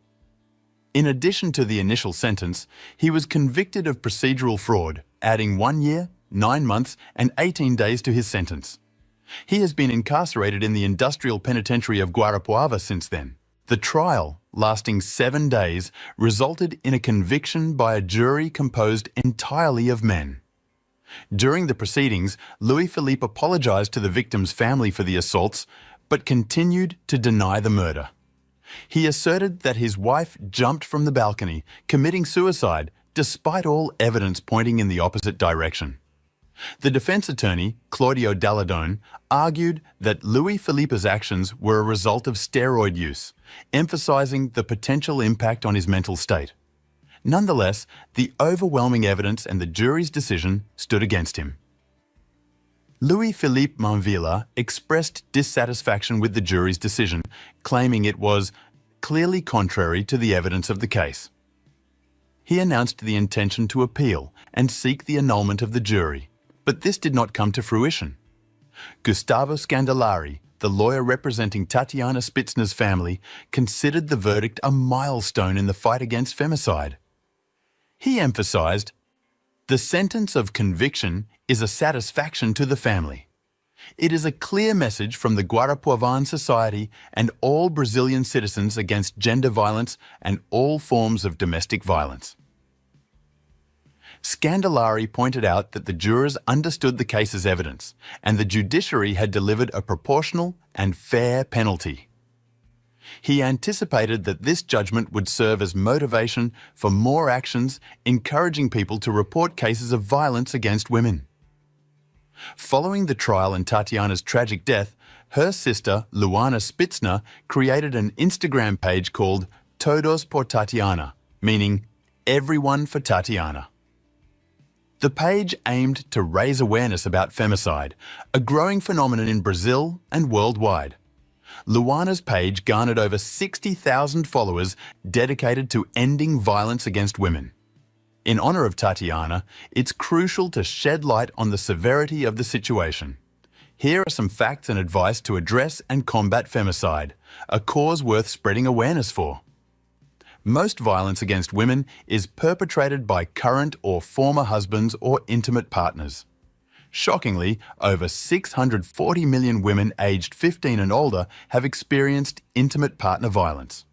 In addition to the initial sentence, he was convicted of procedural fraud, adding 1 year, 9 months, and 18 days to his sentence. He has been incarcerated in the industrial penitentiary of Guarapuava since then. The trial, lasting 7 days, resulted in a conviction by a jury composed entirely of men. During the proceedings, Louis-Philippe apologized to the victim's family for the assaults, but continued to deny the murder. He asserted that his wife jumped from the balcony, committing suicide, despite all evidence pointing in the opposite direction. The defense attorney, Claudio Dalladone, argued that Louis-Philippe's actions were a result of steroid use, emphasizing the potential impact on his mental state. Nonetheless, the overwhelming evidence and the jury's decision stood against him. Louis-Philippe Manvilla expressed dissatisfaction with the jury's decision, claiming it was clearly contrary to the evidence of the case. He announced the intention to appeal and seek the annulment of the jury, but this did not come to fruition. Gustavo Scandolari, the lawyer representing Tatiana Spitzner's family, considered the verdict a milestone in the fight against femicide. He emphasized, "The sentence of conviction is a satisfaction to the family. It is a clear message from the Guarapuavan society and all Brazilian citizens against gender violence and all forms of domestic violence." Scandolari pointed out that the jurors understood the case's evidence and the judiciary had delivered a proportional and fair penalty. He anticipated that this judgment would serve as motivation for more actions, encouraging people to report cases of violence against women. Following the trial and Tatiana's tragic death, her sister, Luana Spitzner, created an Instagram page called Todos por Tatiana, meaning Everyone for Tatiana. The page aimed to raise awareness about femicide, a growing phenomenon in Brazil and worldwide. Luana's page garnered over 60,000 followers dedicated to ending violence against women. In honor of Tatiana, it's crucial to shed light on the severity of the situation. Here are some facts and advice to address and combat femicide, a cause worth spreading awareness for. Most violence against women is perpetrated by current or former husbands or intimate partners. Shockingly, over 640 million women aged 15 and older have experienced intimate partner violence.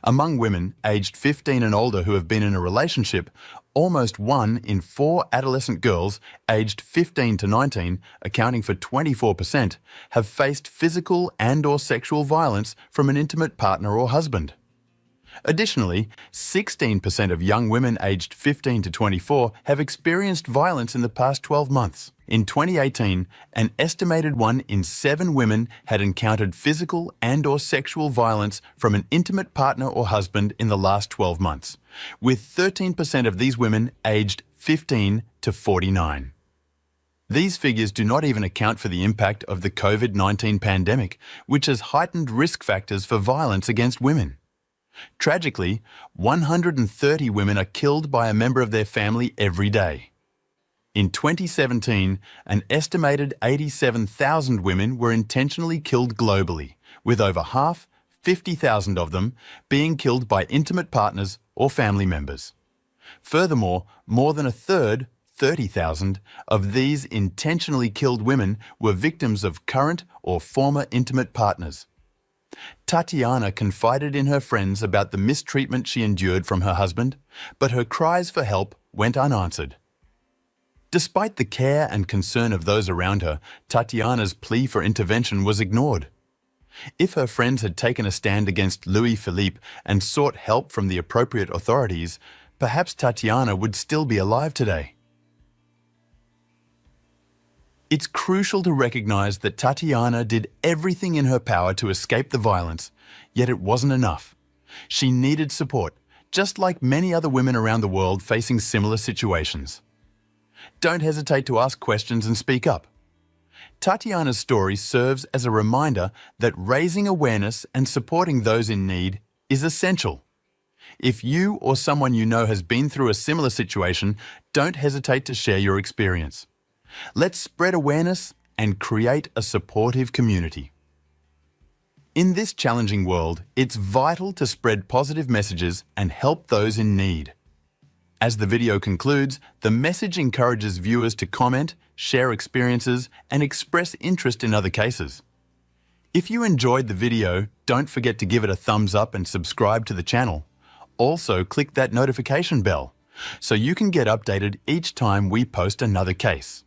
Among women aged 15 and older who have been in a relationship, almost 1 in 4 adolescent girls aged 15 to 19, accounting for 24%, have faced physical and/or sexual violence from an intimate partner or husband. Additionally, 16% of young women aged 15 to 24 have experienced violence in the past 12 months. In 2018, an estimated 1 in 7 women had encountered physical and/or sexual violence from an intimate partner or husband in the last 12 months, with 13% of these women aged 15 to 49. These figures do not even account for the impact of the COVID-19 pandemic, which has heightened risk factors for violence against women. Tragically, 130 women are killed by a member of their family every day. In 2017, an estimated 87,000 women were intentionally killed globally, with over half, 50,000 of them, being killed by intimate partners or family members. Furthermore, more than a third, 30,000, of these intentionally killed women were victims of current or former intimate partners. Tatiana confided in her friends about the mistreatment she endured from her husband, but her cries for help went unanswered. Despite the care and concern of those around her, Tatiana's plea for intervention was ignored. If her friends had taken a stand against Louis-Philippe and sought help from the appropriate authorities, perhaps Tatiana would still be alive today. It's crucial to recognize that Tatiana did everything in her power to escape the violence, yet it wasn't enough. She needed support, just like many other women around the world facing similar situations. Don't hesitate to ask questions and speak up. Tatiana's story serves as a reminder that raising awareness and supporting those in need is essential. If you or someone you know has been through a similar situation, don't hesitate to share your experience. Let's spread awareness and create a supportive community. In this challenging world, it's vital to spread positive messages and help those in need. As the video concludes, the message encourages viewers to comment, share experiences, and express interest in other cases. If you enjoyed the video, don't forget to give it a thumbs up and subscribe to the channel. Also, click that notification bell so you can get updated each time we post another case.